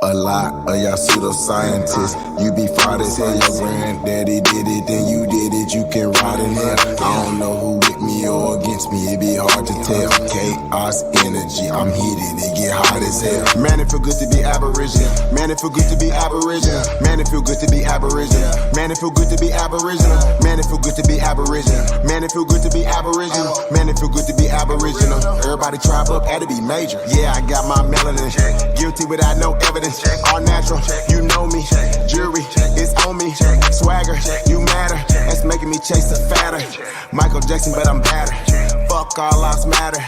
A lot of y'all pseudoscientists, you be fraud as hell. Your granddaddy did it, then you did it, you can rot in hell. I don't know who with me or against me, it be hard to tell. Chaos energy, I'm heated, it get hot as hell. Man, it feel good to be Aboriginal. Man, it feel good to be Aboriginal. Man, it feel good to be Aboriginal. Man, it feel good to be Aboriginal. Man, it feel good to be Aboriginal. Man, it feel good to be Aboriginal. Man, it feel good to be Aboriginal. Everybody tribe up, had to be major. Yeah, I got my melanin. Guilty without no evidence. All natural, you know me. Jury, it's on me. Swagger, you matter. That's making me chase a fatter. Michael Jackson, but I'm better. Fuck all lives matter.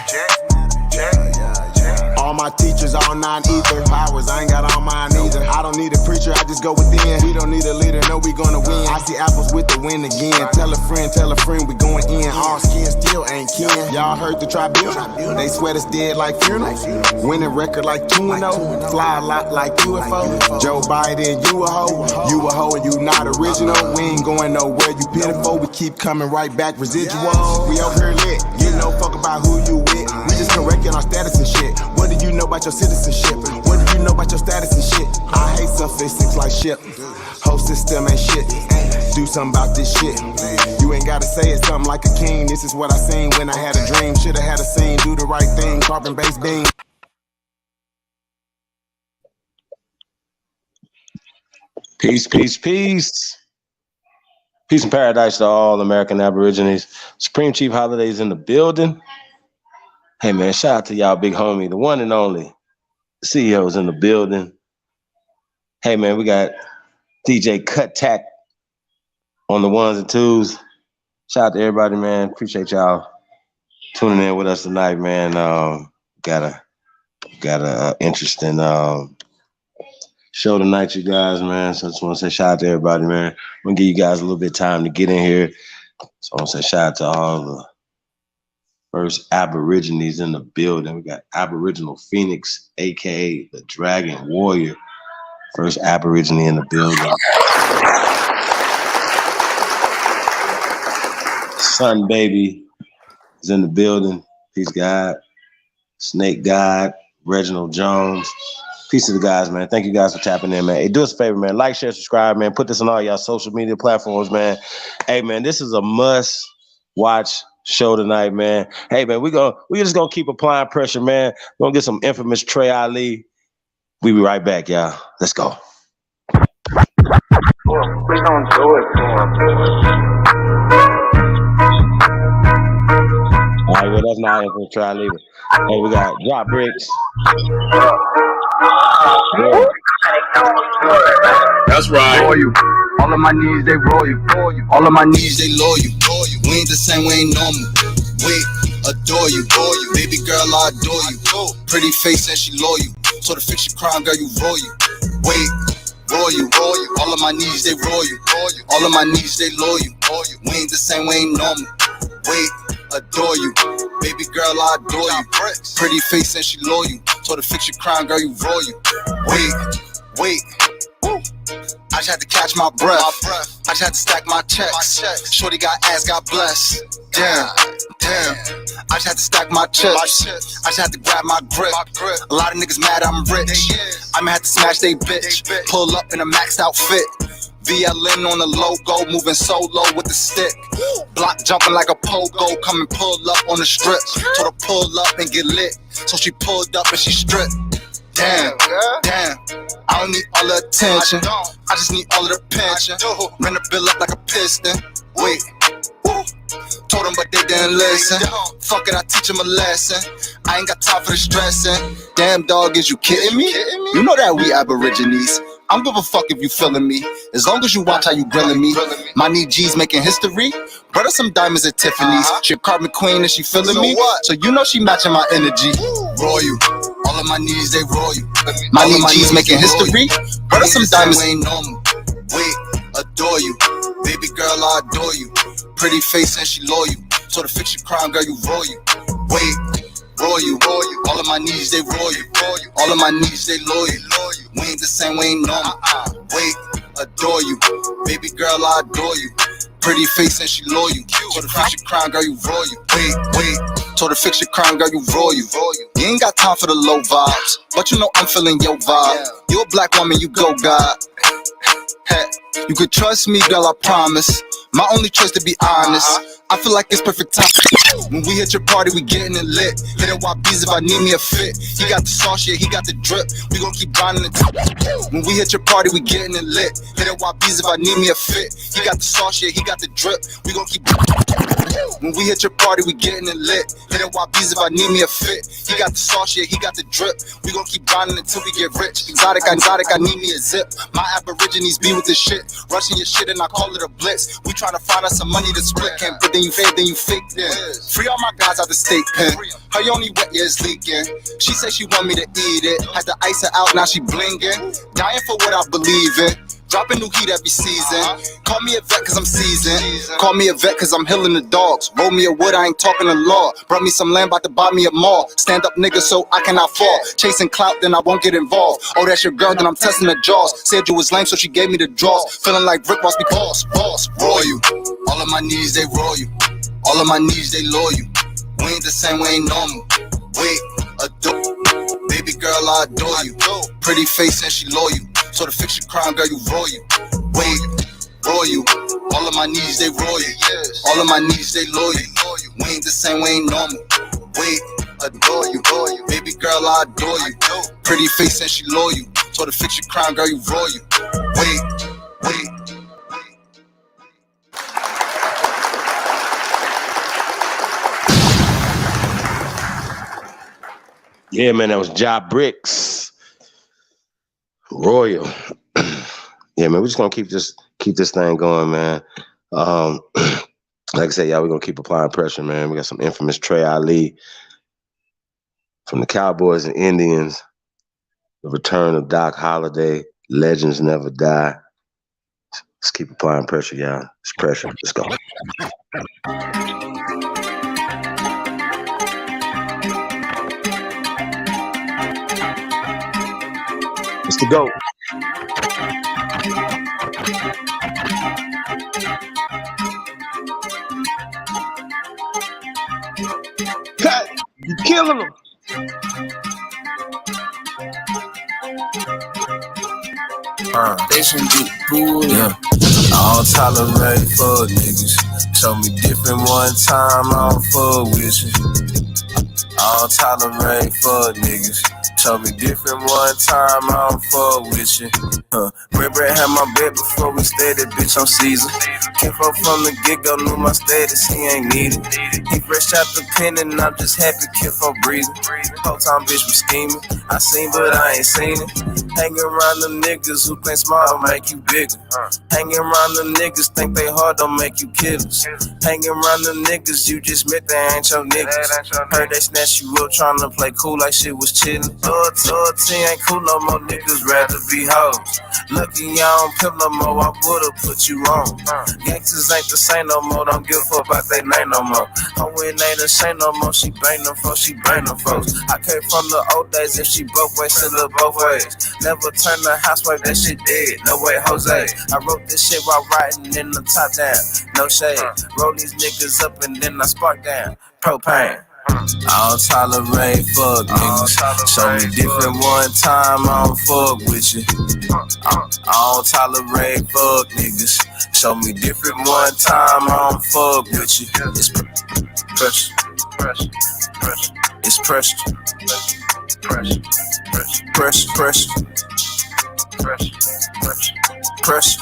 All my teachers, all non-ether powers, I ain't got all mine either. I don't need a preacher, I just go within. We don't need a leader, no, we gonna win. I see apples with the win again. Tell a friend, we going in. All skin still ain't kin. Y'all heard the tribunal? They sweat us dead like funerals. Winning record like Keno. Fly a lot like UFO. Joe Biden, you a hoe. You a hoe and you not original. We ain't going nowhere, you pitiful. We keep coming right back, residual. We over here lit, you no fuck about who you with. We just correcting our status and shit. What do you know about your citizenship? What do you know about your status and shit? I hate suffixes like shit. Whole system ain't shit. Do something about this shit. You ain't gotta say it something like a king. This is what I seen when I had a dream. Shoulda had a scene, do the right thing. Carbon-based beam. Peace, peace, peace. Peace and paradise to all American Aborigines. Supreme Chief Holidays in the building. Hey, man, shout out to y'all big homie, the one and only CEO's in the building. Hey, man, we got DJ Cut Tack on the ones and twos. Shout out to everybody, man. Appreciate y'all tuning in with us tonight, man. Got a interesting show tonight, you guys, man. So I just want to say shout out to everybody, man. I'm going to give you guys a little bit of time to get in here. So I want to say shout out to all the first Aborigines in the building. We got Aboriginal Phoenix, a.k.a. the Dragon Warrior. First Aborigine in the building. Sun Baby is in the building. Peace God. Snake God. Reginald Jones. Peace to the guys, man. Thank you guys for tapping in, man. Hey, do us a favor, man. Like, share, subscribe, man. Put this on all y'all social media platforms, man. Hey, man, this is a must-watch show tonight, man. Hey, man, we just gonna keep applying pressure, man. We're gonna get some infamous Trey Ali. We be right back, y'all. Let's go. We don't do it for him. All right, well, that's not infamous Trey Ali. Hey, we got Drop Bricks. Yeah. That's right. Roll you. All of my knees, they roll you. All of my knees, they low you. We ain't the same, we ain't normal. We adore you. Baby girl, I adore you. Pretty face and she loyal. So to fix your crime, girl, you roll you. Wait, roll you. All of my knees, they roll you. All of my knees, they low you. We ain't the same, we ain't normal. Wait, adore you. Baby girl, I adore you. Pretty face and she loyal. So to fix your crime, girl, you roll you. Wait. I just had to catch my breath. I just had to stack my checks. Shorty got ass, God bless. Damn. I just had to stack my chips. I just had to grab my grip. A lot of niggas mad I'm rich. I'ma have to smash they bitch. Pull up in a maxed out fit. VLN on the logo, moving solo with the stick. Block jumping like a pogo, come and pull up on the strip. Told her pull up and get lit. So she pulled up and she stripped. Damn, I don't need all the attention. I just need all of the pension. Ran the bill up like a piston. Wait, told them but they didn't listen. Fuck it, I teach them a lesson. I ain't got time for the stressing. Damn dog, is you kidding me? You know that we Aborigines. I don't give a fuck if you feeling me. As long as you watch how you grilling me. My knee G's making history. Brother, some diamonds at Tiffany's. She a carbon queen and she feeling me. So you know she matching my energy. Roll you. All of my knees, they roll you. My knee G's making history. Brother, some diamonds ain't normal. Wait, adore you. Baby girl, I adore you. Pretty face and she loyal. So to fix your crime, girl, you roll you. Wait. Roll you. All of my knees, they roll you. All of my knees, they loyal. We ain't the same, we ain't normal. Wait, adore you. Baby girl, I adore you. Pretty face and she loyal. So the fix your crime, girl, you roll you. Wait. Told her fix your crown, girl, you royal. You ain't got time for the low vibes, but you know I'm feeling your vibe. You a black woman, you go God. Hey, you could trust me, girl, I promise. My only choice to be honest. I feel like it's perfect time. When we hit your party, we getting it lit. Hit it YBs if I need me a fit. He got the sauce, yeah, he got the drip. We gon' keep grinding it. When we hit your party, we getting it lit. Hit it YBs if I need me a fit. He got the sauce, yeah, he got the drip. We gon' keep. When we hit your party, we getting it lit. Hit it YBs if I need me a fit. He got the sauce, yeah, he got the drip. We gon' keep grinding until we get rich. Exotic, I need me a zip. My aborigines be with this shit. Rushing your shit and I call it a blitz. We tryna find us some money to split. Can't but then you fake, then you fake then. Free all my guys out the state pen. Her only wet, yeah, it's leaking. She said she want me to eat it. Had to ice her out, now she blinging. Dying for what I believe in. Dropping new heat every season. Call me a vet cause I'm seasoned. Call me a vet cause I'm healing the dogs. Roll me a wood, I ain't talking the law. Brought me some land, about to buy me a mall. Stand up nigga so I cannot fall. Chasing clout, then I won't get involved. Oh, that's your girl, then I'm testing the jaws. Said you was lame, so she gave me the draws. Feeling like Rick Ross, be boss, royal. All of my needs, they royal. All of my needs, they loyal. We ain't the same, we ain't normal. Wait, adore. Baby girl, I adore you. Pretty face and she loyal. So to fix your crown, girl, you royal. Wait, royal. All of my needs, they royal. All of my needs, they loyal. We ain't the same, we ain't normal. Wait, adore you. Baby girl, I adore you. Pretty face and she loyal. So to fix your crown, girl, you royal. Wait. Yeah, man, that was Job Bricks. Royal. Yeah, man, we're just gonna keep this thing going, man. Like I said, y'all, we're gonna keep applying pressure, man. We got some infamous Trey Ali from the Cowboys and Indians. The return of Doc Holliday. Legends never die. Let's keep applying pressure, y'all. It's pressure. Let's go. It's the GOAT. Cut! You killing them. They shouldn't be cool. Yeah. I don't tolerate fuck niggas. Show me different one time, I don't fuck with you. I don't tolerate fuck niggas. Show me different one time, I don't fuck with you. Brett had my bet before we started, bitch, I'm Caesar. Kinfo from the get-go, knew my status, he ain't needed. He fresh out the pen and I'm just happy Kinfo breathing. Whole time bitch was scheming, I seen but I ain't seen it. Hanging around the niggas who think smart don't make you bigger. Hanging around the niggas think they hard don't make you killers. Hanging around the niggas you just met, they ain't your niggas. Heard they snatch you up tryna play cool like shit was chillin'. Loyalty ain't cool no more, niggas rather be hoes. Lucky I don't pimp no more, I would've put you on. Gangsters ain't the same no more, don't give a fuck about they name no more. Her win ain't the same no more, she bang them folks, she bang them folks. I came from the old days, if she both ways, still look both ways. Never turn the housewife, that shit dead, no way Jose. I wrote this shit while riding in the top down, no shade. Roll these niggas up and then I spark down, propane. I don't tolerate fuck niggas. Show me different one time, I don't fuck with you. I don't tolerate fuck niggas. Show me different one time, I don't fuck with you. It's pressure. It's pressure. Pressure.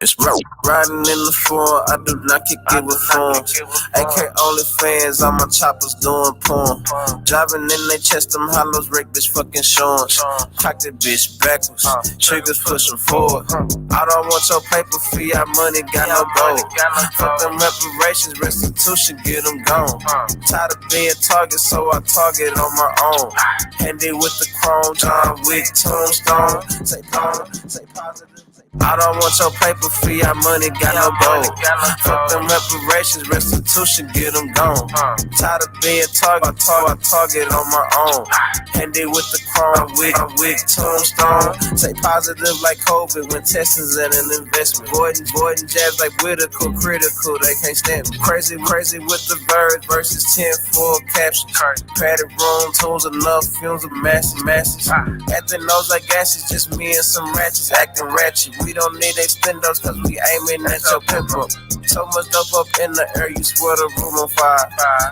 It's riding in the floor, I do not kick it with forms. AK only fans, all my choppers doing porn. Driving in they chest, them hollows, wreck bitch fucking shorns. Cock that bitch backwards, triggers pushing forward. I don't want your paper fee, our money got no gold. Fuck them reparations, restitution, get them gone. Tired of being target, so I target on my own. Handy with the chrome, John Wick, tombstone. Say positive, say I don't want your paper fee, our money got no gold. Fuck them reparations, restitution, get them gone. Tired of being target, I target on my own. Handy with the chrome, wig, tombstone. Say positive like COVID when testing's at an investment. Voiding jabs like critical, they can't stand me. Crazy with the birds versus 10 full captions. Padded room, tools enough, fumes of masses. At the nose like gases, just me and some ratchets acting ratchet. We don't need extendos cause we aiming at your pimple. So much dope up in the air, you swear the room on fire.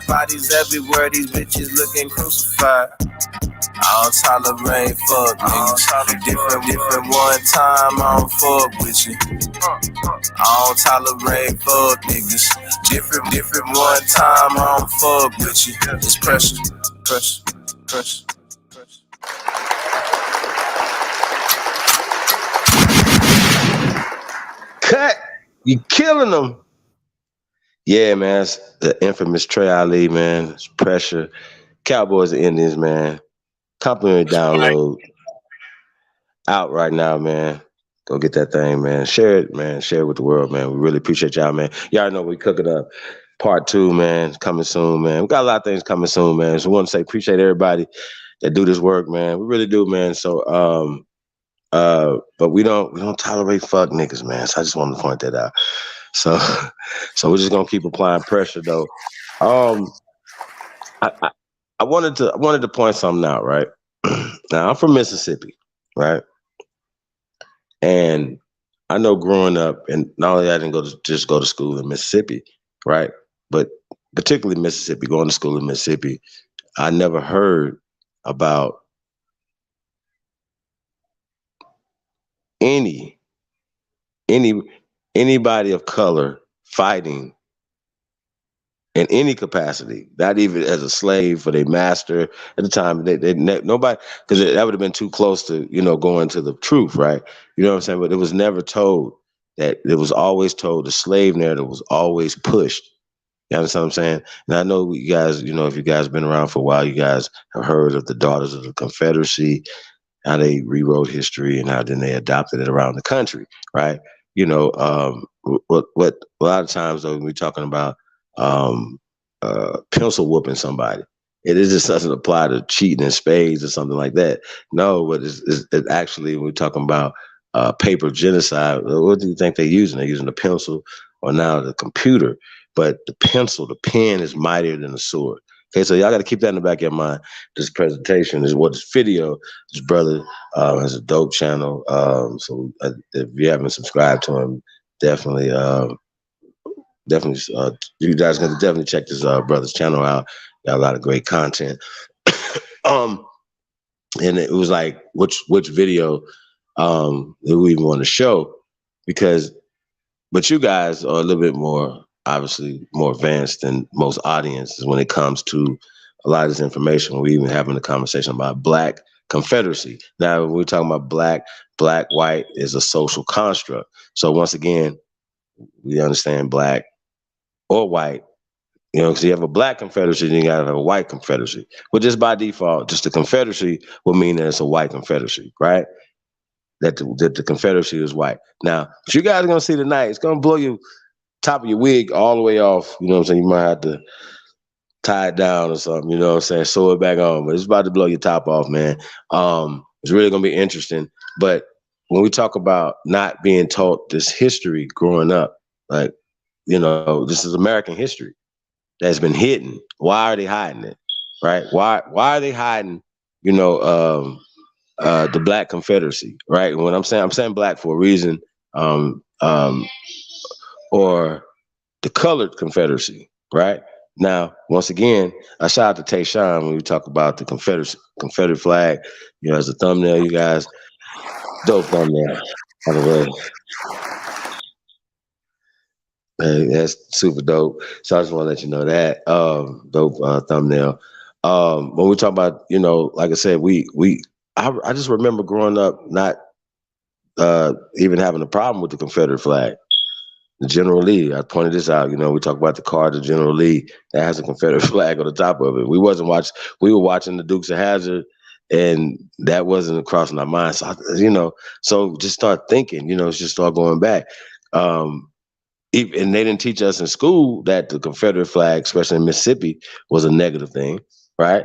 Bodies everywhere, these bitches looking crucified. I don't tolerate fuck niggas. Different one time, I don't fuck with you. I don't tolerate fuck niggas. Different one time, I don't fuck with you. It's pressure. Cut. You killing them. Yeah, man. It's the infamous Trey Ali, man. It's pressure. Cowboys and Indians, man. Complimentary download. Out right now, man. Go get that thing, man. Share it, man. Share it with the world, man. We really appreciate y'all, man. Y'all know we cooking up part 2, man. Coming soon, man. We got a lot of things coming soon, man. So we want to say appreciate everybody that do this work, man. We really do, man. So but we don't tolerate fuck niggas, man. So I just wanted to point that out. So we're just gonna keep applying pressure though. I wanted to point something out, right? Now I'm from Mississippi, right? And I know growing up, and not only I didn't go to school in Mississippi, right? But particularly Mississippi, going to school in Mississippi, I never heard about anybody of color fighting in any capacity, not even as a slave for their master at the time. Nobody, because that would have been too close to, going to the truth, right? You know what I'm saying? But it was never told that. It was always told the slave narrative was always pushed. You understand what I'm saying? And I know you guys, if you guys been around for a while, you guys have heard of the Daughters of the Confederacy, how they rewrote history and how then they adopted it around the country, right? What a lot of times though, when we're talking about pencil whooping somebody, it just doesn't apply to cheating in spades or something like that. No, but it actually, when we're talking about paper genocide, what do you think they're using? They're using the pencil or now the computer, but the pencil, the pen is mightier than the sword. Okay, so y'all got to keep that in the back of your mind. This presentation is this video. This brother has a dope channel. So if you haven't subscribed to him, definitely, you guys got to definitely check this brother's channel out. Got a lot of great content. And it was like, which video that we even want to show, but you guys are a little bit more, obviously more advanced than most audiences when it comes to a lot of this information. We're even having a conversation about Black Confederacy. Now, when we're talking about black, white is a social construct. So once again, we understand black or white, because you have a Black Confederacy, then you gotta have a white Confederacy. But just by default, just the Confederacy will mean that it's a white Confederacy, right? That the Confederacy is white. Now, what you guys are gonna see tonight, it's gonna blow you top of your wig all the way off. You know what I'm saying? You might have to tie it down or something, you know what I'm saying? Sew it back on, but it's about to blow your top off, man. It's really gonna be interesting. But when we talk about not being taught this history growing up, like, this is American history that's been hidden. Why are they hiding it? Right? Why are they hiding, the Black Confederacy, right? When I'm saying black for a reason, or the colored Confederacy, right? Now, once again, I shout out to Tayshawn when we talk about the Confederate flag, as a thumbnail, you guys. Dope thumbnail, by the way. That's super dope. So I just want to let you know that. Dope thumbnail. When we talk about, like I said, I just remember growing up not even having a problem with the Confederate flag. The General Lee, I pointed this out, we talk about the card of General Lee that has a Confederate flag on the top of it. We were watching the Dukes of Hazzard, and that wasn't crossing our minds. So, so just start thinking, just start going back. And they didn't teach us in school that the Confederate flag, especially in Mississippi, was a negative thing, right?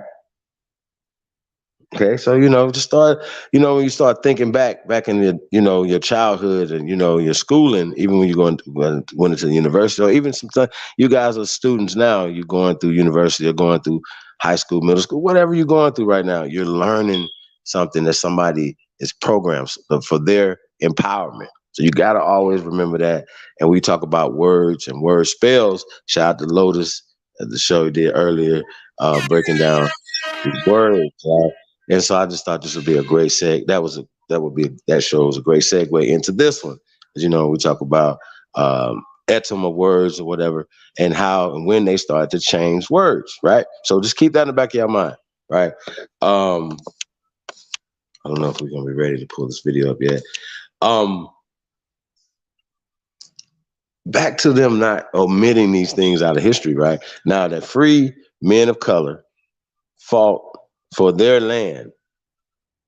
Okay, so just start, when you start thinking back in your childhood and your schooling, even when you're went into the university, or even sometimes you guys are students now, you're going through university or going through high school, middle school, whatever you're going through right now, you're learning something that somebody is programmed for their empowerment. So you got to always remember that. And we talk about words and word spells. Shout out to Lotus at the show he did earlier, breaking down these words. Right? And so I just thought this would be a great that show was a great segue into this one. As we talk about etym of words or whatever, and how and when they start to change words, right? So just keep that in the back of your mind, right? I don't know if we're gonna be ready to pull this video up yet. Back to them not omitting these things out of history, right? Now that free men of color fought for their land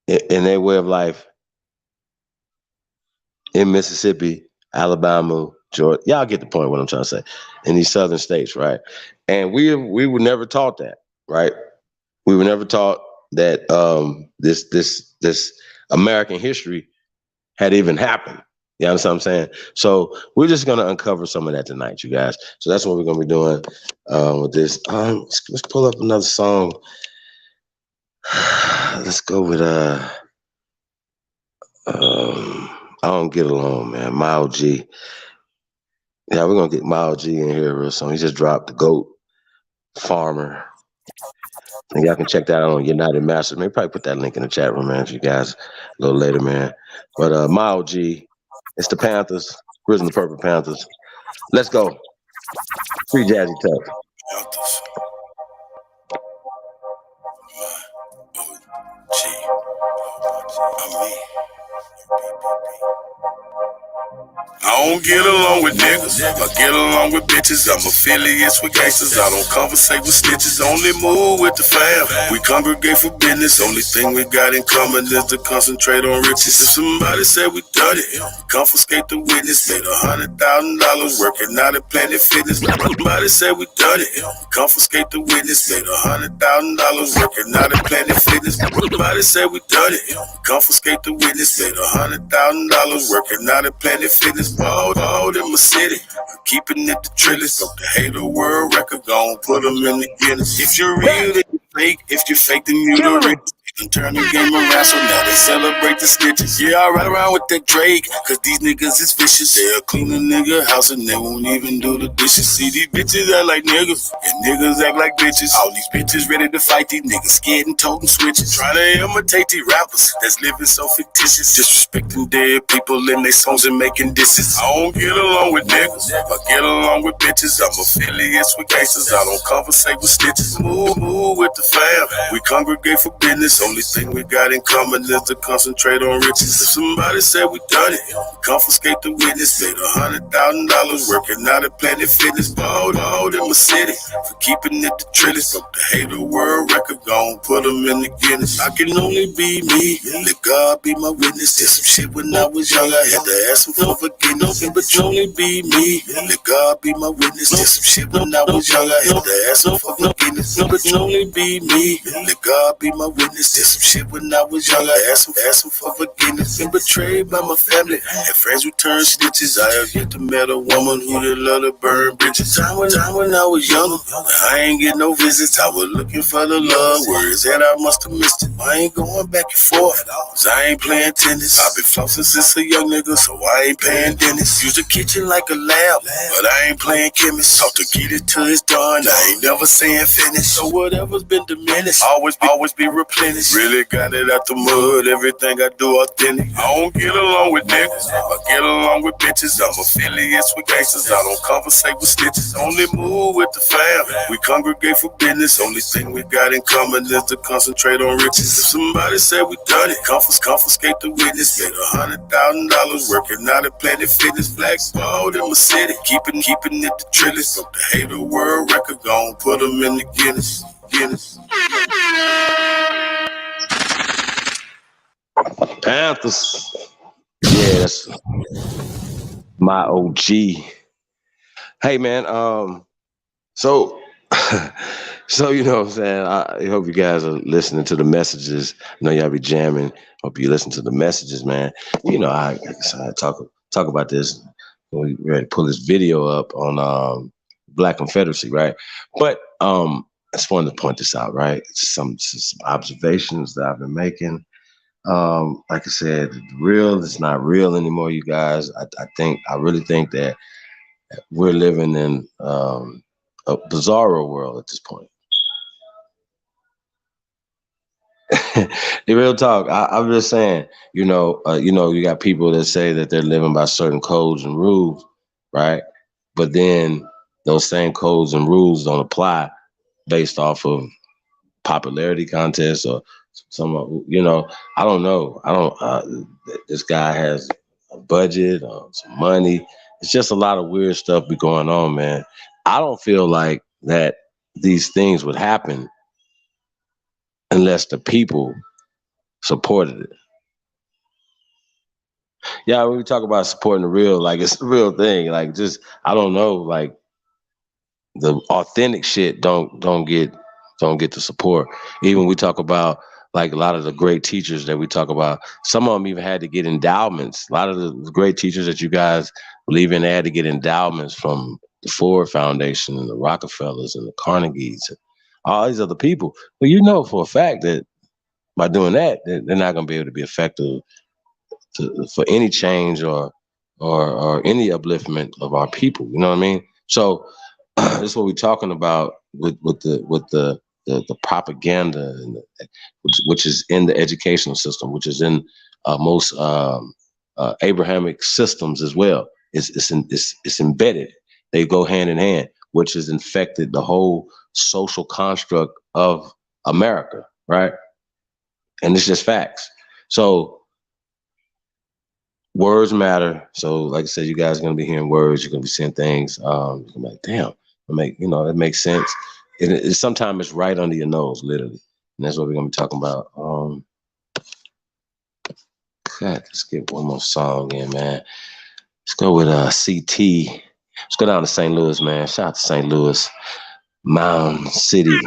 in their way of life in Mississippi, Alabama, Georgia. Y'all get the point what I'm trying to say. In these southern states, right? And we were never taught that, right? We were never taught that this American history had even happened. You understand what I'm saying? So we're just gonna uncover some of that tonight, you guys. So that's what we're gonna be doing with this. Let's pull up another song. Let's go with I don't get along, man. Mile G. Yeah, we're gonna get Mile G in here real soon. He just dropped the GOAT Farmer. And y'all can check that out on United Masters. Maybe probably put that link in the chat room, man, if you guys a little later, man. But Mile G, it's the Panthers, Grizzly Purple Panthers. Let's go. Free Jazzy Tuck. Panthers. I don't get along with niggas, I get along with bitches. I'm affiliates with gangsters, I don't conversate with snitches. Only move with the fam, we congregate for business. Only thing we got in common is to concentrate on riches. If somebody said we done it, confiscate the witness. Made $100,000 working out at Planet Fitness. Somebody said we done it, confiscate the witness. Made $100,000 working out at Planet Fitness. Somebody said we done it, confiscate the witness. Made $100,000 working out at Planet Fitness. Balled in my city, I'm keeping it the trillest. Up the Hater World Record, gon' put them in the Guinness. If you're real, then you fake. If you're fake, then you the real. And turn the game around, so now they celebrate the snitches. Yeah, I ride around with that Drake, cause these niggas is vicious. They'll clean a nigga house and they won't even do the dishes. See, these bitches act like niggas, and niggas act like bitches. All these bitches ready to fight, these niggas scared and toting switches. Trying to imitate these rappers that's living so fictitious. Disrespecting dead people in their songs and making disses. I don't get along with niggas, I get along with bitches. I'm affiliates with gangsters, I don't conversate with snitches. Move with the fam, we congregate for business. Only thing we got in common is to concentrate on riches. If somebody said we done it, confiscate the witness. Made $100,000 working out at Planet Fitness. Balled in my city for keeping it the trillest. Up the Hater World Record, gon' put them in the Guinness. I can only be me, let God be my witness. Did some shit when I was young, I had to ask him for forgiveness. But you only be me, let God be my witness. Did some shit when I was young, I had to ask him for forgiveness. But you only be me, let God be my witness. Did some shit when I was young, I asked him for forgiveness. Been betrayed by my family, and friends who turned snitches. I have yet to met a woman who did love to burn bridges. Time when I was younger, I ain't get no visits. I was looking for the love, words that I must have missed it. I ain't going back and forth, cause I ain't playing tennis. I've been flossing since a young nigga, so I ain't paying dentist. Use the kitchen like a lab, but I ain't playing chemist. Talk to get it till it's done, I ain't never saying finish. So whatever's been diminished, always be replenished. Really got it out the mud, everything I do authentic. I don't get along with niggas, I get along with bitches. I'm affiliates with gangsters, I don't conversate with snitches. Only move with the fam, we congregate for business. Only thing we got in common is to concentrate on riches. If somebody said we done it, confiscate the witness. Made $100,000 working out at Planet Fitness. Black balled in my city, keeping it the trillest. Up the Hater World Record, gon' put them in the Guinness. Panthers. Yeah, that's my OG. Hey man, so so you know what I'm saying, I hope you guys are listening to the messages. I know y'all be jamming. Hope you listen to the messages, man. You know, I talk about this when we ready to pull this video up on Black Confederacy, right? But I just wanted to point this out, right? Some observations that I've been making. Like I said, real is not real anymore, you guys. I really think that we're living in a bizarro world at this point. The real talk. I'm just saying, you got people that say that they're living by certain codes and rules, right? But then those same codes and rules don't apply based off of popularity contests or some, I don't know. This guy has a budget or some money. It's just a lot of weird stuff be going on, man. I don't feel like that these things would happen unless the people supported it. Yeah, when we talk about supporting the real, like it's the real thing. Like just, I don't know, like the authentic shit don't get the support. Even we talk about like a lot of the great teachers that we talk about, some of them even had to get endowments. A lot of the great teachers that you guys believe in, they had to get endowments from the Ford Foundation and the Rockefellers and the Carnegies and all these other people. But you know for a fact that by doing that, they're not going to be able to be effective for any change or any upliftment of our people. You know what I mean? So this is what we're talking about with the propaganda, and which is in the educational system, which is in most Abrahamic systems as well. It's embedded. They go hand in hand, which has infected the whole social construct of America, right? And it's just facts. So words matter. So like I said, you guys are going to be hearing words. You're going to be seeing things. You're going to be like, damn, it makes sense. Sometimes it's right under your nose, literally. And that's what we're going to be talking about. God, let's get one more song in, man. Let's go with CT. Let's go down to St. Louis, man. Shout out to St. Louis, Mound City.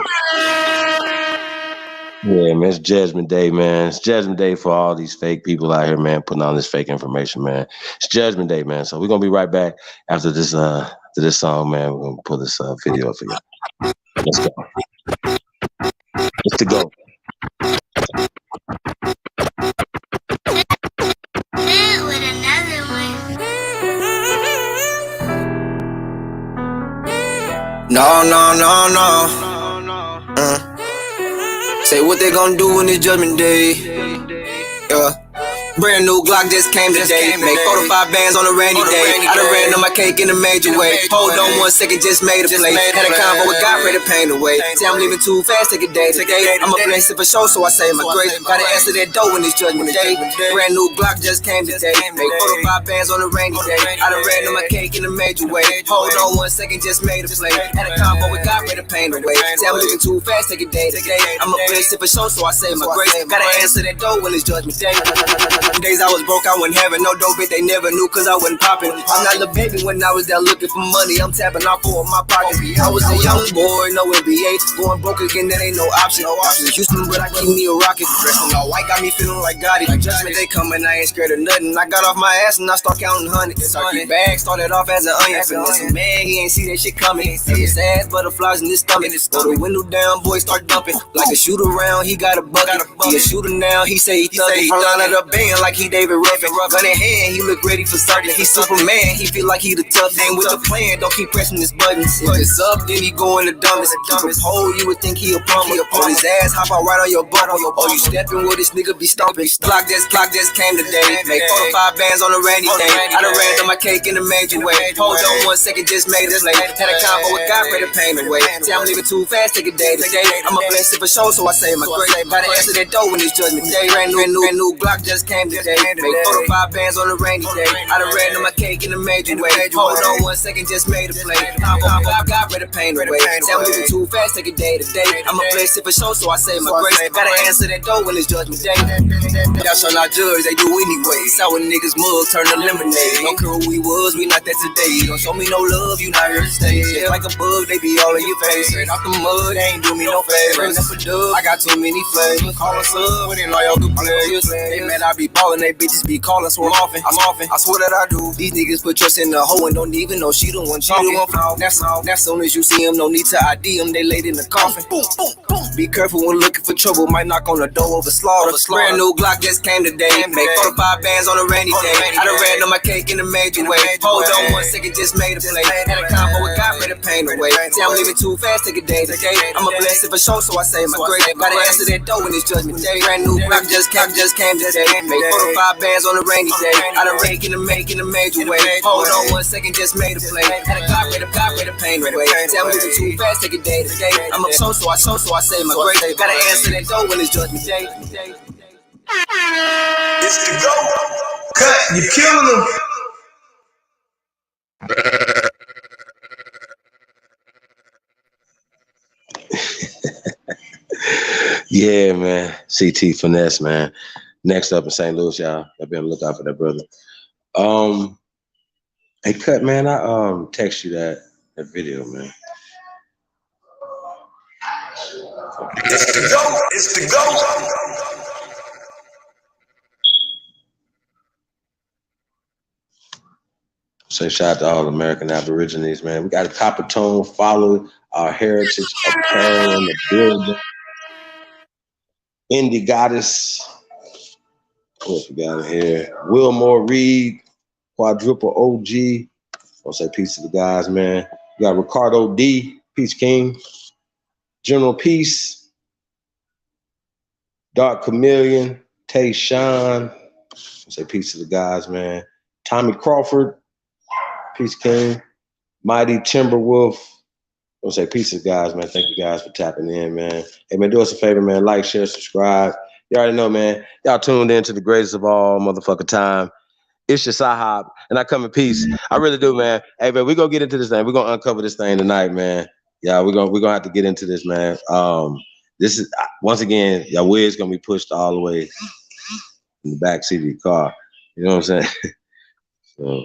Yeah, man, it's Judgment Day, man. It's Judgment Day for all these fake people out here, man, putting on this fake information, man. It's Judgment Day, man. So we're gonna be right back after this song, man. We're gonna pull this video up for you. Let's go. Let's to go. With another one. No. Say what they gonna do when it's Judgment Day. Yeah. Brand new Glock just came today. Make 45 bands on a rainy day. I done ran on my cake in a major way. Hold on 1 second, just made a play. Had a combo with God, pray the pain away. Say I'm leaving too fast, take a day today. I'm a blessed for sure, so I say my grace. Gotta answer that door when it's Judgment Day. Brand new Glock just came today. Make 45 bands on a rainy day. I done ran on my cake in a major way. Hold on 1 second, just made a play. Had a combo with God, pray the pain away. Say I'm leaving too fast, take a day today. I'm a blessed for sure, so I say my grace. Gotta answer that door when it's Judgment Day. Days I was broke, I wasn't having no dope, but they never knew cause I wasn't popping. I'm not a baby when I was there looking for money. I'm tapping off for my pocket. I was a young boy, no NBA. Going broke again, that ain't no option. Houston, but I keep me a rocket. Dressing all white, got me feeling like Gotti. Judgment Day coming, I ain't scared of nothing. I got off my ass and I start counting hundreds. Bag started off as an onion. Finesse, man, he ain't see that shit coming. His ass, butterflies in his stomach. Throw the window down, boy, start dumping. Like a shoot around, he got a bucket. He a shooter now, he say he thugging. I'm lining up band like he David Ruffin. Gun in hand, he look ready for starting. He Superman, he feel like he the tough. Ain't with the plan, don't keep pressing his buttons. If it's up, then he go in the dumbest. Keep a pole, you would think he a plumber. On his ass, hop out right on your butt. Oh, you stepping with this nigga be stomping. Clock just came today. Make 45 bands on a rainy day. I done ran on my cake in a major way. Hold on 1 second, just made a play. Had a combo with God, pray the pain away. Say I'm leaving too fast, take a day today. I'm a blessed for sure, so I say my grace. Gotta answer that door when it's Judgment Day. Brand new Glock just came came today. Make 4 to 5 bands on a rainy day. I done ran on my cake in a major way. Hold on 1 second, just made a play. Got rid of pain away. Say I'm moving too fast, take it day to day. I'm a blessed for sure, so I say my grace. Gotta answer that door when it's judgment day. Y'all shall not judge, they do anyway. Sour niggas mug, turn to lemonade. Don't care who we was, we not that today. Don't show me no love, you not here to stay. Just like a bug, they be all in your face. Straight off the mud, they ain't do me no favors. Up a dub, I got too many flavors. Call us up, when they know y'all good players. They man, I be ballin', they bitches be calling, so I'm offin'. I swear that I do. These niggas put trust in the hoe and don't even know she the one talking. That's soon as you see them, no need to ID them, they laid in the coffin. Boom, boom, boom. Be careful when looking for trouble, might knock on the door of a slaughter. Brand new Glock just came today. Make 4 to 5 bands on a rainy day. I done ran on my cake in a major way. Hold on 1 second, just made a play. Had a combo with God, rid of pain away. Say I'm living too fast, take a day to day. I'm a blessing for sure, so I say my grace. Gotta answer that door when it's judgment day. Brand new Glock just came today. Make 4 to 5 bands on a rainy day. I done ran in a major way. Hold on 1 second, just made a play. Had a God, rid of pain away. Say I'm living too fast, take a day to day. I'm a so I say my grace. Gotta answer that door when it's judgment day. It's the go. Cut, you killing them. Yeah, man. CT Finesse, man. Next up in St. Louis, y'all. I'll be on the lookout for that brother. Hey, Cut, man, I text you that video, man. It's the go. It's the go. Say shout out to all American Aborigines, man. We got a copper tone, follow our heritage apparel in the building. Indie Goddess. What else we got in here? Wilmore Reed, quadruple OG. I'll say peace to the guys, man. We got Ricardo D, Peace King. General Peace. Dark Chameleon. Tay Sean. I'll say peace to the guys, man. Tommy Crawford. Peace King. Mighty Timberwolf. I'll say peace to the guys, man. Thank you guys for tapping in, man. Hey, man, do us a favor, man. Like, share, subscribe. You already know, man. Y'all tuned in to the greatest of all motherfucking time. It's your Sahab, and I come in peace. I really do, man. Hey, man, we're going to get into this thing. We're going to uncover this thing tonight, man. Yeah, we're gonna have to get into this, man. This is, once again, y'all wig's going to be pushed all the way in the back seat of your car. You know what I'm saying? So,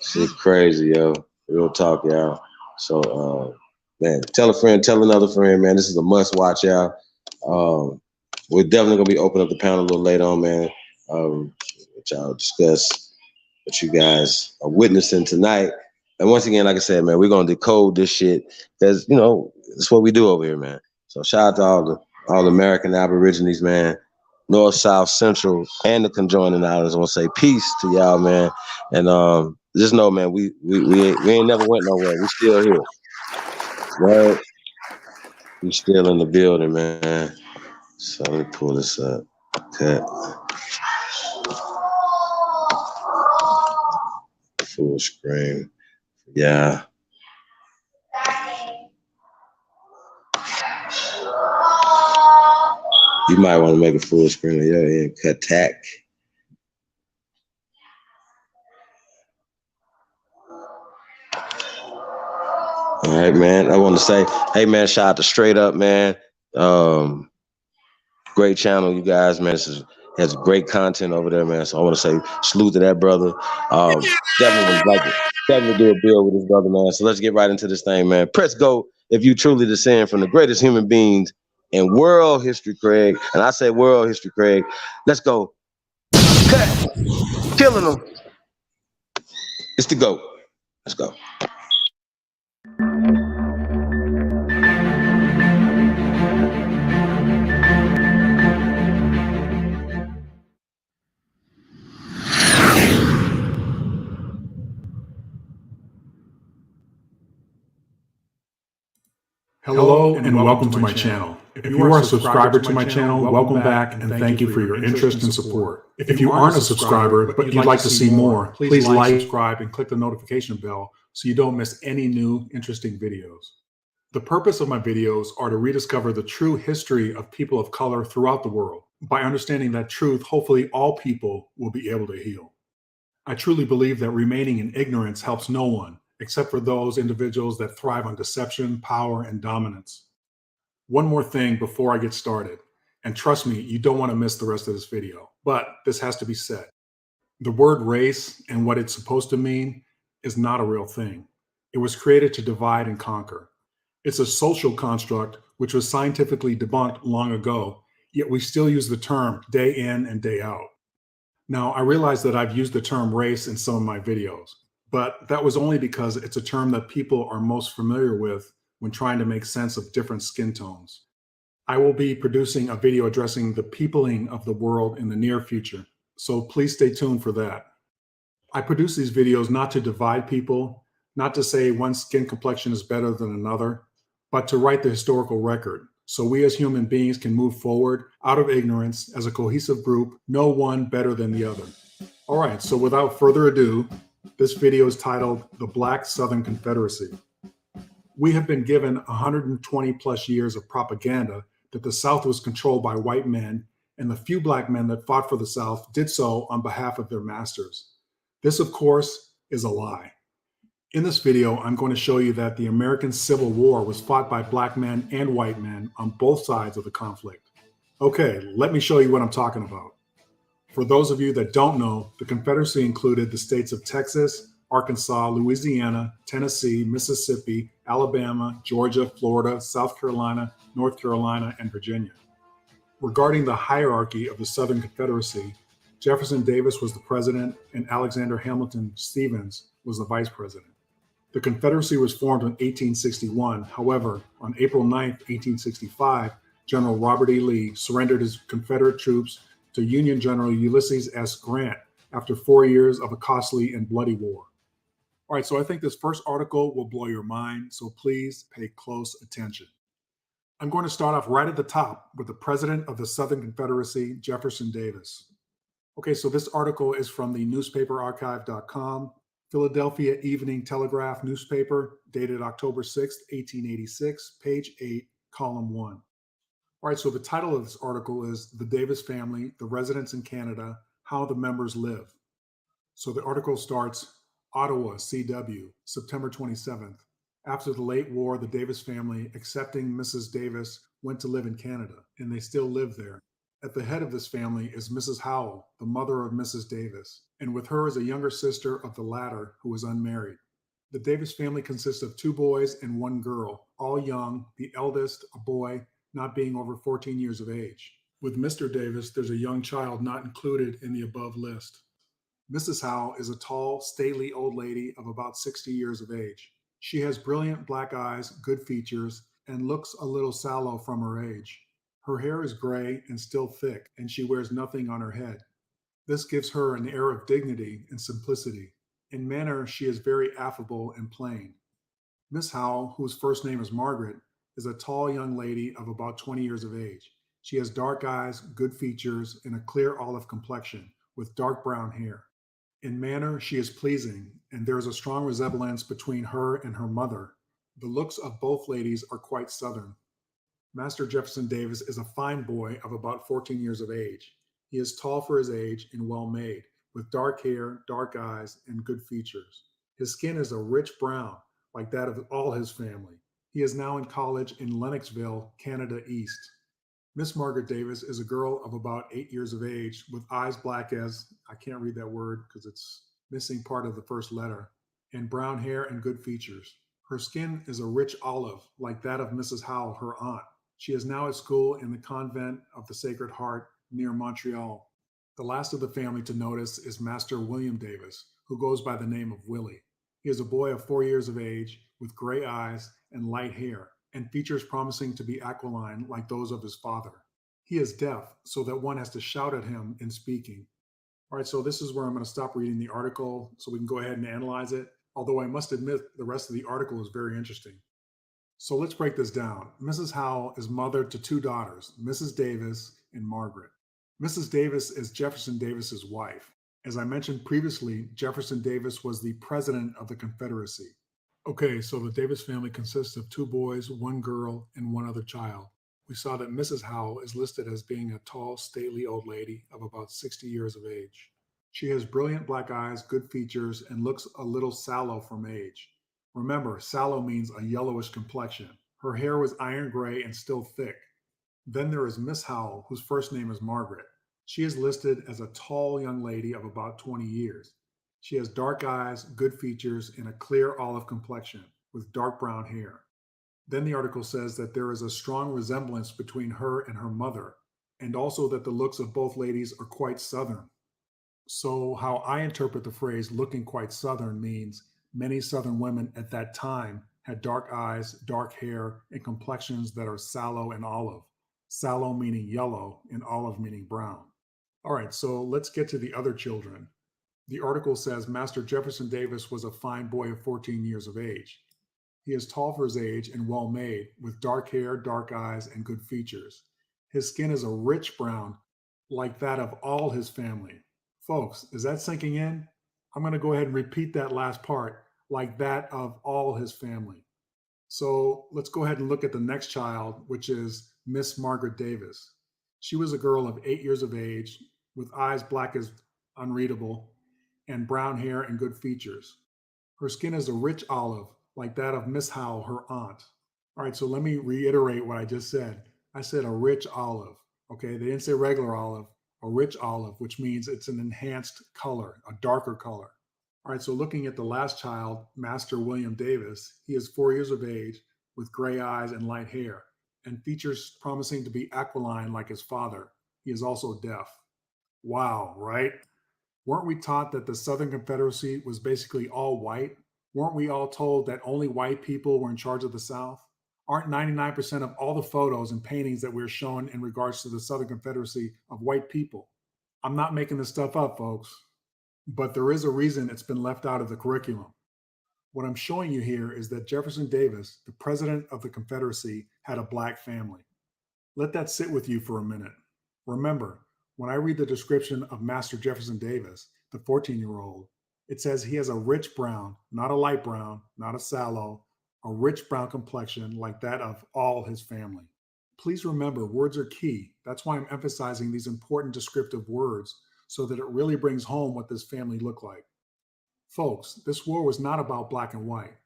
shit crazy, yo. Real talk, y'all. So, man, tell a friend, tell another friend, man. This is a must watch, y'all. We're definitely gonna be opening up the panel a little later on, man. Which I'll discuss what you guys are witnessing tonight. And once again, like I said, man, we're gonna decode this shit because you know it's what we do over here, man. So shout out to all the American Aborigines, man. North, South, Central, and the conjoining islands. I want to say peace to y'all, man. And just know, man, we ain't never went nowhere. We still here. Right? We still in the building, man. So let me pull this up. Okay. Full screen. Yeah. You might want to make a full screen of your end. Cut tack. All right, man. I want to say, hey, man, shout out to Straight Up, man. Great channel, you guys, man. Has great content over there, man. So I want to say salute to that brother. Definitely do a build with this brother, man. So let's get right into this thing, man. Press go if you truly descend from the greatest human beings in world history, Craig. And I say world history, Craig. Let's go. Cut. Killing them. It's the GOAT. Let's go. Hello and welcome to my channel. If you are a subscriber to my channel, welcome back and thank you for your interest and support. If you aren't a subscriber but you'd like to see more, please like, subscribe, and click the notification bell so you don't miss any new interesting videos. The purpose of my videos are to rediscover the true history of people of color throughout the world. By understanding that truth, hopefully all people will be able to heal. I truly believe that remaining in ignorance helps no one, except for those individuals that thrive on deception, power, and dominance. One more thing before I get started, and trust me, you don't want to miss the rest of this video, but this has to be said. The word race and what it's supposed to mean is not a real thing. It was created to divide and conquer. It's a social construct which was scientifically debunked long ago, yet we still use the term day in and day out. Now, I realize that I've used the term race in some of my videos, but that was only because it's a term that people are most familiar with when trying to make sense of different skin tones. I will be producing a video addressing the peopling of the world in the near future, so please stay tuned for that. I produce these videos not to divide people, not to say one skin complexion is better than another, but to write the historical record, so we as human beings can move forward out of ignorance as a cohesive group, no one better than the other. All right, so without further ado, this video is titled The Black Southern Confederacy. We have been given 120 plus years of propaganda that the South was controlled by white men, and the few black men that fought for the South did so on behalf of their masters. This, of course, is a lie. In this video, I'm going to show you that the American Civil War was fought by black men and white men on both sides of the conflict. Okay, let me show you what I'm talking about. For those of you that don't know, the Confederacy included the states of Texas, Arkansas, Louisiana, Tennessee, Mississippi, Alabama, Georgia, Florida, South Carolina, North Carolina, and Virginia. Regarding the hierarchy of the Southern Confederacy, Jefferson Davis was the president and Alexander Hamilton Stevens was the vice president. The Confederacy was formed in 1861. However, on April 9, 1865, General Robert E. Lee surrendered his Confederate troops to Union General Ulysses S. Grant after 4 years of a costly and bloody war. All right, so I think this first article will blow your mind, so please pay close attention. I'm going to start off right at the top with the president of the Southern Confederacy, Jefferson Davis. Okay, so this article is from the newspaperarchive.com, Philadelphia Evening Telegraph newspaper, dated October 6, 1886, page 8, column 1. All right, so the title of this article is The Davis Family, the Residents in Canada, How the Members Live. So the article starts, Ottawa, CW, September 27th. After the late war, the Davis family, excepting Mrs. Davis, went to live in Canada, and they still live there. At the head of this family is Mrs. Howell, the mother of Mrs. Davis, and with her is a younger sister of the latter who is unmarried. The Davis family consists of 2 boys and 1 girl, all young, the eldest, a boy, not being over 14 years of age. With Mr. Davis, there's a young child not included in the above list. Mrs. Howell is a tall, stately old lady of about 60 years of age. She has brilliant black eyes, good features, and looks a little sallow from her age. Her hair is gray and still thick, and she wears nothing on her head. This gives her an air of dignity and simplicity. In manner, she is very affable and plain. Miss Howell, whose first name is Margaret, is a tall young lady of about 20 years of age. She has dark eyes, good features, and a clear olive complexion, with dark brown hair. In manner, she is pleasing, and there is a strong resemblance between her and her mother. The looks of both ladies are quite Southern. Master Jefferson Davis is a fine boy of about 14 years of age. He is tall for his age and well made, with dark hair, dark eyes, and good features. His skin is a rich brown, like that of all his family. He is now in college in Lennoxville, Canada East. Miss Margaret Davis is a girl of about 8 years of age with eyes black as, I can't read that word because it's missing part of the first letter, and brown hair and good features. Her skin is a rich olive, like that of Mrs. Howell, her aunt. She is now at school in the Convent of the Sacred Heart near Montreal. The last of the family to notice is Master William Davis, who goes by the name of Willie. He is a boy of 4 years of age with gray eyes and light hair, and features promising to be aquiline like those of his father. He is deaf, so that one has to shout at him in speaking. All right, so this is where I'm going to stop reading the article so we can go ahead and analyze it, although I must admit the rest of the article is very interesting. So let's break this down. Mrs. Howell is mother to 2 daughters, Mrs. Davis and Margaret. Mrs. Davis is Jefferson Davis's wife. As I mentioned previously, Jefferson Davis was the president of the Confederacy. Okay, so the Davis family consists of 2 boys, 1 girl, and 1 other child. We saw that Mrs. Howell is listed as being a tall, stately old lady of about 60 years of age. She has brilliant black eyes, good features, and looks a little sallow from age. Remember, sallow means a yellowish complexion. Her hair was iron gray and still thick. Then there is Miss Howell, whose first name is Margaret. She is listed as a tall young lady of about 20 years. She has dark eyes, good features, and a clear olive complexion with dark brown hair. Then the article says that there is a strong resemblance between her and her mother, and also that the looks of both ladies are quite Southern. So, how I interpret the phrase looking quite Southern means many Southern women at that time had dark eyes, dark hair, and complexions that are sallow and olive. Sallow meaning yellow, and olive meaning brown. All right, so let's get to the other children. The article says Master Jefferson Davis was a fine boy of 14 years of age. He is tall for his age and well made, with dark hair, dark eyes, and good features. His skin is a rich brown, like that of all his family. Folks, is that sinking in? I'm going to go ahead and repeat that last part, like that of all his family. So let's go ahead and look at the next child, which is Miss Margaret Davis. She was a girl of 8 years of age, with eyes black as unreadable, and brown hair and good features. Her skin is a rich olive, like that of Miss Howell, her aunt. All right, so let me reiterate what I just said. I said a rich olive, okay? They didn't say regular olive, a rich olive, which means it's an enhanced color, a darker color. All right, so looking at the last child, Master William Davis, he is 4 years of age with gray eyes and light hair, and features promising to be aquiline like his father. He is also deaf. Wow, right? Weren't we taught that the Southern Confederacy was basically all white? Weren't we all told that only white people were in charge of the South? Aren't 99% of all the photos and paintings that we're shown in regards to the Southern Confederacy of white people? I'm not making this stuff up, folks, but there is a reason it's been left out of the curriculum. What I'm showing you here is that Jefferson Davis, the president of the Confederacy, had a black family. Let that sit with you for a minute. Remember, when I read the description of Master Jefferson Davis, the 14-year-old, it says he has a rich brown, not a light brown, not a sallow, a rich brown complexion like that of all his family. Please remember, words are key. That's why I'm emphasizing these important descriptive words so that it really brings home what this family looked like. Folks, this war was not about black and white.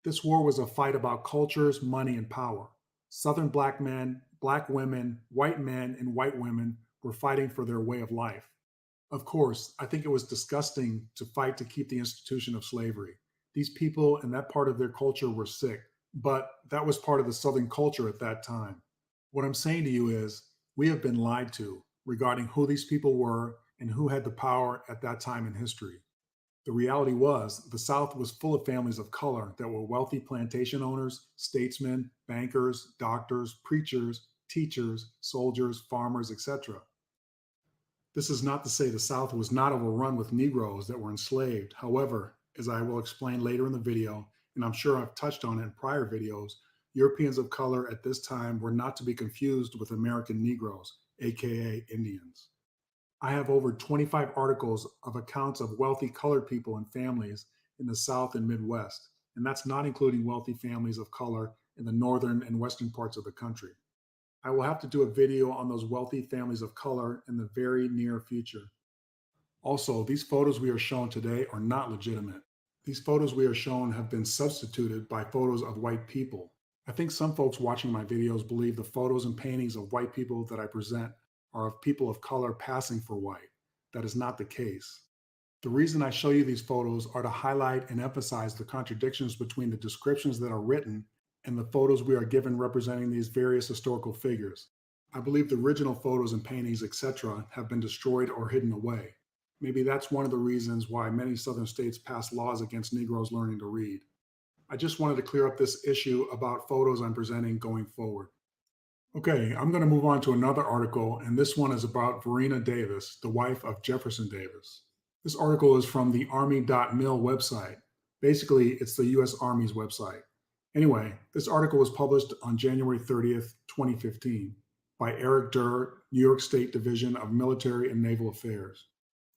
This war was a fight about cultures, money, and power. Southern black men, black women, white men, and white women were fighting for their way of life. Of course, I think it was disgusting to fight to keep the institution of slavery. These people and that part of their culture were sick, but that was part of the Southern culture at that time. What I'm saying to you is, we have been lied to regarding who these people were and who had the power at that time in history. The reality was, the South was full of families of color that were wealthy plantation owners, statesmen, bankers, doctors, preachers, teachers, soldiers, farmers, etc. This is not to say the South was not overrun with Negroes that were enslaved. However, as I will explain later in the video, and I'm sure I've touched on it in prior videos, Europeans of color at this time were not to be confused with American Negroes, aka Indians. I have over 25 articles of accounts of wealthy colored people and families in the South and Midwest, and that's not including wealthy families of color in the northern and western parts of the country. I will have to do a video on those wealthy families of color in the very near future. Also, these photos we are shown today are not legitimate. These photos we are shown have been substituted by photos of white people. I think some folks watching my videos believe the photos and paintings of white people that I present are of people of color passing for white. That is not the case. The reason I show you these photos are to highlight and emphasize the contradictions between the descriptions that are written and the photos we are given representing these various historical figures. I believe the original photos and paintings, etc., have been destroyed or hidden away. Maybe that's one of the reasons why many Southern states passed laws against Negroes learning to read. I just wanted to clear up this issue about photos I'm presenting going forward. Okay, I'm going to move on to another article, and this one is about Verena Davis, the wife of Jefferson Davis. This article is from the Army.mil website. Basically, it's the U.S. Army's website. Anyway, this article was published on January 30th, 2015 by Eric Durr, New York State Division of Military and Naval Affairs.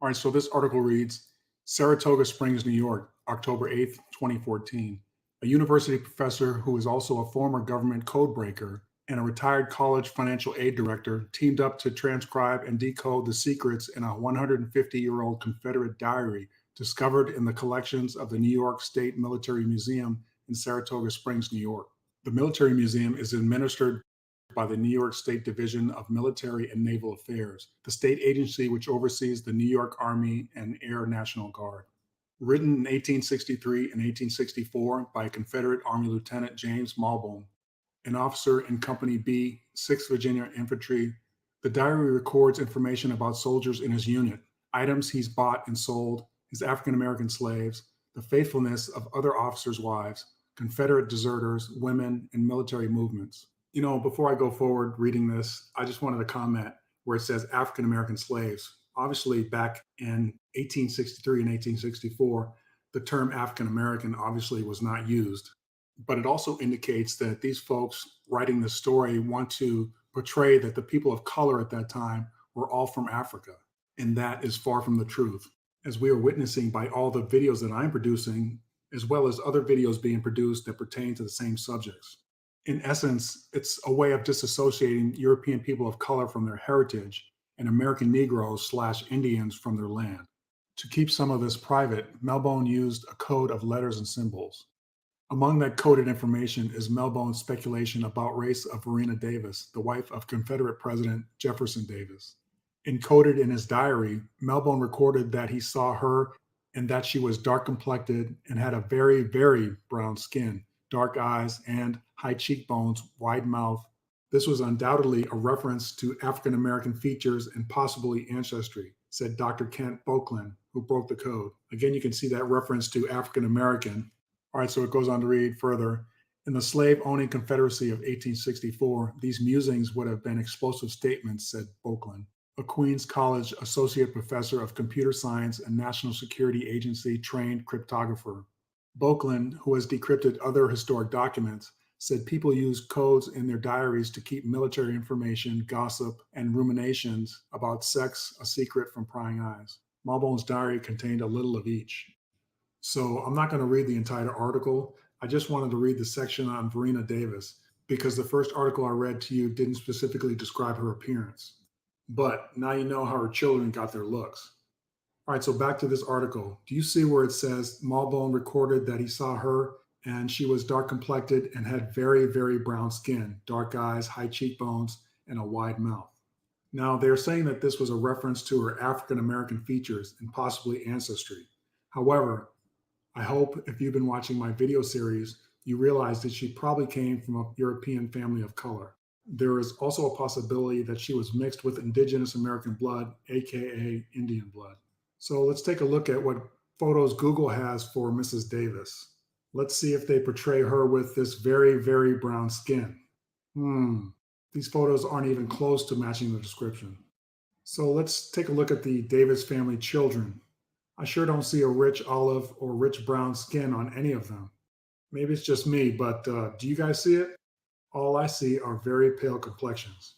All right, so this article reads, Saratoga Springs, New York, October 8th, 2014. A university professor who is also a former government code breaker and a retired college financial aid director teamed up to transcribe and decode the secrets in a 150-year-old Confederate diary discovered in the collections of the New York State Military Museum in Saratoga Springs, New York. The Military Museum is administered by the New York State Division of Military and Naval Affairs, the state agency which oversees the New York Army and Air National Guard. Written in 1863 and 1864 by Confederate Army Lieutenant James Malbone, an officer in Company B, 6th Virginia Infantry, the diary records information about soldiers in his unit, items he's bought and sold, his African-American slaves, the faithfulness of other officers' wives, Confederate deserters, women, and military movements. You know, before I go forward reading this, I just wanted to comment where it says African-American slaves. Obviously, back in 1863 and 1864, the term African-American obviously was not used. But it also indicates that these folks writing the story want to portray that the people of color at that time were all from Africa. And that is far from the truth, as we are witnessing by all the videos that I'm producing, as well as other videos being produced that pertain to the same subjects. In essence, it's a way of disassociating European people of color from their heritage and American Negroes/Indians from their land. To keep some of this private, Malbone used a code of letters and symbols. Among that coded information is Malbone's speculation about race of Varina Davis, the wife of Confederate President Jefferson Davis. Encoded in his diary, Malbone recorded that he saw her and that she was dark complected and had a very, very brown skin, dark eyes, and high cheekbones, wide mouth. This was undoubtedly a reference to African American features and possibly ancestry, said Dr. Kent Boakland, who broke the code. Again, you can see that reference to African American. All right, so it goes on to read further. In the slave-owning Confederacy of 1864, these musings would have been explosive statements, said Boakland, a Queens College associate professor of computer science and National Security Agency trained cryptographer. Boakland, who has decrypted other historic documents, said people used codes in their diaries to keep military information, gossip, and ruminations about sex a secret from prying eyes. Malbone's diary contained a little of each. So I'm not going to read the entire article. I just wanted to read the section on Varina Davis because the first article I read to you didn't specifically describe her appearance. But now you know how her children got their looks. All right, so back to this article. Do you see where it says Malbone recorded that he saw her and she was dark complected and had very, very brown skin, dark eyes, high cheekbones, and a wide mouth? Now, they're saying that this was a reference to her African American features and possibly ancestry. However, I hope if you've been watching my video series, you realize that she probably came from a European family of color. There is also a possibility that she was mixed with indigenous American blood, aka Indian blood. So let's take a look at what photos Google has for Mrs. Davis. Let's see if they portray her with this very, very brown skin. These photos aren't even close to matching the description. So let's take a look at the Davis family children. I sure don't see a rich olive or rich brown skin on any of them. Maybe it's just me, but do you guys see it? All I see are very pale complexions.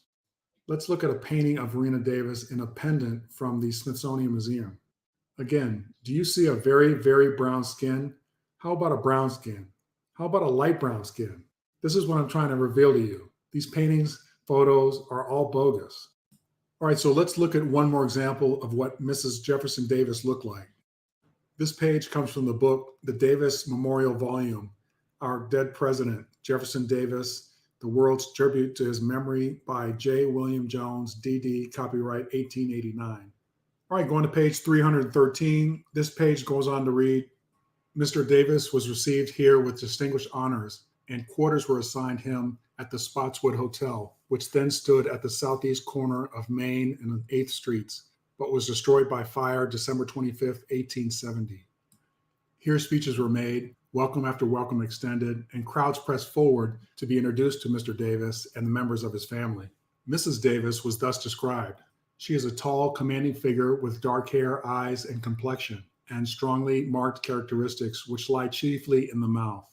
Let's look at a painting of Varina Davis in a pendant from the Smithsonian Museum. Again, do you see a very, very brown skin? How about a brown skin? How about a light brown skin? This is what I'm trying to reveal to you. These paintings, photos are all bogus. All right, so let's look at one more example of what Mrs. Jefferson Davis looked like. This page comes from the book, The Davis Memorial Volume, Our Dead President, Jefferson Davis, The World's Tribute to His Memory by J. William Jones, D.D., copyright 1889. All right, going to page 313. This page goes on to read, Mr. Davis was received here with distinguished honors, and quarters were assigned him at the Spotswood Hotel, which then stood at the southeast corner of Main and 8th Streets, but was destroyed by fire December 25, 1870. Here speeches were made, welcome after welcome extended, and crowds pressed forward to be introduced to Mr. Davis and the members of his family. Mrs. Davis was thus described. She is a tall, commanding figure with dark hair, eyes, and complexion, and strongly marked characteristics which lie chiefly in the mouth.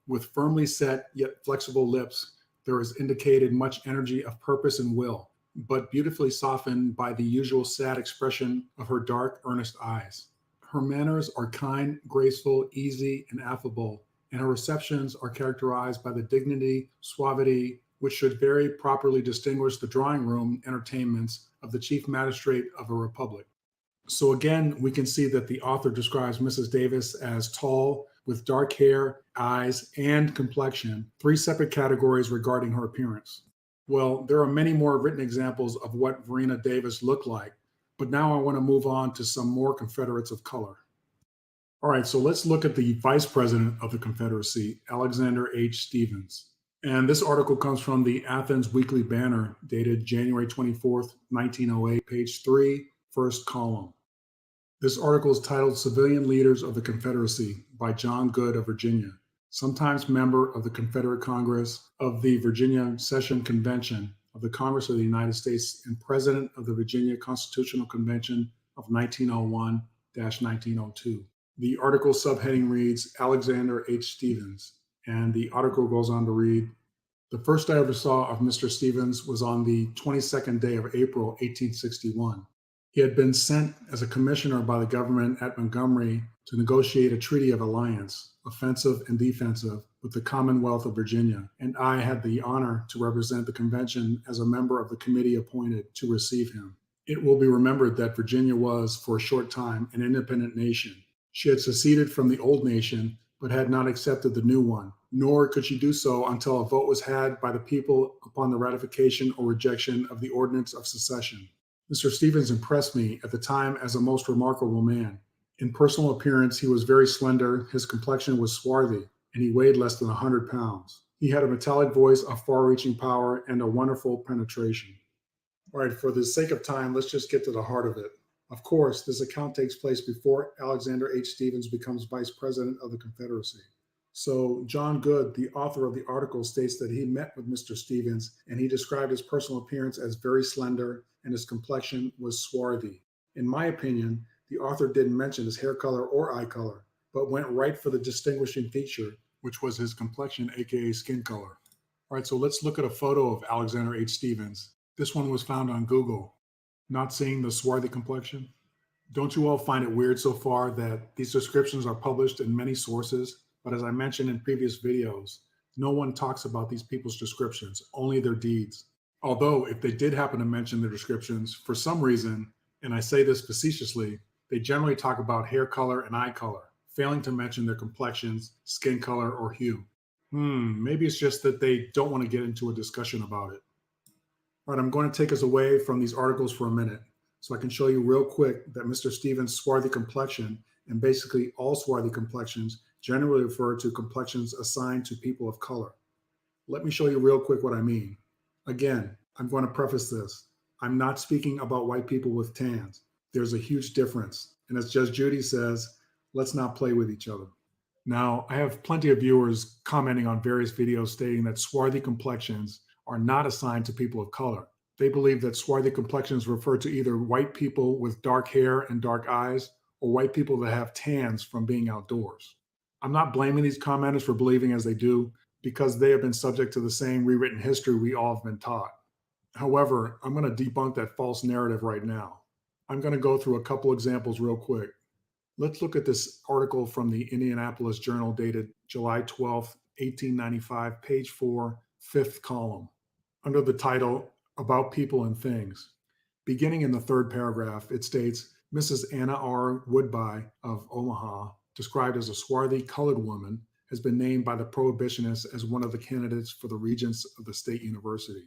With firmly set yet flexible lips, there is indicated much energy of purpose and will, but beautifully softened by the usual sad expression of her dark, earnest eyes. Her manners are kind, graceful, easy, and affable, and her receptions are characterized by the dignity, suavity, which should very properly distinguish the drawing room entertainments of the chief magistrate of a republic. So again, we can see that the author describes Mrs. Davis as tall, with dark hair, eyes, and complexion, 3 separate categories regarding her appearance. Well, there are many more written examples of what Verena Davis looked like, but now I want to move on to some more Confederates of color. All right, so let's look at the Vice President of the Confederacy, Alexander H. Stephens. And this article comes from the Athens Weekly Banner, dated January 24th, 1908, page 3, first column. This article is titled Civilian Leaders of the Confederacy by John Good of Virginia, sometimes member of the Confederate Congress of the Virginia Session Convention of the Congress of the United States and President of the Virginia Constitutional Convention of 1901-1902. The article subheading reads Alexander H. Stephens, and the article goes on to read, the first I ever saw of Mr. Stephens was on the 22nd day of April, 1861. He had been sent as a commissioner by the government at Montgomery to negotiate a treaty of alliance, offensive and defensive, with the Commonwealth of Virginia, and I had the honor to represent the convention as a member of the committee appointed to receive him. It will be remembered that Virginia was, for a short time, an independent nation. She had seceded from the old nation, but had not accepted the new one, nor could she do so until a vote was had by the people upon the ratification or rejection of the Ordinance of Secession. Mr. Stephens impressed me at the time as a most remarkable man. In personal appearance, he was very slender, his complexion was swarthy, and he weighed less than 100 pounds. He had a metallic voice of far-reaching power and a wonderful penetration. All right, for the sake of time, let's just get to the heart of it. Of course, this account takes place before Alexander H. Stephens becomes Vice President of the Confederacy. So John Good, the author of the article, states that he met with Mr. Stephens and he described his personal appearance as very slender and his complexion was swarthy. In my opinion, the author didn't mention his hair color or eye color, but went right for the distinguishing feature, which was his complexion, aka skin color. All right, so let's look at a photo of Alexander H. Stephens. This one was found on Google. Not seeing the swarthy complexion? Don't you all find it weird so far that these descriptions are published in many sources, but as I mentioned in previous videos, no one talks about these people's descriptions, only their deeds. Although if they did happen to mention their descriptions, for some reason, and I say this facetiously, they generally talk about hair color and eye color, failing to mention their complexions, skin color, or hue. Maybe it's just that they don't want to get into a discussion about it. All right, I'm going to take us away from these articles for a minute so I can show you real quick that Mr. Stephens' swarthy complexion, and basically all swarthy complexions, generally refer to complexions assigned to people of color. Let me show you real quick what I mean. Again, I'm going to preface this. I'm not speaking about white people with tans. There's a huge difference. And as Judge Judy says, let's not play with each other. Now, I have plenty of viewers commenting on various videos stating that swarthy complexions are not assigned to people of color. They believe that swarthy complexions refer to either white people with dark hair and dark eyes or white people that have tans from being outdoors. I'm not blaming these commenters for believing as they do because they have been subject to the same rewritten history we all have been taught. However, I'm going to debunk that false narrative right now. I'm going to go through a couple examples real quick. Let's look at this article from the Indianapolis Journal dated July 12, 1895, page 4, fifth column, under the title, About People and Things. Beginning in the third paragraph, it states, Mrs. Anna R. Woodby of Omaha, described as a swarthy colored woman, has been named by the prohibitionists as one of the candidates for the regents of the state university.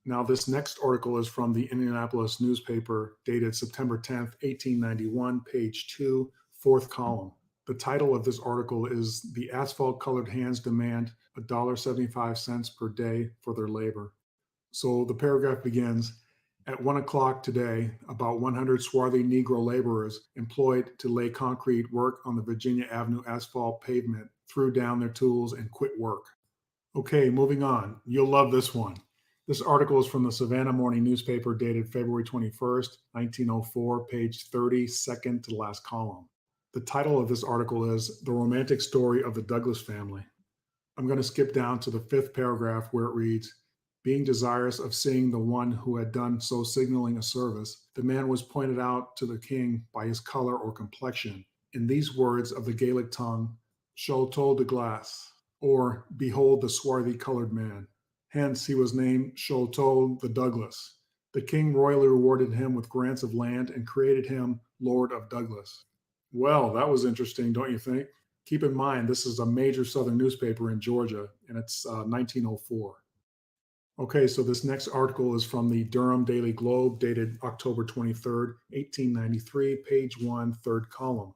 Now, this next article is from the Indianapolis newspaper dated September 10th, 1891, page 2, fourth column. The title of this article is The Asphalt Colored Hands Demand $1.75 per day for their labor. So the paragraph begins, at 1 o'clock today, about 100 swarthy Negro laborers employed to lay concrete work on the Virginia Avenue asphalt pavement threw down their tools and quit work. Okay, moving on. You'll love this one. This article is from the Savannah Morning newspaper dated February 21st, 1904, page 30, second to the last column. The title of this article is The Romantic Story of the Douglas Family. I'm going to skip down to the fifth paragraph where it reads, being desirous of seeing the one who had done so signaling a service, the man was pointed out to the king by his color or complexion. In these words of the Gaelic tongue, Show told de glace, or behold the swarthy colored man. Hence, he was named Sholto the Douglas. The king royally rewarded him with grants of land and created him Lord of Douglas. Well, that was interesting, don't you think? Keep in mind, this is a major Southern newspaper in Georgia, and it's 1904. Okay, so this next article is from the Durham Daily Globe, dated October 23rd, 1893, page 1, third column.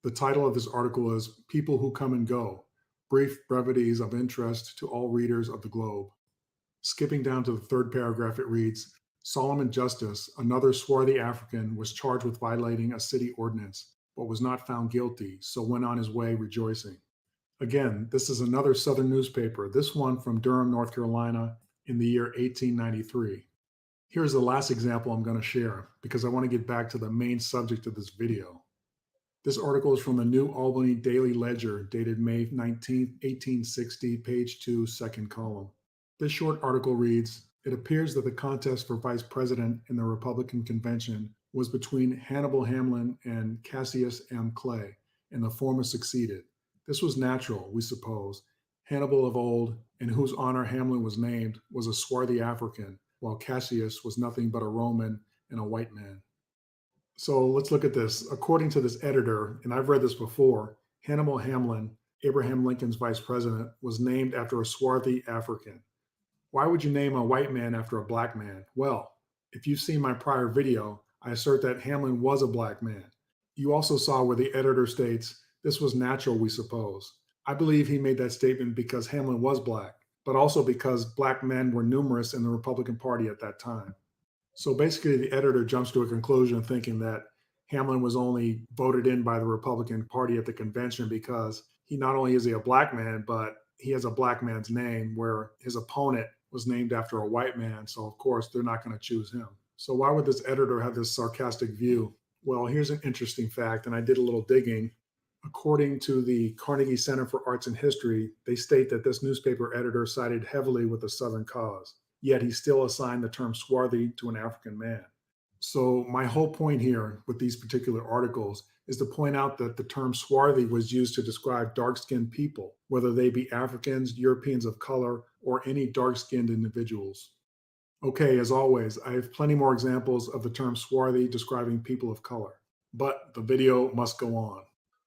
The title of this article is People Who Come and Go, Brief Brevities of Interest to All Readers of the Globe. Skipping down to the third paragraph, it reads, Solomon Justice, another swarthy African, was charged with violating a city ordinance, but was not found guilty, so went on his way rejoicing. Again, this is another Southern newspaper, this one from Durham, North Carolina, in the year 1893. Here's the last example I'm going to share, because I want to get back to the main subject of this video. This article is from the New Albany Daily Ledger, dated May 19, 1860, page 2, second column. This short article reads, It appears that the contest for vice president in the Republican convention was between Hannibal Hamlin and Cassius M. Clay, and the former succeeded. This was natural, we suppose. Hannibal of old, in whose honor Hamlin was named, was a swarthy African, while Cassius was nothing but a Roman and a white man. So let's look at this. According to this editor, and I've read this before, Hannibal Hamlin, Abraham Lincoln's vice president, was named after a swarthy African. Why would you name a white man after a black man? Well, if you've seen my prior video, I assert that Hamlin was a black man. You also saw where the editor states, this was natural, we suppose. I believe he made that statement because Hamlin was black, but also because black men were numerous in the Republican Party at that time. So basically, the editor jumps to a conclusion thinking that Hamlin was only voted in by the Republican Party at the convention because he not only is he a black man, but he has a black man's name, where his opponent was named after a white man. So of course, they're not going to choose him. So why would this editor have this sarcastic view? Well, here's an interesting fact, and I did a little digging. According to the Carnegie Center for Arts and History, they state that this newspaper editor sided heavily with the Southern cause, yet he still assigned the term swarthy to an African man. So my whole point here with these particular articles is to point out that the term swarthy was used to describe dark-skinned people, whether they be Africans, Europeans of color, or any dark-skinned individuals. Okay, as always, I have plenty more examples of the term swarthy describing people of color, but the video must go on.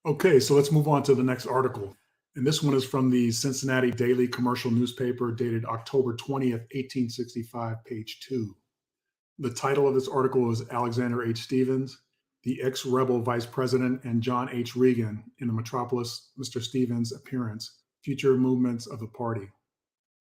Okay, so let's move on to the next article. And this one is from the Cincinnati Daily Commercial Newspaper, dated October 20th, 1865, page 2. The title of this article is Alexander H. Stephens, the ex-rebel vice president, and John H. Reagan in the Metropolis, Mr. Stevens' appearance, future movements of the party.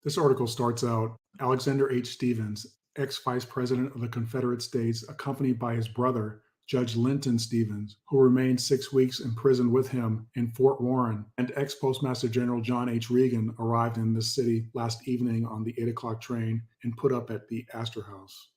This article starts out, Alexander H. Stephens, ex-vice president of the Confederate States, accompanied by his brother, Judge Linton Stevens, who remained 6 weeks imprisoned with him in Fort Warren, and ex-Postmaster General John H. Reagan arrived in this city last evening on the 8 o'clock train and put up at the Astor House.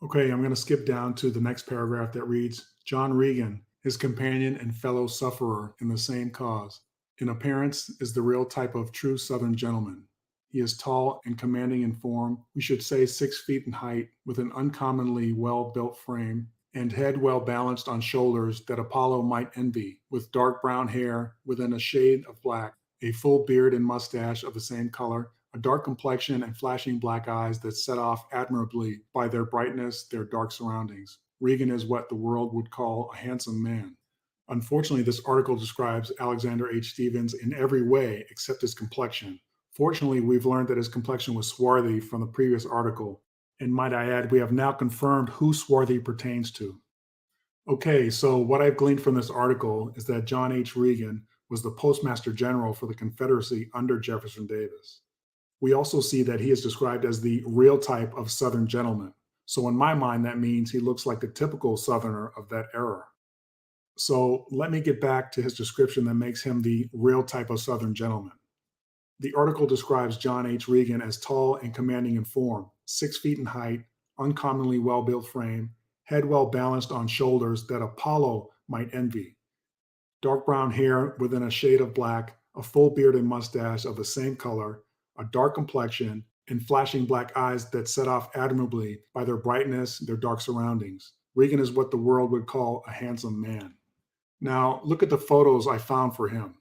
Okay, I'm going to skip down to the next paragraph that reads, John Reagan, his companion and fellow sufferer in the same cause, in appearance is the real type of true Southern gentleman. He is tall and commanding in form, we should say 6 feet in height, with an uncommonly well-built frame, and head well balanced on shoulders that Apollo might envy, with dark brown hair within a shade of black, a full beard and mustache of the same color, a dark complexion and flashing black eyes that set off admirably by their brightness their dark surroundings. Reagan is what the world would call a handsome man. Unfortunately, this article describes Alexander H. Stephens in every way except his complexion. Fortunately, we've learned that his complexion was swarthy from the previous article. And might I add, we have now confirmed who swarthy pertains to. Okay, so what I've gleaned from this article is that John H. Reagan was the Postmaster General for the Confederacy under Jefferson Davis. We also see that he is described as the real type of Southern gentleman. So in my mind, that means he looks like the typical Southerner of that era. So let me get back to his description that makes him the real type of Southern gentleman. The article describes John H. Reagan as tall and commanding in form, 6 feet in height, uncommonly well-built frame, head well balanced on shoulders that Apollo might envy, dark brown hair within a shade of black, a full beard and mustache of the same color, a dark complexion, and flashing black eyes that set off admirably by their brightness, their dark surroundings. Reagan is what the world would call a handsome man. Now, look at the photos I found for him.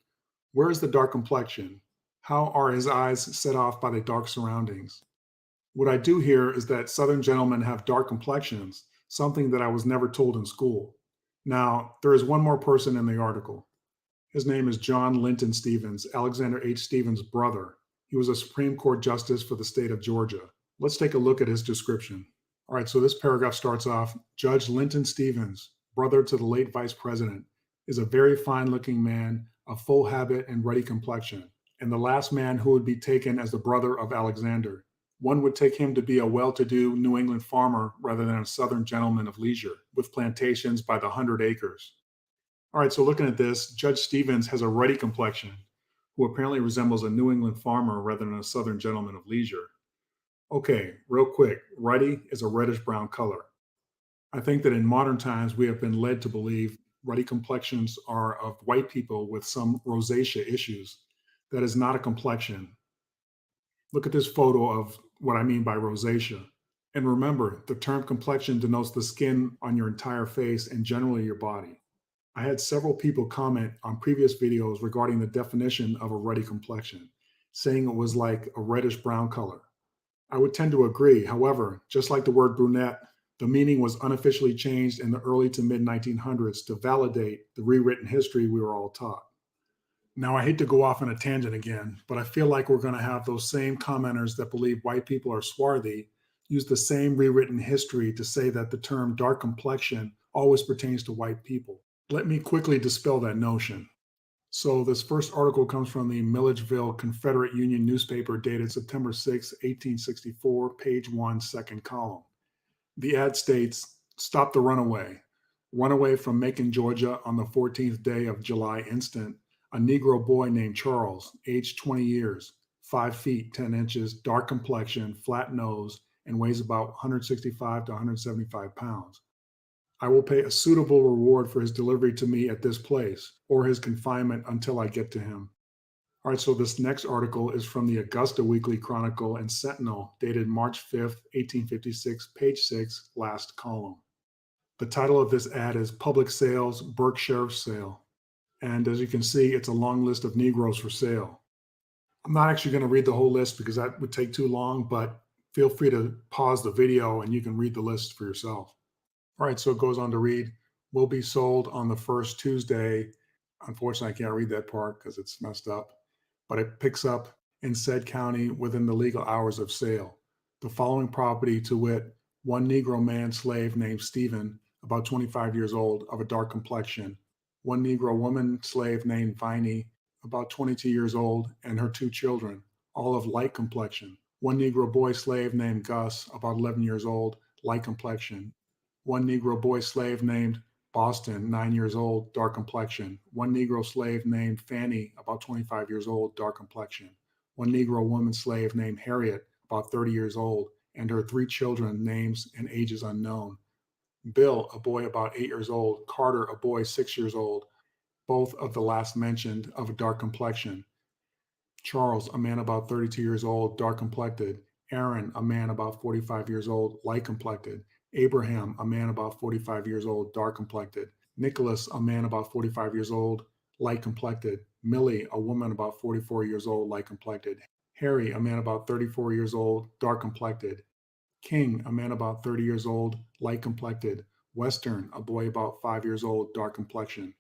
Where is the dark complexion? How are his eyes set off by the dark surroundings? What I do hear is that Southern gentlemen have dark complexions, something that I was never told in school. Now, there is one more person in the article. His name is John Linton Stevens, Alexander H. Stevens' brother. He was a Supreme Court justice for the state of Georgia. Let's take a look at his description. All right, so this paragraph starts off, Judge Linton Stevens, brother to the late vice president, is a very fine-looking man of full habit and ruddy complexion, and the last man who would be taken as the brother of Alexander. One would take him to be a well-to-do New England farmer rather than a Southern gentleman of leisure, with plantations by the 100 acres. All right, so looking at this, Judge Stevens has a ruddy complexion, who apparently resembles a New England farmer rather than a Southern gentleman of leisure. Okay, real quick, ruddy is a reddish-brown color. I think that in modern times, we have been led to believe ruddy complexions are of white people with some rosacea issues. That is not a complexion. Look at this photo of what I mean by rosacea. And remember, the term complexion denotes the skin on your entire face and generally your body. I had several people comment on previous videos regarding the definition of a ruddy complexion, saying it was like a reddish-brown color. I would tend to agree. However, just like the word brunette, the meaning was unofficially changed in the early to mid-1900s to validate the rewritten history we were all taught. Now, I hate to go off on a tangent again, but I feel like we're going to have those same commenters that believe white people are swarthy use the same rewritten history to say that the term dark complexion always pertains to white people. Let me quickly dispel that notion. So this first article comes from the Milledgeville Confederate Union newspaper dated September 6, 1864, page 1, second column. The ad states, "Stop the runaway. Runaway from Macon, Georgia on the 14th day of July instant. A Negro boy named Charles, age 20 years, 5 feet 10 inches, dark complexion, flat nose, and weighs about 165 to 175 pounds. I will pay a suitable reward for his delivery to me at this place or his confinement until I get to him." All right, so this next article is from the Augusta Weekly Chronicle and Sentinel, dated March 5th, 1856, page 6, last column. The title of this ad is Public Sales, Burke Sheriff's Sale. And as you can see, it's a long list of Negroes for sale. I'm not actually going to read the whole list because that would take too long, but feel free to pause the video and you can read the list for yourself. All right, so it goes on to read, will be sold on the first Tuesday. Unfortunately, I can't read that part because it's messed up, but it picks up in said county within the legal hours of sale. The following property, to wit, one Negro man slave named Stephen, about 25 years old, of a dark complexion, one Negro woman slave named Viney, about 22 years old, and her 2 children, all of light complexion, one Negro boy slave named Gus, about 11 years old, light complexion, one Negro boy slave named Boston, 9 years old, dark complexion, one Negro slave named Fanny, about 25 years old, dark complexion, one Negro woman slave named Harriet, about 30 years old, and her 3 children, names and ages unknown. Bill, a boy about 8 years old, Carter, a boy 6 years old, both of the last mentioned of a dark complexion. Charles, a man about 32 years old, dark complected. Aaron, a man about 45 years old, light complected. Abraham, a man about 45 years old, dark complected. Nicholas, a man about 45 years old, light complected. Millie, a woman about 44 years old, light complected. Harry, a man about 34 years old, dark complected. King, a man about 30 years old, light complected. Western, a boy about 5 years old, dark complexion.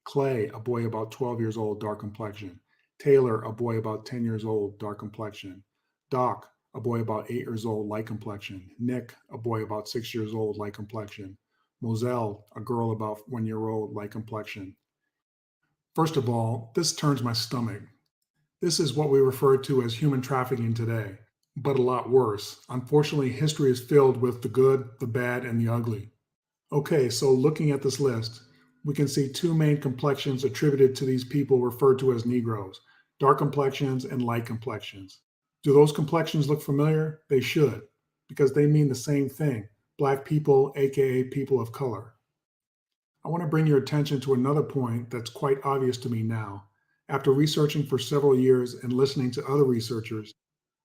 Clay, a boy about 12 years old, dark complexion. Taylor, a boy about 10 years old, dark complexion. Doc, a boy about 8 years old, light complexion. Nick, a boy about 6 years old, light complexion. Moselle, a girl about 1 year old, light complexion. First of all, this turns my stomach. This is what we refer to as human trafficking today, but a lot worse. Unfortunately, history is filled with the good, the bad, and the ugly. Okay, so looking at this list, we can see 2 main complexions attributed to these people referred to as Negroes, dark complexions and light complexions. Do those complexions look familiar? They should, because they mean the same thing, Black people, aka people of color. I want to bring your attention to another point that's quite obvious to me now. After researching for several years and listening to other researchers,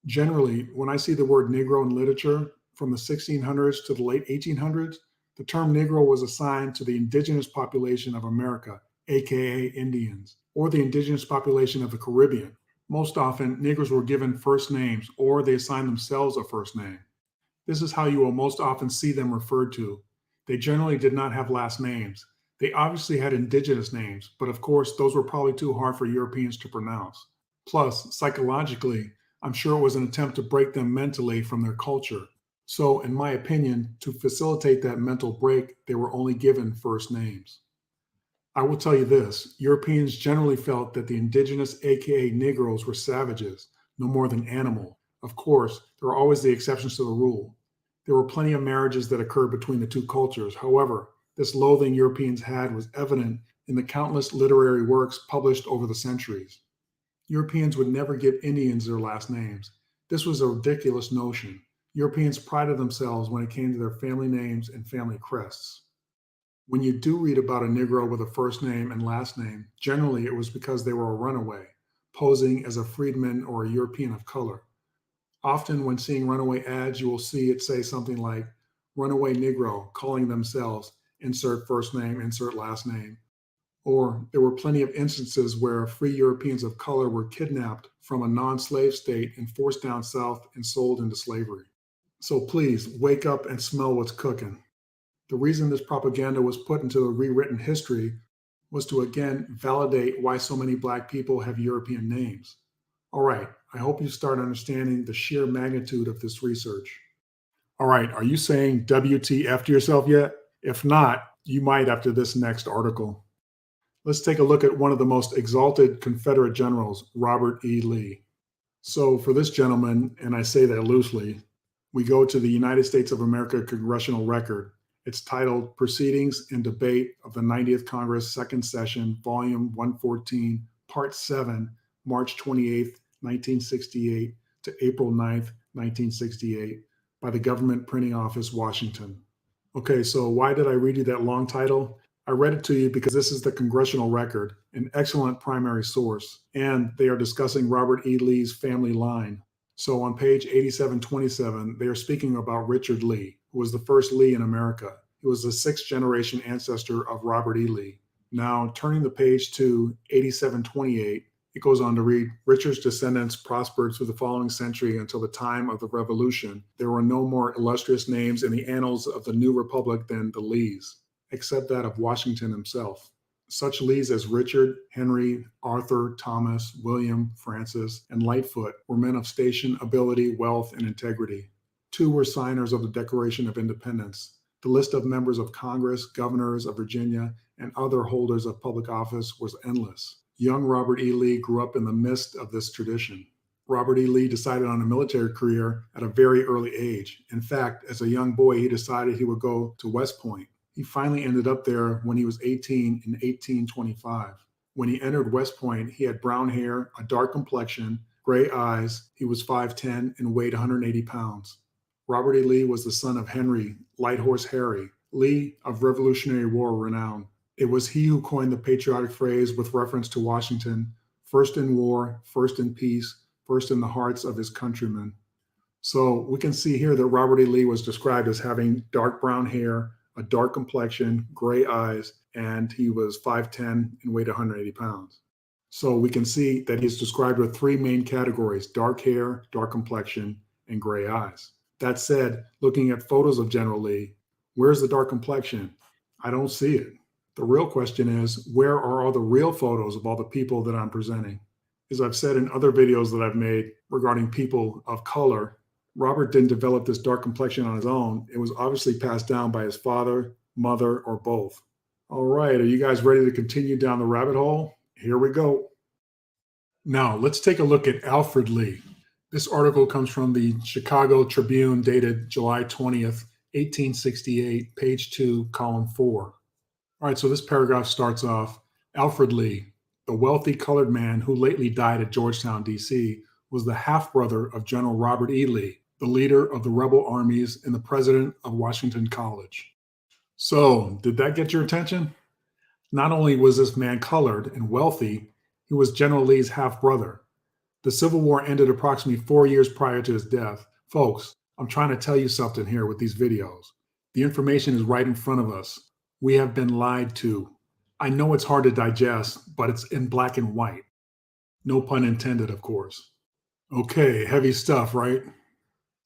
generally, when I see the word Negro in literature from the 1600s to the late 1800s, the term Negro was assigned to the indigenous population of America, aka Indians, or the indigenous population of the Caribbean. Most often, Negroes were given first names or they assigned themselves a first name. This is how you will most often see them referred to. They generally did not have last names. They obviously had indigenous names, but of course, those were probably too hard for Europeans to pronounce. Plus, psychologically, I'm sure it was an attempt to break them mentally from their culture. So, in my opinion, to facilitate that mental break, they were only given first names. I will tell you this, Europeans generally felt that the indigenous, aka Negroes, were savages, no more than animal. Of course, there are always the exceptions to the rule. There were plenty of marriages that occurred between the two cultures. However, this loathing Europeans had was evident in the countless literary works published over the centuries. Europeans would never give Indians their last names. This was a ridiculous notion. Europeans prided themselves when it came to their family names and family crests. When you do read about a Negro with a first name and last name, generally it was because they were a runaway, posing as a freedman or a European of color. Often when seeing runaway ads, you will see it say something like, runaway Negro, calling themselves, insert first name, insert last name. Or there were plenty of instances where free Europeans of color were kidnapped from a non-slave state and forced down south and sold into slavery. So please, wake up and smell what's cooking. The reason this propaganda was put into the rewritten history was to again validate why so many Black people have European names. All right, I hope you start understanding the sheer magnitude of this research. All right, are you saying WTF to yourself yet? If not, you might after this next article. Let's take a look at one of the most exalted Confederate generals, Robert E. Lee. So for this gentleman, and I say that loosely, we go to the United States of America Congressional Record. It's titled Proceedings and Debate of the 90th Congress, Second Session, Volume 114, Part 7, March 28, 1968 to April 9th, 1968, by the Government Printing Office, Washington. Okay, so why did I read you that long title? I read it to you because this is the Congressional Record, an excellent primary source, and they are discussing Robert E. Lee's family line. So on page 8727, they are speaking about Richard Lee, who was the first Lee in America. He was the sixth generation ancestor of Robert E. Lee. Now, turning the page to 8728, it goes on to read, Richard's descendants prospered through the following century until the time of the Revolution. There were no more illustrious names in the annals of the new republic than the Lees, except that of Washington himself. Such Lees as Richard, Henry, Arthur, Thomas, William, Francis, and Lightfoot were men of station, ability, wealth, and integrity. Two were signers of the Declaration of Independence. The list of members of Congress, governors of Virginia, and other holders of public office was endless. Young Robert E. Lee grew up in the midst of this tradition. Robert E. Lee decided on a military career at a very early age. In fact, as a young boy, he decided he would go to West Point. He finally ended up there when he was 18 in 1825. When he entered West Point, he had brown hair, a dark complexion, gray eyes. He was 5'10" and weighed 180 pounds. Robert E. Lee was the son of Henry, Light Horse Harry, Lee of Revolutionary War renown. It was he who coined the patriotic phrase with reference to Washington, first in war, first in peace, first in the hearts of his countrymen. So we can see here that Robert E. Lee was described as having dark brown hair, a dark complexion, gray eyes, and he was 5'10" and weighed 180 pounds. So we can see that he's described with three main categories: dark hair, dark complexion, and gray eyes. That said, looking at photos of General Lee, where's the dark complexion? I don't see it. The real question is, where are all the real photos of all the people that I'm presenting? As I've said in other videos that I've made regarding people of color, Robert didn't develop this dark complexion on his own. It was obviously passed down by his father, mother, or both. All right, are you guys ready to continue down the rabbit hole? Here we go. Now, let's take a look at Alfred Lee. This article comes from the Chicago Tribune dated July 20th, 1868, page 2, column 4. All right, so this paragraph starts off, Alfred Lee, the wealthy colored man who lately died at Georgetown, D.C., was the half-brother of General Robert E. Lee, the leader of the rebel armies and the president of Washington College. So, did that get your attention? Not only was this man colored and wealthy, he was General Lee's half-brother. The Civil War ended approximately 4 years prior to his death. Folks, I'm trying to tell you something here with these videos. The information is right in front of us. We have been lied to. I know it's hard to digest, but it's in black and white. No pun intended, of course. Okay, heavy stuff, right?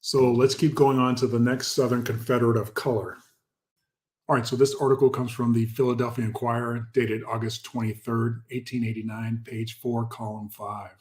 So let's keep going on to the next Southern Confederate of color. All right, so this article comes from the Philadelphia Inquirer, dated August 23rd, 1889, page 4, column 5.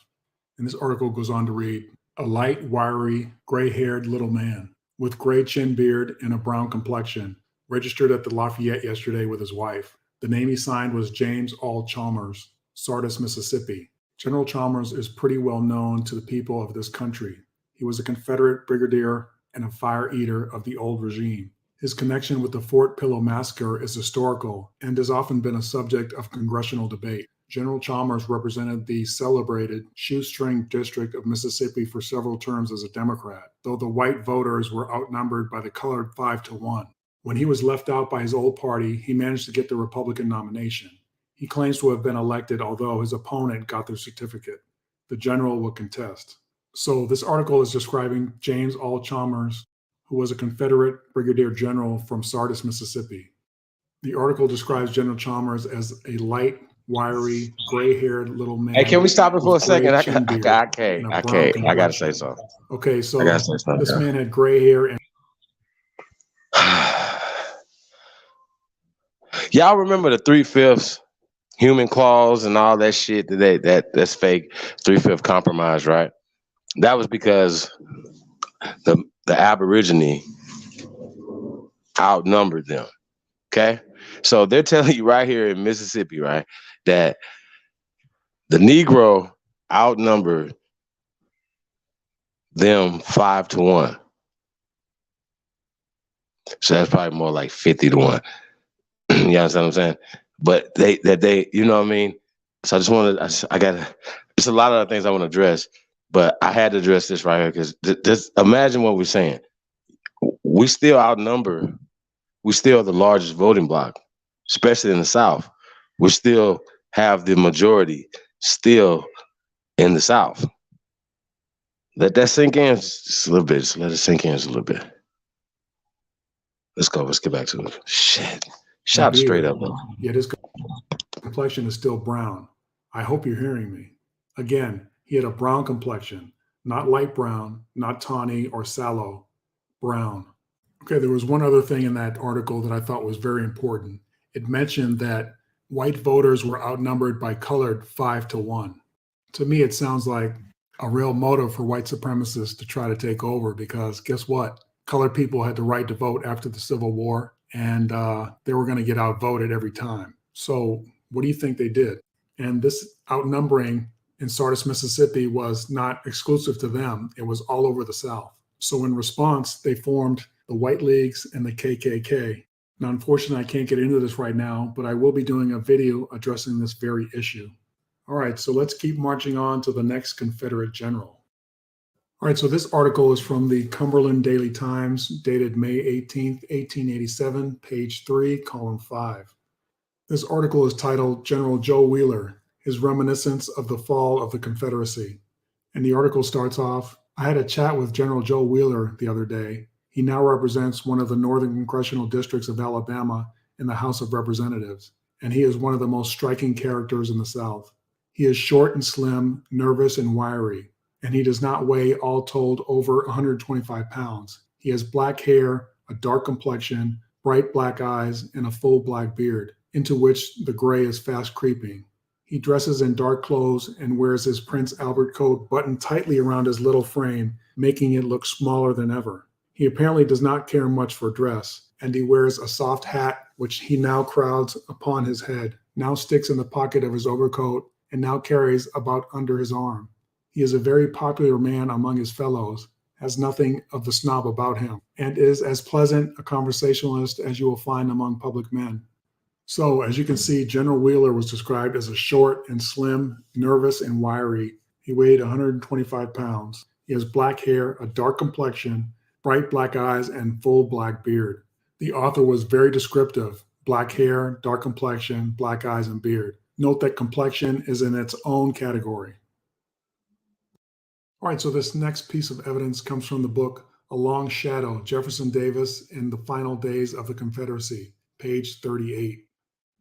And this article goes on to read, a light, wiry, gray-haired little man with gray chin beard and a brown complexion, registered at the Lafayette yesterday with his wife. The name he signed was James All Chalmers, Sardis, Mississippi. General Chalmers is pretty well known to the people of this country. He was a Confederate brigadier and a fire eater of the old regime. His connection with the Fort Pillow massacre is historical and has often been a subject of congressional debate. General Chalmers represented the celebrated shoestring district of Mississippi for several terms as a Democrat, though the white voters were outnumbered by the colored 5-1. When he was left out by his old party, he managed to get the Republican nomination. He claims to have been elected, although his opponent got their certificate. The general will contest. So this article is describing James All Chalmers, who was a Confederate brigadier general from Sardis, Mississippi. The article describes General Chalmers as a light, wiry, gray-haired little man. Hey, can we stop it for a second? I can't. I gotta say something. Okay, so this man had gray hair and y'all remember the 3/5 human clause and all that shit that's fake 3/5 compromise, right? That was because the Aborigine outnumbered them. Okay, so they're telling you right here in Mississippi, right, that the Negro outnumbered them 5-1. So that's probably more like 50-1. You understand what I'm saying? But they, you know what I mean? So I just wanted, there's a lot of other things I want to address, but I had to address this right here because just imagine what we're saying. We still outnumber, we still are the largest voting bloc, especially in the South. We still have the majority still in the South. Let that sink in just a little bit. Just let it sink in just a little bit. Let's go. Let's get back to it. Shit. Shout straight up, though. Yet his complexion is still brown. I hope you're hearing me. Again, he had a brown complexion, not light brown, not tawny or sallow, brown. Okay, there was one other thing in that article that I thought was very important. It mentioned that white voters were outnumbered by colored 5-1. To me, it sounds like a real motive for white supremacists to try to take over because guess what? Colored people had the right to vote after the Civil War, and they were going to get outvoted every time. So what do you think they did? And this outnumbering in Sardis, Mississippi was not exclusive to them. It was all over the South. So in response, they formed the White Leagues and the KKK. Now, unfortunately, I can't get into this right now, but I will be doing a video addressing this very issue. All right, so let's keep marching on to the next Confederate general. All right, so this article is from the Cumberland Daily Times, dated May 18th, 1887, page 3, column 5. This article is titled General Joe Wheeler, His Reminiscence of the Fall of the Confederacy. And the article starts off, I had a chat with General Joe Wheeler the other day. He now represents one of the northern congressional districts of Alabama in the House of Representatives, and he is one of the most striking characters in the South. He is short and slim, nervous and wiry, and he does not weigh, all told, over 125 pounds. He has black hair, a dark complexion, bright black eyes, and a full black beard, into which the gray is fast creeping. He dresses in dark clothes and wears his Prince Albert coat buttoned tightly around his little frame, making it look smaller than ever. He apparently does not care much for dress, and he wears a soft hat which he now crowds upon his head, now sticks in the pocket of his overcoat, and now carries about under his arm. He is a very popular man among his fellows, has nothing of the snob about him, and is as pleasant a conversationalist as you will find among public men. So, as you can see, General Wheeler was described as a short and slim, nervous and wiry. He weighed 125 pounds. He has black hair, a dark complexion, bright black eyes, and full black beard. The author was very descriptive: black hair, dark complexion, black eyes, and beard. Note that complexion is in its own category. All right, so this next piece of evidence comes from the book A Long Shadow, Jefferson Davis in the Final Days of the Confederacy, page 38.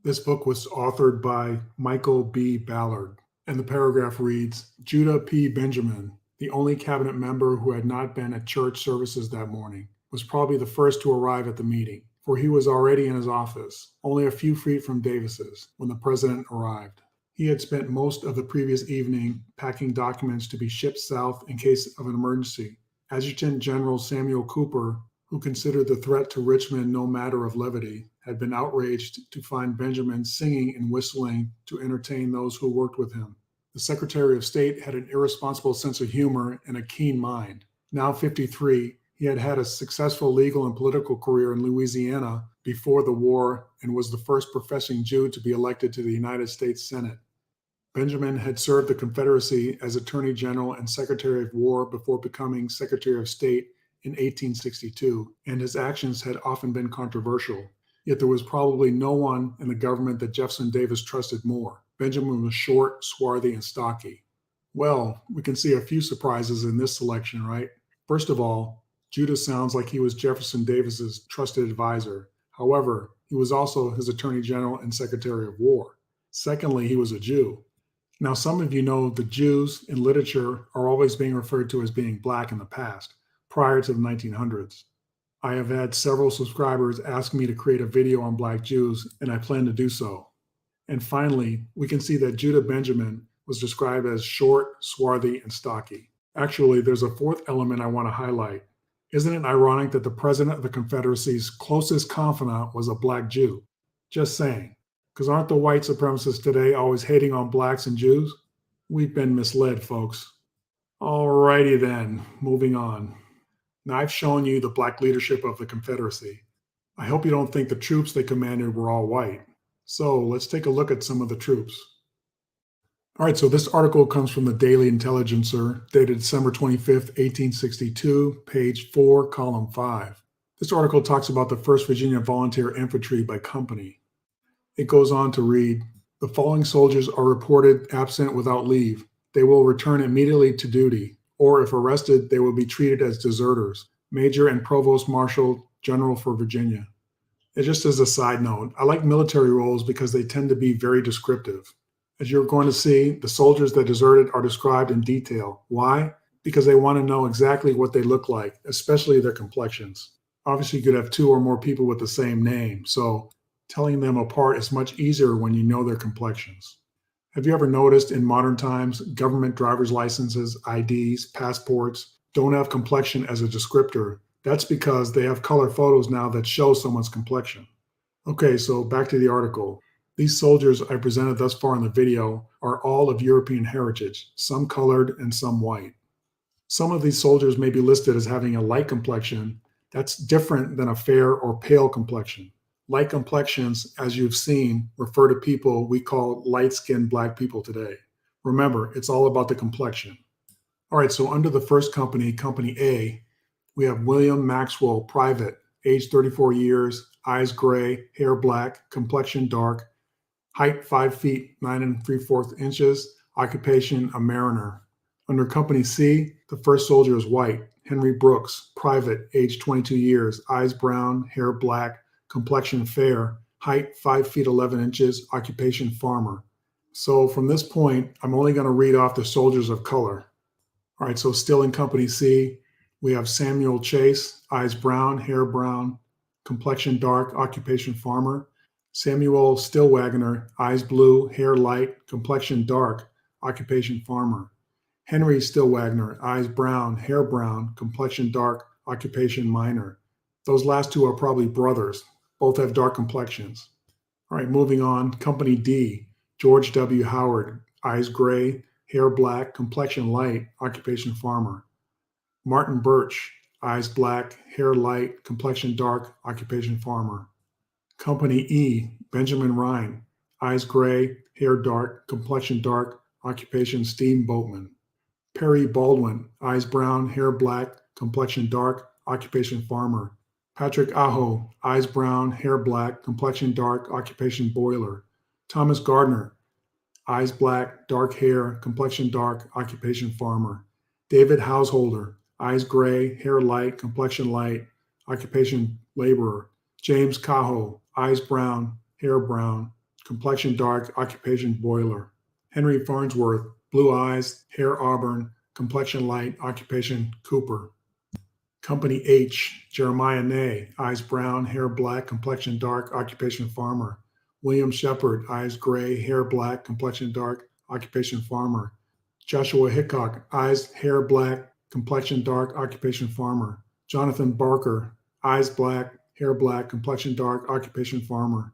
This book was authored by Michael B. Ballard. And the paragraph reads, Judah P. Benjamin, the only cabinet member who had not been at church services that morning, was probably the first to arrive at the meeting, for he was already in his office, only a few feet from Davis's, when the president arrived. He had spent most of the previous evening packing documents to be shipped south in case of an emergency. Adjutant General Samuel Cooper, who considered the threat to Richmond no matter of levity, had been outraged to find Benjamin singing and whistling to entertain those who worked with him. The Secretary of State had an irresponsible sense of humor and a keen mind. Now 53, he had had a successful legal and political career in Louisiana before the war and was the first professing Jew to be elected to the United States Senate. Benjamin had served the Confederacy as Attorney General and Secretary of War before becoming Secretary of State in 1862, and his actions had often been controversial. Yet there was probably no one in the government that Jefferson Davis trusted more. Benjamin was short, swarthy, and stocky. Well, we can see a few surprises in this selection, right? First of all, Judah sounds like he was Jefferson Davis's trusted advisor. However, he was also his Attorney General and Secretary of War. Secondly, he was a Jew. Now, some of you know the Jews in literature are always being referred to as being black in the past, prior to the 1900s. I have had several subscribers ask me to create a video on black Jews, and I plan to do so. And finally, we can see that Judah Benjamin was described as short, swarthy, and stocky. Actually, there's a fourth element I want to highlight. Isn't it ironic that the president of the Confederacy's closest confidant was a black Jew? Just saying. Because aren't the white supremacists today always hating on blacks and Jews? We've been misled, folks. Alrighty then, moving on. Now I've shown you the black leadership of the Confederacy. I hope you don't think the troops they commanded were all white. So let's take a look at some of the troops. All right, so this article comes from the Daily Intelligencer, dated December 25th, 1862, page 4, column 5. This article talks about the 1st Virginia Volunteer Infantry by company. It goes on to read, the following soldiers are reported absent without leave. They will return immediately to duty, or if arrested, they will be treated as deserters. Major and Provost Marshal General for Virginia. And just as a side note, I like military roles because they tend to be very descriptive. As you're going to see, the soldiers that deserted are described in detail. Why? Because they want to know exactly what they look like, especially their complexions. Obviously, you could have 2 or more people with the same name, so telling them apart is much easier when you know their complexions. Have you ever noticed in modern times, government driver's licenses, IDs, passports don't have complexion as a descriptor? That's because they have color photos now that show someone's complexion. Okay, so back to the article. These soldiers I presented thus far in the video are all of European heritage, some colored and some white. Some of these soldiers may be listed as having a light complexion. That's different than a fair or pale complexion. Light complexions, as you've seen, refer to people we call light-skinned black people today. Remember, it's all about the complexion. All right, so under the first company, Company A, we have William Maxwell, private, age 34 years, eyes gray, hair black, complexion dark, height 5 feet 9 3/4 inches, occupation a mariner. Under Company C, the first soldier is white, Henry Brooks, private, age 22 years, eyes brown, hair black, complexion fair, height 5 feet 11 inches, occupation farmer. So from this point, I'm only going to read off the soldiers of color. All right, so still in Company C, we have Samuel Chase, eyes brown, hair brown, complexion dark, occupation farmer. Samuel Stillwagoner, eyes blue, hair light, complexion dark, occupation farmer. Henry Stillwagoner, eyes brown, hair brown, complexion dark, occupation miner. Those last 2 are probably brothers. Both have dark complexions. All right, moving on. Company D, George W. Howard, eyes gray, hair black, complexion light, occupation farmer. Martin Birch, eyes black, hair light, complexion dark, occupation farmer. Company E, Benjamin Ryan, eyes gray, hair dark, complexion dark, occupation steamboatman. Perry Baldwin, eyes brown, hair black, complexion dark, occupation farmer. Patrick Aho, eyes brown, hair black, complexion dark, occupation boiler. Thomas Gardner, eyes black, dark hair, complexion dark, occupation farmer. David Householder, eyes gray, hair light, complexion light, occupation laborer. James Cahoe, eyes brown, hair brown, complexion dark, occupation boiler. Henry Farnsworth, blue eyes, hair auburn, complexion light, occupation Cooper. Company H, Jeremiah Ney, eyes brown, hair black, complexion dark, occupation farmer. William Shepard, eyes gray, hair black, complexion dark, occupation farmer. Joshua Hickok, eyes, hair black, complexion dark, occupation farmer. Jonathan Barker, eyes black, hair black, complexion dark, occupation farmer.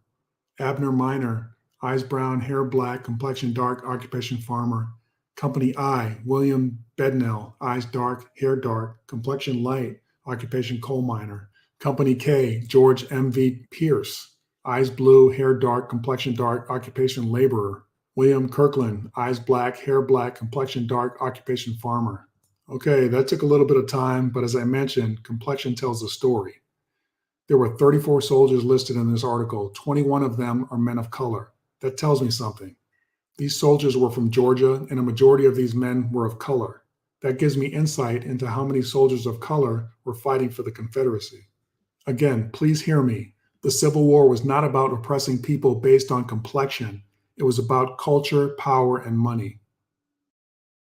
Abner Minor, eyes brown, hair black, complexion dark, occupation farmer. Company I, William Bednell, eyes dark, hair dark, complexion light, occupation coal miner. Company K, George M.V. Pierce, eyes blue, hair dark, complexion dark, occupation laborer. William Kirkland, eyes black, hair black, complexion dark, occupation farmer. Okay, that took a little bit of time, but as I mentioned, complexion tells the story. There were 34 soldiers listed in this article. 21 of them are men of color. That tells me something. These soldiers were from Georgia, and a majority of these men were of color. That gives me insight into how many soldiers of color were fighting for the Confederacy. Again, please hear me. The Civil War was not about oppressing people based on complexion. It was about culture, power, and money.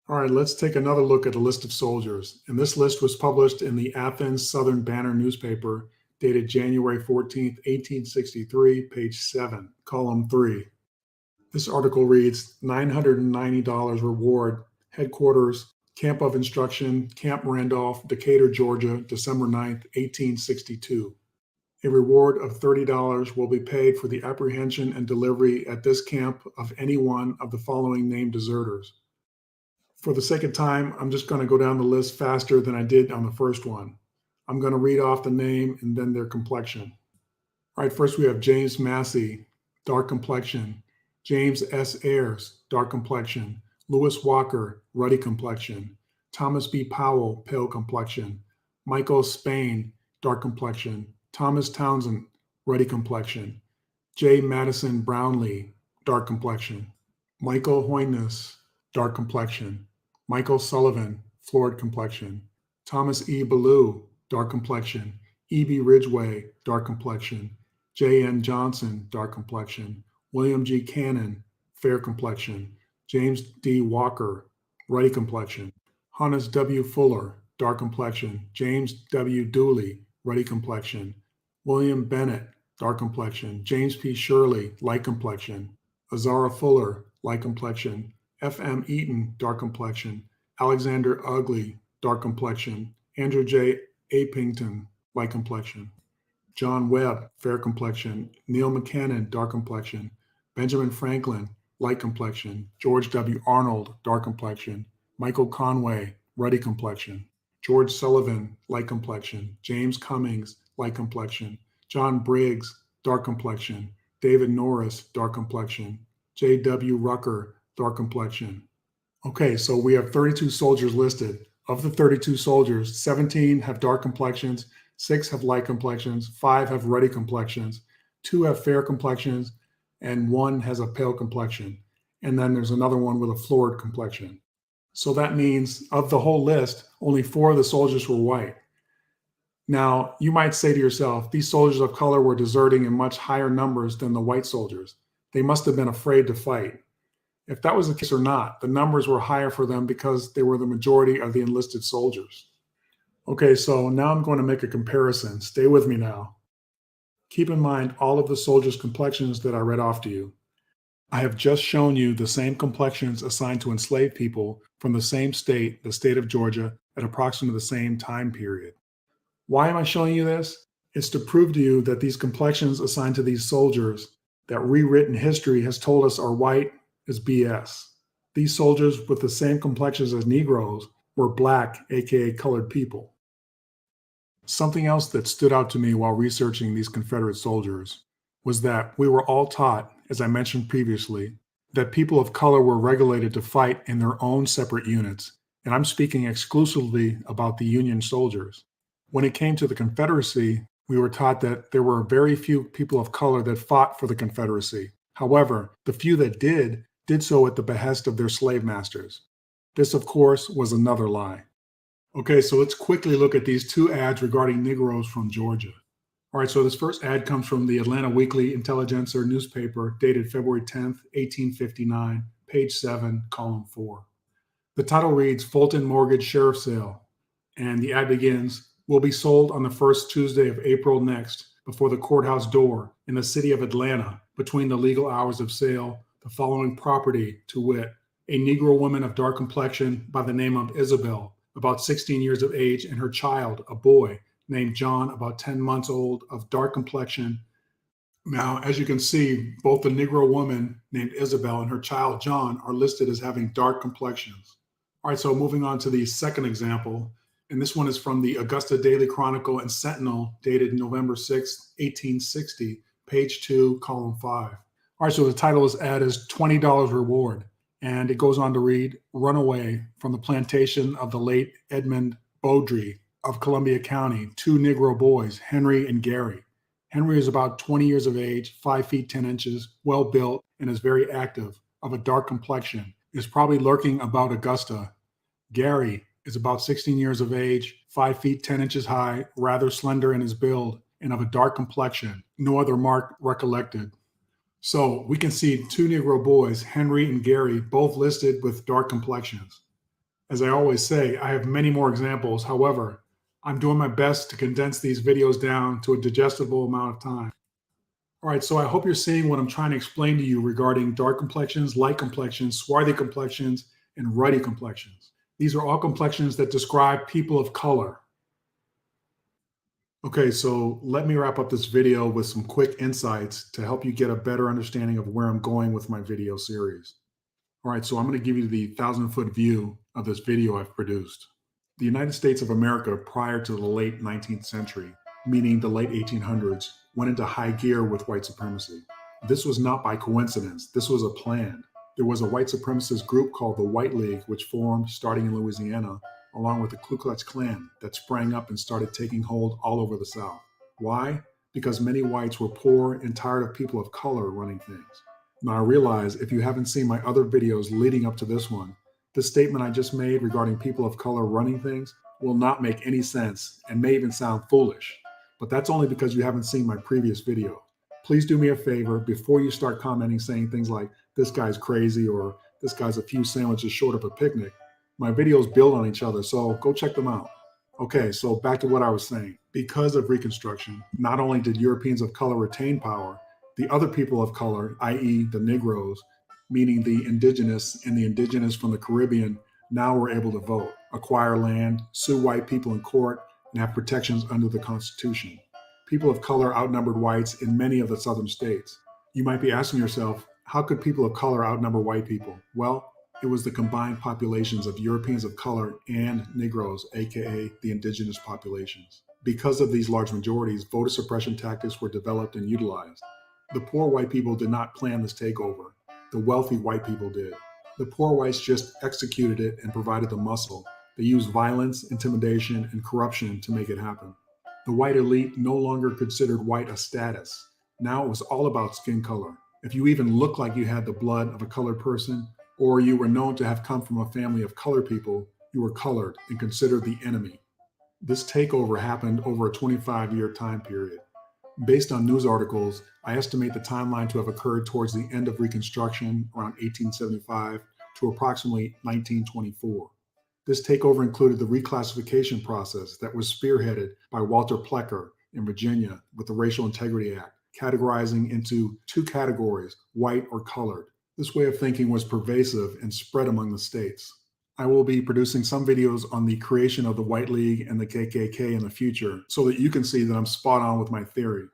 All right, let's take another look at a list of soldiers. And this list was published in the Athens Southern Banner newspaper, dated January 14th, 1863, page 7, column 3. This article reads, $990 reward, headquarters, Camp of Instruction, Camp Randolph, Decatur, Georgia, December 9th, 1862. A reward of $30 will be paid for the apprehension and delivery at this camp of any one of the following named deserters. For the sake of time, I'm just going to go down the list faster than I did on the first one. I'm going to read off the name and then their complexion. All right, first we have James Massey, dark complexion. James S. Ayers, dark complexion. Lewis Walker, ruddy complexion. Thomas B. Powell, pale complexion. Michael Spain, dark complexion. Thomas Townsend, ruddy complexion. J. Madison Brownlee, dark complexion. Michael Hoynes, dark complexion. Michael Sullivan, florid complexion. Thomas E. Ballou, dark complexion. E.B. Ridgway, dark complexion. J.N. Johnson, dark complexion. William G. Cannon, fair complexion. James D. Walker, ruddy complexion. Hannes W. Fuller, dark complexion. James W. Dooley, ruddy complexion. William Bennett, dark complexion. James P. Shirley, light complexion. Azara Fuller, light complexion. F.M. Eaton, dark complexion. Alexander Ugly, dark complexion. Andrew J. Apington, light complexion. John Webb, fair complexion. Neil McCannon, dark complexion. Benjamin Franklin, light complexion. George W. Arnold, dark complexion. Michael Conway, ruddy complexion. George Sullivan, light complexion. James Cummings, light complexion. John Briggs, dark complexion. David Norris, dark complexion. J.W. Rucker, dark complexion. Okay, so we have 32 soldiers listed. Of the 32 soldiers, 17 have dark complexions, 6 have light complexions, 5 have ruddy complexions, 2 have fair complexions, and 1 has a pale complexion. And then there's another one with a florid complexion. So that means of the whole list, only 4 of the soldiers were white. Now, you might say to yourself, these soldiers of color were deserting in much higher numbers than the white soldiers. They must have been afraid to fight. If that was the case or not, the numbers were higher for them because they were the majority of the enlisted soldiers. Okay, so now I'm going to make a comparison. Stay with me now. Keep in mind all of the soldiers' complexions that I read off to you. I have just shown you the same complexions assigned to enslaved people from the same state, the state of Georgia, at approximately the same time period. Why am I showing you this? It's to prove to you that these complexions assigned to these soldiers that rewritten history has told us are white is BS. These soldiers with the same complexions as Negroes were black, aka colored people. Something else that stood out to me while researching these Confederate soldiers was that we were all taught, as I mentioned previously, that people of color were regulated to fight in their own separate units, and I'm speaking exclusively about the Union soldiers. When it came to the Confederacy, we were taught that there were very few people of color that fought for the Confederacy. However, the few that did so at the behest of their slave masters. This, of course, was another lie. Okay, so let's quickly look at these 2 ads regarding Negroes from Georgia. All right, so this first ad comes from the Atlanta Weekly Intelligencer newspaper dated February 10th, 1859, page 7, column 4. The title reads Fulton Mortgage Sheriff Sale, and the ad begins, will be sold on the first Tuesday of April next before the courthouse door in the city of Atlanta between the legal hours of sale, the following property, to wit, a Negro woman of dark complexion by the name of Isabel, about 16 years of age, and her child, a boy named John, about 10 months old, of dark complexion. Now, as you can see, both the Negro woman named Isabel and her child, John, are listed as having dark complexions. All right, so moving on to the second example, and this one is from the Augusta Daily Chronicle and Sentinel, dated November 6, 1860, page 2, column 5. All right, so the title is ad is $20 reward, and it goes on to read, Runaway from the plantation of the late Edmund Beaudry of Columbia County, 2 Negro boys, Henry and Gary. Henry is about 20 years of age, 5 feet 10 inches, well built, and is very active, of a dark complexion, is probably lurking about Augusta. Gary is about 16 years of age, 5 feet 10 inches high, rather slender in his build, and of a dark complexion, no other mark recollected. So we can see 2 Negro boys, Henry and Gary, both listed with dark complexions. As I always say, I have many more examples. However, I'm doing my best to condense these videos down to a digestible amount of time. All right, so I hope you're seeing what I'm trying to explain to you regarding dark complexions, light complexions, swarthy complexions, and ruddy complexions. These are all complexions that describe people of color. Okay, so let me wrap up this video with some quick insights to help you get a better understanding of where I'm going with my video series. All right, so I'm going to give you the 1,000-foot view of this video I've produced. The United States of America prior to the late 19th century, meaning the late 1800s, went into high gear with white supremacy. This was not by coincidence. This was a plan. There was a white supremacist group called the White League, which formed starting in Louisiana, along with the Ku Klux Klan that sprang up and started taking hold all over the South. Why? Because many whites were poor and tired of people of color running things. Now I realize if you haven't seen my other videos leading up to this one, the statement I just made regarding people of color running things will not make any sense and may even sound foolish, but that's only because you haven't seen my previous video. Please do me a favor before you start commenting saying things like, this guy's crazy or this guy's a few sandwiches short of a picnic. My videos build on each other, so go check them out. Okay, so back to what I was saying. Because of Reconstruction, not only did Europeans of color retain power, the other people of color, i.e. the Negroes, meaning the indigenous and the indigenous from the Caribbean, now were able to vote, acquire land, sue white people in court, and have protections under the Constitution. People of color outnumbered whites in many of the southern states. You might be asking yourself, how could people of color outnumber white people? Well, it was the combined populations of Europeans of color and Negroes, aka the indigenous populations. Because of these large majorities, voter suppression tactics were developed and utilized. The poor white people did not plan this takeover. The wealthy white people did. The poor whites just executed it and provided the muscle. They used violence, intimidation, and corruption to make it happen. The white elite no longer considered white a status. Now it was all about skin color. If you even looked like you had the blood of a colored person, or you were known to have come from a family of colored people, you were colored and considered the enemy. This takeover happened over a 25-year time period. Based on news articles, I estimate the timeline to have occurred towards the end of Reconstruction, around 1875 to approximately 1924. This takeover included the reclassification process that was spearheaded by Walter Plecker in Virginia with the Racial Integrity Act, categorizing into 2 categories, white or colored. This way of thinking was pervasive and spread among the states. I will be producing some videos on the creation of the White League and the KKK in the future so that you can see that I'm spot on with my theory.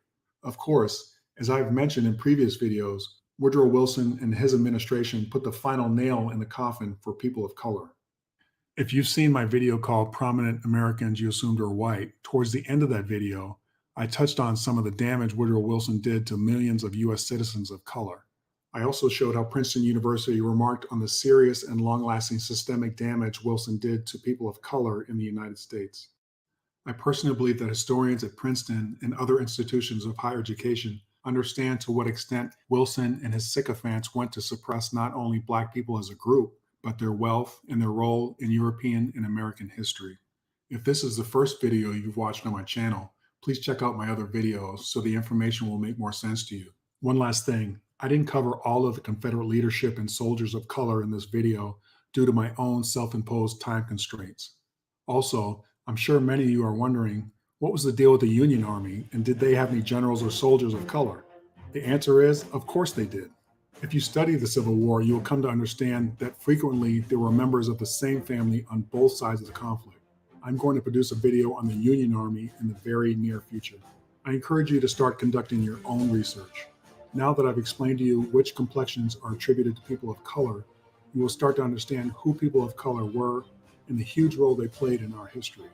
Of course, as I've mentioned in previous videos, Woodrow Wilson and his administration put the final nail in the coffin for people of color. If you've seen my video called Prominent Americans You Assumed Are White, towards the end of that video, I touched on some of the damage Woodrow Wilson did to millions of US citizens of color. I also showed how Princeton University remarked on the serious and long-lasting systemic damage Wilson did to people of color in the United States. I personally believe that historians at Princeton and other institutions of higher education understand to what extent Wilson and his sycophants went to suppress not only Black people as a group, but their wealth and their role in European and American history. If this is the first video you've watched on my channel, please check out my other videos so the information will make more sense to you. One last thing, I didn't cover all of the Confederate leadership and soldiers of color in this video due to my own self-imposed time constraints. Also, I'm sure many of you are wondering, what was the deal with the Union Army, and did they have any generals or soldiers of color? The answer is, of course they did. If you study the Civil War, you will come to understand that frequently there were members of the same family on both sides of the conflict. I'm going to produce a video on the Union Army in the very near future. I encourage you to start conducting your own research. Now that I've explained to you which complexions are attributed to people of color, you will start to understand who people of color were and the huge role they played in our history.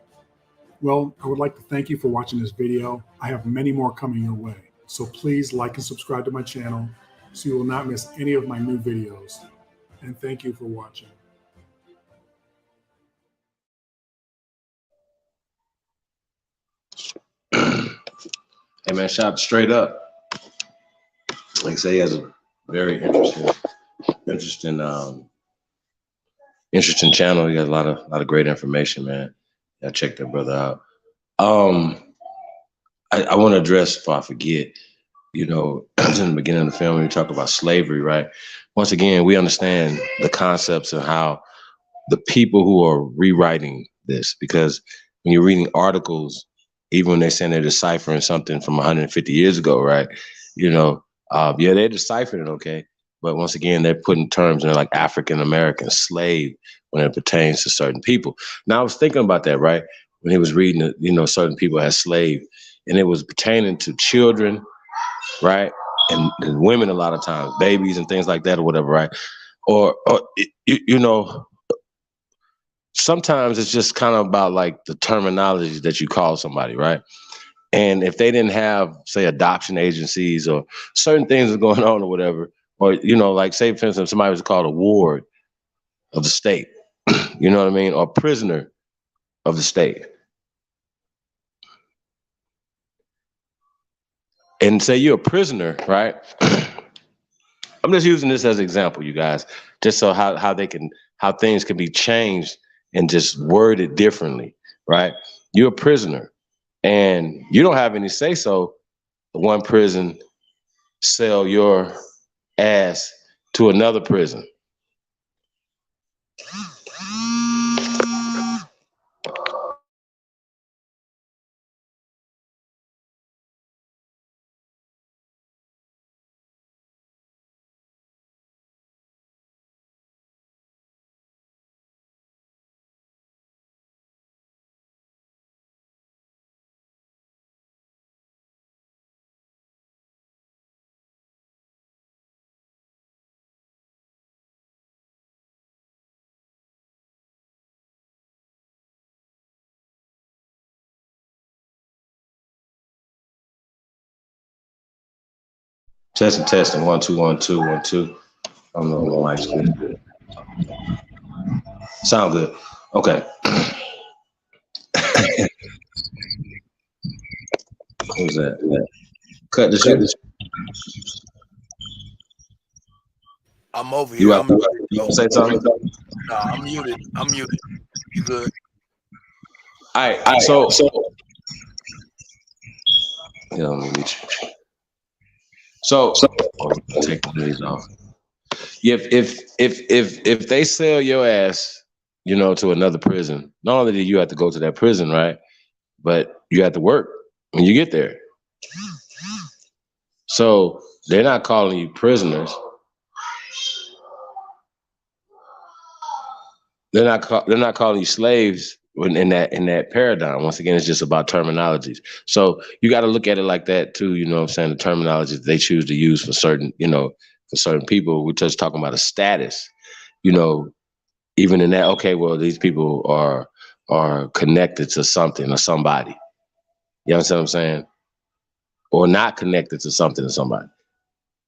Well, I would like to thank you for watching this video. I have many more coming your way, so please like and subscribe to my channel so you will not miss any of my new videos. And thank you for watching. Hey man, shout straight up. Like I say, he has a very interesting channel. He got a lot of great information, man. Yeah, check that brother out. I want to address, before I forget, you know, in the beginning of the film, when we talk about slavery, right? Once again, we understand the concepts and how the people who are rewriting this, because when you're reading articles, even when they're saying they're deciphering something from 150 years ago, right? You know, yeah, they're deciphering it, okay. But once again, they're putting terms in like African-American, slave, when it pertains to certain people. Now, I was thinking about that, right? When he was reading it, you know, certain people as slave, and it was pertaining to children, right? And women a lot of times, babies and things like that or whatever, right? Or you know, sometimes it's just kind of about like the terminology that you call somebody, right? And if they didn't have, say, adoption agencies or certain things are going on or whatever, or, you know, like say, for instance, somebody was called a ward of the state, you know what I mean? Or prisoner of the state. And say you're a prisoner, right? I'm just using this as an example, you guys, just so how things can be changed and just worded differently, right? You're a prisoner and you don't have any say so. One prison sell your ass to another prison. Testing 1 2 1 2 1 2. I don't know, my mic's good. Sound good. Okay. What was that? Cut the shit. I'm over You here. out? You want to say something? No, I'm muted. You good? All right. So yeah, let me meet you. So take these off. If they sell your ass, you know, to another prison, not only do you have to go to that prison, right? But you have to work when you get there. So they're not calling you prisoners. They're not calling you slaves in that paradigm. Once again, it's just about terminologies. So you got to look at it like that too. You know what I'm saying? The terminologies they choose to use for certain, you know, for certain people. We're just talking about a status, you know, even in that, okay, well, these people are connected to something or somebody. You understand what I'm saying? Or not connected to something or somebody.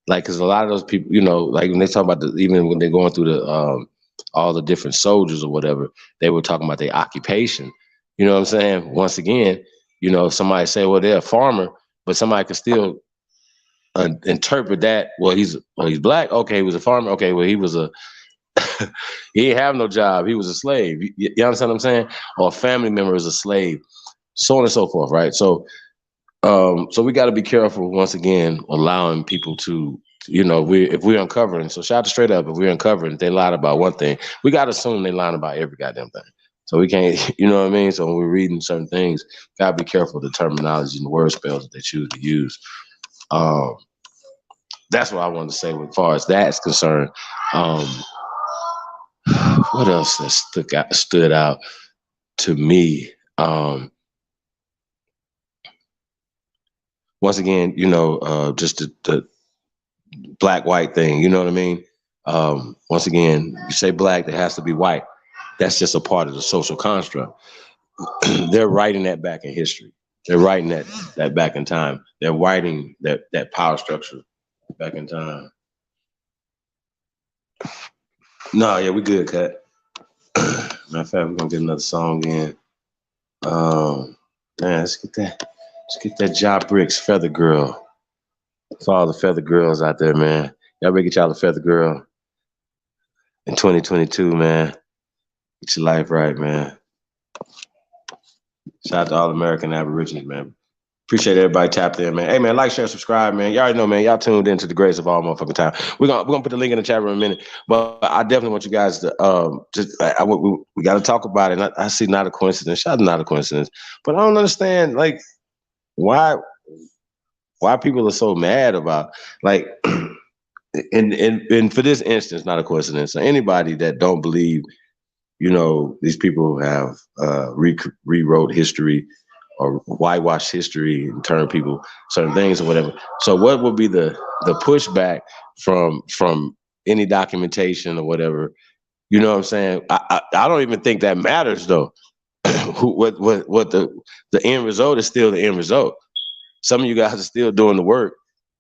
Like, because a lot of those people, you know, like when they talk about even when they're going through the all the different soldiers or whatever, they were talking about their occupation. You know what I'm saying? Once again, you know, somebody say, well, they're a farmer, but somebody could still interpret that. Well, he's black. Okay, he was a farmer. Okay, well, he was he didn't have no job. He was a slave. You understand what I'm saying? Or a family member is a slave, so on and so forth, right? So we got to be careful, once again, allowing people to you know, if we're uncovering, so shout out to Straight Up, if we're uncovering, they lied about one thing, we got to assume they lying about every goddamn thing. So we can't, you know what I mean? So when we're reading certain things, got to be careful of the terminology and the word spells that they choose to use. That's what I wanted to say as far as that's concerned. What else that stood out to me? Once again, you know, just the black-white thing, you know what I mean? Once again, you say black, there has to be white. That's just a part of the social construct. They're writing that back in history. They're writing that back in time. They're writing that power structure back in time. No, yeah, we good, Cut. Matter of fact, we're gonna get another song in. Man, let's get that Ja Bricks Feather Girl. For all the feather girls out there, man. Y'all better get y'all a feather girl in 2022, man. Get your life right, man. Shout out to all American Aborigines, man. Appreciate everybody tapped in, man. Hey, man, like, share, subscribe, man. Y'all already know, man. Y'all tuned into the greatest of all motherfucking time. We're gonna put the link in the chat room in a minute, but I definitely want you guys to we got to talk about it. And I see not a coincidence. Shout out to not a coincidence, but I don't understand like why people are so mad about like. And for this instance, not a coincidence. So anybody that don't believe, you know, these people have rewrote history or whitewashed history and turned people certain things or whatever. So what would be the pushback from any documentation or whatever? You know what I'm saying? I don't even think that matters though. What the end result is still the end result. Some of you guys are still doing the work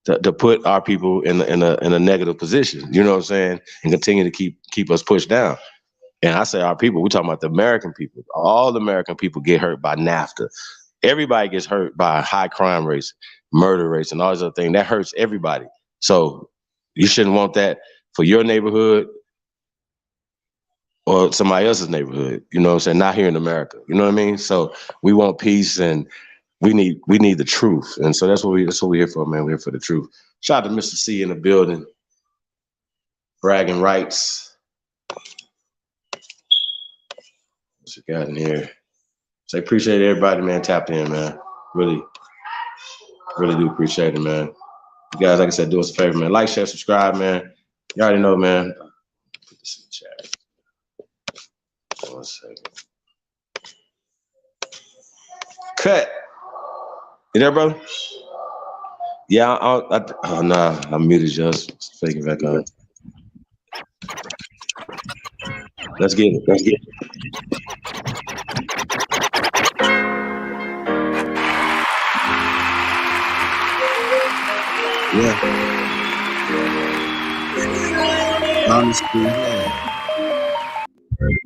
to put our people in a negative position. You know what I'm saying? And continue to keep us pushed down. And I say our people, we're talking about the American people. All the American people get hurt by NAFTA. Everybody gets hurt by high crime rates, murder rates, and all these other things. That hurts everybody. So you shouldn't want that for your neighborhood or somebody else's neighborhood. You know what I'm saying? Not here in America. You know what I mean? So we want peace and we need the truth. And so that's what we're here for, man. We're here for the truth. Shout out to Mr. C in the building. Bragging rights. What you got in here? So I appreciate everybody, man, tapped in, man. Really do appreciate it, man. You guys, like I said, do us a favor, man. Like, share, subscribe, man. You already know, man. Put this in the chat. 1 second. Cut. You there, brother? Yeah, oh, nah, I muted just faking back on. Let's get it. Yeah. Honestly, yeah.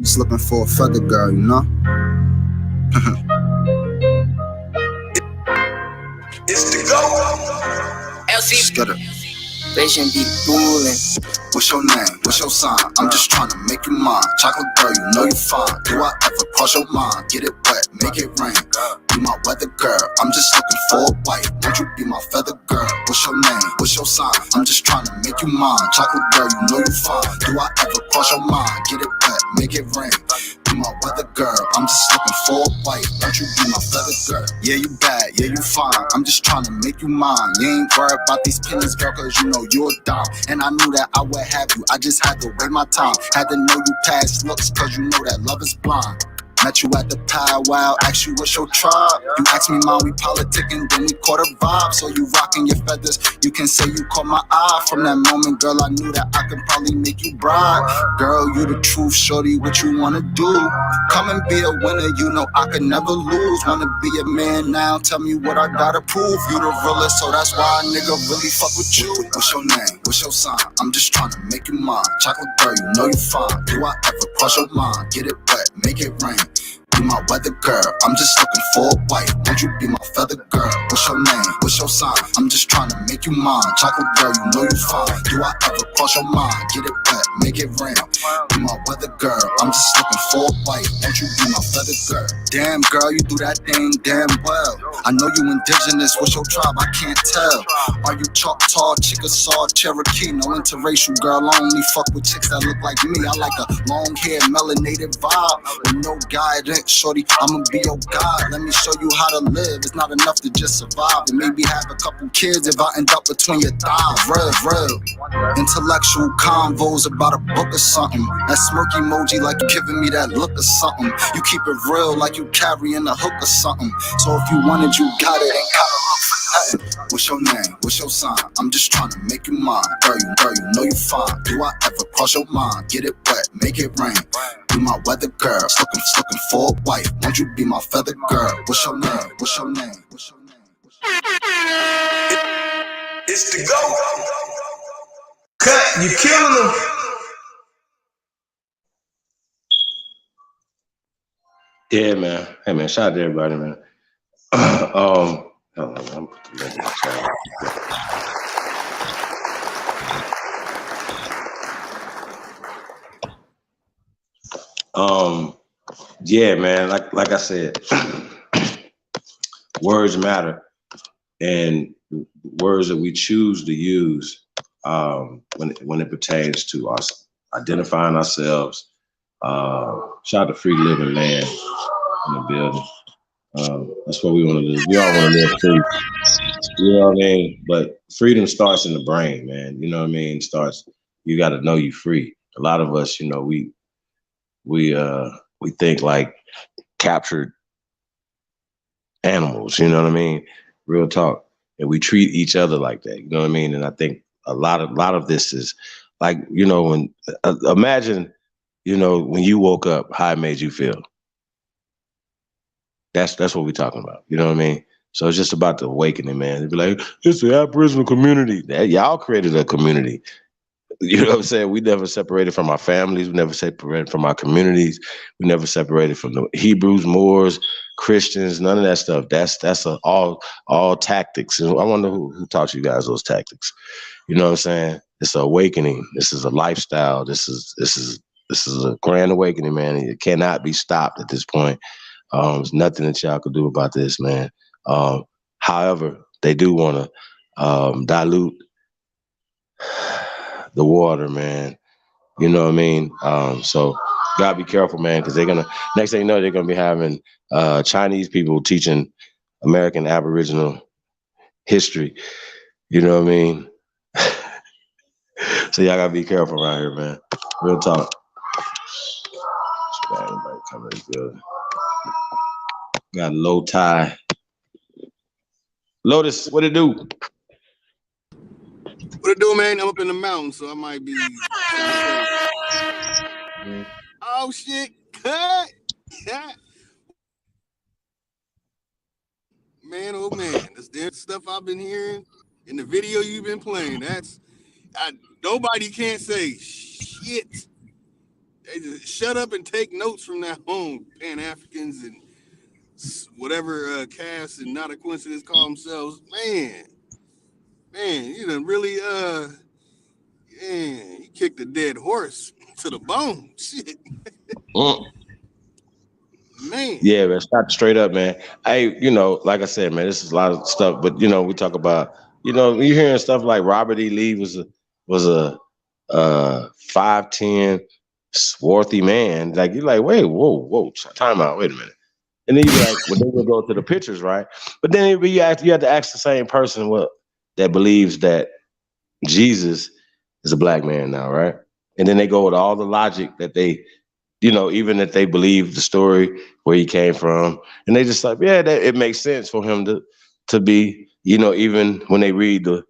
Just looking for a feather girl, you know? It's the go. LC. Vision be fooling. What's your name? What's your sign? I'm just trying to make you mine. Chocolate girl, you know you fine. Do I ever cross your mind? Get it wet, make it rain. Be my weather girl. I'm just looking for a wife. Won't you be my feather girl? What's your name? What's your sign? I'm just trying to make you mine. Chocolate girl, you know you fine. Do I ever cross your mind? Get it wet, make it rain. Be my weather girl. I'm just looking for a wife. Won't you be my feather girl? Yeah, you bad. Yeah, you fine. I'm just trying to make you mine. You ain't worried about these pennies, girl, cause you know you're a dime. And I knew that I would have you. I just had to wait my time. Had to know you past looks, cause you know that love is blind. Met you at the powwow, asked you what's your tribe. You asked me, mom, we politicking, then we caught a vibe. So you rocking your feathers, you can say you caught my eye. From that moment, girl, I knew that I could probably make you bride. Girl, you the truth, shorty, what you wanna do? Come and be a winner, you know I could never lose. Wanna be a man now, tell me what I gotta prove. You the realest, so that's why a nigga really fuck with you. What's your name? What's your sign? I'm just trying to make you mine. Chocolate girl, you know you fine. Do I ever cross your mind? Get it wet, make it rain. Be my weather girl. I'm just looking for a wife. Won't you be my feather girl? What's your name? What's your sign? I'm just trying to make you mine. Chocolate girl, you know you fine. Do I ever cross your mind? Get it wet, make it rain. Be my weather girl. I'm just looking for a wife. Won't you be my feather girl? Damn girl, you do that thing damn well. I know you indigenous. What's your tribe? I can't tell. Are you Choctaw, Chickasaw, Cherokee? No interracial girl. I only fuck with chicks that look like me. I like a long hair, melanated vibe with no guidance. Shorty, I'ma be your guide. Let me show you how to live. It's not enough to just survive and maybe have a couple kids if I end up between your thighs. Real intellectual convos about a book or something. That smirk emoji like you giving me that look or something. You keep it real like you carrying a hook or something. So if you want it, you got it. Ain't gotta look for nothing. What's your name? What's your sign? I'm just trying to make you mine. Girl, you know you fine. Do I ever cross your mind? Get it wet, make it rain. Be my weather girl. Looking for a wife. Won't you be my feather girl? What's your name? What's your name? What's your name? It's the go. Cut, you killing them. Yeah, man. Hey, man, shout out to everybody, man. Hold on, I'm put the link in the chat. Yeah, man, like I said, words matter, and words that we choose to use when it pertains to us identifying ourselves. Shout out to Free Living Land in the building. That's what we want to do. We all want to live free. You know what I mean? But freedom starts in the brain, man. You know what I mean? You got to know you free. A lot of us, you know, we think like captured animals, you know what I mean? Real talk. And we treat each other like that, you know what I mean? And I think a lot of this is like, you know, when imagine, you know, when you woke up, how it made you feel. That's what we're talking about. You know what I mean? So it's just about the awakening, man. They'd be like, it's the Aboriginal community. Y'all created a community. You know what I'm saying? We never separated from our families. We never separated from our communities. We never separated from the Hebrews, Moors, Christians, none of that stuff. That's all tactics. And I wonder who taught you guys those tactics. You know what I'm saying? It's an awakening. This is a lifestyle. This is a grand awakening, man. It cannot be stopped at this point. There's nothing that y'all could do about this, man. However, they do want to dilute the water, man. You know what I mean? So gotta be careful, man, because next thing you know, they're gonna be having Chinese people teaching American Aboriginal history. You know what I mean? So y'all gotta be careful around here, man. Real talk. Got anybody coming in the building? Got low tie. Lotus, what it do? What it do, man? I'm up in the mountains, so I might be. Oh shit! Cut. Man, oh man, there's stuff I've been hearing in the video you've been playing. Nobody can't say shit. They just shut up and take notes from that home. Pan-Africans and whatever caste and not a coincidence call themselves. Man, you done really you kicked a dead horse to the bone. Shit. Man. Yeah, man, stop straight up, man. You know, like I said, man, this is a lot of stuff, but you know, we talk about, you know, you're hearing stuff like Robert E. Lee was a 5'10" swarthy man. Like you're like, wait, whoa, time out, wait a minute. And then you're like, well, then we'll go to the pictures, right? But then you have to ask the same person that believes that Jesus is a black man now, right? And then they go with all the logic that they, you know, even if they believe the story where he came from, and they just like, yeah, it makes sense for him to be, you know, even when they read read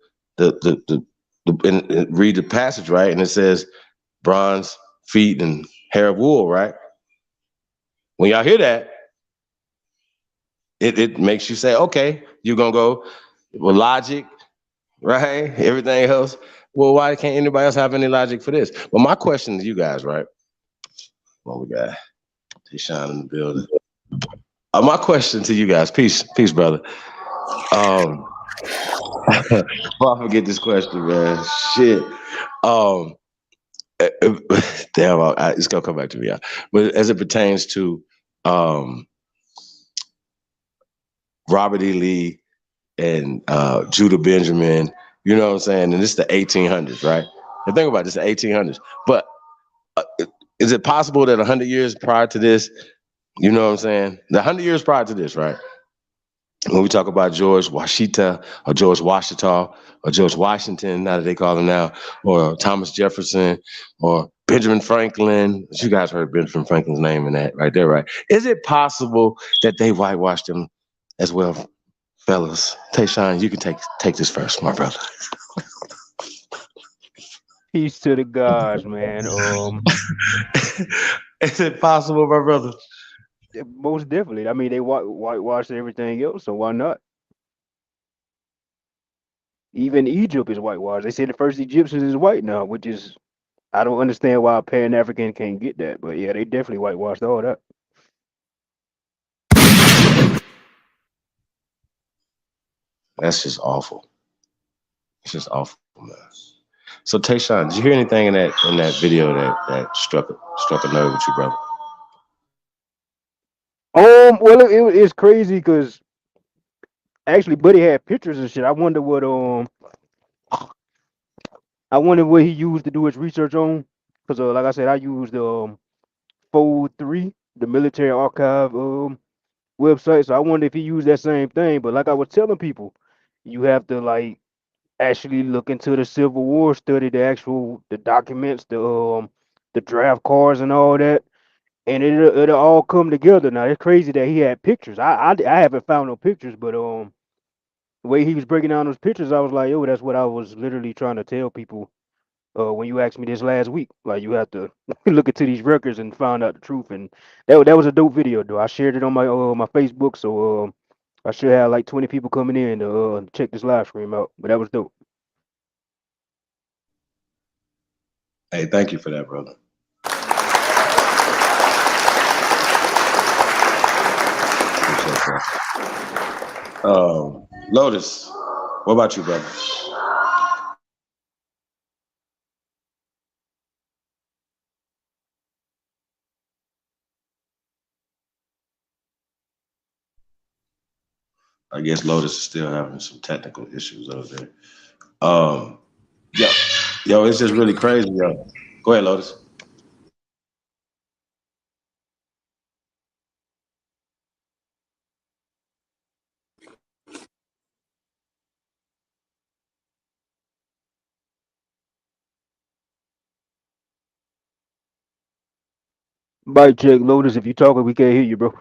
the passage, right, and it says bronze feet and hair of wool, right? When y'all hear that, it makes you say, okay, you're gonna go with logic, right? Everything else. Well, why can't anybody else have any logic for this? Well, my question to you guys, right? Well, we got Tayshawn in the building. My question to you guys, peace, brother. Before I forget this question, man. Shit. Um, damn, it's gonna come back to me. But as it pertains to um, Robert E. Lee and Judah Benjamin, you know what I'm saying? And this is the 1800s, right? And think about this, the 1800s. But uh, is it possible that 100 years prior to this, you know what I'm saying? The 100 years prior to this, right? When we talk about George Washita or George Washita or George Washington, now that they call him now, or Thomas Jefferson or Benjamin Franklin, you guys heard Benjamin Franklin's name in that right there, right? Is it possible that they whitewashed him as well, fellas? Tayshawn, you can take this first, my brother. Peace to the gods, man. Is it possible, my brother? Most definitely. I mean, they whitewashed everything else, so why not? Even Egypt is whitewashed. They say the first Egyptians is white now, which is I don't understand why a Pan African can't get that, but yeah, they definitely whitewashed all that. That's just awful. It's just awful, man. So Tayshawn, did you hear anything in that video that struck a nerve with you, brother? Well, it's crazy because actually, Buddy had pictures and shit. I wonder what he used to do his research on. Because like I said, I used Fold 3, the military archive website. So I wonder if he used that same thing. But like I was telling people, you have to like actually look into the Civil War, study the documents, the draft cards and all that, and it'll all come together. Now it's crazy that he had pictures. I haven't found no pictures, but the way he was breaking down those pictures, I was like, yo, that's what I was literally trying to tell people. When you asked me this last week, like you have to look into these records and find out the truth, and that was a dope video, though. I shared it on my Facebook, so I should have like 20 people coming in to check this live stream out. But that was dope. Hey, thank you for that, brother. Lotus, what about you, brother? I guess Lotus is still having some technical issues over there. Yo, it's just really crazy, yo. Go ahead, Lotus. Bite check, Lotus. If you talking, we can't hear you, bro.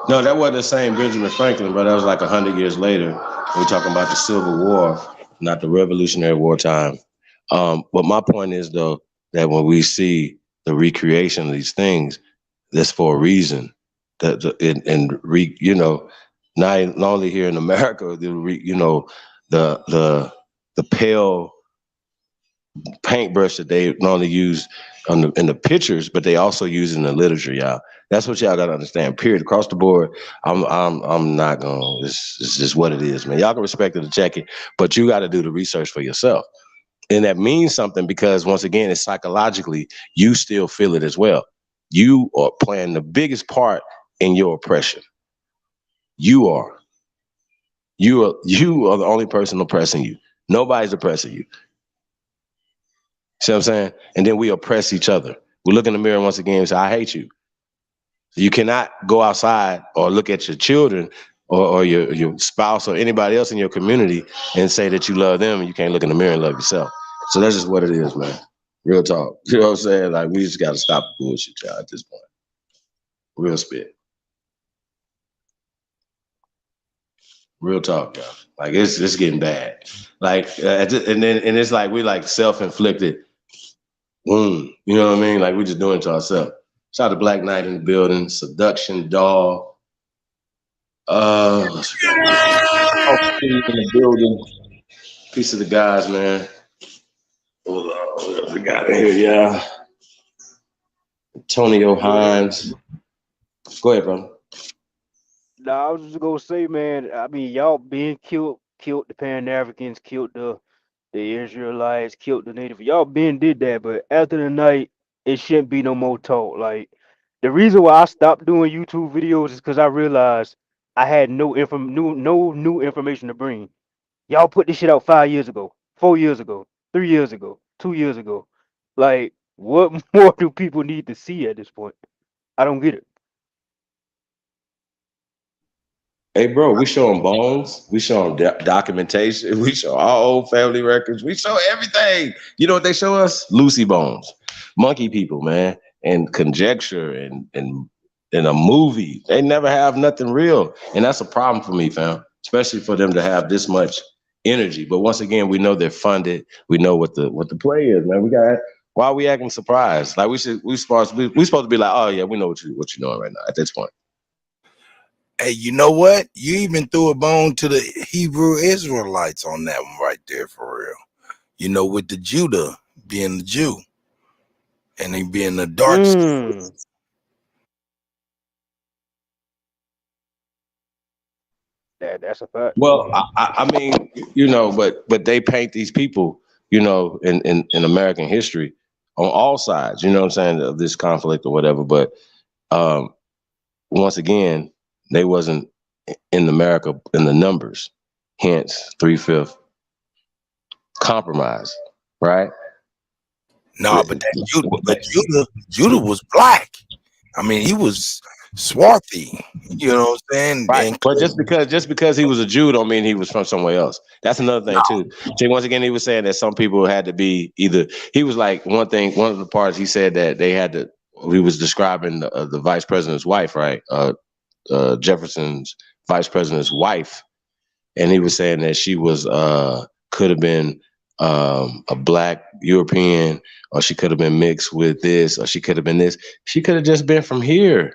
No, that wasn't the same Benjamin Franklin, but that was like 100 years later. We're talking about the Civil War, not the Revolutionary War time. But my point is, though, that when we see the recreation of these things, that's for a reason. Not only here in America, the pale paintbrush that they not only use in the pictures, but they also use in the literature, y'all. That's what y'all gotta understand. Period. Across the board, I'm not gonna. It's just what it is, man. Y'all can respect it or check it, but you got to do the research for yourself, and that means something because once again, it's psychologically you still feel it as well. You are playing the biggest part in your oppression. You are the only person oppressing you. Nobody's oppressing you. See what I'm saying? And then we oppress each other. We look in the mirror once again and say, I hate you. You cannot go outside or look at your children or your spouse or anybody else in your community and say that you love them and you can't look in the mirror and love yourself. So that's just what it is, man. Real talk. You know what I'm saying? Like, we just got to stop the bullshit, y'all, at this point. Real spit. Real talk, y'all. Like, it's getting bad. Like, and it's like we like self-inflicted wound. You know what I mean? Like, we just doing it to ourselves. Shout out to Black Knight in the building, Seduction, Doll. What's we got here? Oh, in the building. Peace of the guys, man. Hold on, what else we got in here? Yeah, Antonio Hines. Go ahead, bro. Nah, I was just gonna say, man. I mean, y'all being killed the Pan Africans, killed the Israelites, killed the Native. Y'all been did that, but after the night, it shouldn't be no more talk. Like the reason why I stopped doing YouTube videos is because I realized I had no new information to bring. Y'all put this shit out 5 years ago, 4 years ago, 3 years ago, 2 years ago. Like, what more do people need to see at this point? I don't get it. Hey, bro, we show them bones. We show them documentation. We show our old family records. We show everything. You know what they show us? Lucy bones, monkey people, man, and conjecture and in a movie. They never have nothing real, and that's a problem for me, fam. Especially for them to have this much energy. But once again, we know they're funded. We know what the play is, man. We got why are we acting surprised? Like we supposed to be like, oh yeah, we know what you're doing right now at this point. Hey, you know what? You even threw a bone to the Hebrew Israelites on that one right there, for real. You know, with the Judah being the Jew and he being the dark skin. Mm, that's a fact. Well, I mean, but they paint these people, in American history on all sides, you know what I'm saying, of this conflict or whatever. But um, once again, they wasn't in America in the numbers, hence 3/5 compromise, right? Nah, but Judah was black. I mean, he was swarthy. You know what I'm saying? Right, And but just because he was a Jew don't mean he was from somewhere else. That's another thing too. See, once again, he was saying that some people had to be either. He was like one of the parts he said that they had to. He was describing the vice president's wife, right? Jefferson's vice president's wife, and he was saying that she was could have been a black European, or she could have been mixed with this, or she could have been this. She could have just been from here.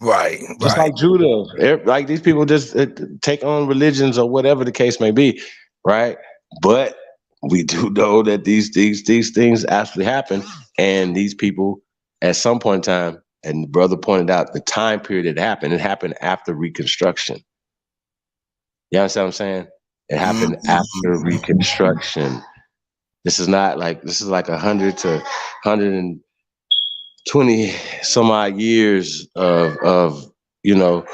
right. Just like Judah, like these people just take on religions or whatever the case may be, right? But we do know that these things actually happen, and these people at some point in time, and the brother pointed out the time period it happened. It happened after Reconstruction. You understand what I'm saying? It happened after Reconstruction. This is like 100 to 120 some odd years of you know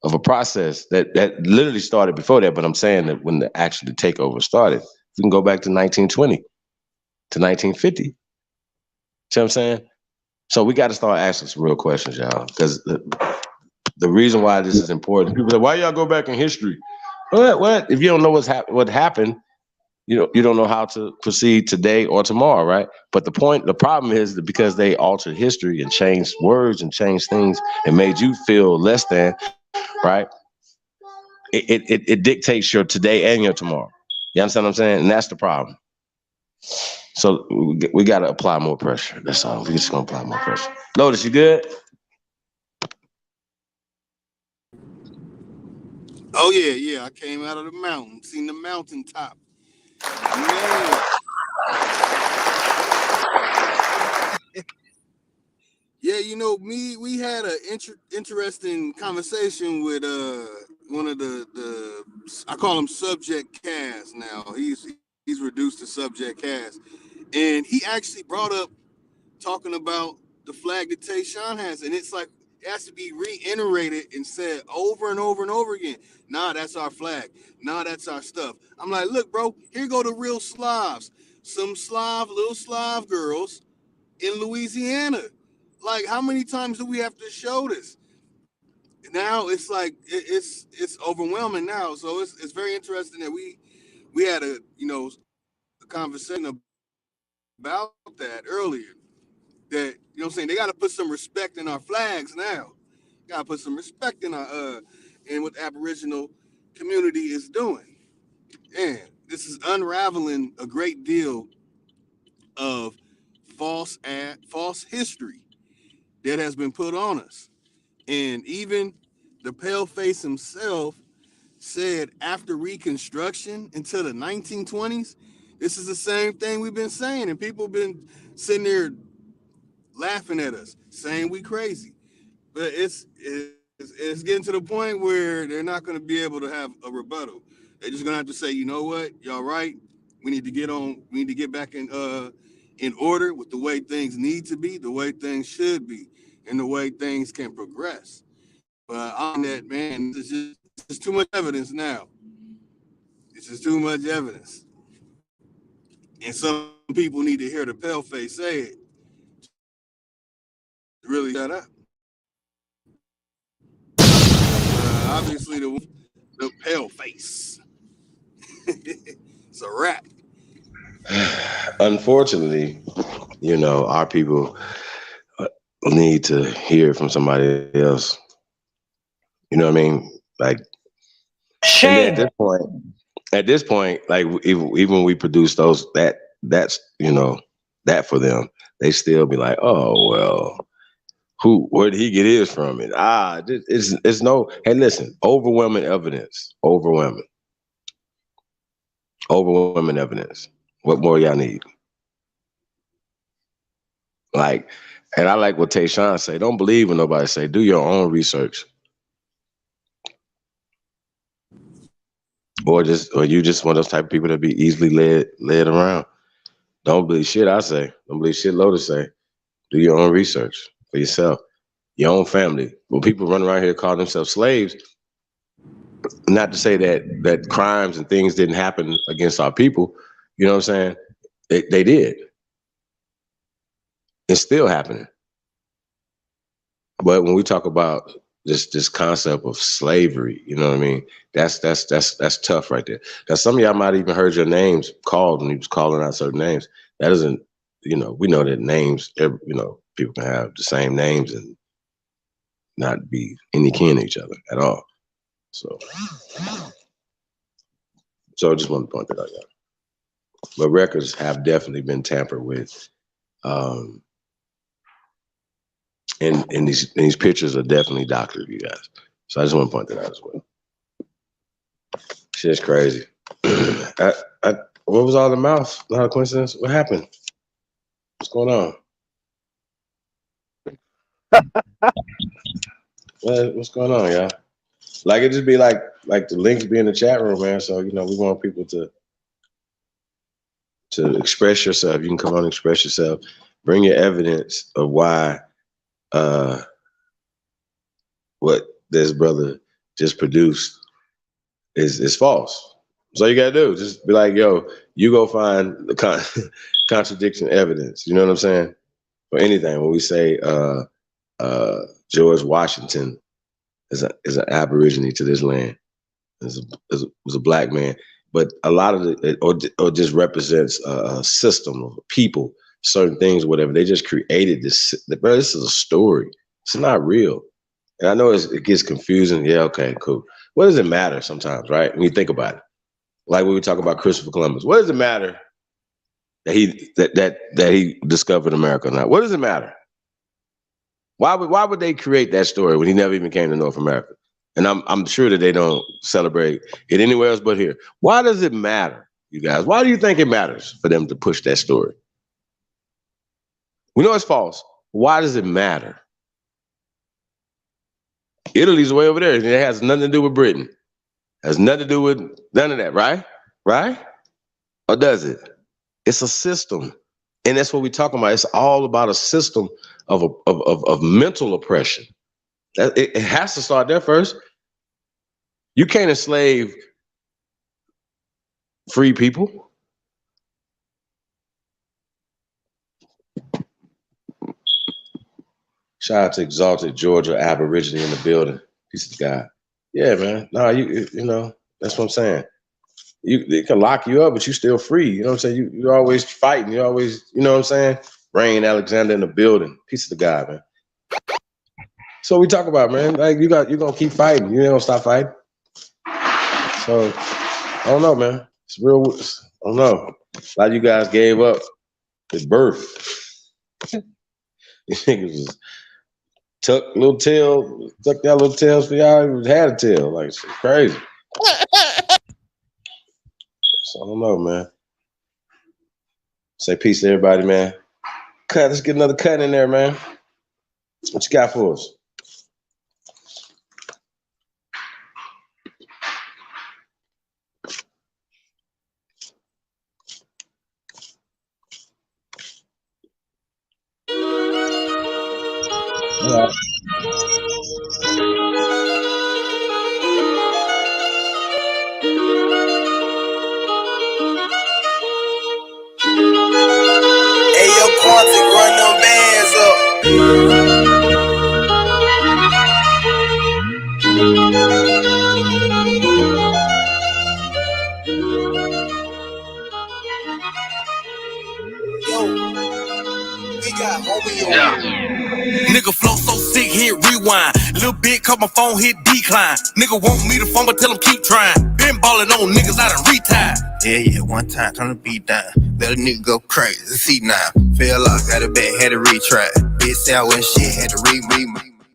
of a process that literally started before that. But I'm saying that when the actual takeover started, we can go back to 1920 to 1950. See what I'm saying? So we got to start asking some real questions, y'all, because the reason why this is important. People say, "Why y'all go back in history?" What? If you don't know what happened, you don't know how to proceed today or tomorrow, right? But the problem is that because they altered history and changed words and changed things and made you feel less than, right? It dictates your today and your tomorrow. You understand what I'm saying? And that's the problem. So we got to apply more pressure. That's all. We're just gonna apply more pressure. Lotus, you good? Oh yeah. I came out of the mountain, seen the mountaintop. Man. Yeah, we had an interesting conversation with one of the I call him Subject Cast now. He's reduced to Subject Cast, and he actually brought up talking about the flag that Tayshaun has, and it's like it has to be reiterated and said over and over and over again. Nah, that's our flag. Nah, that's our stuff. I'm like, look, bro, here go the real Slavs. Some little Slav girls in Louisiana. Like, how many times do we have to show this? Now it's like it's overwhelming now. So it's very interesting that we had a conversation about that earlier. That what I'm saying, they got to put some respect in our flags now. Got to put some respect in our in what the Aboriginal community is doing. And this is unraveling a great deal of false history that has been put on us. And even the paleface himself said after Reconstruction until the 1920s, this is the same thing we've been saying, and people been sitting there laughing at us, saying we crazy. But it's getting to the point where they're not going to be able to have a rebuttal. They're just going to have to say, you know what, y'all right. We need to get on. We need to get back in order with the way things need to be, the way things should be, and the way things can progress. But on that, man, it's just too much evidence now. It's just too much evidence, and some people need to hear the paleface say it. Really shut up. Obviously, the paleface. It's a wrap. Unfortunately, you know, our people need to hear from somebody else. You know what I mean? Like, Shame. At this point, like even when we produce that's you know, that for them, they still be like, oh well, where did he get his from? And it's no. Hey, listen, overwhelming evidence, overwhelming evidence. What more y'all need? Like, and I like what Tayshaun say. Don't believe when nobody say. Do your own research. Or you just one of those type of people that be easily led around. Don't believe shit I say. Don't believe shit Lotus say. Do your own research for yourself, your own family. When people run around here calling themselves slaves, not to say that crimes and things didn't happen against our people. You know what I'm saying? They did. It's still happening. But when we talk about this concept of slavery, you know what I mean? That's tough right there. Because some of y'all might even heard your names called when he was calling out certain names. That doesn't, you know, we know that names, you know, people can have the same names and not be any kin to each other at all. So I just wanted to point that out, y'all. But records have definitely been tampered with. And these pictures are definitely doctored, you guys. So I just want to point that out as well. Shit's crazy. What was all the mouth? Not a coincidence. What happened? What's going on? What's going on, y'all? Like it just be like the links be in the chat room, man. So you know we want people to express yourself. You can come on and express yourself. Bring your evidence of why what this brother just produced is false. So you gotta do, just be like, yo, you go find the contradiction evidence. You know what I'm saying? For anything, when we say George Washington is an aborigine to this land, was a black man, but a lot of it or just represents a system of people, certain things, whatever. They just created this. Bro, this is a story. It's not real. And I know it gets confusing. Yeah, okay, cool. What does it matter sometimes, right? When you think about it, like when we talk about Christopher Columbus, what does it matter that he discovered America or not? What does it matter? Why would they create that story when he never even came to North America? And I'm sure that they don't celebrate it anywhere else but here. Why does it matter, you guys? Why do you think it matters for them to push that story? We know it's false. Why does it matter? Italy's way over there. It has nothing to do with Britain. It has nothing to do with none of that, right? Right? Or does it? It's a system. And that's what we're talking about. It's all about a system of mental oppression. It has to start there first. You can't enslave free people. Shout out to Exalted Georgia Aborigine in the building. Piece of guy. Yeah, man. No, you know, that's what I'm saying. They can lock you up, but you still free. You know what I'm saying? You're always fighting. You always, you know what I'm saying? Rain Alexander in the building. Piece of the guy, man. So we talk about, man. Like you're gonna keep fighting. You ain't gonna stop fighting. So I don't know, man. It's real. I don't know. A lot of you guys gave up at birth. You think it was tuck that little tails for y'all. He had a tail. Like, shit crazy. So I don't know, man. Say peace to everybody, man. Let's get another cut in there, man. What you got for us? Yeah. Hey, yo, Quantic, run them bands up. Yo, we got homie on. Nigga flow so sick, hit rewind. Little bit, cause my phone hit decline. Nigga want me to phone, but tell him keep trying. Been ballin' on niggas out of retire. Yeah, one time, turn the beat down. Let a nigga go crazy, see now. Fell off, got a bet, had to retry. Bitch say I went shit, had to re.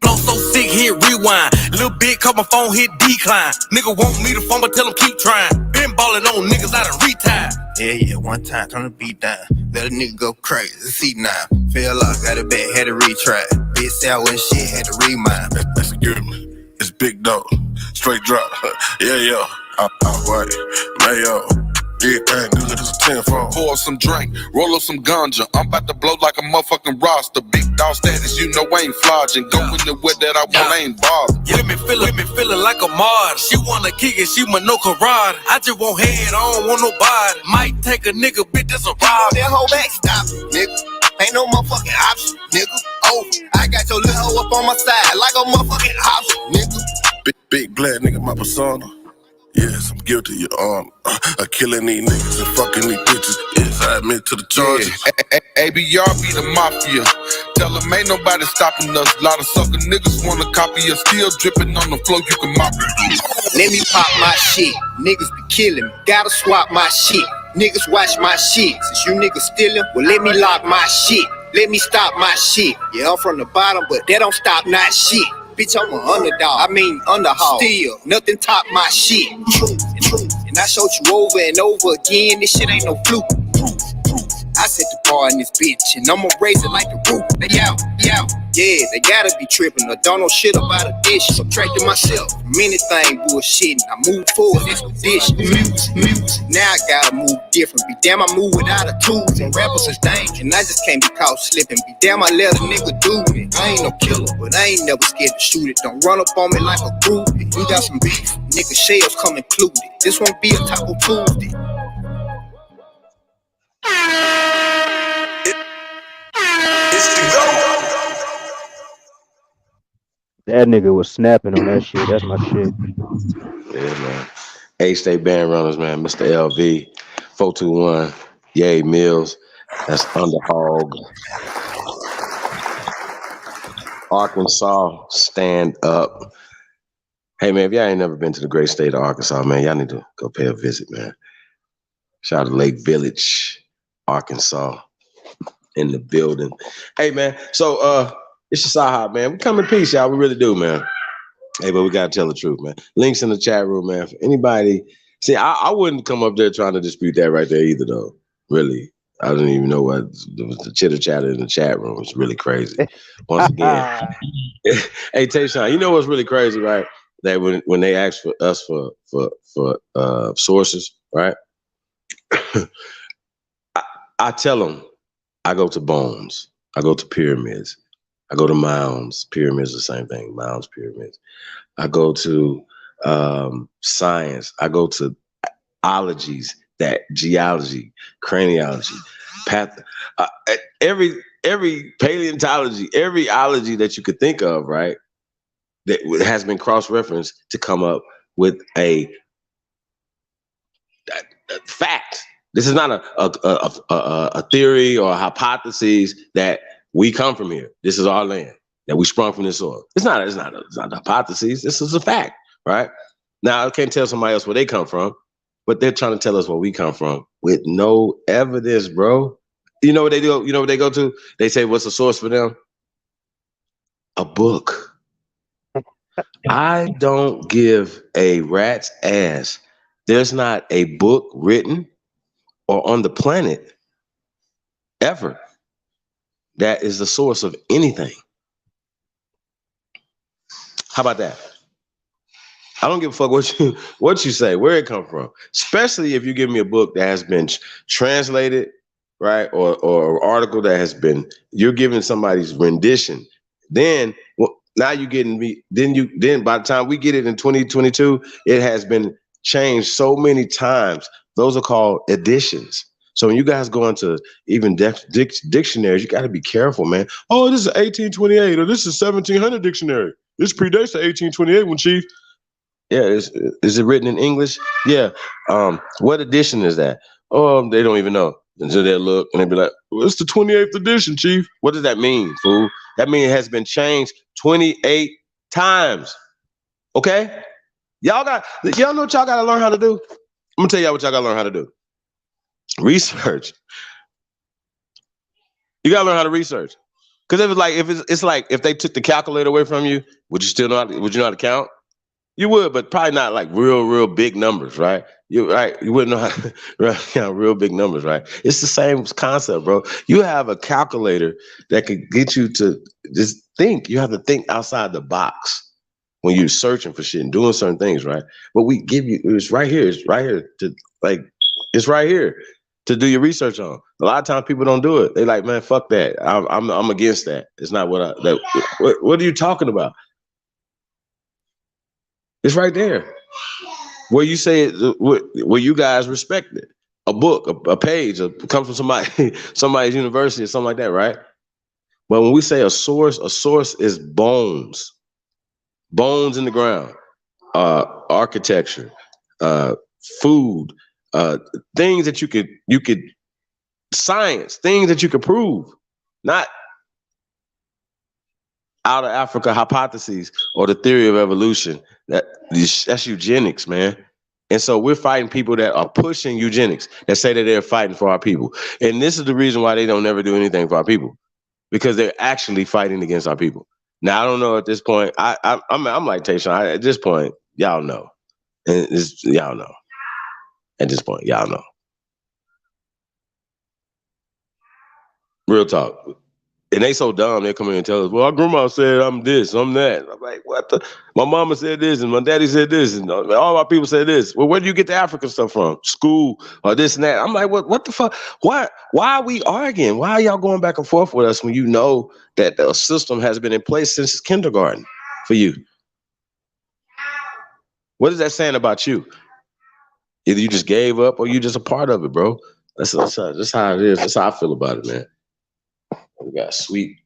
Flow so sick, hit rewind. Little bit, cause my phone hit decline. Nigga want me to phone, but tell him keep trying. Been ballin' on niggas out of retire. Yeah, one time, turn the beat down. Let a nigga go crazy, see now. Fell off, got a bet, had to retry. Bitch say I went shit, had to remind. That's a good one. It's big dog, straight drop. Yeah. I'm white, mayo. Everything good as a 10-4. Pour some drink, roll up some ganja. I'm about to blow like a motherfucking roster. Big dog status, you know I ain't flogging. Go in the way that I want, I ain't bothered. Yeah, me feeling like a martyr. She wanna kick it, she my no karate. I just want head, I don't want nobody. Might take a nigga, bitch, that's a rob. That whole back stop, nigga. Ain't no motherfucking option, nigga. Oh, I got your little hoe up on my side like a motherfucking option, nigga. Big black nigga, my persona. Yes, I'm guilty, your honor. Of killing these niggas and fucking these bitches. Yes, I admit to the charges. ABR be the mafia. Tell them ain't nobody stopping us. Lot of sucker niggas wanna copy us. Still dripping on the floor, you can mop it. Let me pop my shit. Niggas be killing me. Gotta swap my shit. Niggas watch my shit. Since you niggas stealing, well, let me lock my shit. Let me stop my shit. Yeah, I'm from the bottom, but that don't stop not shit. Bitch, I'm an underdog. I mean, underhog. Still, nothing top my shit. And I showed you over and over again. This shit ain't no fluke. I set the bar in this bitch, and I'ma raise it like the roof. They out. Yeah, they gotta be tripping or don't know shit about a dish. Subtracting myself from anything bullshitting. I move forward, this condition. Music. Now I gotta move different. Be damn, I move without a tools. And rappers is dangerous, and I just can't be caught slipping. Be damn, I let a nigga do me. I ain't no killer, but I ain't never scared to shoot it. Don't run up on me like a groupie. We got some beef, nigga shells come included. This won't be a Taco Tuesday. That nigga was snapping on that shit. That's my shit. Yeah, man. A-State Band Runners, man. Mr. LV, 421, Yay Mills. That's Underhog. Arkansas, stand up. Hey, man, if y'all ain't never been to the great state of Arkansas, man, y'all need to go pay a visit, man. Shout out to Lake Village, Arkansas, in the building. Hey, man, so it's your Saha, man. We come in peace, y'all. We really do, man. Hey, but we got to tell the truth, man. Links in the chat room, man. For anybody, see, I wouldn't come up there trying to dispute that right there either, though. Really. I didn't even know what the chitter chatter in the chat room was really crazy. Once again, hey Tayshawn, you know what's really crazy, right? That when they ask for us for sources, right? I tell them I go to bones, I go to pyramids, I go to mounds. Pyramids are the same thing. Mounds, pyramids. I go to science. I go to ologies. That geology, craniology, every paleontology, every ology that you could think of, right? That has been cross-referenced to come up with a fact. This is not a theory or a hypothesis that we come from here. This is our land, that we sprung from this soil. It's not a hypothesis. This is a fact, right? Now I can't tell somebody else where they come from. But they're trying to tell us where we come from with no evidence, bro. You know what they do? You know what they go to? They say, what's the source for them? a book. I don't give a rat's ass. There's not a book written or on the planet ever that is the source of anything. How about that? I don't give a fuck what you say, where it come from. Especially if you give me a book that has been translated, right, or an article that has been, you're giving somebody's rendition. Then now you're getting me. Then by the time we get it in 2022, it has been changed so many times. Those are called editions. So when you guys go into even dictionaries, you got to be careful, man. Oh, this is 1828 or this is 1700 dictionary. This predates the 1828 one, Chief. Yeah, is it written in English? Yeah. What edition is that? Oh, they don't even know. Until they look and they be like, well, it's the 28th edition, Chief. What does that mean, fool? That means it has been changed 28 times. Okay? Y'all know what y'all gotta learn how to do? I'm gonna tell y'all what y'all gotta learn how to do. Research. You gotta learn how to research. Because it's like if they took the calculator away from you, would you know how to count? You would, but probably not like real big numbers, right? You wouldn't know how to count real big numbers, right? It's the same concept, bro. You have a calculator that could get you to just think. You have to think outside the box when you're searching for shit and doing certain things, right? But we give you it's right here to do your research on. A lot of times people don't do it. They like, man, fuck that. I'm against that. It's not what what are you talking about? It's right there. Where you say it, where you guys respect it. A book, a page, comes from somebody's university or something like that, right? But when we say a source is bones. Bones in the ground. Architecture, food, things that you could science, things that you could prove. Not out of Africa hypotheses or the theory of evolution. That's eugenics, man. And so we're fighting people that are pushing eugenics, that say that they're fighting for our people. And this is the reason why they don't never do anything for our people, because they're actually fighting against our people. Now, I don't know at this point. I'm like Tayshaun. At this point, y'all know. And y'all know. At this point, y'all know. Real talk. And they so dumb, they come in and tell us, well, our grandma said I'm this, I'm that. I'm like, what the? My mama said this, and my daddy said this, and all my people said this. Well, where do you get the African stuff from? School or this and that? I'm like, what the fuck? Why are we arguing? Why are y'all going back and forth with us when you know that the system has been in place since kindergarten for you? What is that saying about you? Either you just gave up or you just a part of it, bro. That's how it is. That's how I feel about it, man. We got Sweet,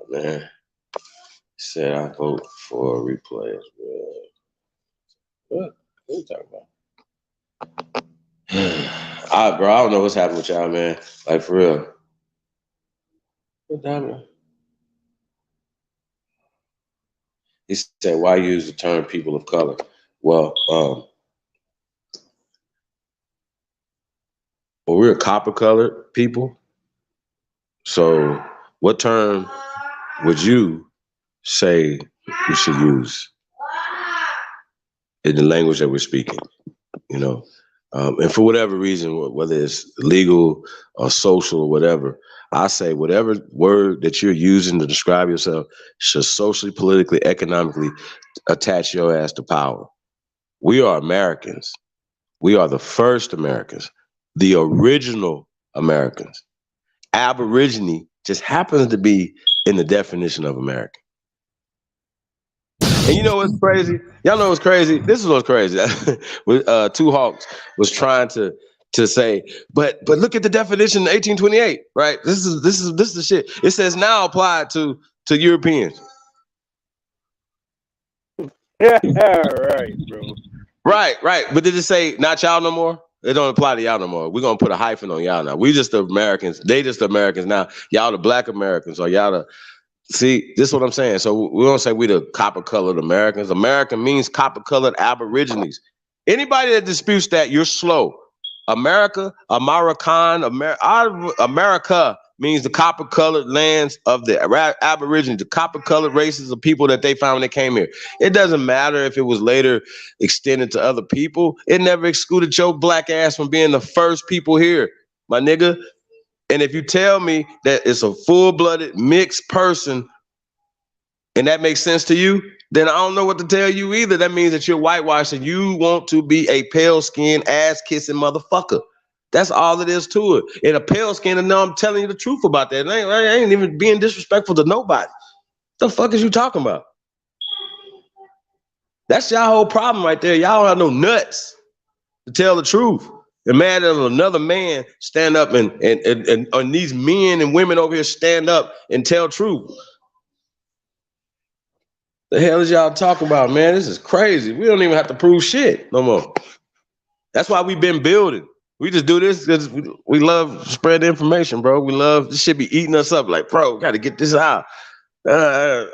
man. He said I vote for a replay as well. What are you talking about? Bro, I don't know what's happening with y'all, man. Like, for real. What happened? He said, why use the term people of color? Well, we're copper-colored people. So what term would you say we should use in the language that we're speaking? You know, and for whatever reason, whether it's legal or social or whatever, I say whatever word that you're using to describe yourself should socially, politically, economically attach your ass to power. We are Americans. We are the first Americans, the original Americans. Aborigine just happens to be in the definition of American. And you know what's crazy? Y'all know what's crazy? This is what's crazy. Two Hawks was trying to say, but look at the definition in 1828, right? This is the shit. It says now applied to Europeans. Yeah, right, bro. Right. But did it say not y'all no more? It don't apply to y'all no more. We're gonna put a hyphen on y'all now. We just the Americans. They just the Americans now. Y'all the Black Americans, or y'all the see. This is what I'm saying. So we don't say we the copper-colored Americans. American means copper-colored Aborigines. Anybody that disputes that, you're slow. America, American, America means the copper-colored lands of the Aborigines, the copper-colored races of people that they found when they came here. It doesn't matter if it was later extended to other people. It never excluded your black ass from being the first people here, my nigga. And if you tell me that it's a full-blooded mixed person and that makes sense to you, then I don't know what to tell you either. That means that you're whitewashed and you want to be a pale-skinned, ass-kissing motherfucker. That's all it is to it. And a pale-skinned, and no, I'm telling you the truth about that. I ain't even being disrespectful to nobody. What the fuck is you talking about? That's y'all whole problem right there. Y'all don't have no nuts to tell the truth. And mad at another man stand up and these men and women over here stand up and tell truth. The hell is y'all talking about, man? This is crazy. We don't even have to prove shit no more. That's why we've been building. We just do this because we love spread information, bro. We love this shit be eating us up. Like, bro, got to get this out. So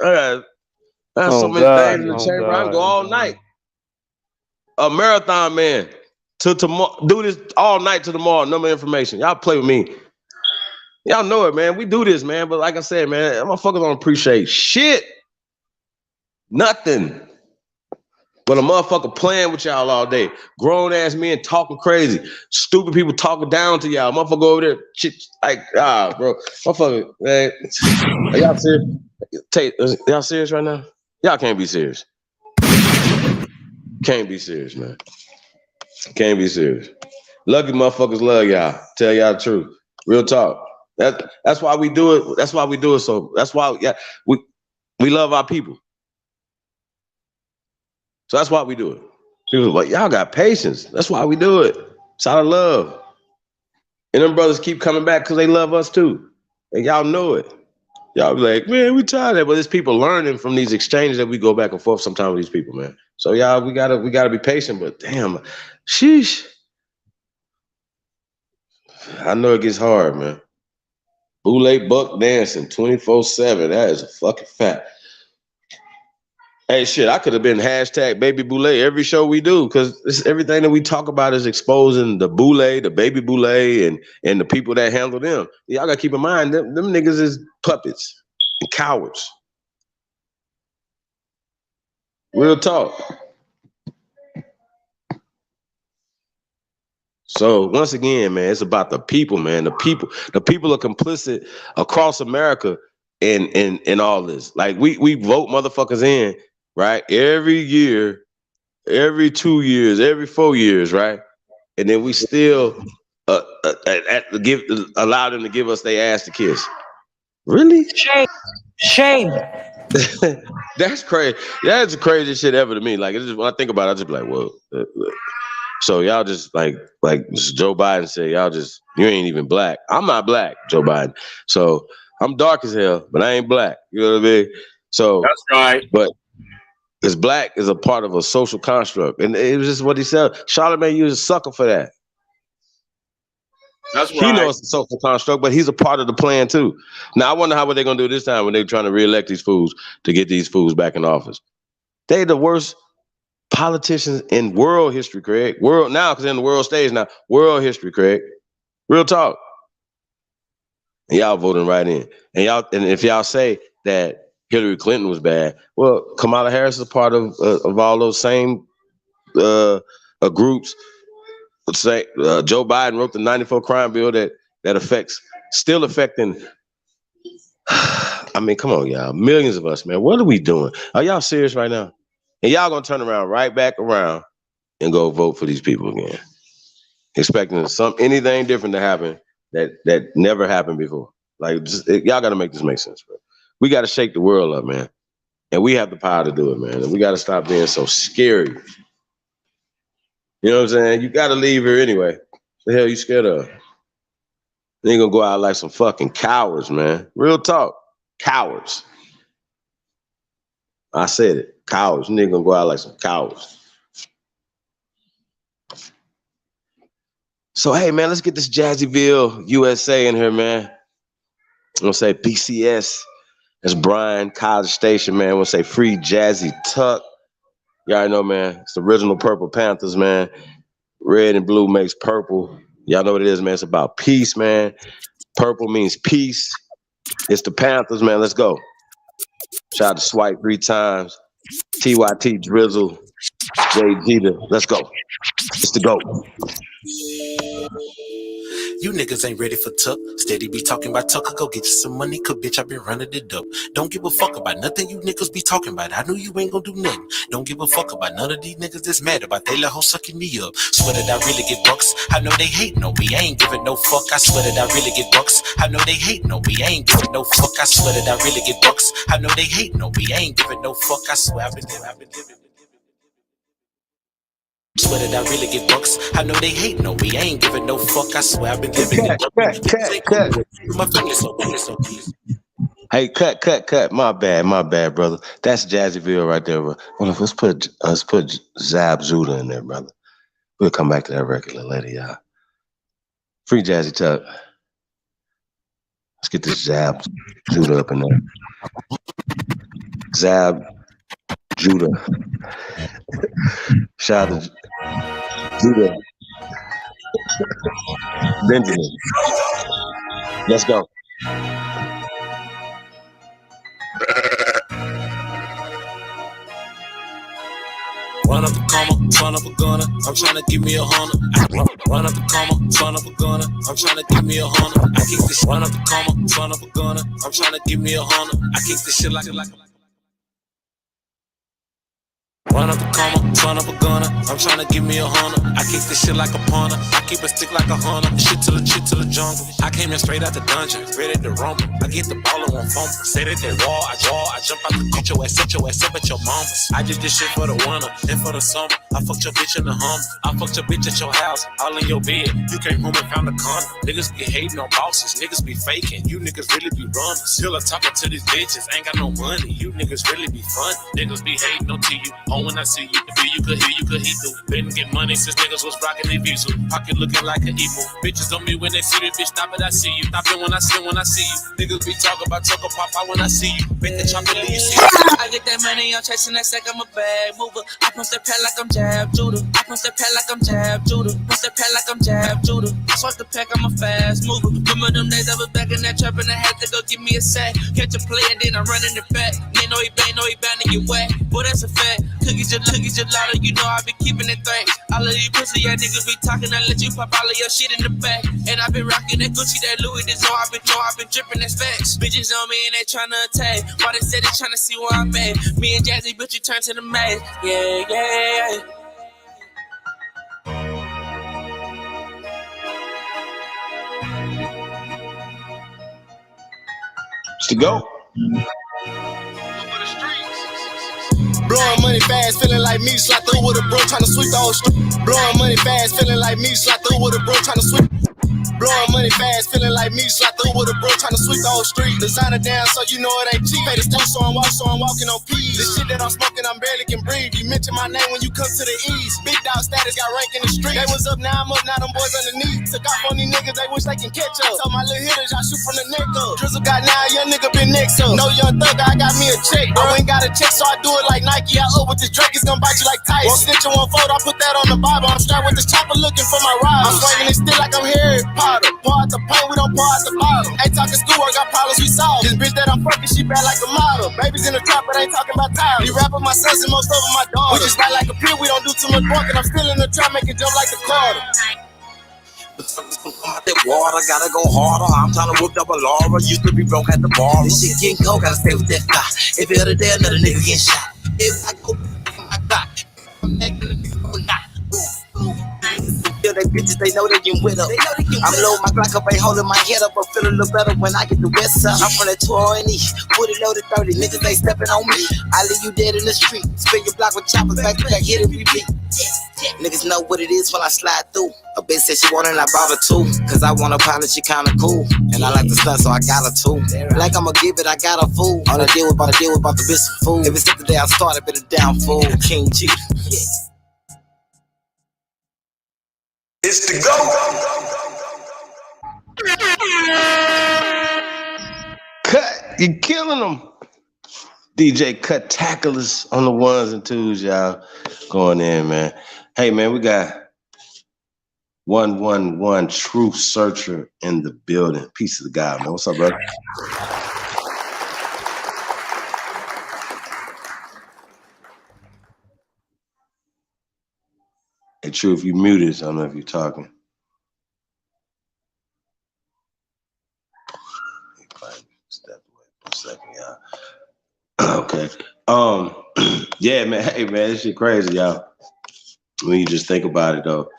many things in the chamber. I can go all night. A marathon man to tomorrow. Do this all night to tomorrow. No more information. Y'all play with me. Y'all know it, man. We do this, man. But like I said, man, motherfuckers don't appreciate shit. Nothing. But a motherfucker playing with y'all all day. Grown ass men talking crazy. Stupid people talking down to y'all. Motherfucker over there, shit, like, bro. Motherfucker, man. Are y'all serious? Y'all serious right now? Y'all can't be serious. Can't be serious, man. Can't be serious. Lucky motherfuckers love y'all. Tell y'all the truth. Real talk. That's why we do it. That's why we do it. So that's why we love our people. So that's why we do it. People are like, y'all got patience. That's why we do it. It's out of love. And them brothers keep coming back because they love us too. And y'all know it. Y'all be like, man, we tired of that. But there's people learning from these exchanges that we go back and forth sometimes with these people, man. So y'all, we gotta be patient, but damn, sheesh. I know it gets hard, man. Boule buck dancing 24/7. That is a fucking fact. Hey, shit, I could have been hashtag baby boule every show we do because everything that we talk about is exposing the boule, the baby boule, and the people that handle them. Y'all got to keep in mind, them niggas is puppets and cowards. Real talk. So once again, man, it's about the people, man. The people are complicit across America in all this. Like we vote motherfuckers in. Right, every year, every 2 years, every 4 years, right, and then we still allow them to give us their ass to kiss. Really? Shame. That's crazy. That's the craziest shit ever to me. Like, it's just, when I think about it, I just be like, whoa. So y'all just like Joe Biden said, you ain't even black. I'm not black, Joe Biden. So I'm dark as hell, but I ain't black. You know what I mean? So that's right. But because black is a part of a social construct. And it was just what he said. Charlamagne, you was a sucker for that. That's right. He knows it's a social construct, but he's a part of the plan too. Now, I wonder how they're going to do this time when they're trying to reelect these fools to get these fools back in office. They the worst politicians in world history, Craig. World now, because they're in the world stage now. World history, Craig. Real talk. And y'all voting right in. And if y'all say that Hillary Clinton was bad, well, Kamala Harris is a part of all those same groups. Let's say Joe Biden wrote the 94 crime bill that still affecting. I mean, come on, y'all, millions of us, man. What are we doing? Are y'all serious right now? And y'all gonna turn around right back around and go vote for these people again, expecting anything different to happen that never happened before. Like, y'all got to make this make sense, bro. We got to shake the world up, man. And we have the power to do it, man. And we got to stop being so scary. You know what I'm saying? You got to leave here anyway. What the hell you scared of? They ain't going to go out like some fucking cowards, man. Real talk. Cowards. I said it. Cowards. Nigga going to go out like some cowards. So, hey, man, let's get this Jazzyville, USA in here, man. I'm going to say BCS. That's Brian, College Station, man. We'll say free Jazzy Tuck. Y'all know, man. It's the original Purple Panthers, man. Red and blue makes purple. Y'all know what it is, man. It's about peace, man. Purple means peace. It's the Panthers, man. Let's go. Shout out to Swipe 3 times. TYT Drizzle. Jay Jeter. Let's go. It's the GOAT. You niggas ain't ready for tuck. Steady be talking about Tucker. Go get you some money, cause bitch, I been running it up. Don't give a fuck about nothing you niggas be talking about. I knew you ain't gonna do nothing. Don't give a fuck about none of these niggas that's mad about they little hoe sucking me up. Swear that I really get bucks. I know they hating on me. I ain't giving no fuck. I swear that I really get bucks. I know they hating on me. I ain't giving no fuck. I swear that I really get bucks. I know they hating on me. I ain't giving no fuck. I swear I've been living. Swear that I really get bucks. I know they hating on me. I ain't giving no fuck. I swear I've been living. Cut. Hey, cut. My bad, brother. That's Jazzyville right there, bro. Well, let's put Zab Zuda in there, brother. We'll come back to that record later, y'all. Free Jazzy Tuck. Let's get this Zab Zuda up in there. Zab Judah. Shout out to Judah. Benjamin. Let's go. Run up a comma, son of a gunner. I'm trying to give me a hundred. Run up a comma, son of a gunner. I'm trying to give me a hundred. I kick this. Run up a comma, son of a gunner. I'm trying to give me a hundred. I kick this shit like a. Run up a comma, son of a gunner. I'm trying to give me a hundred. I kick this shit like a punter. I keep a stick like a hunter. Shit to the jungle. I came in straight out the dungeon, ready to rumble. I get the ball and won't fumble. Say that they raw, I draw. I jump out the get your ass up at your mama's. I did this shit for the winter and for the summer. I fucked your bitch in the Hummer. I fucked your bitch at your house, all in your bed. You came home and found a condom. Niggas be hating on bosses. Niggas be faking. You niggas really be runners. Still a talking to these bitches. Ain't got no money. You niggas really be fun. Niggas be hating on you. When I see you, feel you could hear, you could eat through. Been get money since niggas was rocking their visa. Pocket looking like an evil. Bitches on me when they see me, bitch, stop it, I see you. Stop it when I see you. Niggas be talking about Tucker pop out when I see you. Bet the chocolate you see. I get that money, I'm chasing that sack, I'm a bag mover. I pump that pad like I'm Jab Judah. I pump that pad like I'm Jab Judah. Pump that pad like I'm Jab Judah. I swap the pack, I'm a fast mover. Remember them days I was back in that trap and I had to go give me a sack. Catch a play and then I'm running it back. They know he bound to get wet. Boy, that's a fact. Cookies gelato, you know I been keeping it thing. All of you pussy, yeah, niggas be talking, I let you pop all of your shit in the back. And I been rocking that Gucci, that Louis, this all I been dripping, that's facts. Bitches on me and they tryna attack. Why they say they tryna see where I'm at? Me and Jazzy, bitch, you turn to the mask. Yeah. It's the GOAT. Blowing money fast, feeling like me, slide through with a bro, tryna sweep the whole street. Blowing money fast, feeling like me, slide through with a bro, tryna sweep. Blowing money fast, feeling like me, slide through with a bro, tryna sweep the whole street. Designer down, so you know it ain't cheap. Pay the stuff, so I'm walking on peas. This shit that I'm smoking, I'm barely can breathe. You mention my name when you come to the east. Big dog status got rank in the street. They was up, now I'm up, now them boys underneath. Took off on these niggas, they wish they can catch up. Tell my little hitters, y'all shoot from the neck up. Drizzle got now, young nigga been next up. No young thug, I got me a check. I ain't got a check, so I do it like Nike. I up with this Drake, it's gonna bite you like Tyson. One snitch and one fold, I put that on the Bible. I'm strapped with this chopper looking for my ride. I'm swinging it still like I'm Harry Potter. Pour out the paint, we don't pour out the bottle. Ain't talking schoolwork, got problems we solve. This bitch that I'm fucking, she bad like a model. Babies in the trap, but ain't talking about tires. These rappers my sons and most of them my dogs. We just ride like a pit, we don't do too much walking. I'm still in the trap, making jump like the Carter. That water, gotta go harder. I'm trying to whip up a Laura. Used to be broke at the bar. This shit getting cold, gotta stay with that thigh. If the other day, another nigga getting shot. If I go, I got. They bitches, they know they can with up. I'm low, my Glock up, ain't holding my head up. I feel a little better when I get the west side. I'm from that 2 E, put it loaded 30. Niggas ain't stepping on me. I leave you dead in the street. Spin your block with choppers, back to back, hit and repeat. Niggas know what it is when I slide through. A bitch said she wanted and I bought her too. Cause I want a pilot, she kinda cool. And I like the stunt, so I got her too. Like I'ma give it, I got her fool. All I did was about the bitch some fool. If it's the day I started, been a down fool. King G. It's the GOAT. Cut, you killing them. DJ Cut Tacklers on the ones and twos, y'all. Going in, man. Hey, man, we got 111 Truth Searcher in the building. Peace to the guy, man. What's up, brother? Hey, Truth, you muted. I don't know if you're talking. Step away for a second, y'all. Okay. Yeah, man. Hey, man, this shit crazy, y'all. When you just think about it, though,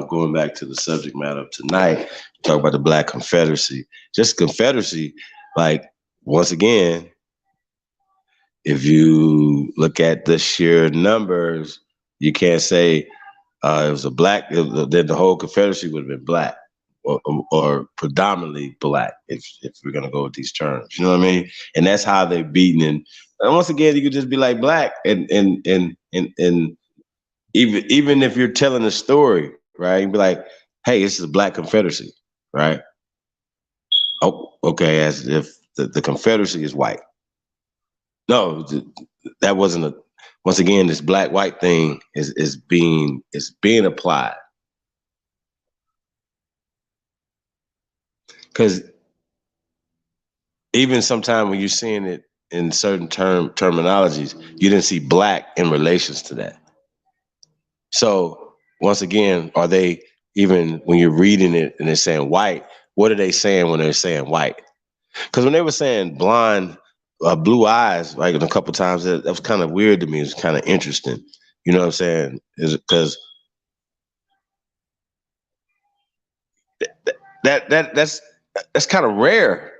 going back to the subject matter of tonight, talk about the Black Confederacy. Just Confederacy, like, once again, if you look at the sheer numbers, you can't say it was a black, then the whole Confederacy would have been black or predominantly black, if we're going to go with these terms. You know what I mean? And that's how they're beaten. And once again, you could just be like black and even if you're telling a story, right? You'd be like, hey, this is a Black Confederacy, right? Oh, okay, as if the Confederacy is white. No, that wasn't a. Once again, this black-white thing is being applied. Because even sometimes when you're seeing it in certain terminologies, you didn't see black in relations to that. So once again, are they, even when you're reading it and they're saying white, what are they saying when they're saying white? Because when they were saying blonde, blue eyes, like a couple times, that was kind of weird to me. It was kind of interesting. You know what I'm saying? Because that's kind of rare.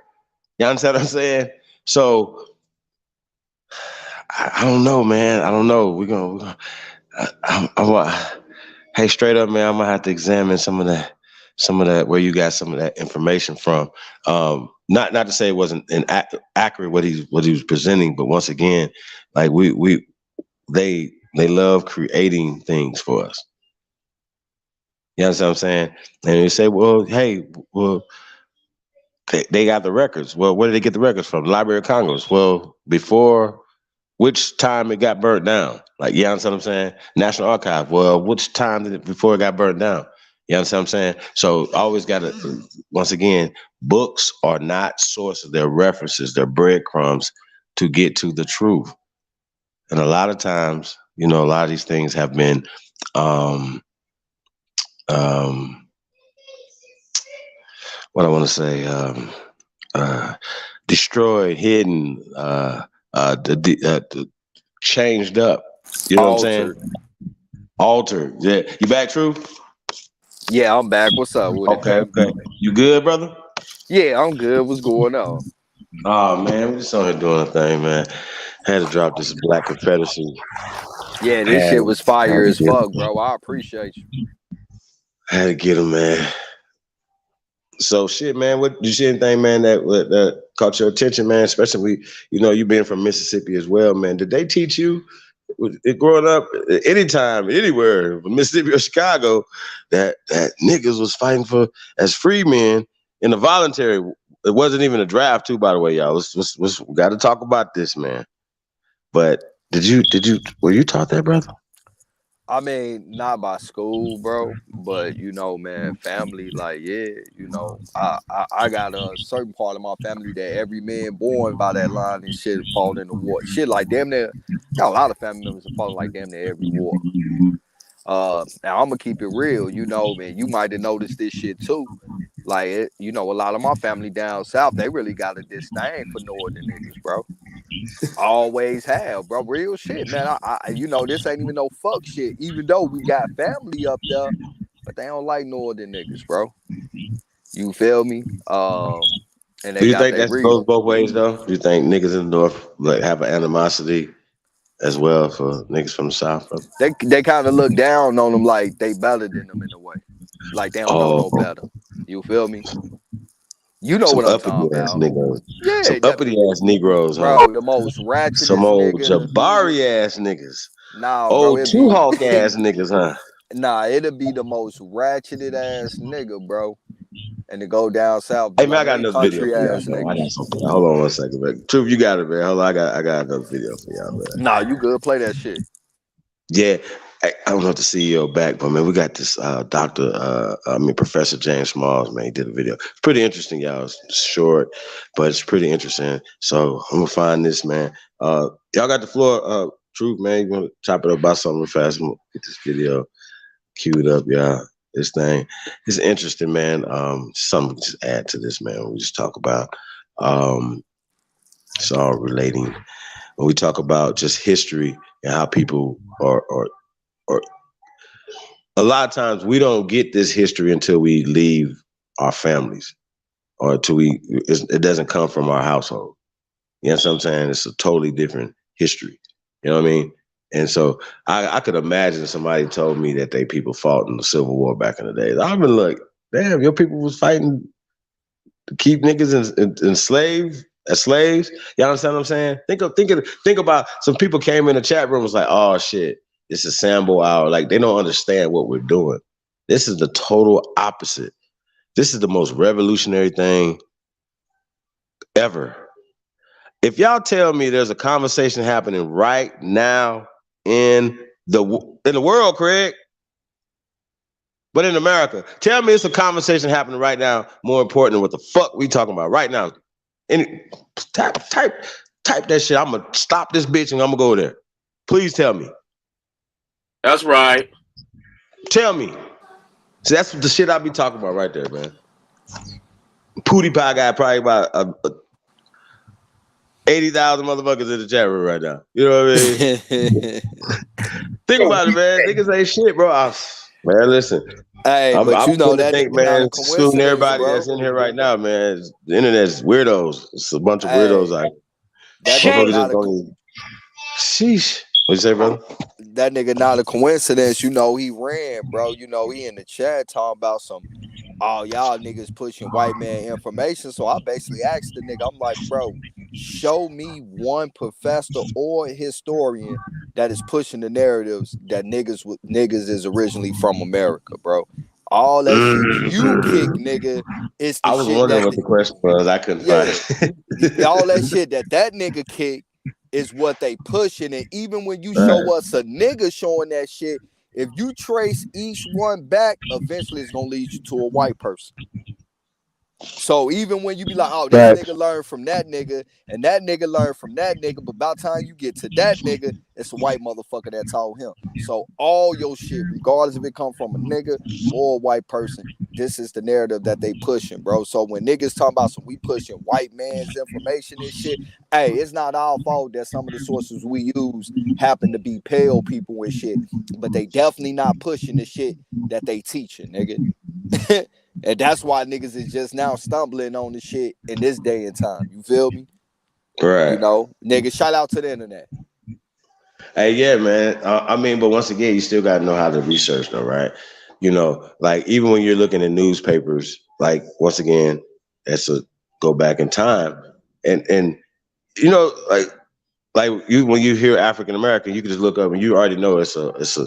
You understand what I'm saying? So I don't know, man. I don't know. We're gonna hey, straight up, man, I'm gonna have to examine some of that where you got some of that information from. Not to say it wasn't accurate what he was presenting, but once again, like they love creating things for us. You understand what I'm saying? And you say, well, hey, well, they got the records. Well, where did they get the records from? The Library of Congress. Well, before which time it got burnt down? Like, you understand what I'm saying? National Archive. Well, which time before it got burnt down? You understand what I'm saying? So always got to, once again, books are not sources. They're references. They're breadcrumbs to get to the truth. And a lot of times, a lot of these things have been what I want to say, destroyed, hidden, changed up. You know what I'm saying? Altered. Yeah. You back, True? Yeah, I'm back. What's up with it? Okay. You good, brother? Yeah, I'm good. What's going on? Oh, man, we're just on here doing a thing, man. Had to drop this Black Confederacy. Yeah, this shit was fire as fuck, bro. I appreciate you. I had to get him, man. So shit, man. What did you see anything, man, that caught your attention, man? Especially you being from Mississippi as well, man. Did they teach you growing up, anytime, anywhere, Mississippi or Chicago, that niggas was fighting for as free men in a voluntary? It wasn't even a draft, too, by the way, y'all. We got to talk about this, man. But were you taught that, brother? I mean, not by school, bro, but man, family, like, yeah, I got a certain part of my family that every man born by that line and shit fall in the war. Shit, like damn near, got a lot of family members that fall like damn near every war. Now I'm gonna keep it real, man. You might have noticed this shit too. Like, a lot of my family down south, they really got a disdain for northern niggas, bro. Always have, bro. Real shit, man. I this ain't even no fuck shit. Even though we got family up there, but they don't like northern niggas, bro. You feel me? And they Do you got think that goes both ways, though? Do you think niggas in the north like have an animosity as well for niggas from the south, bro? They kind of look down on them like they better than them in a way, like they don't know no better. You feel me? You know some what I'm talking about? Niggas. Yeah, some uppity ass Negroes, bro. huh? The most ratchetest some old nigga. Jabari ass niggas. Nah, old bro. Two-Hawk ass niggas, huh? Nah, it'll be the most ratcheted ass nigga, bro. And to go down south, Hey man, I got another video for y'all, ass man. niggas. I got something. Hold on 1 second, man. Truth, you got it, man. Hold on, I got another video for y'all, man. Nah, you good? Play that shit. Yeah, I don't know if the CEO back, but man, we got this Professor James Smalls, man, he did a video. It's pretty interesting, y'all. It's short, but it's pretty interesting. So I'm gonna find this, man. Y'all got the floor. Truth, man, you wanna chop it up about something real fast? I'm gonna get this video queued up, y'all. This thing is interesting, man. Something to just add to this, man. We just talk about it's all relating. When we talk about just history and how people are a lot of times we don't get this history until we leave our families or until it doesn't come from our household. You know what I'm saying? It's a totally different history. You know what I mean? And so I could imagine somebody told me that they people fought in the Civil War back in the day. I've been like, damn, your people was fighting to keep niggas enslaved as slaves. Y'all understand what I'm saying? Think about some people came in the chat room was like, oh shit, this is Sambo hour. Like they don't understand what we're doing. This is the total opposite. This is the most revolutionary thing ever. If y'all tell me there's a conversation happening right now in the world, Craig, but in America, tell me it's a conversation happening right now more important than what the fuck we talking about right now. And type that shit. I'm gonna stop this bitch and I'm gonna go there. Please tell me. That's right. Tell me. So that's the shit I be talking about right there, man. Pootie Pie got probably about 80,000 motherfuckers in the chat room right now. You know what I mean? Think about it, man. Niggas ain't shit, bro. Man, listen. Hey, but you know that think, man, soon everybody that's in here right now, man. The internet's weirdos. It's a bunch of weirdos out here. Sheesh. What you say, brother? That nigga not a coincidence. You know, he ran, bro. You know, he in the chat talking about some, oh, y'all niggas pushing white man information. So I basically asked the nigga, I'm like, bro, show me one professor or historian that is pushing the narratives that niggas is originally from America, bro. All that shit you kick, nigga, is the shit. I was wondering what the question was. I couldn't find it. All that shit that nigga kicked is what they pushing. And even when you show us a nigga showing that shit, if you trace each one back, eventually it's gonna lead you to a white person. So even when you be like, oh, this nigga learned from that nigga, and that nigga learned from that nigga, but by the time you get to that nigga, it's a white motherfucker that taught him. So all your shit, regardless if it come from a nigga or a white person, this is the narrative that they pushing, bro. So when niggas talking about some we pushing white man's information and shit, hey, it's not our fault that some of the sources we use happen to be pale people and shit, but they definitely not pushing the shit that they teaching, nigga. And that's why niggas is just now stumbling on the shit in this day and time. You feel me? Right. You know, nigga, shout out to the internet. Hey, yeah, man. I mean, but once again, you still got to know how to research, though, right? You know, like even when you're looking at newspapers, like once again, that's a go back in time, and you know, like you when you hear African American, you can just look up and you already know it's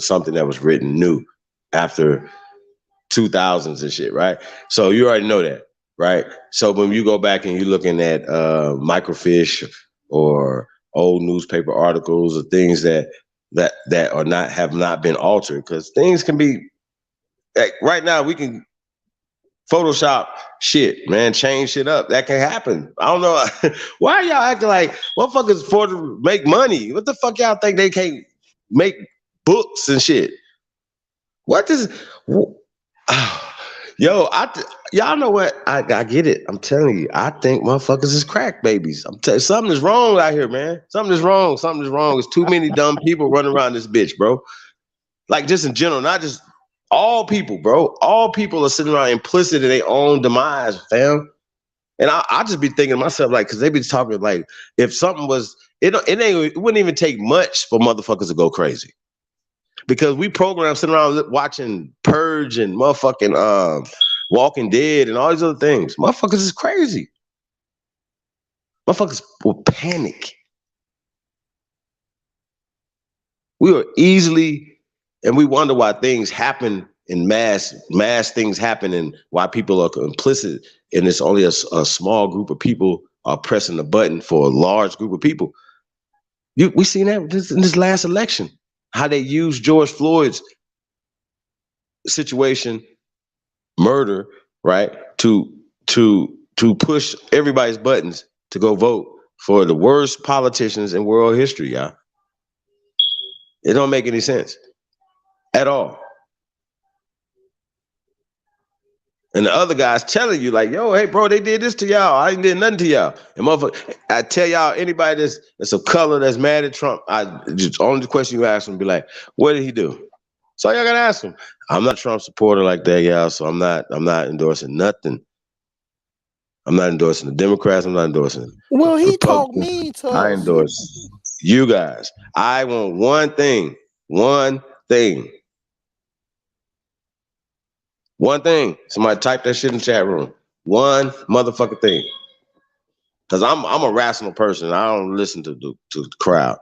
something that was written new after 2000s and shit, right? So you already know that, right? So when you go back and you're looking at microfiche or old newspaper articles or things that are not have not been altered, because things can be like right now we can Photoshop shit, man, change shit up. That can happen. I don't know why y'all acting like motherfuckers for to make money. What the fuck y'all think they can't make books and shit? What is? Yo, y'all know what? I get it. I'm telling you, I think motherfuckers is crack babies. I'm telling you, something is wrong out here, man. Something is wrong. Something is wrong. There's too many dumb people running around this bitch, bro. Like just in general, not just all people, bro. All people are sitting around implicit in their own demise, fam. And I just be thinking to myself, like, because they be talking like, if something was, it wouldn't even take much for motherfuckers to go crazy. Because we programmed sitting around watching Purge and motherfucking Walking Dead and all these other things. Motherfuckers is crazy. Motherfuckers will panic. We are easily, and we wonder why things happen in mass things happen and why people are complicit. And it's only a small group of people are pressing the button for a large group of people. We seen that in this last election. how they use George Floyd's situation, murder, right, to push everybody's buttons to go vote for the worst politicians in world history, y'all. It don't make any sense at all. And the other guys telling you like, yo, hey, bro, they did this to y'all. I ain't did nothing to y'all. And motherfucker, I tell y'all, anybody that's of color that's mad at Trump, only the question you ask them be like, what did he do? So y'all gotta ask him. I'm not a Trump supporter like that, y'all. So I'm not endorsing nothing. I'm not endorsing the Democrats. I'm not endorsing Well, he talked Republicans. mean to I us. endorse you guys. I want one thing. One thing. Somebody type that shit in the chat room. One motherfucking thing. Because I'm a rational person. I don't listen to the crowd.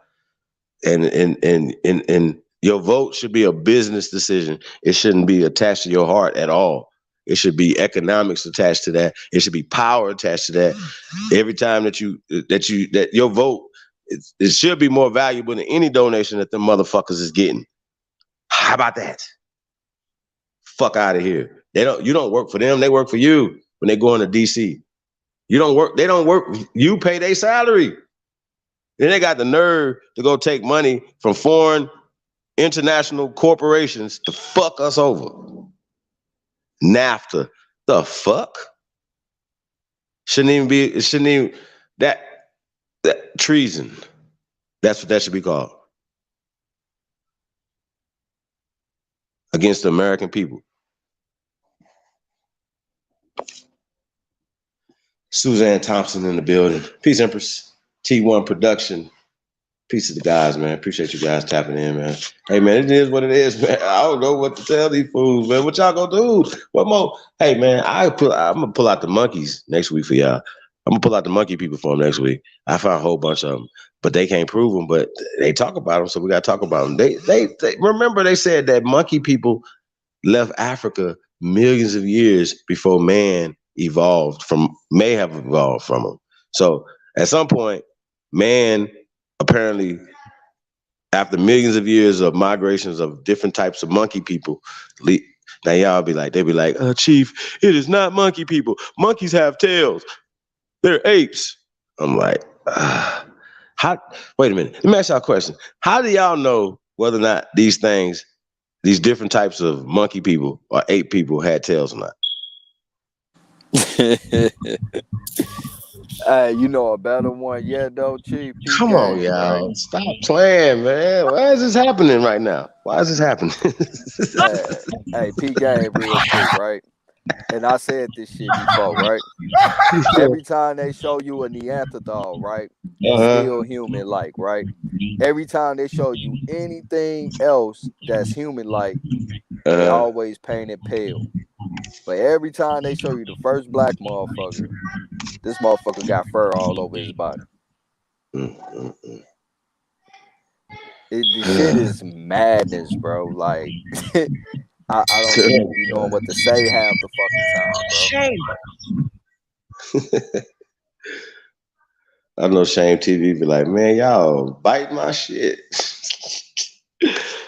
And your vote should be a business decision. It shouldn't be attached to your heart at all. It should be economics attached to that. It should be power attached to that. Every time that your vote, it should be more valuable than any donation that the motherfuckers is getting. How about that? Fuck out of here. You don't work for them. They work for you when they go into DC. You don't work. They don't work. You pay their salary. Then they got the nerve to go take money from foreign international corporations to fuck us over. NAFTA. The fuck? Shouldn't even that treason. That's what that should be called. Against the American people. Suzanne Thompson in the building. Peace, Empress. T1 Production. Peace to the guys, man. Appreciate you guys tapping in, man. Hey, man, it is what it is, man. I don't know what to tell these fools, man. What y'all gonna do? What more? Hey, man, I'm gonna pull out the monkeys next week for y'all. I'm gonna pull out the monkey people for them next week. I found a whole bunch of them, but they can't prove them. But they talk about them, so we gotta talk about them. They remember they said that monkey people left Africa millions of years before man may have evolved from them. So at some point, man apparently, after millions of years of migrations of different types of monkey people, now y'all be like, Chief, it is not monkey people. Monkeys have tails. They're apes. I'm like, wait a minute. Let me ask y'all a question. How do y'all know whether or not these different types of monkey people or ape people had tails or not? Hey, you know a better one yet though, Chief? Come on, y'all. Right? Stop playing, man. Why is this happening right now? Why is this happening? hey, P Game real quick, right? And I said this shit before, right? Every time they show you a Neanderthal, right? It's still human-like, right? Every time they show you anything else that's human-like, they always paint it pale. But every time they show you the first black motherfucker, this motherfucker got fur all over his body. The shit is madness, bro. Like, I don't even be knowing what to say half the fucking time, bro. I know Shame TV be like, man, y'all bite my shit.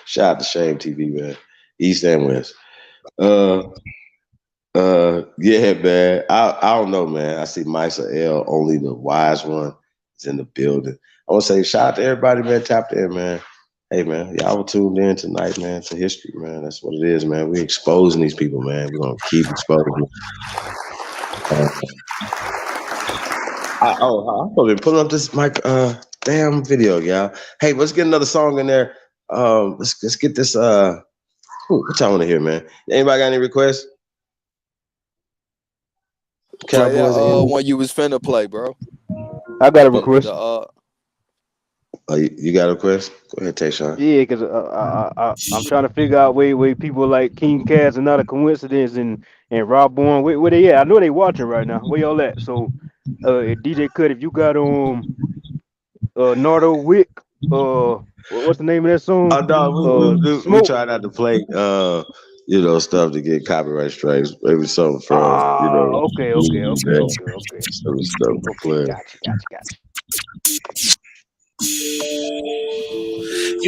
Shout out to Shame TV, man. East and West. Yeah, man. I don't know, man. I see Misa L, only the wise one, is in the building. I want to say shout out to everybody, man. Tapped in, man. Hey, man, y'all were tuned in tonight, man, to history, man. That's what it is, man. We're exposing these people, man. We're going to keep exposing them. I've been pulling up this damn video, y'all. Hey, let's get another song in there. Let's get this. What y'all want to hear, man? Anybody got any requests? Play that one you was finna play, bro. I got a request. You got a request? Go ahead, Tayshawn. Yeah, because I'm trying to figure out where people like King Cass and Not a Coincidence and Rob Bourne, where they at? I know they watching right now. Where y'all at? So DJ Cut, if you got Nardo Wick, what's the name of that song? We try not to play stuff to get copyright strikes. Maybe something from Okay. Some stuff to play. Gotcha. You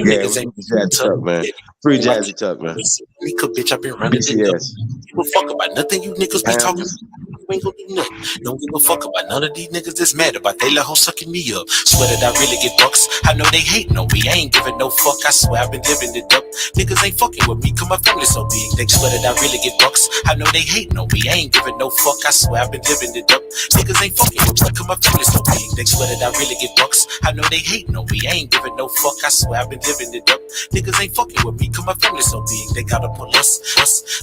Yeah, niggas ain't Jazzy tough. Tuck, man. Free Jazzy Tuck, man. Mika, bitch, I've been running the BTS. Give a fuck about nothing you niggas be talking. Pams. You ain't gonna do nothing. Don't give a fuck about none of these niggas that's mad about they little hoe sucking me up. Swear that I really get bucks. I know they hating on me. I ain't giving no fuck. I swear I've been living it up. Niggas ain't fucking with me, cause my family so big. They swear that I really get bucks. I know they hating on me. I ain't giving no fuck. I swear I've been living it up. Niggas ain't fucking with me, cause my family so big. They swear that I really get bucks. I know they hating on me. I ain't giving no fuck. I swear I've been living it up. Niggas ain't fucking with me, cause my family so big. They gotta pull us.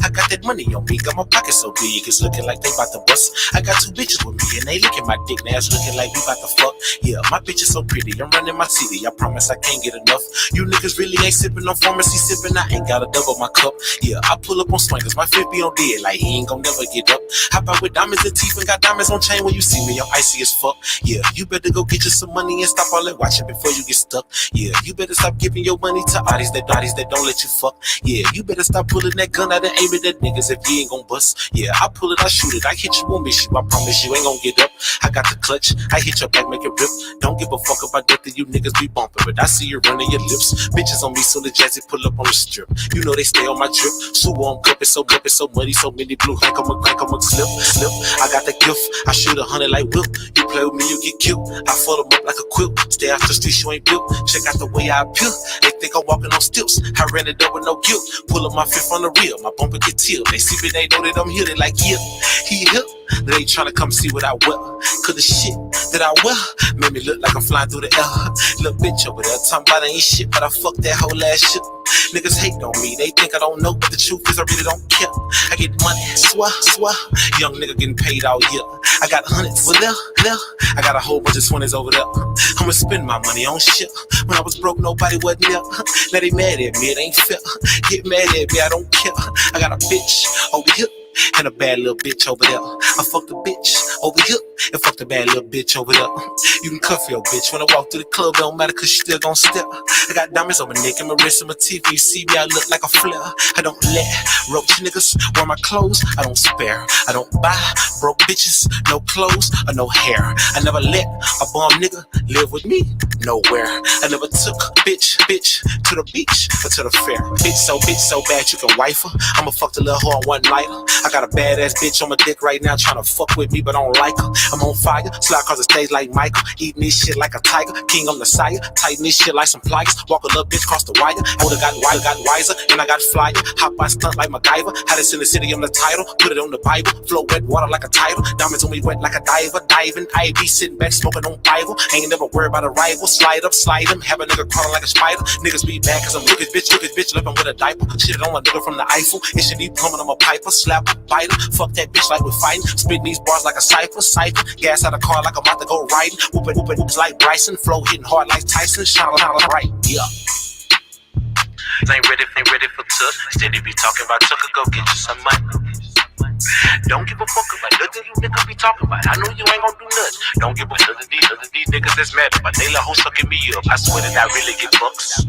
I got that money on me, got my pocket so big, it's looking like they bout to bust. I got 2 bitches with me, and they licking my dick, now it's looking like we bout to fuck. Yeah, my bitch is so pretty, I'm running my city, I promise I can't get enough. You niggas really ain't sipping on pharmacy sipping, I ain't gotta double my cup. Yeah, I pull up on swingers, my fit be on dead, like he ain't gon' never get up. Hop out with diamonds and teeth and got diamonds on chain when you see me, I'm icy as fuck. Yeah, you better go get you some money and stop all that watching before you get stuck. Yeah, you better stop giving your money to artists that don't let you fuck. Yeah, you better stop pulling that gun out and aiming at niggas if you ain't gon' bust. Yeah, I pull it, I shoot it, I hit you, won't miss you, I promise you ain't gon' get up. I got the clutch, I hit your back, make it rip. Don't give a fuck about nothing you niggas be bumping, but I see you running your lips. Bitches on me, so the Jazzy pull up on the strip. You know they stay on my drip. Super on cup, it's so muddy, so many blue. Crank on my slip. I got the gift, I shoot 100 like whip. You play with me, you get killed. I fold them up like a quilt. Stay out the streets, you ain't built. Check out the way I appeal. They think I'm walking on stilts. I ran it up with no guilt. Pull up my fifth on the real, my bumper get tilled. They see me, they know that I'm here. They like, yeah, he here. They ain't tryna come see what I wear. Cause the shit that I wear made me look like I'm flying through the air. Little bitch over there talking about I ain't shit, but I fuck that whole ass shit. Niggas hate on me, they think I don't know, but the truth is I really don't care. I get money, swear. Young nigga getting paid all year. I got hundreds over there. I got a whole bunch of 20s over there. I'ma spend my money on shit. When I was broke, nobody wasn't there. Now they mad at me, it ain't fair. Get mad at me, I don't care. I got a bitch over here and a bad little bitch over there. I fucked a bitch over here and fucked a bad little bitch over there. You can cuff your bitch when I walk through the club, don't matter cause she still gon' step. I got diamonds on my neck and my wrist and my teeth. You see me, I look like a flare. I don't let roach niggas wear my clothes. I don't spare. I don't buy broke bitches, no clothes or no hair. I never let a bum nigga live with me nowhere. I never took bitch to the beach or to the fair. Bitch so bad you can wife her. I'ma fuck the little hoe on one night. I got a badass bitch on my dick right now trying to fuck with me, but I don't like her. I'm on fire, slide across the stage like Michael. Eating this shit like a tiger, king on the sire. Tighten this shit like some pliers. Walk a little bitch across the wire. I would've got wiser, and I got flyer. Hop by stunt like MacGyver. Had this in the city on the title. Put it on the Bible. Flow wet water like a title. Diamonds on me wet like a diver. Diving, I be sitting back smoking on Bible. Ain't never worried about a rival. Slide up, slide him. Have a nigga crawling like a spider. Niggas be bad cause I'm look at bitch, living with a diaper. Shit on a nigga from the Eiffel. It should be plumbing on my piper. Slap, bite him. Fuck that bitch like we're fighting. Spit these bars like a cipher. Gas out of car like I'm about to go riding. Whoopin' hoops like Bryson. Flow hitting hard like Tyson. Shine right. Yeah. Ain't ready for tuck. Steady be talking about tucker. Go get you some money. Don't give a fuck about nothing you niggas be talking about. I know you ain't gon' do nothing. Don't give a fuck about these niggas that's mad about they little hoe sucking me up. I swear that I really get bucks.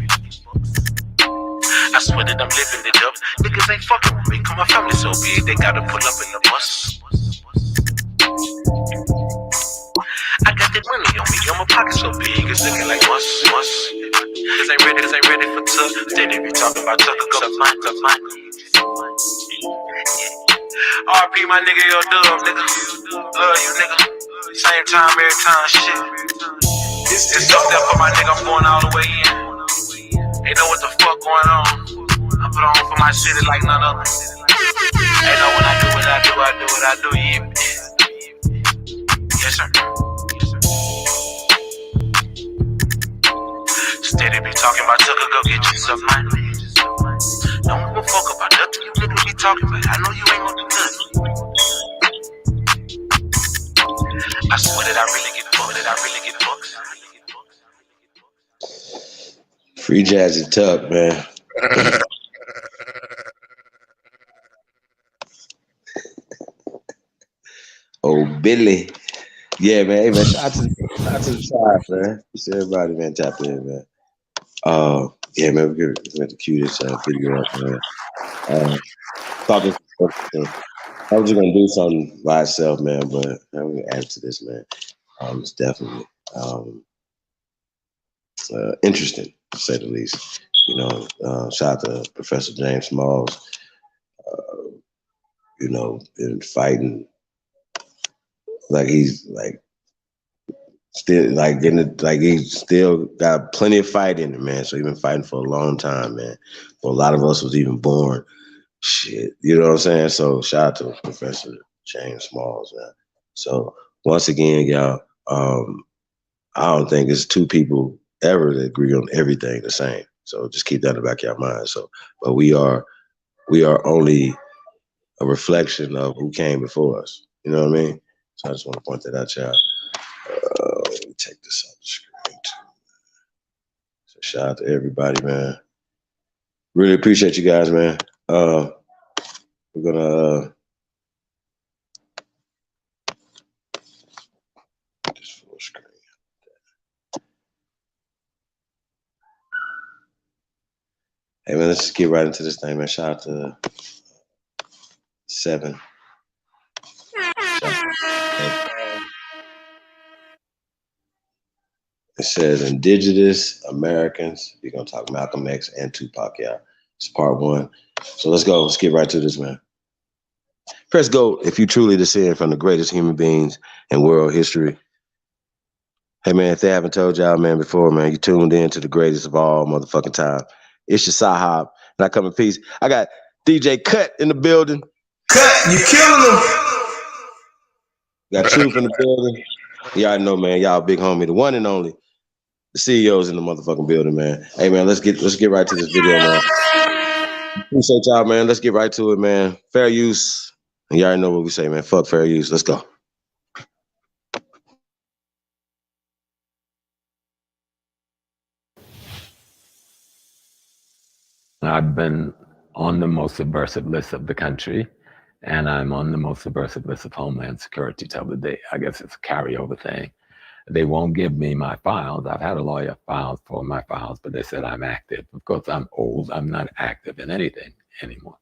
I swear that I'm living it up. Niggas ain't fucking with me, cause my family so big, they gotta pull up in the bus. I got that money on me, on my pocket so big, it's looking like must. Cause ain't ready for tuck. Steady be talking about tucker, go to mine. RP my nigga, yo dub, nigga. Love you, nigga. Same time, every time, shit. It's up there for my nigga, I'm going all the way in. Ain't know what the fuck going on. I put on for my city like none other. Ain't know when I do what I do, yeah. Yes, sir. Steady be talking about tucker, go get you some money. Don't give a fuck about nothing you niggas be talking about. I know you ain't gonna do nothing. I swear that I really get bucks. Free Jazzy Tuck, man. Oh, Billy. Yeah, man. Hey, man. Shout out to the tribe, man. See everybody, man. Tap in, man. Yeah, man. We're going to cue this video up, man. Thought this was interesting. I was just going to do something by itself, man, but I'm going to add to this, man. It's definitely. interesting, to say the least. You know, shout out to Professor James Smalls. You know, been fighting like he's like still like getting it, like he's still got plenty of fight in him, man. So he's been fighting for a long time, man. Before a lot of us was even born. Shit, you know what I'm saying? So shout out to Professor James Smalls, man. So once again, y'all, I don't think it's two people ever that agree on everything the same. So just keep that in the back of your mind. So, but we are only a reflection of who came before us. You know what I mean? So I just want to point that out, y'all. Let me take this off the screen too. So shout out to everybody, man. Really appreciate you guys, man. We're gonna this full screen. Hey man, let's just get right into this thing, man. Shout out to 7. It says Indigenous Americans. We're gonna talk Malcolm X and Tupac, y'all. It's part 1. So let's go. Let's get right to this, man. Press go if you truly descend from the greatest human beings in world history. Hey man, if they haven't told y'all, man, before, man, you tuned in to the greatest of all motherfucking time. It's your Sahab, and I come in peace. I got DJ Cut in the building. Cut, you killing them. Got Truth in the building. Y'all know, man, y'all big homie, the one and only. The CEO's in the motherfucking building, man. Hey man, let's get right to this video, man. Appreciate y'all, man. Let's get right to it, man. Fair use. And y'all already know what we say, man. Fuck fair use. Let's go. I've been on the most subversive list of the country, and I'm on the most subversive list of Homeland Security till the day. I guess it's a carryover thing. They won't give me my files. I've had a lawyer file for my files, but they said I'm active. Of course, I'm old. I'm not active in anything anymore.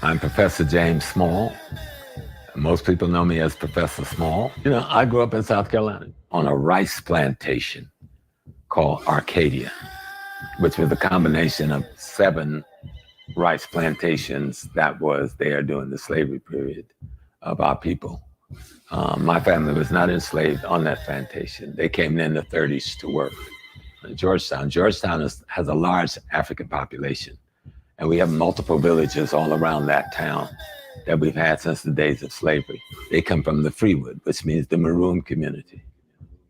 I'm Professor James Small. Most people know me as Professor Small. You know, I grew up in South Carolina on a rice plantation called Arcadia, which was a combination of 7 rice plantations that was there during the slavery period of our people. My family was not enslaved on that plantation. They came in the 30s to work in Georgetown. Georgetown has a large African population, and we have multiple villages all around that town that we've had since the days of slavery. They come from the Freewood, which means the maroon community.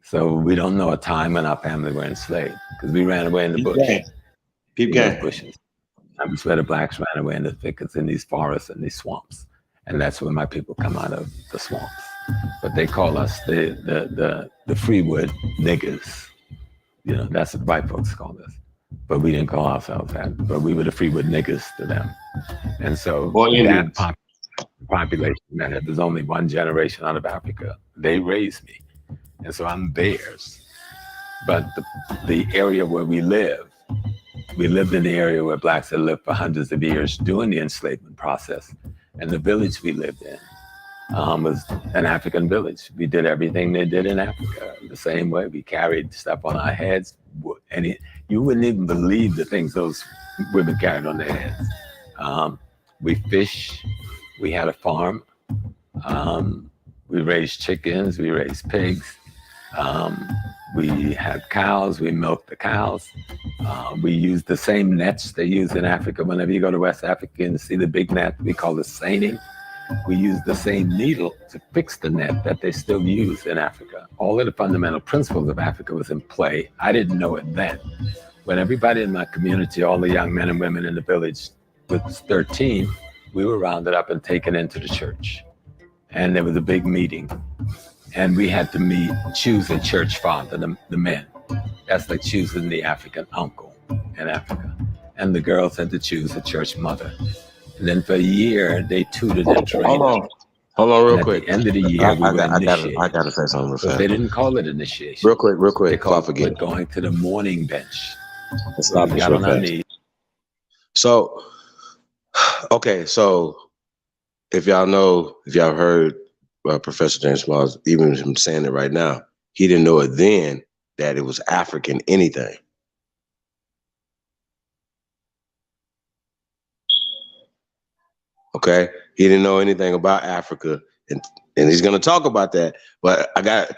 So we don't know a time when our family were enslaved, because we ran away in the bush. Peep in those gang. bushes. And that's where the blacks ran away in the thickets, in these forests and these swamps. And that's where my people come out of, the swamps. But they call us the Freewood niggers. You know, that's what white folks call us. But we didn't call ourselves that. But we were the Freewood niggers to them. And so that population, man, there's only one generation out of Africa. They raised me. And so I'm theirs. But the area where we lived in the area where blacks had lived for hundreds of years during the enslavement process. And the village we lived in was an African village. We did everything they did in Africa the same way. We carried stuff on our heads. And you wouldn't even believe the things those women carried on their heads. We fished. We had a farm. We raised chickens. We raised pigs. We had cows. We milked the cows. We used the same nets they use in Africa. Whenever you go to West Africa and see the big net, we call it seining. We use the same needle to fix the net that they still use in Africa. All of the fundamental principles of Africa was in play. I didn't know it then. When everybody in my community, all the young men and women in the village was 13, we were rounded up and taken into the church. And there was a big meeting. And we had to choose a church father, the men. That's like choosing the African uncle in Africa. And the girls had to choose a church mother. And then for a year, they tutored and trained. Hold on real quick. At the end of the year, we were initiated. I gotta say something real fast. They didn't call it initiation. Real quick. They called it going to the morning bench. Let's stop this real fast. So, Okay, so if y'all heard Professor James Smalls, even him saying it right now, he didn't know it then that it was African anything. Okay, he didn't know anything about Africa, and he's going to talk about that. But I got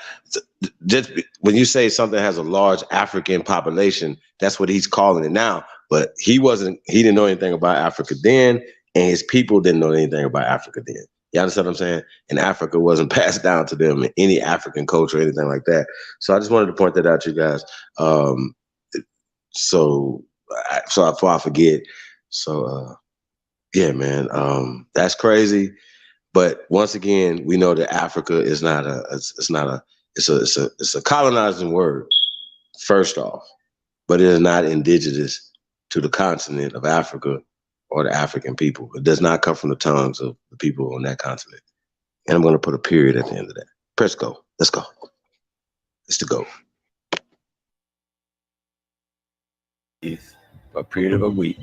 just when you say something has a large African population, that's what he's calling it now. But he didn't know anything about Africa then, and his people didn't know anything about Africa then. You understand what I'm saying? And Africa wasn't passed down to them in any African culture or anything like that. So I just wanted to point that out to you guys. So before I forget, yeah, man, that's crazy. But once again, we know that Africa is it's a colonizing word, first off, but it is not indigenous to the continent of Africa or the African people. It does not come from the tongues of the people on that continent. And I'm going to put a period at the end of that. Press go. Let's go. It's the go. For a period of a week.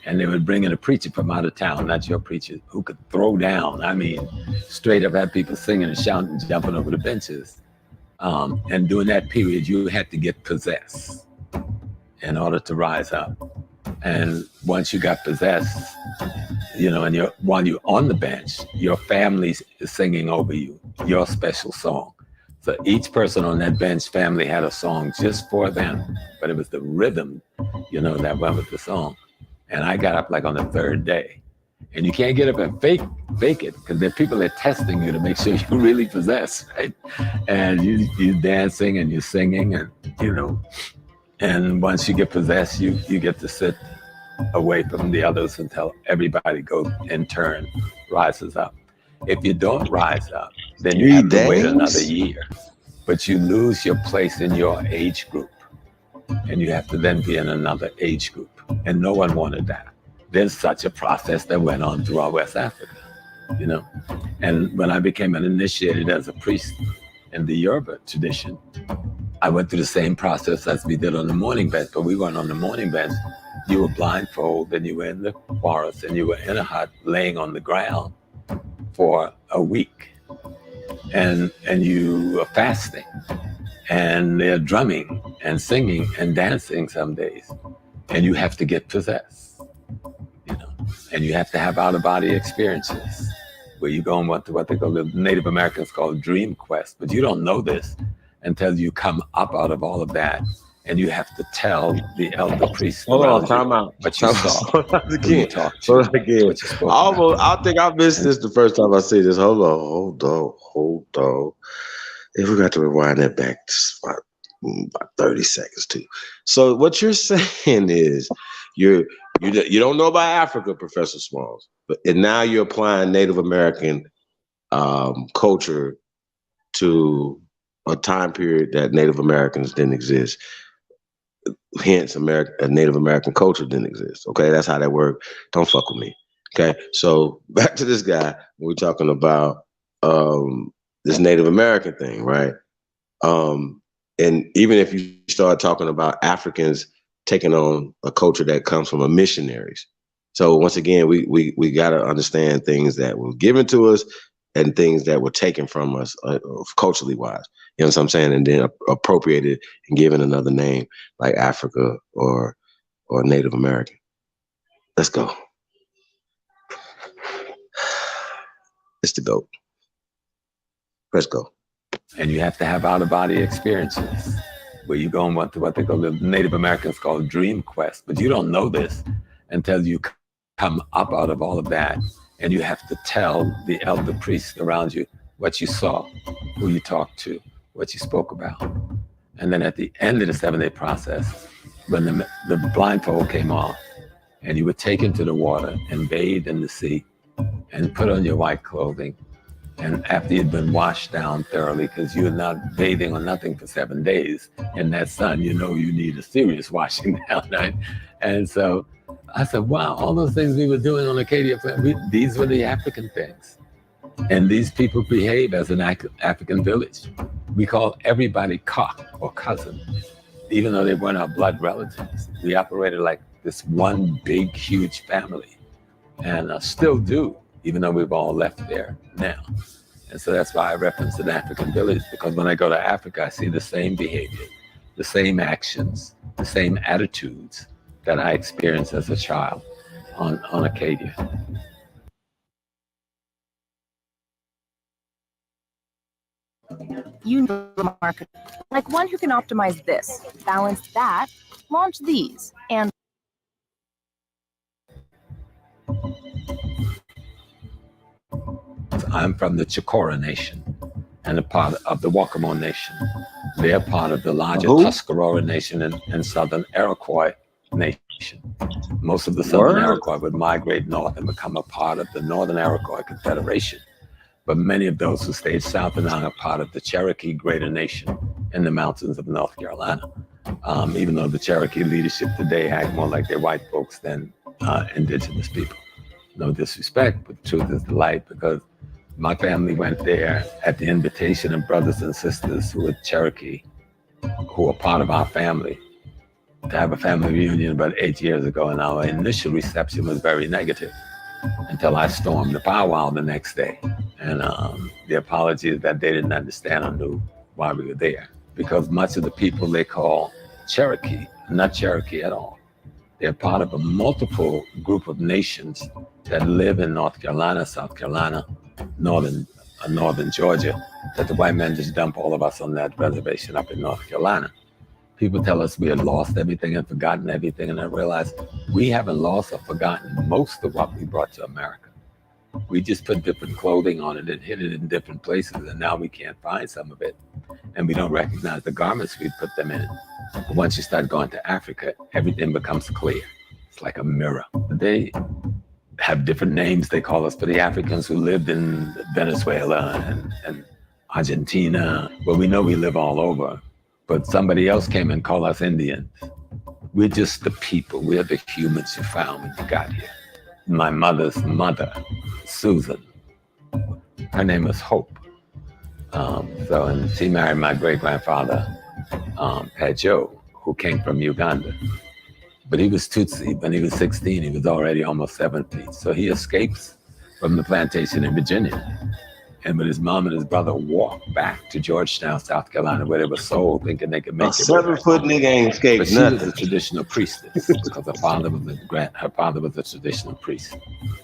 And they would bring in a preacher from out of town, not your preacher, who could throw down. I mean, straight up have people singing and shouting and jumping over the benches. And during that period, you had to get possessed in order to rise up. And once you got possessed, and while you're on the bench, your family is singing over you, your special song. So each person on that bench family had a song just for them, but it was the rhythm, that went with the song. And I got up like on the third day. And you can't get up and fake it, because there are people that are testing you to make sure you really possess, right? And you're dancing and you're singing, and and once you get possessed, you get to sit away from the others until everybody goes in turn, rises up. If you don't rise up, then you have to wait another year. But you lose your place in your age group. And you have to then be in another age group. And no one wanted that. There's such a process that went on throughout West Africa, And when I became an initiated as a priest in the Yoruba tradition, I went through the same process as we did on the morning bench, but we weren't on the morning bench. You were blindfolded, and you were in the forest, and you were in a hut laying on the ground for a week. And you were fasting. And they're drumming and singing and dancing some days. And you have to get possessed, and you have to have out-of-body experiences where you go on what they call, the Native Americans call dream quest. But you don't know this until you come up out of all of that, and you have to tell the elder priest. Hold on, time out. What you saw. Again. I think I missed this the first time I see this. Hold on. If we got to rewind that back about 30 seconds too. So what you're saying is you don't know about Africa, Professor Smalls, and now you're applying Native American culture to a time period that Native Americans didn't exist. Hence, Native American culture didn't exist. Okay, that's how that worked. Don't fuck with me. Okay, so back to this guy. We're talking about this Native American thing, right? And even if you start talking about Africans taking on a culture that comes from missionaries. So once again, we got to understand things that were given to us and things that were taken from us culturally wise. You know what I'm saying? And then appropriated and given another name like Africa or Native American. Let's go. It's the GOAT. Press go. And you have to have out-of-body experiences where you go on what they call, the Native Americans call dream quest. But you don't know this until you come up out of all of that, and you have to tell the elder priests around you what you saw, who you talked to, what you spoke about. And then at the end of the 7-day process, when the blindfold came off, and you were taken to the water and bathed in the sea and put on your white clothing, and after you'd been washed down thoroughly, because you're not bathing or nothing for 7 days in that sun, you need a serious washing down, right? And so I said, wow, all those things we were doing on Acadia, these were the African things. And these people behave as an African village. We call everybody ka or cousin, even though they weren't our blood relatives. We operated like this one big, huge family. and still do, even though we've all left there now. And so that's why I reference an African village, because when I go to Africa, I see the same behavior, the same actions, the same attitudes that I experienced as a child on Acadia. You know the market, like one who can optimize this, balance that, launch these, and I'm from the Chicora Nation and a part of the Wakamo Nation. They're part of the larger Tuscarora Nation and Southern Iroquois Nation. Most of the Southern Iroquois would migrate north and become a part of the Northern Iroquois Confederation. But many of those who stayed south are now a part of the Cherokee Greater Nation in the mountains of North Carolina. Even though the Cherokee leadership today act more like they're white folks than indigenous people. No disrespect, but the truth is the light, because my family went there at the invitation of brothers and sisters who were Cherokee, who were part of our family, to have a family reunion about 8 years ago, and our initial reception was very negative until I stormed the powwow the next day. And the apology is that they didn't understand or knew why we were there, because much of the people they call Cherokee are not Cherokee at all. They're part of a multiple group of nations that live in North Carolina, South Carolina, northern Georgia, that the white men just dump all of us on that reservation up in North Carolina. People tell us we had lost everything and forgotten everything, and I realize we haven't lost or forgotten most of what we brought to America. We just put different clothing on it and hid it in different places, and now we can't find some of it, and we don't recognize the garments we put them in. But once you start going to Africa, everything becomes clear. It's like a mirror. They have different names they call us for the Africans who lived in Venezuela and Argentina. Well, we know we live all over, but somebody else came and called us Indians. We're just the people. We're the humans you found when you got here. My mother's mother, Susan, her name was Hope. And she married my great-grandfather, Joe, who came from Uganda. But he was Tutsi. When he was 16, he was already almost 7 feet. So he escapes from the plantation in Virginia. And with his mom and his brother walked back to Georgetown, South Carolina, where they were sold, thinking they could make it. A 7-foot nigga ain't escaped But she nothing. was a traditional priestess because her father was a traditional priest.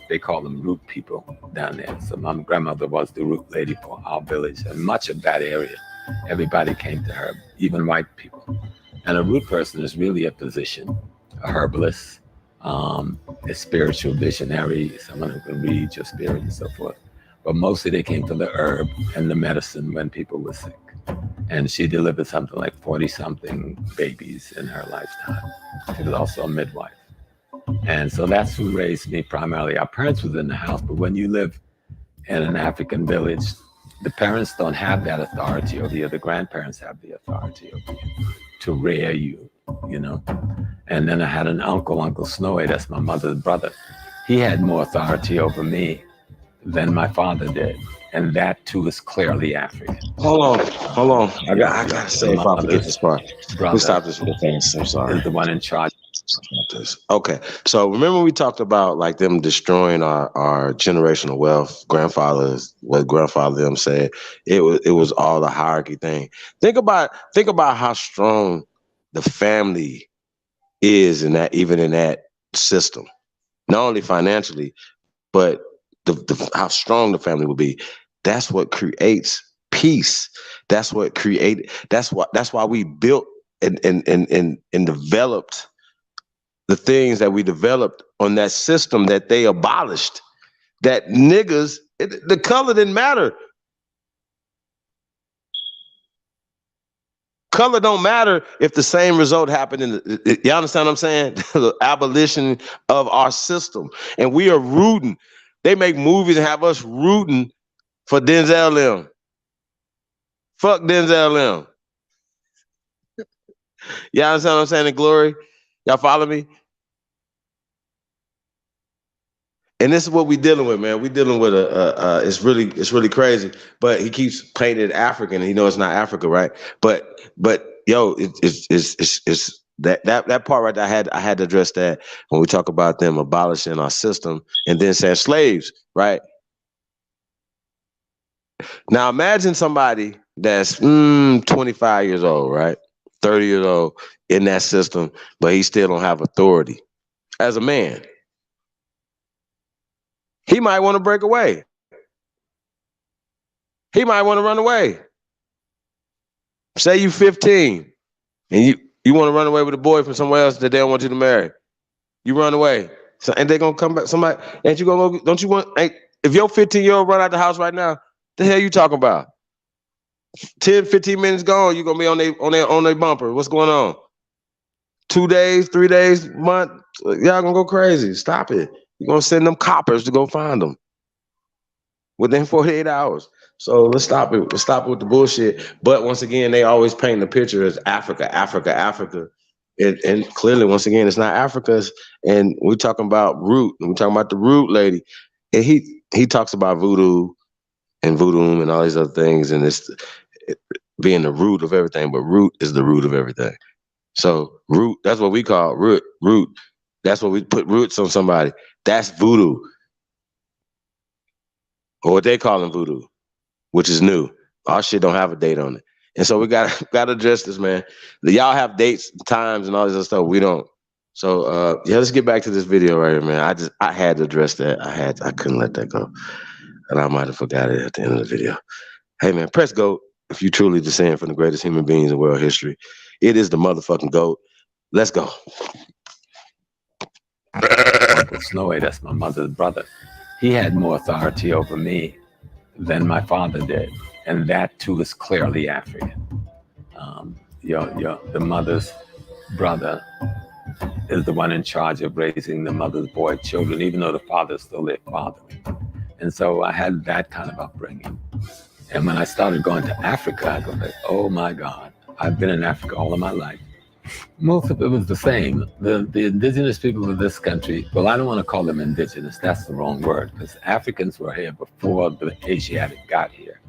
They call them root people down there. So my grandmother was the root lady for our village, and much of that area, everybody came to her, even white people. And a root person is really a physician, a herbalist, a spiritual visionary, someone who can read your spirit and so forth. But mostly they came for the herb and the medicine when people were sick. And she delivered something like 40-something babies in her lifetime. She was also a midwife. And so that's who raised me primarily. Our parents was in the house, but when you live in an African village, the parents don't have that authority over you. The grandparents have the authority over you to rear you, you know. And then I had an uncle, Uncle Snowy, that's my mother's brother. He had more authority over me than my father did. And that too is clearly African. Hold on. I gotta say, if I forget this part. Brother, we stop this real fast. I'm sorry. Is the one in charge. Okay, so remember we talked about like them destroying our generational wealth. What grandfather them said, it was all the hierarchy thing. Think about how strong the family is in that system, not only financially, but how strong the family will be. That's what creates peace. That's why we built and developed the things that we developed on that system that they abolished. That niggas, the color didn't matter. Color don't matter if the same result happened you understand what I'm saying? The abolition of our system. And we are rooting. They make movies and have us rooting for Denzel M. Fuck Denzel M. Y'all understand what I'm saying in Glory? Y'all follow me? And this is what we dealing with, man. We dealing with it's really crazy. But he keeps painting it African, and he knows it's not Africa, right? But yo, it's That part right there, I had to address that when we talk about them abolishing our system and then saying slaves, right? Now imagine somebody that's 25 years old, right? 30 years old in that system, but he still don't have authority. As a man, he might want to break away. He might want to run away. Say you 15 and you want to run away with a boy from somewhere else that they don't want you to marry. You run away. So, and they gonna come back. Somebody, ain't you gonna go? Don't you want? If your 15-year-old run out the house right now, the hell you talking about? 10, 15 minutes gone, you gonna be on their bumper. What's going on? 2 days, 3 days, month. Y'all gonna go crazy. Stop it. You're gonna send them coppers to go find them within 48 hours. So let's stop it. Let's stop it with the bullshit. But once again, they always paint the picture as Africa, Africa, Africa. And clearly, once again, it's not Africa's. And we're talking about root. And we're talking about the root lady. And he talks about voodoo and voodoo and all these other things. And it's being the root of everything. But root is the root of everything. So root, that's what we call root. That's what we put roots on somebody. That's voodoo. Or what they call them voodoo, which is new. Our shit don't have a date on it. And so we got to address this, man. Y'all have dates, times, and all this other stuff. We don't. So yeah, let's get back to this video right here, man. I had to address that. I couldn't let that go. And I might have forgot it at the end of the video. Hey man, press GOAT if you truly descend from the greatest human beings in world history. It is the motherfucking GOAT. Let's go. Uncle Snowy, that's my mother's brother. He had more authority over me than my father did. And that too is clearly African. The mother's brother is the one in charge of raising the mother's boy children, even though the father still their father. And so I had that kind of upbringing. And when I started going to Africa, I go like, oh my God, I've been in Africa all of my life. Most of it was the same. The indigenous people of this country, well, I don't want to call them indigenous. That's the wrong word, because Africans were here before the Asiatic got here.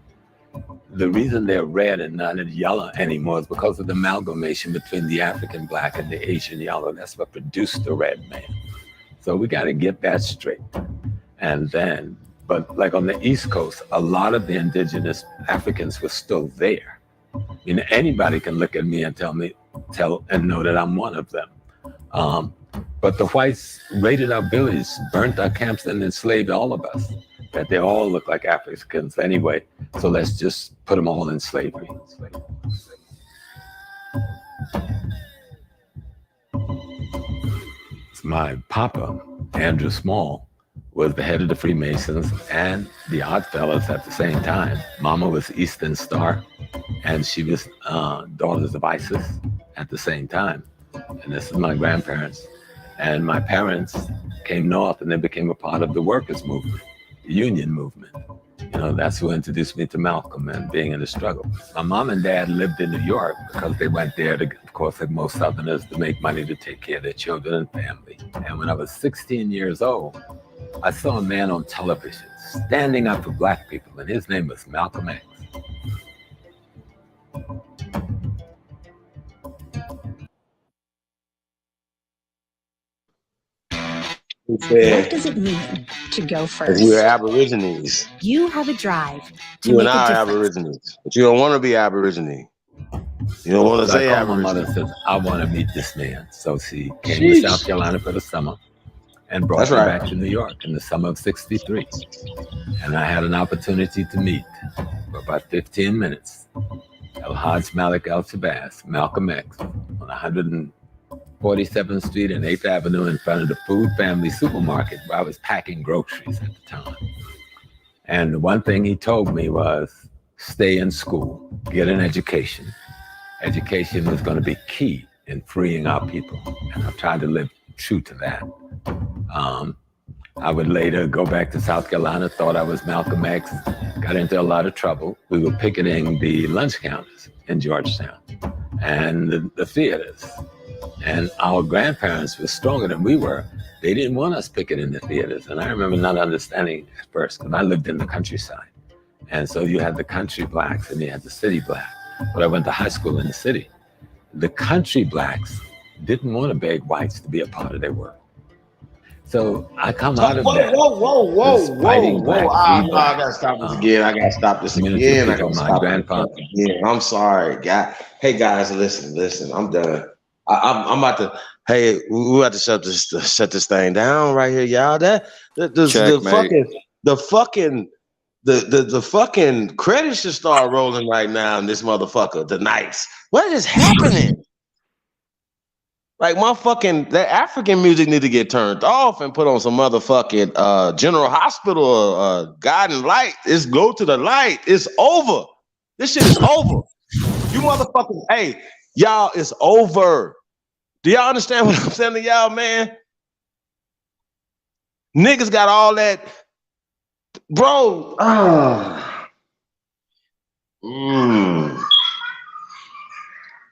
The reason they're red and not yellow anymore is because of the amalgamation between the African black and the Asian yellow. That's what produced the red man. So we got to get that straight. And then, but like on the East Coast, a lot of the indigenous Africans were still there. I mean, anybody can look at me and tell and know that I'm one of them. But the whites raided our village, burnt our camps, and enslaved all of us. That they all look like Africans anyway. So let's just put them all in slavery. My papa, Andrew Small, was the head of the Freemasons and the Oddfellows at the same time. Mama was Eastern Star, and she was Daughters of Isis at the same time. And this is my grandparents. And my parents came north and they became a part of the workers' movement, the union movement. You know, that's who introduced me to Malcolm and being in the struggle. My mom and dad lived in New York because they went there to, of course, like most Southerners, to make money to take care of their children and family. And when I was 16 years old, I saw a man on television standing up for black people, and his name was Malcolm X. What does it mean to go first? We're Aborigines. You have a drive to You make and I a are difference. Aborigines, but you don't want to be Aborigine. You don't want to say I called my Aborigine. mother and said, I want to meet this man. So she came to South Carolina for the summer and brought me back to New York in the summer of '63. And I had an opportunity to meet for about 15 minutes El-Hajj Malik El-Shabazz, Malcolm X, on 147th Street and 8th Avenue in front of the Food Family Supermarket where I was packing groceries at the time. And the one thing he told me was, stay in school, get an education. Education was going to be key in freeing our people. And I've tried to live true to that. I would later go back to South Carolina, thought I was Malcolm X, got into a lot of trouble. We were picketing the lunch counters in Georgetown and the theaters. And our grandparents were stronger than we were. They didn't want us picketing the theaters. And I remember not understanding at first, because I lived in the countryside. And so you had the country blacks and you had the city blacks. But I went to high school in the city. The country blacks didn't want to beg whites to be a part of their work. So I come Whoa, out of whoa, that. whoa. Black, No, I gotta stop this again. I gotta stop this again. I gotta stop this again. I'm sorry, guy. Hey guys, listen. I'm done. I'm about to. Hey, we about to shut this thing down right here, y'all. That the fucking credits should start rolling right now in this motherfucker. The Knights. What is happening? Like that African music need to get turned off and put on some motherfucking General Hospital Guiding Light. It's go to the light. It's over. This shit is over. You motherfuckers, hey, y'all, it's over. Do y'all understand what I'm saying to y'all, man? Niggas got all that, bro.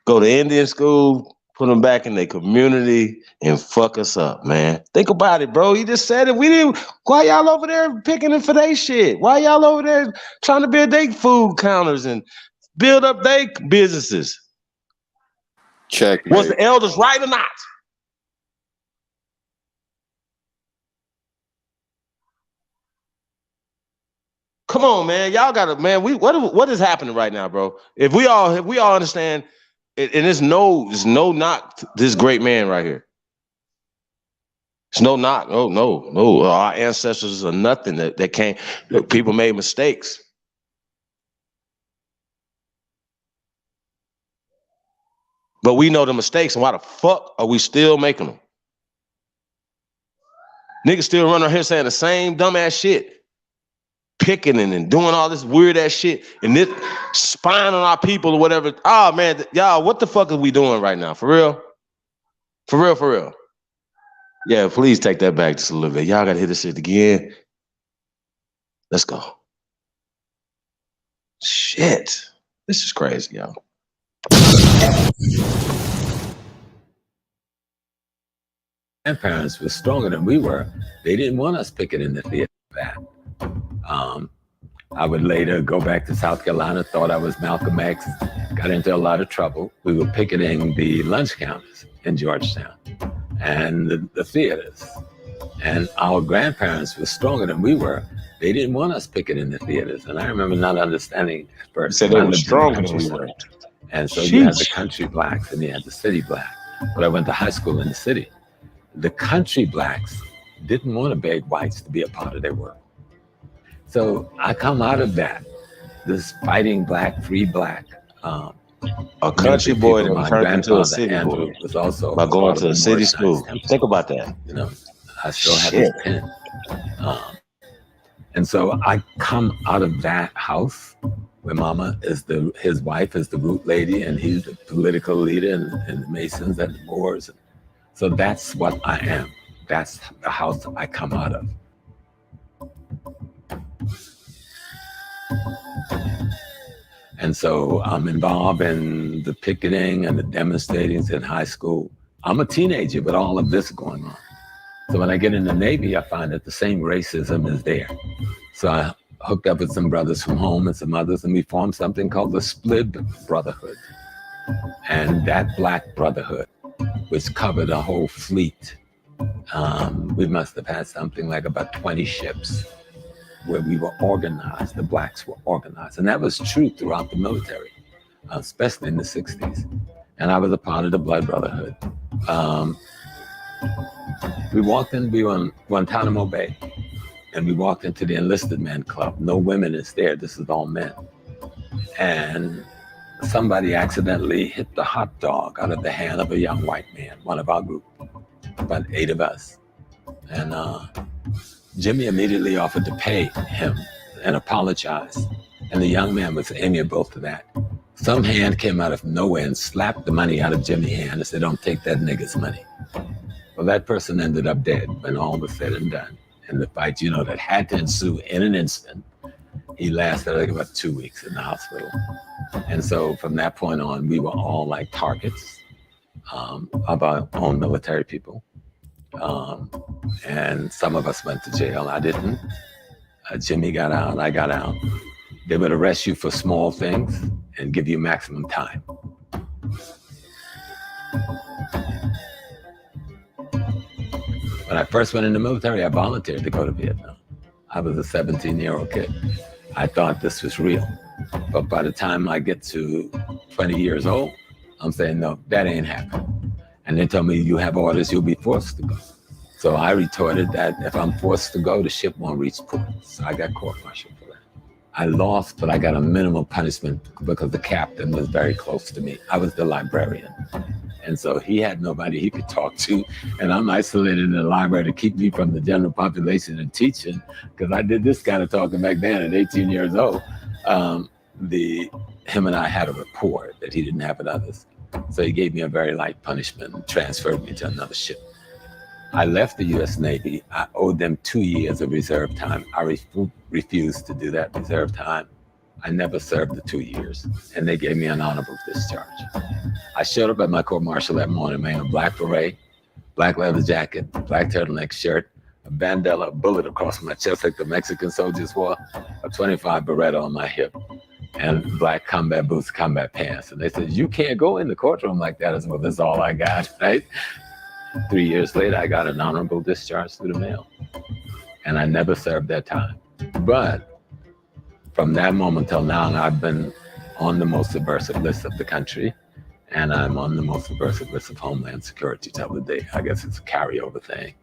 Go to Indian school, put them back in their community, and fuck us up, man. Think about it, bro. You just said it. We didn't. Why y'all over there picking it for they shit? Why y'all over there trying to build their food counters and build up their businesses? Checkmate. Was the elders right or not? Come on, man. Y'all gotta, man. What is happening right now, bro? If we all understand, and it's no knock to this great man right here. It's no knock. No. Our ancestors are nothing that came. People made mistakes. But we know the mistakes, and why the fuck are we still making them? Niggas still running around here saying the same dumbass shit. Picking and doing all this weird ass shit and this spying on our people or whatever. Oh man, y'all, what the fuck are we doing right now? For real? For real. Yeah, please take that back just a little bit. Y'all gotta hit this shit again. Let's go. Shit. This is crazy, y'all. Grandparents were stronger than we were. They didn't want us picking in the theater for that. I would later go back to South Carolina, thought I was Malcolm X, got into a lot of trouble. We were picketing the lunch counters in Georgetown and the theaters. And our grandparents were stronger than we were. They didn't want us picking in the theaters. And I remember not understanding at first. So they were stronger than we were. And so you had the country blacks and you had the city blacks. But I went to high school in the city. The country blacks didn't want to beg whites to be a part of their work. So I come out of that, this fighting black, free black. A country boy that turned into a city Andrew boy was also by going to a city school. Think about that. You know, I still have his pen. And so I come out of that house where Mama is his wife is the root lady, and he's the political leader, and the Masons and the Moors. So that's what I am. That's the house I come out of. And so I'm involved in the picketing and the demonstrations in high school. I'm a teenager with all of this going on. So when I get in the Navy, I find that the same racism is there. So I hooked up with some brothers from home and some others, and we formed something called the Splib Brotherhood. And that black brotherhood, which covered a whole fleet. We must have had something like about 20 ships where we were organized, the blacks were organized. And that was true throughout the military, especially in the 60s. And I was a part of the Blood Brotherhood. We were in Guantanamo Bay, and we walked into the enlisted men club. No women is there, this is all men. And somebody accidentally hit the hot dog out of the hand of a young white man, one of our group, about 8 of us. And Jimmy immediately offered to pay him and apologize. And the young man was amiable to that. Some hand came out of nowhere and slapped the money out of Jimmy's hand and said, "Don't take that nigga's money." Well, that person ended up dead when all was said and done. And the fight, that had to ensue in an instant, he lasted like about 2 weeks in the hospital. And so from that point on, we were all like targets of our own military people. And some of us went to jail. I didn't. Jimmy got out, I got out. They would arrest you for small things and give you maximum time. When I first went in the military, I volunteered to go to Vietnam. I was a 17-year-old kid. I thought this was real. But by the time I get to 20 years old, I'm saying, no, that ain't happening. And they told me, you have orders, you'll be forced to go. So I retorted that if I'm forced to go, the ship won't reach port. So I got court-martialed for that. I lost, but I got a minimal punishment because the captain was very close to me. I was the librarian. And so he had nobody he could talk to. And I'm isolated in the library to keep me from the general population and teaching, because I did this kind of talking back then at 18 years old. Him and I had a rapport that he didn't have with others. So he gave me a very light punishment and transferred me to another ship. I left the U.S. Navy. I owed them 2 years of reserve time. I refused to do that reserve time. I never served the 2 years, and they gave me an honorable discharge. I showed up at my court-martial that morning wearing a black beret, black leather jacket, black turtleneck shirt, a bandana, a bullet across my chest like the Mexican soldiers wore, a 25 Beretta on my hip, and black combat boots, combat pants. And they said, you can't go in the courtroom like that. I said, well, that's all I got, right? 3 years later, I got an honorable discharge through the mail. And I never served that time. But from that moment till now, I've been on the most subversive list of the country. And I'm on the most subversive list of Homeland Security till the day. I guess it's a carryover thing.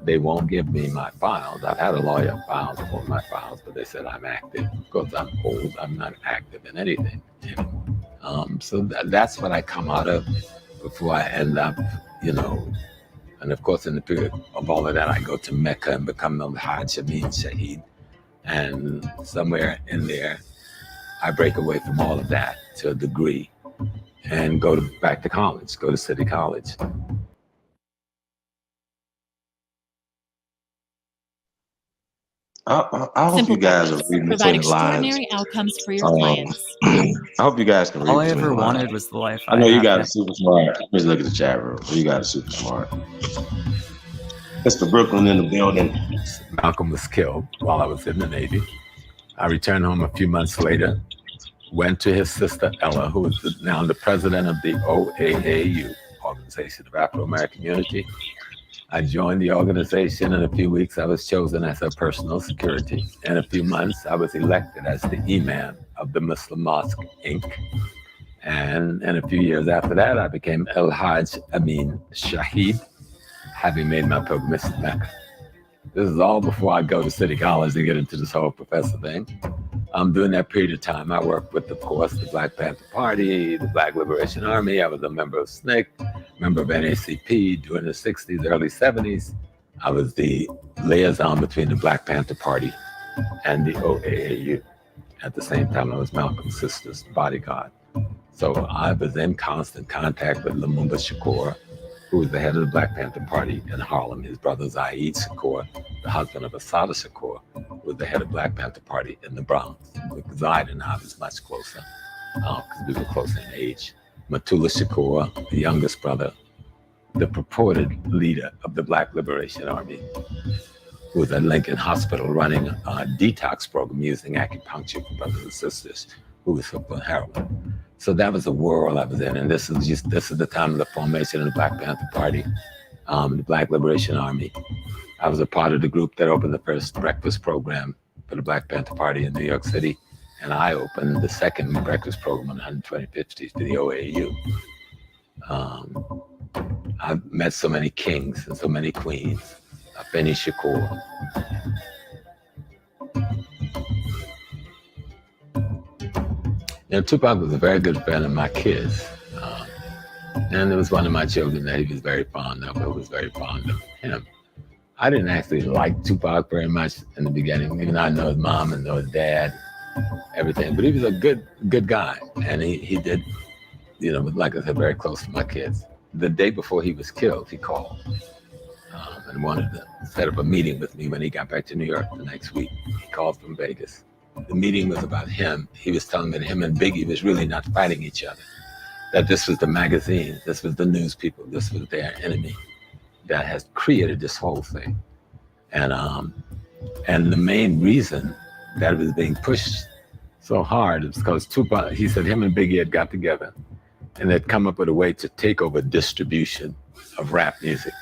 They won't give me my files. I've had a lawyer file for my files, but they said I'm active. Because I'm old, I'm not active in anything anymore. So that's what I come out of before I end up, you know. And of course, in the period of all of that, I go to Mecca and become the Hajj Amin Shaheed. And somewhere in there, I break away from all of that to a degree and go back to college, go to City College. I hope you guys are reading between the lines. Extraordinary outcomes for your clients. I hope you guys can read All I between ever the lines. wanted was the life I know you had. guys are super smart. Let's look at the chat room. You guys are super smart. Mr. Brooklyn in the building. Malcolm was killed while I was in the Navy. I returned home a few months later, went to his sister Ella, who is now the president of the OAAU, Organization of Afro-American Unity. I joined the organization. In a few weeks, I was chosen as her personal security. In a few months, I was elected as the imam of the Muslim Mosque, Inc. And in a few years after that, I became El Hajj Amin Shaheed, having made my pilgrimage to Mecca. This is all before I go to City College and get into this whole professor thing. During that period of time, I worked with, of course, the Black Panther Party, the Black Liberation Army. I was a member of SNCC, member of NAACP during the 60s, early 70s. I was the liaison between the Black Panther Party and the OAAU. At the same time, I was Malcolm's sister's bodyguard. So I was in constant contact with Lumumba Shakur, who was the head of the Black Panther Party in Harlem. His brother Zaid Shakur, the husband of Assata Shakur, was the head of Black Panther Party in the Bronx. Zaid and I was much closer because we were closer in age. Matula Shakur, the youngest brother, the purported leader of the Black Liberation Army, who was at Lincoln Hospital running a detox program using acupuncture for brothers and sisters who was hooked on heroin. So that was the world I was in, and this is the time of the formation of the Black Panther Party, the Black Liberation Army. I was a part of the group that opened the first breakfast program for the Black Panther Party in New York City, and I opened the second breakfast program on 125th Street for the OAU. I've met so many kings and so many queens. Afeni Shakur. You know, Tupac was a very good friend of my kids. And it was one of my children that he was very fond of, who was very fond of him. I didn't actually like Tupac very much in the beginning, even though I know his mom and know his dad, everything. But he was a good guy. And he did, you know, like I said, very close to my kids. The day before he was killed, he called and wanted to set up a meeting with me when he got back to New York the next week. He called from Vegas. The meeting was about him. He was telling me that him and Biggie was really not fighting each other. That this was the magazine, this was the news people, this was their enemy that has created this whole thing. And the main reason that it was being pushed so hard is because Tupac, he said him and Biggie had got together and they'd come up with a way to take over distribution of rap music.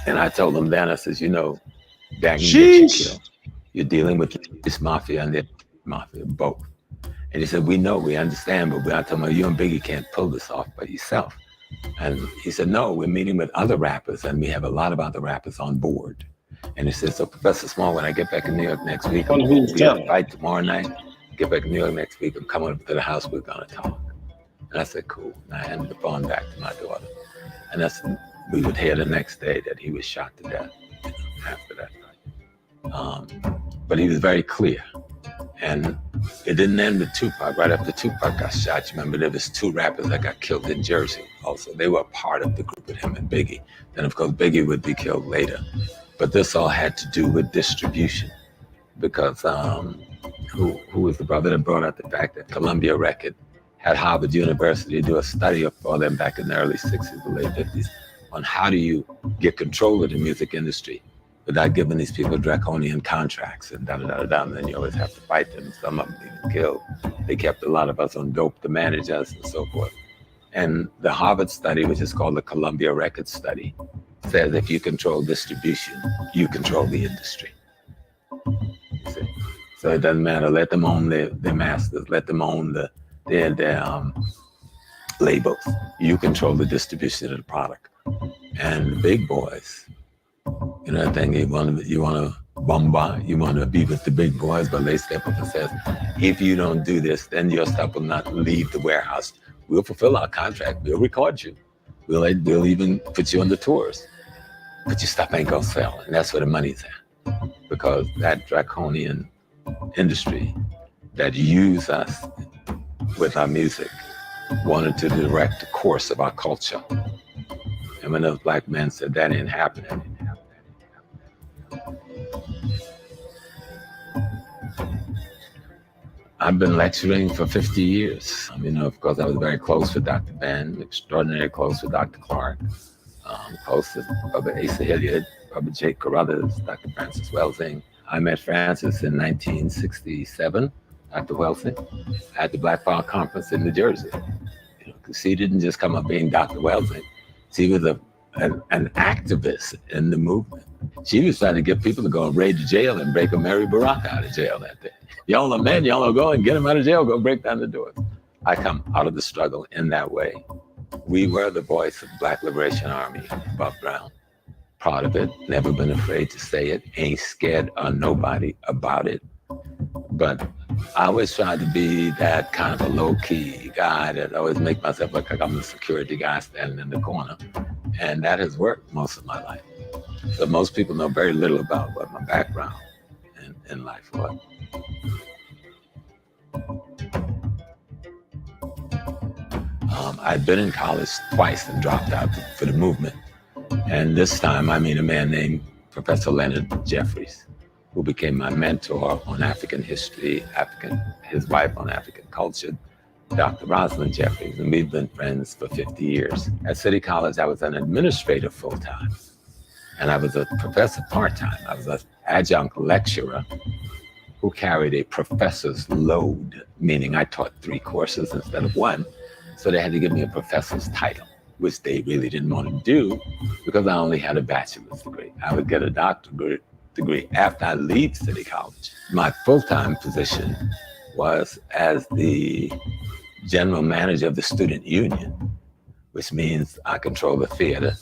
And I told him then, I says, you know, that can get you killed. You're dealing with this mafia and the mafia, both. And he said, we know, we understand, but I told him, you and Biggie can't pull this off by yourself. And he said, no, we're meeting with other rappers, and we have a lot of other rappers on board. And he said, so Professor Small, when I get back in New York next week, I'm going to be at a fight tomorrow night. Get back in New York next week, I'm coming up to the house, we're going to talk. And I said, cool. And I handed the phone back to my daughter. And we would hear the next day that he was shot to death after that fight. But he was very clear. And it didn't end with Tupac. Right after Tupac got shot, you remember there was 2 rappers that got killed in Jersey also. They were a part of the group with him and Biggie. Then, of course, Biggie would be killed later. But this all had to do with distribution. Because who was the brother that brought out the fact that Columbia Record had Harvard University do a study for them back in the early 60s, the late 50s, on how do you get control of the music industry without giving these people draconian contracts and da-da-da-da-da, and then you always have to fight them. Some of them even killed. They kept a lot of us on dope to manage us and so forth. And the Harvard study, which is called the Columbia Record Study, says if you control distribution, you control the industry. You see? So it doesn't matter. Let them own their masters. Let them own their labels. You control the distribution of the product. And the big boys, you know, that thing you want to bombard, you want to be with the big boys, but they step up and says, if you don't do this, then your stuff will not leave the warehouse. We'll fulfill our contract. We'll record you. We'll even put you on the tours. But your stuff ain't gonna sell. And that's where the money's at. Because that draconian industry that used us with our music wanted to direct the course of our culture. And when those black men said that ain't happening, I've been lecturing for 50 years. You know, of course, I was very close with Dr. Ben, extraordinarily close with Dr. Clark, close to Brother Asa Hilliard, Brother Jake Carruthers, Dr. Francis Welsing. I met Francis in 1967, Dr. Welsing, at the Black Power Conference in New Jersey. You know, because she didn't just come up being Dr. Welsing. She was an activist in the movement. She was trying to get people to go and raid the jail and break a Mary Baraka out of jail that day. Y'all are men, y'all are going, get him out of jail, go break down the doors. I come out of the struggle in that way. We were the voice of Black Liberation Army above ground. Proud of it, never been afraid to say it, ain't scared of nobody about it. But I always tried to be that kind of a low-key guy that always make myself look like I'm the security guy standing in the corner. And that has worked most of my life. So most people know very little about what my background in life was. I'd been in college twice and dropped out for the movement. And this time I meet a man named Professor Leonard Jeffries, who became my mentor on African history, his wife on African culture, Dr. Rosalind Jeffries, and we've been friends for 50 years. At City College, I was an administrator full-time, and I was a professor part-time. I was an adjunct lecturer who carried a professor's load, meaning I taught 3 courses instead of 1, so they had to give me a professor's title, which they really didn't want to do because I only had a bachelor's degree. I would get a doctorate degree after I leave City College. My full-time position was as the general manager of the student union, which means I control the theater,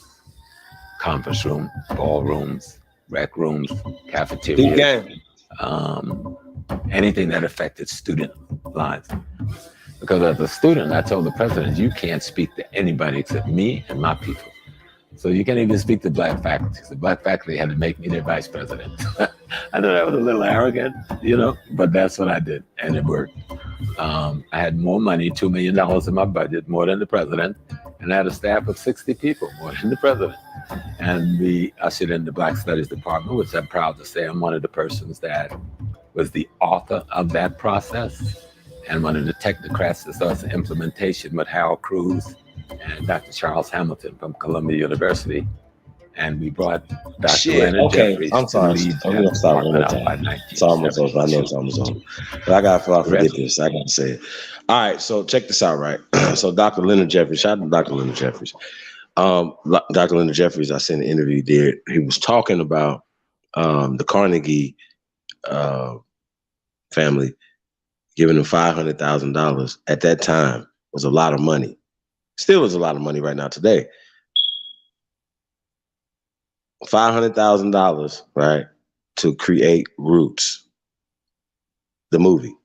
conference room, ballrooms, rec rooms, cafeteria, anything that affected student lives. Because as a student, I told the president, you can't speak to anybody except me and my people. So you can't even speak to black faculty. The black faculty had to make me their vice president. I know that was a little arrogant, you know, but that's what I did, and it worked. I had more money, $2 million in my budget, more than the president, and I had a staff of 60 people, more than the president. And we ushered in the Black Studies Department, which I'm proud to say I'm one of the persons that was the author of that process and one of the technocrats that starts the implementation with Harold Cruz and Dr. Charles Hamilton from Columbia University. And we brought Dr. Leonard Jeffries. I'm sorry. I'm going to stop one more time. It's almost over. I know it's almost over. But I got to forget this. I got to say it. All right. So check this out, right? So Dr. Leonard Jeffries, shout out to Dr. Leonard Jeffries. Dr. Leonard Jeffries, I seen an interview he did. He was talking about the Carnegie family giving him $500,000 at that time was a lot of money. Still is a lot of money right now today. $500,000, right, to create Roots, the movie.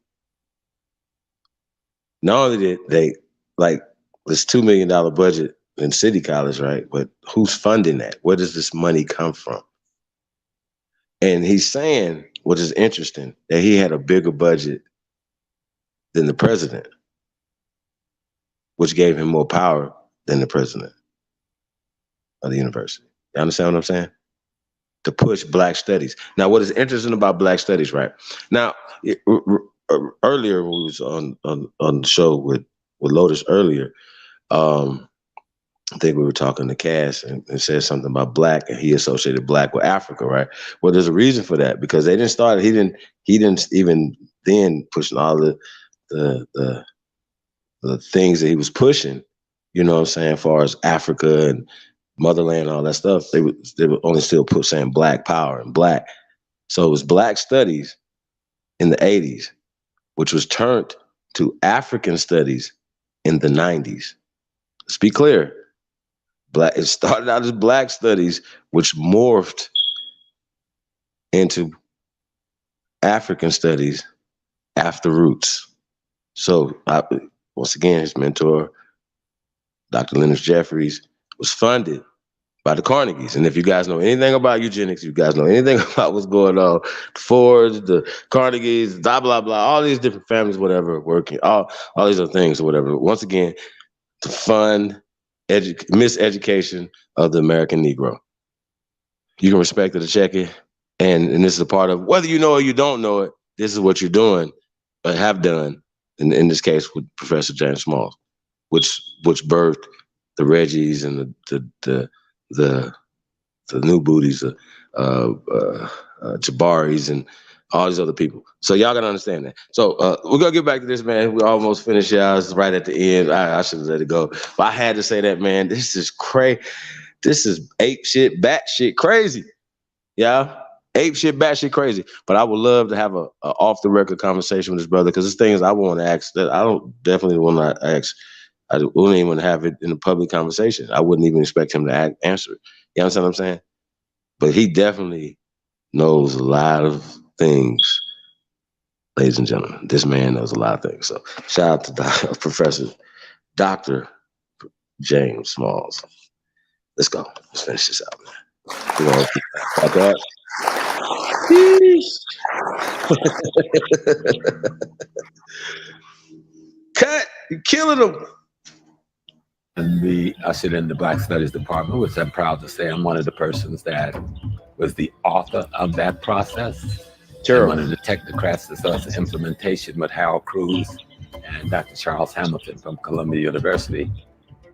Not only did they, like, this $2 million budget in City College, right, but who's funding that? Where does this money come from? And he's saying, which is interesting, that he had a bigger budget than the president, which gave him more power than the president of the university. You understand what I'm saying? To push Black studies. Now, what is interesting about Black studies, right? Now, earlier when we was on the show with Lotus earlier, I think we were talking to Cass and said something about Black, and he associated Black with Africa, right? Well, there's a reason for that, because they didn't start. He didn't even then pushing all the things that he was pushing. You know what I'm saying? As far as Africa and motherland and all that stuff, they would only still saying Black power and Black. So it was Black studies in the 80s, which was turned to African studies in the 90s. Let's be clear. It started out as Black studies, which morphed into African studies after Roots. So once again, his mentor, Dr. Leonard Jeffries, was funded by the Carnegies. And if you guys know anything about eugenics, you guys know anything about what's going on, the Fords, the Carnegies, blah, blah, blah, all these different families, whatever, working, all these other things or whatever. Once again, to fund miseducation of the American Negro. You can respect it or check it. And this is a part of, whether you know or you don't know it, this is what you're doing, or have done, in this case with Professor James Smalls, which birthed the Reggies and the new booties, Jabaris and all these other people. So y'all gotta understand that. So we're gonna get back to this, man. We almost finished. I was right at the end. I should have let it go, but I had to say that, man. This is crazy. This is ape shit, bat shit crazy. Yeah, ape shit, bat shit crazy. But I would love to have a off the record conversation with his brother, because there's things I want to ask that I don't definitely want to ask. I wouldn't even have it in a public conversation. I wouldn't even expect him to answer it. You understand what I'm saying? But he definitely knows a lot of things, ladies and gentlemen. This man knows a lot of things. So shout out to Professor Dr. James Smalls. Let's go. Let's finish this out, man. We're gonna talk that. Cut! You're killing them. And I sit in the Black Studies department, which I'm proud to say I'm one of the persons that was the author of that process. Sure. And one of the technocrats that does implementation with Harold Cruz and Dr. Charles Hamilton from Columbia University.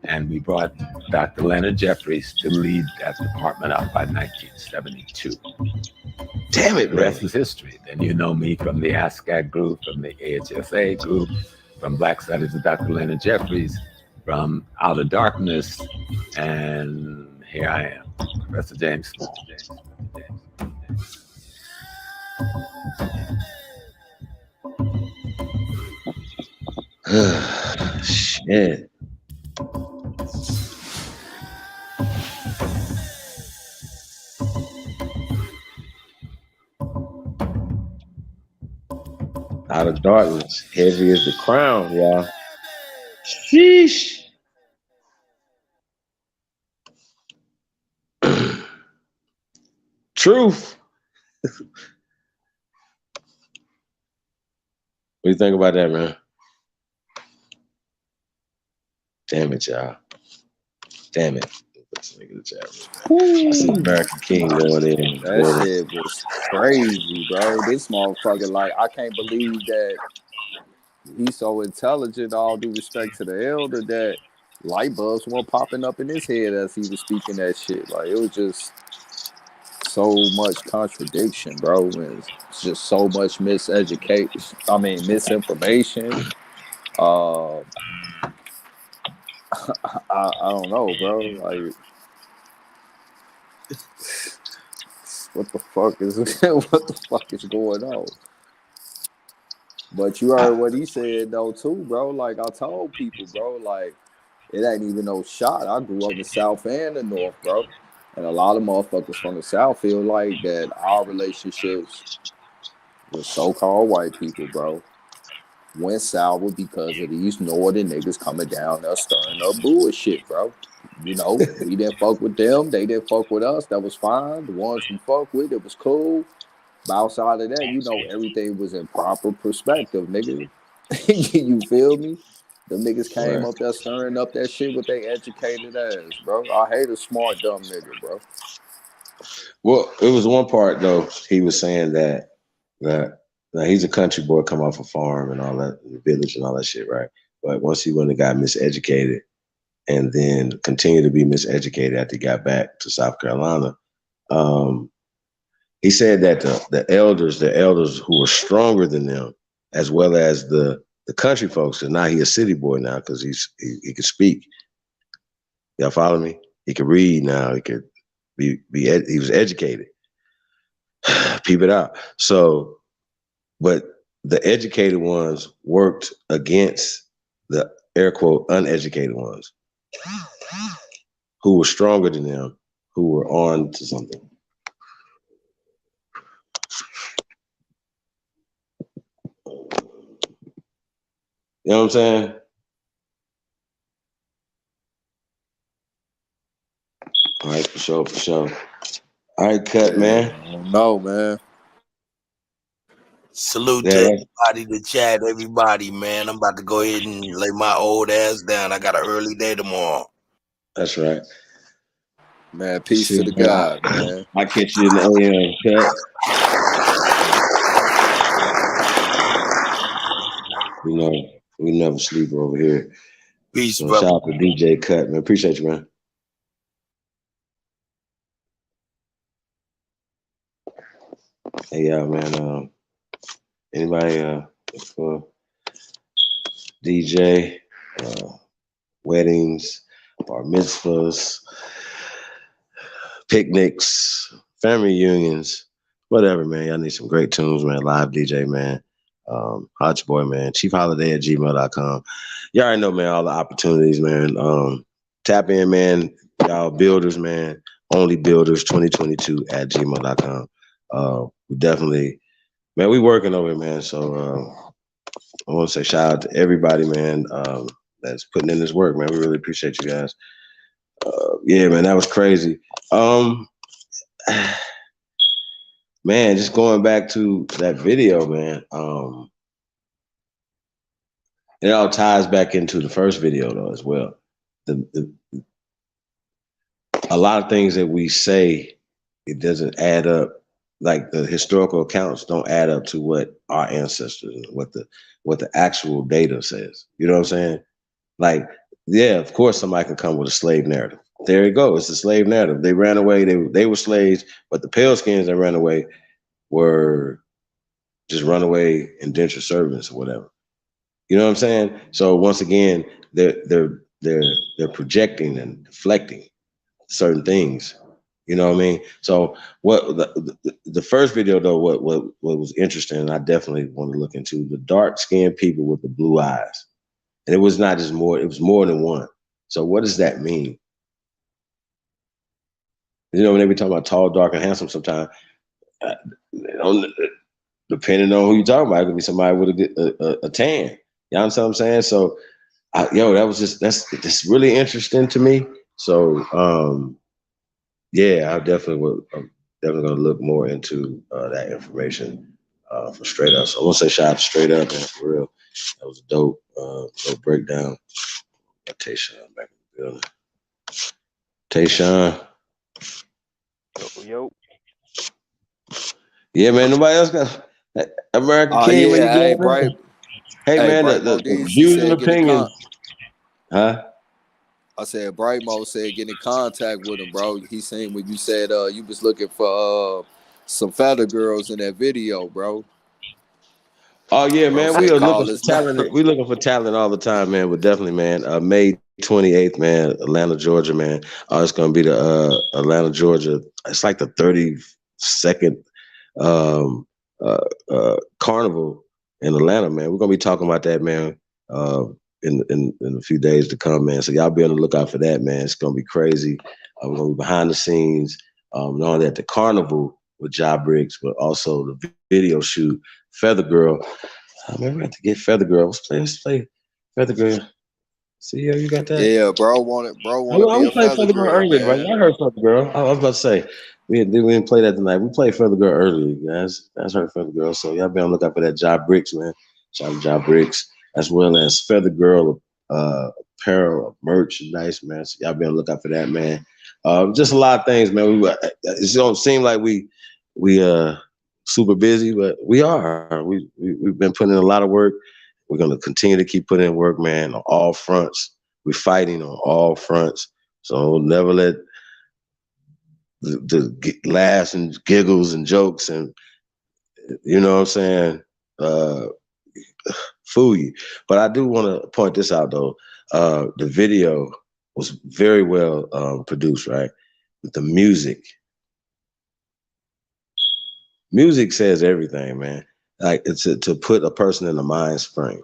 And we brought Dr. Leonard Jeffries to lead that department up by 1972. Damn it, the rest is history. Then you know me from the ASCAC group, from the AHSA group, from Black Studies with Dr. Leonard Jeffries, from Out of Darkness, and here I am, Professor James Small. Shit. Out of Darkness, heavy as the crown, y'all. Sheesh. Truth. What do you think about that, man? Damn it, y'all. Damn it. Let's make it a chat. I see American King going in. That shit was crazy, bro. This motherfucker, like, I can't believe that he's so intelligent, all due respect to the elder, that light bulbs weren't popping up in his head as he was speaking that shit. Like, it was just so much contradiction, bro. It's just so much misinformation. I don't know, bro. Like, what the fuck is what the fuck is going on? But you heard what he said though too, bro. Like I told people, bro, like it ain't even no shot. I grew up in the South and the North, bro. And a lot of motherfuckers from the South feel like that our relationships with so-called white people, bro, went sour because of these northern niggas coming down there stirring up bullshit, bro. You know, we didn't fuck with them. They didn't fuck with us. That was fine. The ones we fuck with, it was cool. But outside of that, you know, everything was in proper perspective, nigga. You feel me? Them niggas came Right. up there stirring up that shit with their educated ass, bro. I hate a smart, dumb nigga, bro. Well, it was one part though. He was saying that he's a country boy, come off a farm and all that, the village and all that shit, right? But once he went and got miseducated, and then continued to be miseducated after he got back to South Carolina, he said that the elders who were stronger than them, as well as the country folks, and now he a city boy now because he could speak. Y'all follow me? He could read now. He could he was educated. Peep it out. So, but the educated ones worked against the air quote uneducated ones who were stronger than them, who were on to something. You know what I'm saying? All right, for sure, for sure. All right, cut, man. I don't know, man. Salute to everybody, the chat, everybody, man. I'm about to go ahead and lay my old ass down. I got an early day tomorrow. That's right. Man, peace to the God, man. I catch you in the AM, cut. You know, we never sleep over here. Peace, so brother. Shout out to DJ Cut, man. Appreciate you, man. Hey, man. Anybody for DJ, weddings, bar mitzvahs, picnics, family reunions, whatever, man. Y'all need some great tunes, man. Live DJ, man. Hot your boy, man. chiefholiday@gmail.com. Y'all already know, man, all the opportunities, man. Tap in, man. Y'all builders, man. Only builders 2022@gmail.com. We definitely, man, we working over it, man. So I want to say shout out to everybody, man, that's putting in this work, man. We really appreciate you guys. Yeah, man, that was crazy. Man, just going back to that video, man. It all ties back into the first video though as well. A lot of things that we say, it doesn't add up. Like the historical accounts don't add up to what our ancestors, what the actual data says. You know what I'm saying? Like, yeah, of course somebody can come with a slave narrative. There you go. It's a slave narrative. They ran away. They were slaves, but the pale skins that ran away were just runaway indentured servants or whatever. You know what I'm saying? So once again, they're projecting and deflecting certain things. You know what I mean? So what the first video though, what was interesting, and I definitely want to look into the dark skinned people with the blue eyes. And it was not just more, it was more than one. So what does that mean? You know, when they be talking about tall, dark, and handsome sometimes, depending on who you're talking about, it could be somebody with a tan. You understand what I'm saying? So, that's really interesting to me. So, yeah, I'm definitely gonna look more into that information for Straight Up. So I want to say shout out to Straight Up, man, for real. That was a dope breakdown. Got Tayshaun back in the building. Tayshaun. Yo. Yeah, man. Nobody else got American King. Yeah, hey, Bright. Hey, man, Bright the Mo views and opinions. Huh? I said Bright Mo said get in contact with him, bro. He seen when you said you was looking for some fatter girls in that video, bro. Oh yeah, man. We are looking for talent. talent. We looking for talent all the time, man. But definitely, man. May 28th, man, Atlanta, Georgia, man. It's gonna be the Atlanta, Georgia. It's like the 32nd carnival in Atlanta, man. We're gonna be talking about that, man, in a few days to come, man. So y'all be on the lookout for that, man. It's gonna be crazy. We're gonna be behind the scenes, not only at the carnival with Job Briggs, but also the video shoot, Feather Girl. Man, we have to get Feather Girl. Let's play Feather Girl. See, you got that? Yeah, bro want to be We a played feather Feather Girl girl, earlier, right? man. Y'all heard Feather Girl. I was about to say, we didn't play that tonight. We played Feather Girl earlier, guys. That's her Feather Girl. So y'all be on the lookout for that Job Bricks, man. Shout out to Job Bricks, as well as Feather Girl apparel, merchandise, man. So y'all be on the lookout for that, man. Just a lot of things, man. It don't seem like we super busy, but we are. We've been putting in a lot of work. We're gonna continue to keep putting in work, man, on all fronts. We're fighting on all fronts. So never let the laughs and giggles and jokes and, you know what I'm saying, fool you. But I do want to point this out, though. The video was very well produced, right? With the music. Music says everything, man. Like, it's to put a person in a mind frame.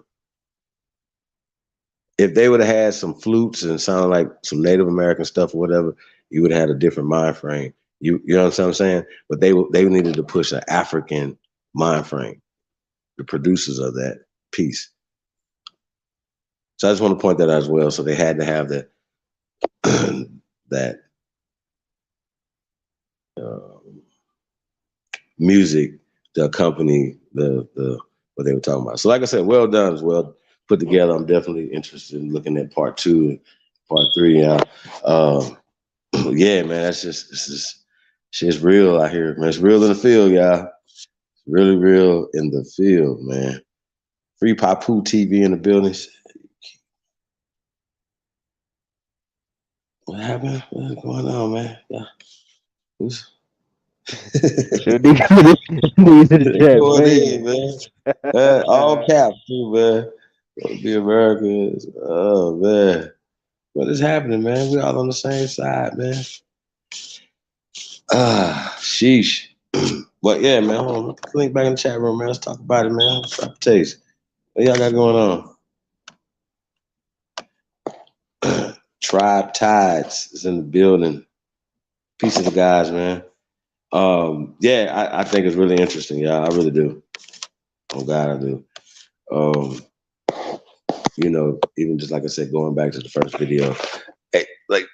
If they would have had some flutes and sounded like some Native American stuff or whatever, you would have had a different mind frame. You know what I'm saying? But they needed to push an African mind frame, the producers of that piece. So I just want to point that out as well. So they had to have that that music to accompany the what they were talking about. So like I said, well done, as well put together. I'm definitely interested in looking at part 2 and part 3. Yeah, man, shit's real out here, man. It's real in the field, y'all. It's really real in the field, man. Free Papu TV in the buildings. What happened? What's going on, man? Yeah. Who's going in, man? All caps too, man. Don't be Americans. Oh man. What is happening, man? We all on the same side, man. Sheesh. But yeah, man, hold on. Let's link back in the chat room, man. Let's talk about it, man. What's up, taste? What y'all got going on? Tribe Tides is in the building. Peace to the guys, man. Yeah, I think it's really interesting, y'all. I really do. Oh God, I do. You know, even just like I said, going back to the first video, like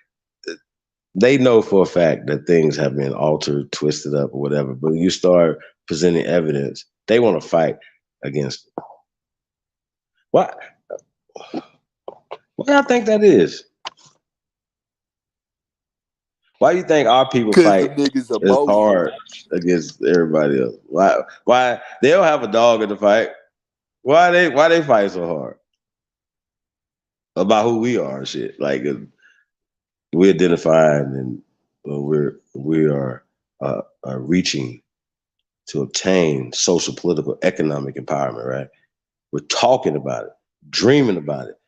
they know for a fact that things have been altered, twisted up, or whatever. But when you start presenting evidence, they want to fight against it. Why do y'all think that is? Why do you think our people fight as hard against everybody else? Why they don't have a dog in the fight? Why they fight so hard about who we are and shit? Like we identify and we are reaching to obtain social, political, economic empowerment, right? We're talking about it, dreaming about it,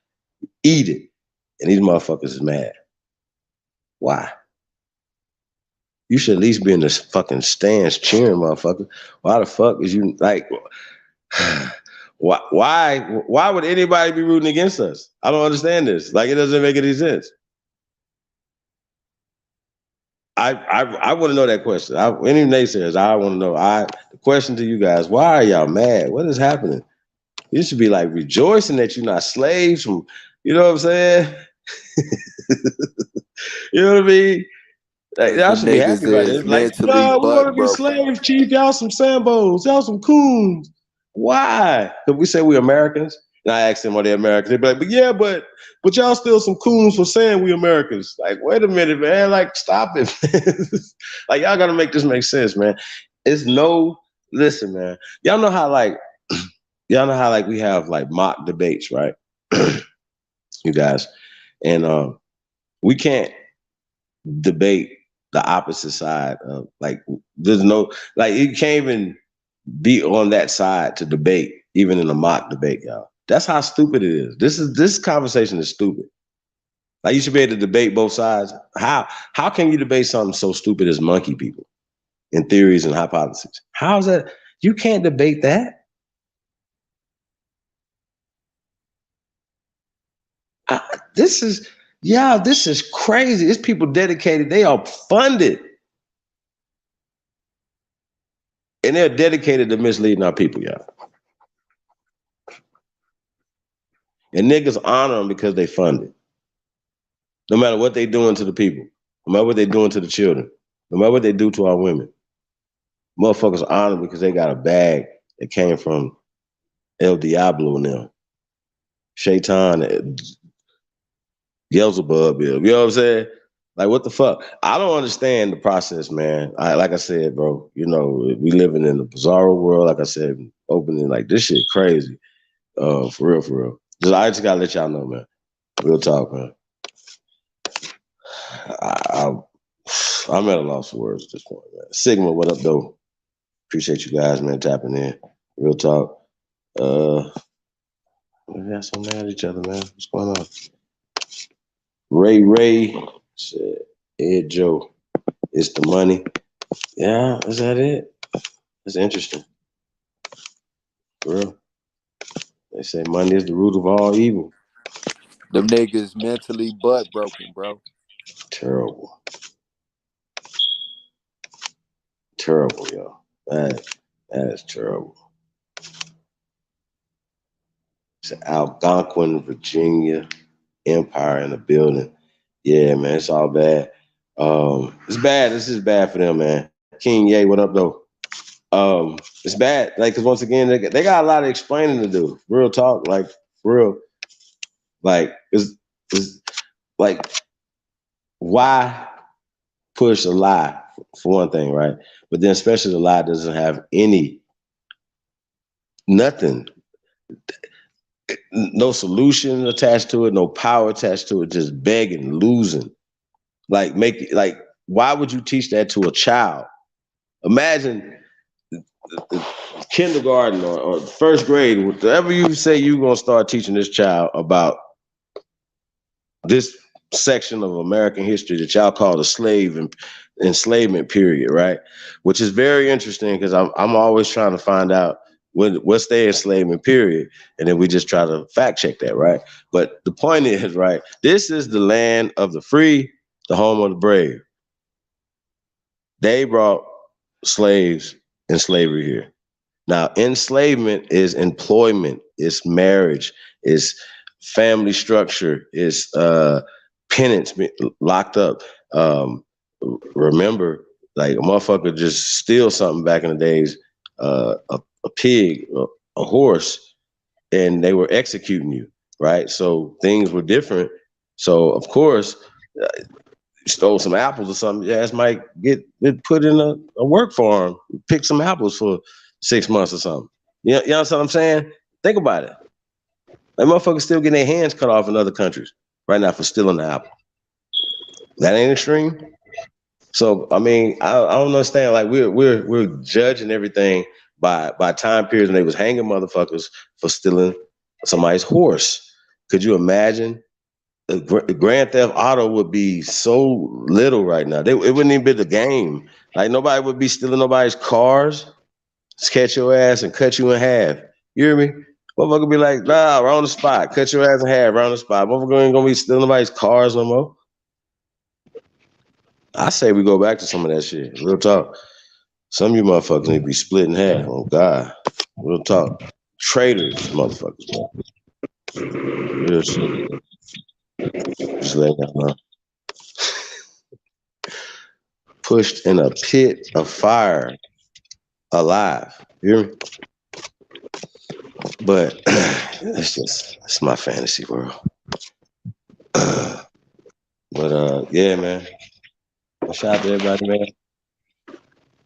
eat it, and these motherfuckers is mad. Why? You should at least be in the fucking stands cheering, motherfucker. Why the fuck is you like? Why would anybody be rooting against us? I don't understand this. Like, it doesn't make any sense. I want to know that question. Any naysayers, I want to know. The question to you guys: why are y'all mad? What is happening? You should be like rejoicing that you're not slaves from. You know what I'm saying? You know what I mean? Like, y'all should be happy about it. Like, no, we want to be slaves, chief. Y'all some Sambos. Y'all some coons. Why? Because we say we're Americans. And I asked them, are they Americans? They'd be like, but y'all still some coons for saying we Americans. Like, wait a minute, man. Like, stop it. Like, y'all got to make this make sense, man. Listen, man. Y'all know how we have like mock debates, right? You guys. And we can't debate the opposite side of, like, there's no, like, you can't even be on that side to debate, even in a mock debate, y'all. That's how stupid it is. This conversation is stupid. Like you should be able to debate both sides. How can you debate something so stupid as monkey people in theories and hypotheses? How is that? You can't debate that. This is crazy. It's people dedicated. They are funded. And they're dedicated to misleading our people, y'all. And niggas honor them because they funded. No matter what they doing to the people. No matter what they doing to the children. No matter what they do to our women. Motherfuckers honor them because they got a bag that came from El Diablo and them. Shaitan, Beelzebub, you know what I'm saying? Like, what the fuck? I don't understand the process, man. Like I said, bro, you know, we living in a bizarre world. Like I said, opening, like, this shit crazy. For real. I just gotta let y'all know, man. Real talk, man. I'm at a loss for words at this point, man. Sigma, what up, though? Appreciate you guys, man, tapping in. Real talk. We got so mad at each other, man. What's going on? Ray said, Ed Joe, it's the money. Yeah, is that it? That's interesting. For real. They say money is the root of all evil. Them niggas mentally butt broken, bro. Terrible. Terrible, yo. That is terrible. It's Algonquin, Virginia Empire in the building. Yeah, man, it's all bad. It's bad. This is bad for them, man. King Ye, what up, though? It's bad, like, because once again, they got a lot of explaining to do. Real talk, like, for real. Like, it's like, why push a lie, for one thing, right? But then especially the lie doesn't have nothing, no solution attached to it, no power attached to it, just begging, losing. Like, why would you teach that to a child? Imagine the kindergarten or first grade, whatever you say you're going to start teaching this child about this section of American history that y'all call the slave and enslavement period, right? Which is very interesting because I'm always trying to find out what's their enslavement period, and then we just try to fact check that, right? But the point is, right, this is the land of the free, the home of the brave. They brought slaves and slavery here. Now, enslavement is employment, it's marriage, it's family structure, it's penance, locked up. Remember, like, a motherfucker just steal something back in the days, a pig, a horse, and they were executing you, right? So things were different. So, of course, stole some apples or something, your ass might get put in a work farm, pick some apples for 6 months or something. You know what I'm saying? Think about it. That motherfuckers still getting their hands cut off in other countries right now for stealing the apple. That ain't extreme. So I mean, I don't understand. Like, we're judging everything by time periods when they was hanging motherfuckers for stealing somebody's horse. Could you imagine? The Grand Theft Auto would be so little right now. It wouldn't even be the game. Like, nobody would be stealing nobody's cars. Just catch your ass and cut you in half. You hear me? Motherfucker be like, nah, we're on the spot. Cut your ass in half, we're on the spot. Motherfucker ain't gonna be stealing nobody's cars no more. I say we go back to some of that shit. Real talk. Some of you motherfuckers need to be split in half. Oh God. Real talk. Traitors, motherfuckers, man. Real shit. Just let that know. Pushed in a pit of fire, alive. You hear me? But it's my fantasy world. But yeah, man. Shout out to everybody, man.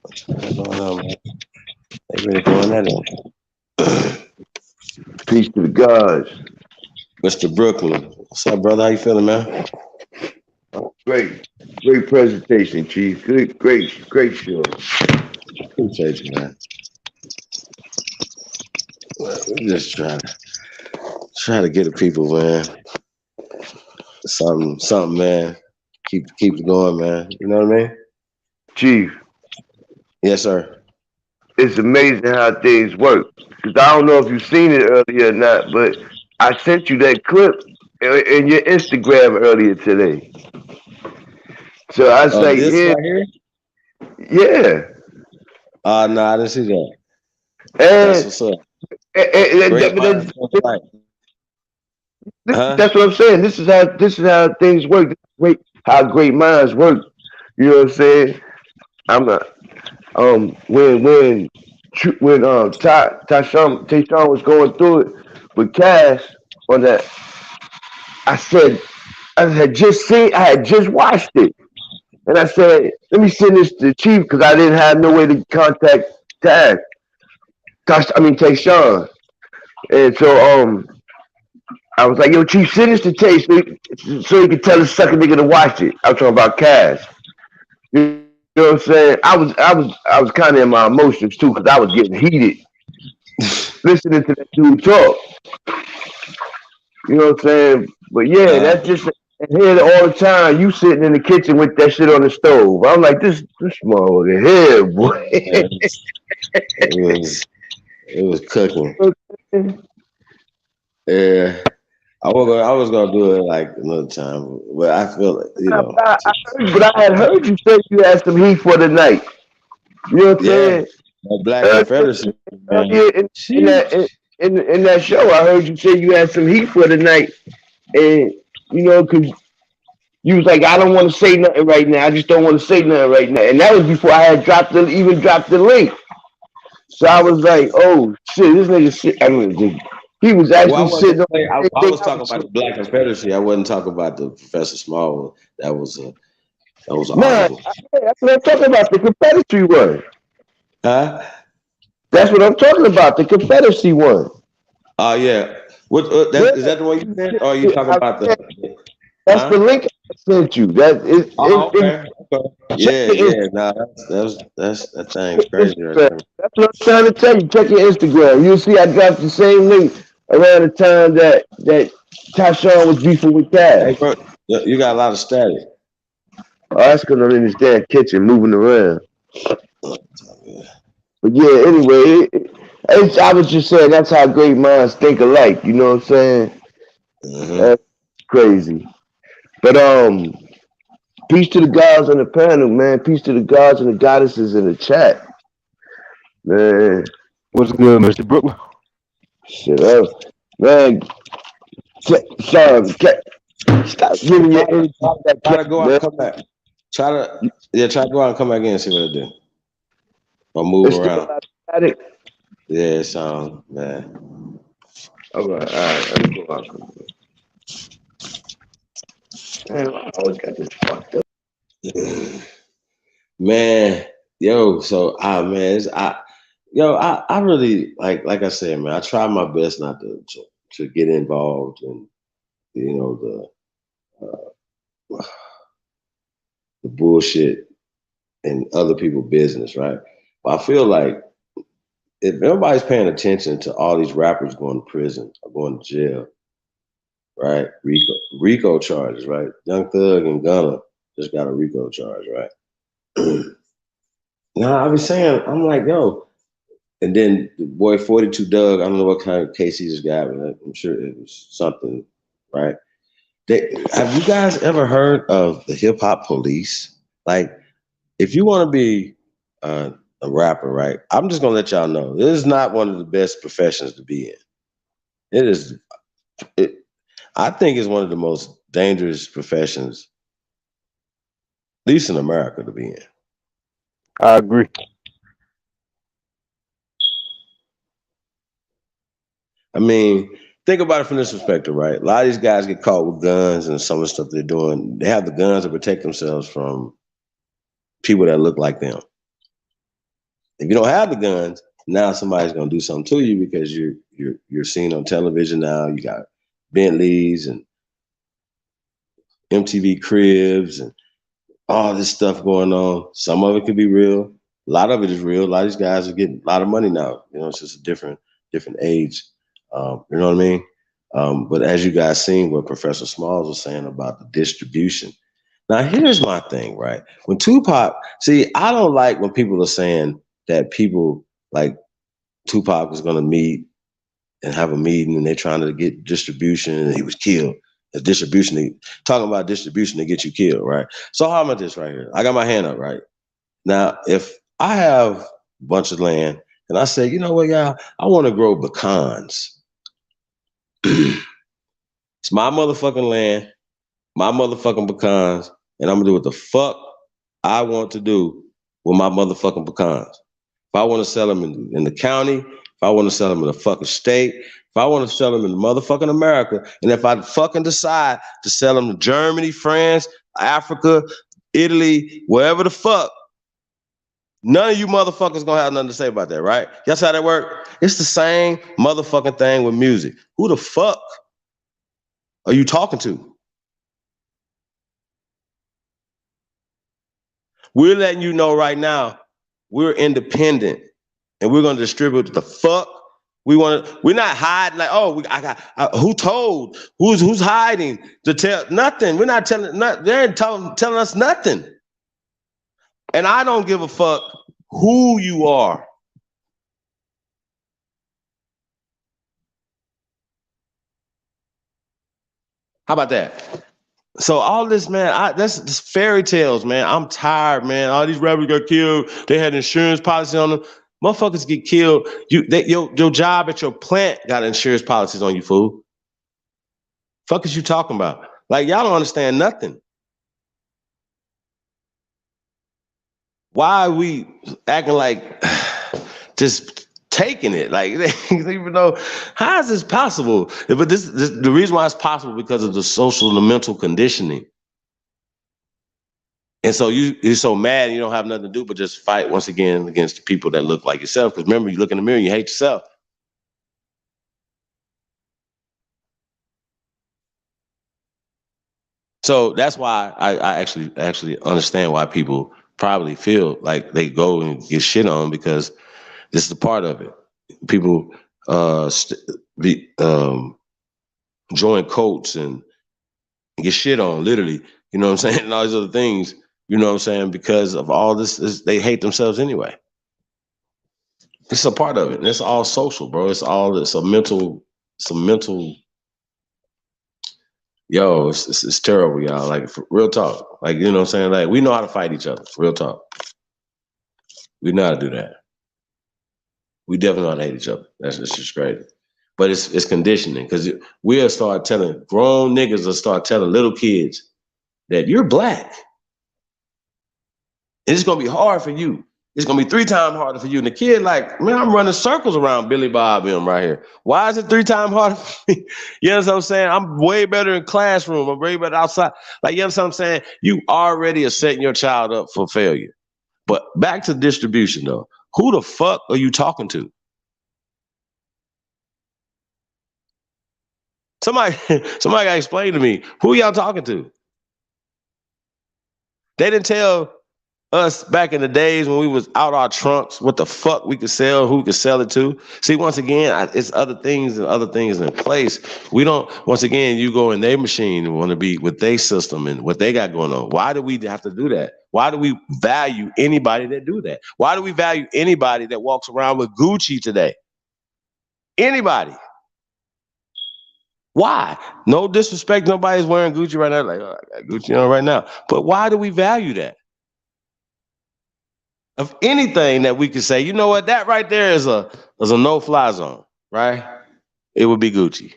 What's going on, man? They really going at it. Peace to the gods. Mr. Brooklyn. What's up, brother? How you feeling, man? Great presentation, Chief. Great show. Appreciate you, man. We just try to get the people, man. something, man. Keep it going, man. You know what I mean? Chief, Yes, sir. it's amazing how things work. Because I don't know if you've seen it earlier or not, but I sent you that clip in your Instagram earlier today. So I was like, This yeah, right here? yeah. No, I didn't see that. That's And, what's up. and Great minds think alike. Huh? that's what I'm saying. This is how things work. This is how great minds work. You know what I'm saying? I'm not. When Tayshawn was going through it with Cash on that, I had just watched it, and I said, let me send this to the Chief because I didn't have no way to contact Cash. Tayshawn, and so I was like, yo, Chief, send this to Tay so he can tell this sucker nigga to watch it. I'm talking about Cash. You know what I'm saying? I was kind of in my emotions too because I was getting heated listening to that dude talk. You know what I'm saying? But yeah, that's just here all the time. You sitting in the kitchen with that shit on the stove. I'm like, this motherfucker here, boy. It was cooking. Yeah. I was gonna do it like another time, but I feel like, you know. But I had heard you say you had some heat for the night. You know what I'm saying? Black Confederacy, man. In that show, I heard you say you had some heat for the night, and you know, cause you was like, I don't want to say nothing right now. I just don't want to say nothing right now, and that was before I had dropped the link. So I was like, oh shit, this nigga shit. He was actually sitting on. I was talking about the Black Confederacy. I wasn't talking about the Professor Small one. That was an article. That's what I'm talking about. The Confederacy one. Huh? That's what I'm talking about. The Confederacy one. Oh yeah. Is that the one you sent? Or are you talking about the? That's the link I sent you. Okay. Yeah. Nah, that thing's crazy right there. That's what I'm trying to tell you. Check your Instagram. You'll see I dropped the same link around the time that Tayshawn was beefing with Cash. Hey, bro, you got a lot of static. Oh, that's because I'm in this damn kitchen moving around. But yeah, anyway, I was just saying that's how great minds think alike. You know what I'm saying? That's crazy. But peace to the gods on the panel, man. Peace to the gods and the goddesses in the chat, man. What's good, Mr. Brooklyn? Shit up, man. Stop giving your energy. Try to go out and come back. Try to go out and come back in and see what I do. Or move around. Yeah, it sounds, man. All right. Let me go out. Damn, I always got this fucked up. Man, so I really like I said, man, I try my best not to get involved in, you know, the bullshit in other people's business, right? But I feel like if everybody's paying attention to all these rappers going to prison or going to jail, right? RICO charges, right? Young Thug and Gunna just got a RICO charge, right? Now I was saying, I'm like, yo, and then the boy 42 Doug, I don't know what kind of case he just got, but I'm sure it was something, right? Have you guys ever heard of the hip hop police? Like, if you want to be a rapper, right? I'm just gonna let y'all know this is not one of the best professions to be in. I think it's one of the most dangerous professions, at least in America, to be in. I agree. I mean, think about it from this perspective, right? A lot of these guys get caught with guns and some of the stuff they're doing. They have the guns to protect themselves from people that look like them. If you don't have the guns, now somebody's gonna do something to you because you're seen on television now. You got Bentleys and MTV Cribs and all this stuff going on. Some of it could be real. A lot of it is real. A lot of these guys are getting a lot of money now. You know, it's just a different age. You know what I mean? But as you guys seen what Professor Smalls was saying about the distribution. Now, here's my thing, right? When Tupac, see, I don't like when people are saying that people like Tupac was going to meet and have a meeting and they're trying to get distribution and he was killed. Talking about distribution to get you killed, right? So how about this right here? I got my hand up, right? Now, if I have a bunch of land and I say, you know what, y'all, I want to grow pecans. It's my motherfucking land, my motherfucking pecans, and I'm gonna do what the fuck I want to do with my motherfucking pecans. If I want to sell them in the county, if I want to sell them in the fucking state, if I want to sell them in motherfucking America, and if I fucking decide to sell them to Germany, France, Africa, Italy, wherever the fuck, none of you motherfuckers gonna have nothing to say about that, right? That's how that work? It's the same motherfucking thing with music. Who the fuck are you talking to? We're letting you know right now, we're independent and we're gonna distribute the fuck we want to. We're not hiding like, oh, who told? Who's hiding to tell? Nothing. We're not telling. They ain't telling us nothing. And I don't give a fuck who you are. How about that? So all this, man, that's fairy tales, man. I'm tired, man. All these rappers got killed. They had insurance policy on them. Motherfuckers get killed. Your job at your plant got insurance policies on you, fool. Fuck is you talking about? Like, y'all don't understand nothing. Why are we acting like just taking it? Like, even though, how is this possible? But the reason why it's possible because of the social and the mental conditioning. And so you're so mad and you don't have nothing to do but just fight once again against the people that look like yourself. Because remember, you look in the mirror, you hate yourself. So that's why I actually understand why people probably feel like they go and get shit on, because this is a part of it. People join cults and get shit on, literally. You know what I'm saying? And all these other things, you know what I'm saying? Because of all this they hate themselves anyway. It's a part of it. And it's all social, bro. It's a mental, yo, it's terrible, y'all. Like, real talk. Like, you know what I'm saying? Like, we know how to fight each other. Real talk. We know how to do that. We definitely know how to hate each other. That's just crazy. But it's conditioning, because we'll start telling, grown niggas will start telling little kids that you're black. And it's gonna be hard for you. It's gonna be 3 times harder for you. And the kid like, man, I'm running circles around Billy Bob him right here. Why is it 3 times harder for me? You know what I'm saying? I'm way better in classroom. I'm way better outside. Like, you know what I'm saying? You already are setting your child up for failure. But back to distribution though. Who the fuck are you talking to? Somebody gotta explain to me. Who y'all talking to? They didn't tell us back in the days when we was out our trunks what the fuck we could sell, who we could sell it to. See, once again, it's other things in place. We don't, once again, you go in their machine and want to be with their system and what they got going on. Why do we have to do that? Why do we value anybody that do that? Why do we value anybody that walks around with Gucci today? Anybody. Why? No disrespect. Nobody's wearing Gucci right now. Like, oh, I got Gucci on right now. But why do we value that? Of anything that we could say, you know what, that right there is a no-fly zone, right? It would be Gucci.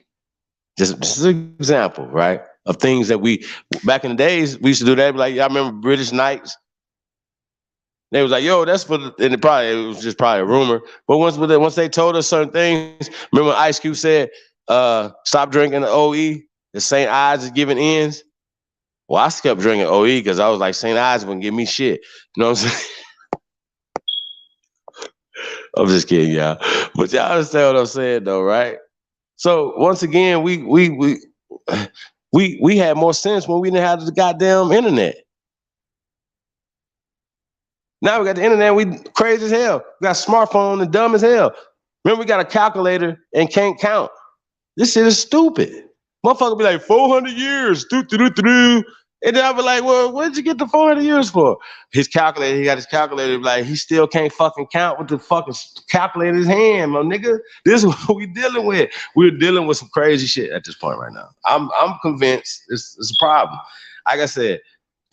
Just an example, right? Of things that we, back in the days, we used to do that. Like, y'all remember British Knights? They was like, yo, that's for, and it was just probably a rumor. But once they told us certain things, remember when Ice Cube said, stop drinking the OE, the St. Ides is giving ends? Well, I kept drinking OE because I was like, St. Ides wouldn't give me shit. You know what I'm saying? I'm just kidding, y'all. But y'all understand what I'm saying, though, right? So once again, we had more sense when we didn't have the goddamn internet. Now we got the internet, we crazy as hell. We got a smartphone and dumb as hell. Remember, we got a calculator and can't count. This shit is stupid. Motherfucker be like 400 years, and then I be like, well, where'd you get the 400 years for? His calculator, he got his calculator, like he still can't fucking count with the fucking calculator in his hand, my nigga. This is what we dealing with. We're dealing with some crazy shit at this point right now. I'm convinced it's a problem. Like I said,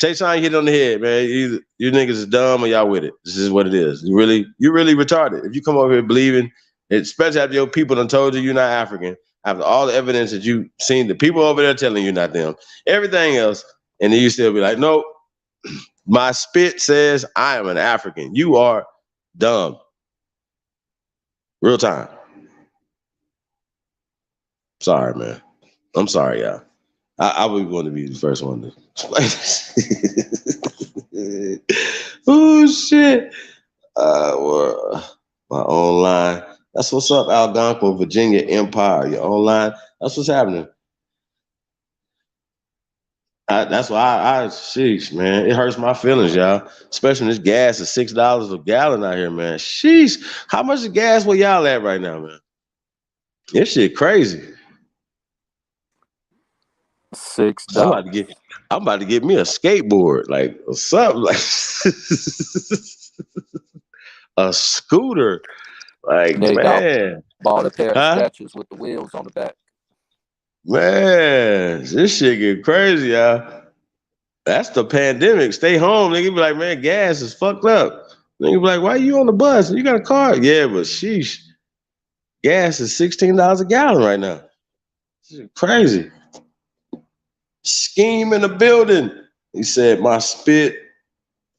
Tayshaun hit on the head, man. Either you niggas is dumb or y'all with it. This is what it is. You really retarded. If you come over here believing, especially after your people done told you you're not African, after all the evidence that you've seen, the people over there telling you not them, everything else, and then you still be like, nope, my spit says I am an African. You are dumb. Real time. Sorry, man. I'm sorry, y'all. I would want to be the first one to explain this. Oh, shit. Well, my online. That's what's up, Algonquin, Virginia Empire. Your online. That's what's happening. That's why sheesh, man. It hurts my feelings, y'all. Especially when this gas is $6 a gallon out here, man. Sheesh. How much is gas where y'all at right now, man? This shit crazy. $6. I'm about to get me a skateboard, like or something, like a scooter. Like, Nigga, man. I bought a pair of sketches with the wheels on the back. Man, this shit get crazy, y'all. That's the pandemic. Stay home, nigga. Be like, man, gas is fucked up. Nigga be like, why you on the bus? You got a car? Yeah, but sheesh. Gas is $16 a gallon right now. This is crazy. Scheme in the building. He said, my spit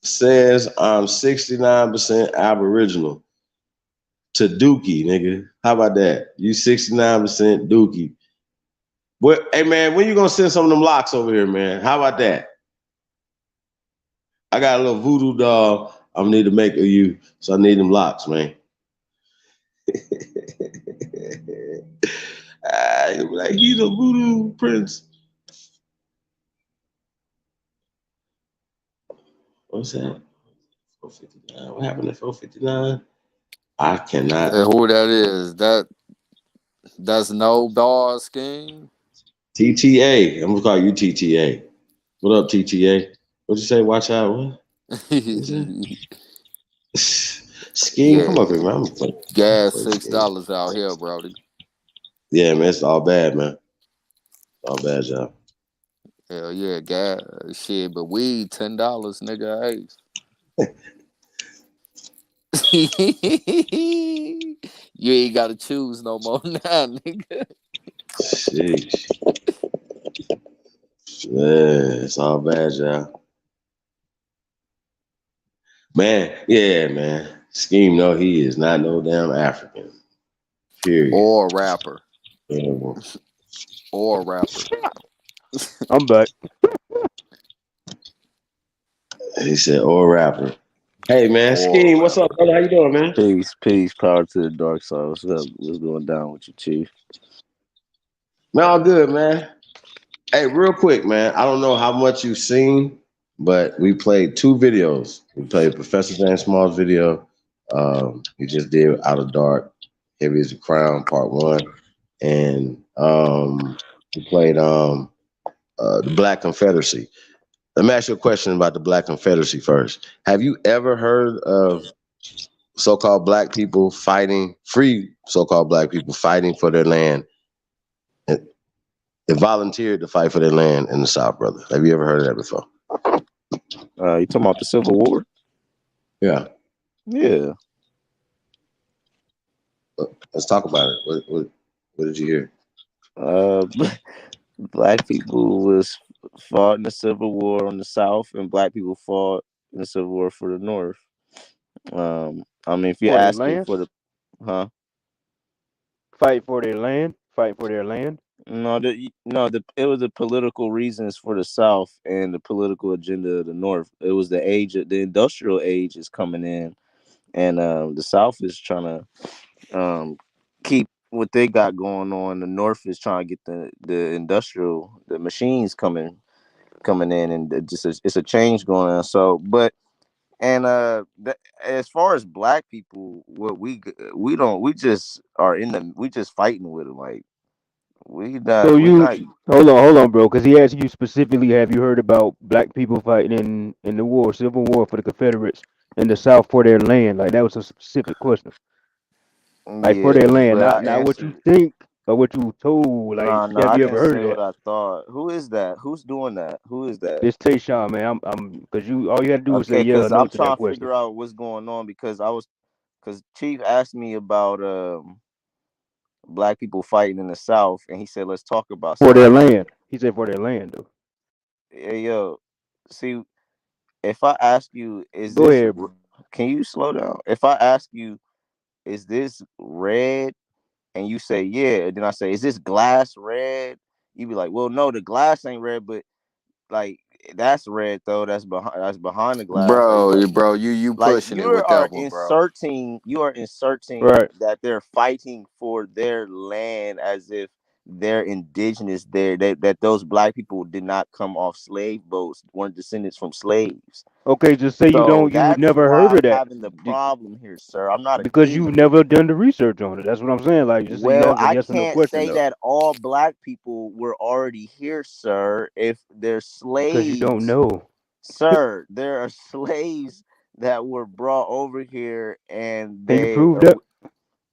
says I'm 69% Aboriginal. To Dookie, nigga. How about that? You 69% Dookie. What? Hey, man, when you gonna send some of them locks over here, man? How about that? I got a little voodoo doll I'm gonna need to make of you, so I need them locks, man. Like, he's a voodoo prince. What's that? 459. What happened at 459? I cannot. Who that is? That's no dog scheme. TTA. I'm gonna call you TTA. What up, TTA? What'd you say? Watch out. What? Scheme, yeah. Come up here, man. I'm gonna gas $6 out here, brody. Yeah, man, it's all bad, man. All bad, y'all. Hell yeah, gas shit, but weed $10, nigga. Hey. You ain't gotta choose no more now, nigga. Sheesh. Yeah, it's all bad, y'all. Man, yeah, man. Scheme, no, he is not no damn African. Period. Or rapper. Yeah. Or rapper. I'm back. He said, or rapper. Hey, man, Scheme, what's up, brother? How you doing, man? Peace, power to the dark side. What's up? What's going down with you, Chief? Man, all good, man. Hey, real quick, man. I don't know how much you've seen, but we played 2 videos. We played Professor James Small's video. He just did Out of Dark, Heavy as a Crown, Part 1. And we played the Black Confederacy. Let me ask you a question about the Black Confederacy first. Have you ever heard of so-called black people fighting, free so-called black people fighting for their land? They volunteered to fight for their land in the South, brother. Have you ever heard of that before? You talking about the Civil War? Yeah. Yeah. Let's talk about it. What did you hear? Black people was fought in the Civil War on the South, and black people fought in the Civil War for the North. I mean, if you're asking for the, fight for their land, fight for their land. No, it was the political reasons for the South and the political agenda of the North. It was the industrial age is coming in, and the South is trying to keep what they got going on. The North is trying to get the machines coming in, and it's a change going on. So, as far as black people, what we just fighting with them, like We not. So We you not. hold on, bro, because he asked you specifically, have you heard about black people fighting in the war, Civil War for the Confederates in the South for their land? Like that was a specific question. Like for their Yeah, land, but not I what you answered. think or what you told. Like, No, no, have I you ever didn't heard of say that? what I thought. Who is that? Who's doing that? Who is that? This Tayshawn, man, I'm because you all you had to do was say Okay, yeah or because no I'm to that trying to question. figure out what's going on because because Chief asked me about black people fighting in the South, and he said let's talk about. For So their I'm like, land. He said for their land though. hey, yo, see, if I ask you, is Go this? ahead, bro. Can you slow down? If I ask you, is this red? And you say yeah, and then I say, is this glass red? You be like, well, no, the glass ain't red, but like that's red though. That's behind the glass. Bro, you Like pushing you it with are that one, bro. inserting Right. that they're fighting for their land as if they're indigenous there. That those black people did not come off slave boats, weren't descendants from slaves. Okay, just say So you that's never why heard I'm of that. having the problem here, sir. I'm not Because against you've it. never done the research on it. That's what I'm saying. Like, just say Well, yes a I yes or no can't question say though. that all black people were already here, sir. If they're Because you don't slaves, know. sir, there are slaves that were brought over here, and Can you prove that?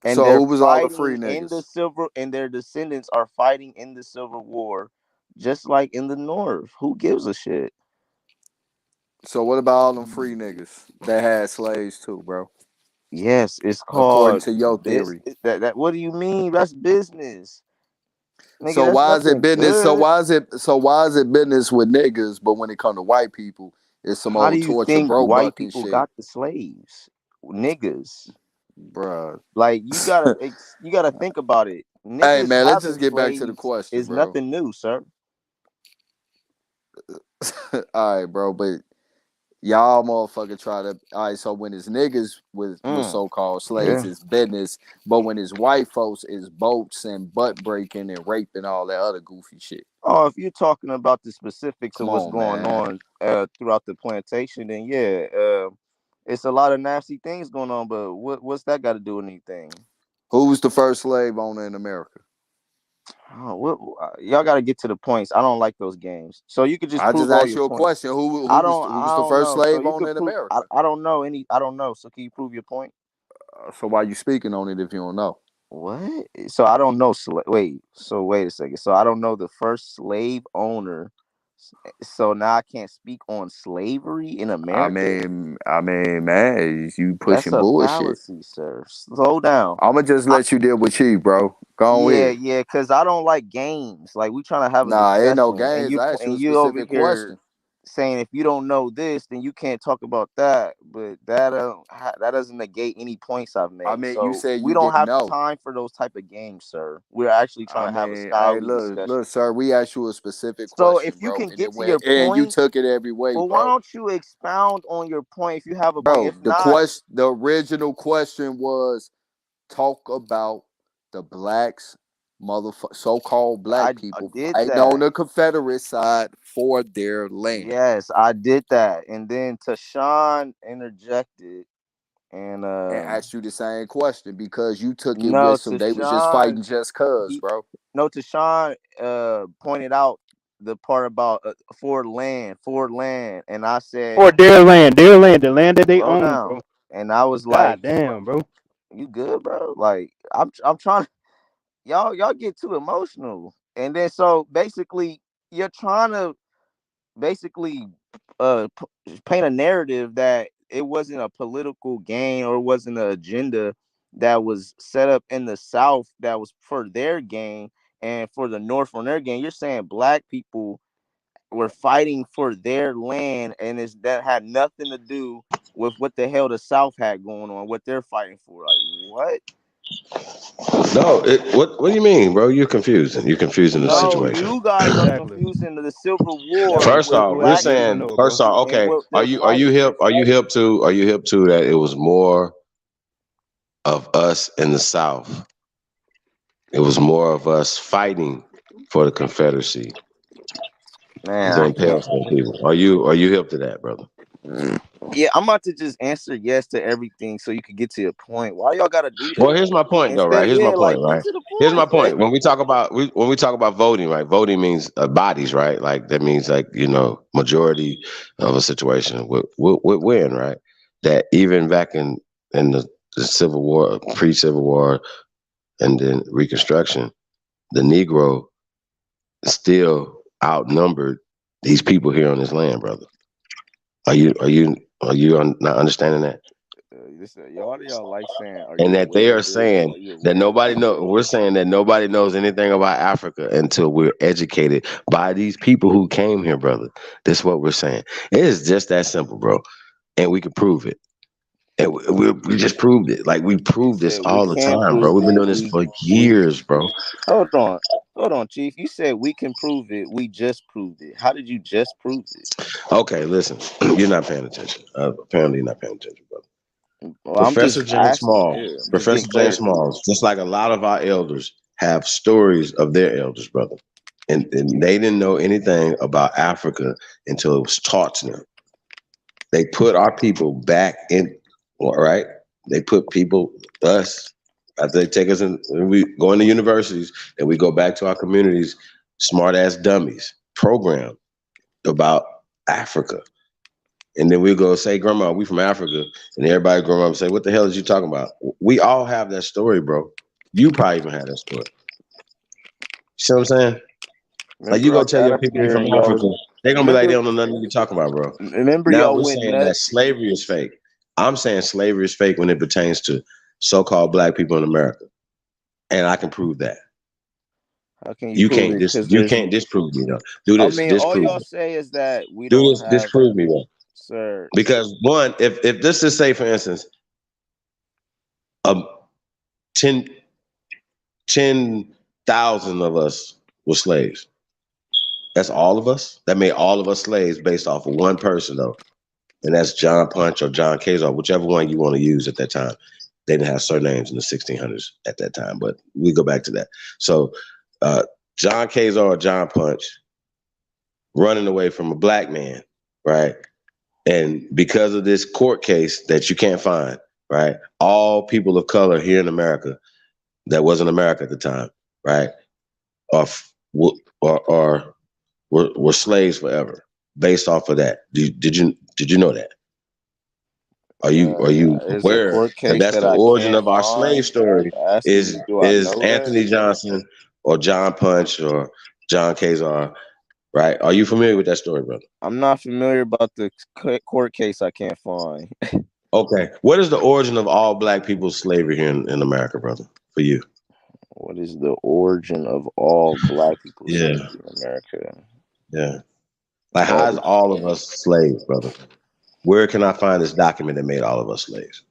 So they're who was all the free fighting in the niggas? civil, and their descendants are fighting in the Civil War, just like in the North. Who gives a shit? So what about all them free niggas that had slaves too, bro? Yes, it's According called to your this. theory. That. What do you mean? That's business, nigga. So That's why is it nothing business? good. So why is it business with niggas, but when it come to white people, it's some How do old you torture think bro white buck and people shit, got the slaves, niggas? bruh. Like you gotta think about it. Hey Niggas man, let's having just get back to the slaves question, is bro. nothing new, sir. All right, bro, but y'all motherfucker try to. All right, so when it's niggas with Mm, so called slaves, yeah. it's business. But when it's white folks, it's boats and butt breaking and rape and all that other goofy shit. Oh, if you're talking about the specifics of Come what's on, going man. on throughout the plantation, then yeah, it's a lot of nasty things going on. But what's that got to do with anything? Who was the first slave owner in America? Oh, y'all got to get to the points. I don't like those games. So you could just I just prove all asked your you a points. question. Who I who was don't. who I was the don't first know. So slave you owner could in prove. America? I don't know any. I don't know. So can you prove your point? So why you speaking on it if you don't know? What? So I don't know. Wait. So wait a second. So I don't know the first slave owner. So now I can't speak on slavery in America. Man, you That's pushing a bullshit. fallacy, sir. Slow down. I'ma just I, let you deal with Chief, bro. Go yeah, ahead. yeah. Because I don't like games. Like we trying to have a Nah, ain't no discussion, games. I asked you and a you over specific here question. saying if you don't know this, then you can't talk about that. But that doesn't negate any points I've I made. mean, you So said we you don't didn't have know. time for those type of games, sir. We're actually I trying to have a mean, hey, scholarly look, discussion. sir. We asked you a specific So question, if you bro, can and get it to your went, and you point, took it every way, well, why bro. don't you expound on your point if you have a point? Bro, If not, the original question was talk about the blacks, so-called I black I people did fighting on that. the Confederate side for their land, Yes, I did that. And then Tashawn interjected and and asked you the same question because you took it no, with some. They was just Tashawn fighting just cause, he bro. no Tashawn pointed out the part about Ford land, and I said For their land, the land that they slow own, down. bro. And I was like, God damn, bro. you good, bro? Like I'm trying y'all get too emotional. And then so basically you're trying to basically paint a narrative that it wasn't a political gain or wasn't an agenda that was set up in the South that was for their gain and for the North on their gain. You're saying black people were fighting for their land and that had nothing to do with what the hell the South had going on, what they're fighting for. Like what? No, what do you mean, bro? You're confusing. You're confusing the Like No, situation. you guys are exactly. confusing the Civil War Like First with off, go we're black yes or saying no, people bro. first off, and okay, what are they're you fighting hip? for. Are you hip to? Are you hip to that? It was more of us in the South. It was more of us fighting for the Confederacy Man, I than can't. Palestine people. Are you hip to that, brother? Yeah, I'm about to just answer yes to everything so you can get to your point. Why y'all gotta do Well, that? here's my point, though, right? Instead, Here's my yeah, point, like get right? to the Here's my point, man. point. When we talk about voting, right? Voting means bodies, right? Like that means like majority of a situation would win, right? That even back in the Civil War, pre-Civil War, and then Reconstruction, the Negro still outnumbered these people here on this land, brother. Are you not understanding that? Y'all like saying, are And you that they aware are of this? saying Are you that aware of nobody that? know. We're saying that nobody knows anything about Africa until we're educated by these people who came here, brother. That's what we're saying. It is just that simple, bro. And we can prove it. And we just proved it. Like we You prove this said we all the can time, bro. prove We've been it. doing this for We years, bro. hold on, Chief. You said we can prove it. We just proved it. How did you just prove it? Okay, listen. You're not paying attention. Apparently, you're not paying attention, brother. Well, I'm just asking. Yeah, I'm just getting Professor James clarity. Smalls, just like a lot of our elders have stories of their elders, brother. And they didn't know anything about Africa until it was taught to them. They put our people back in, right? They put us, after they take us in, when we go into universities and we go back to our communities, smart ass dummies, program about Africa. And then we go say, Grandma, we from Africa. And everybody grow up and say, what the hell is you talking about? We all have that story, bro. You probably even had that story. See what I'm saying? Like you Remember, go I tell got your up people you here from and Africa, y'all. they're gonna be like, they Remember, don't know nothing you're talking about, bro. remember, Now y'all we're went saying that nuts. slavery is fake. I'm saying slavery is fake when it pertains to so-called black people in America. And I can prove that. How can you prove it? Because You there's. can't disprove me though. Do I this, mean, all disprove y'all me. say is that we Do don't this, have, disprove me though. sir. Because one, if this is say for instance, 10 10,000 of us were slaves. That's all of us. That made all of us slaves based off of one person, though, and that's John Punch or John Kazar, whichever one you want to use at that time. They didn't have surnames in the 1600s at that time, but we go back to that. So, John Kazar or John Punch running away from a black man, right? And because of this court case that you can't find, right? All people of color here in America that wasn't America at the time, right? Or were slaves forever based off of that. Did you know that? Are you Is a aware court that case that's that the I origin can't of our slave find. story Asking me, do I is know that? Anthony Johnson or John Punch or John Kazar, right? Are you familiar with that story, brother? I'm not familiar about the court case I can't find. Okay. What is the origin of all black people's slavery here in America, brother, for you? What is the origin of all black people's Yeah. slavery in America? Yeah. Like, how is Oh. all of us slaves, brother? Where can I find this document that made all of us slaves?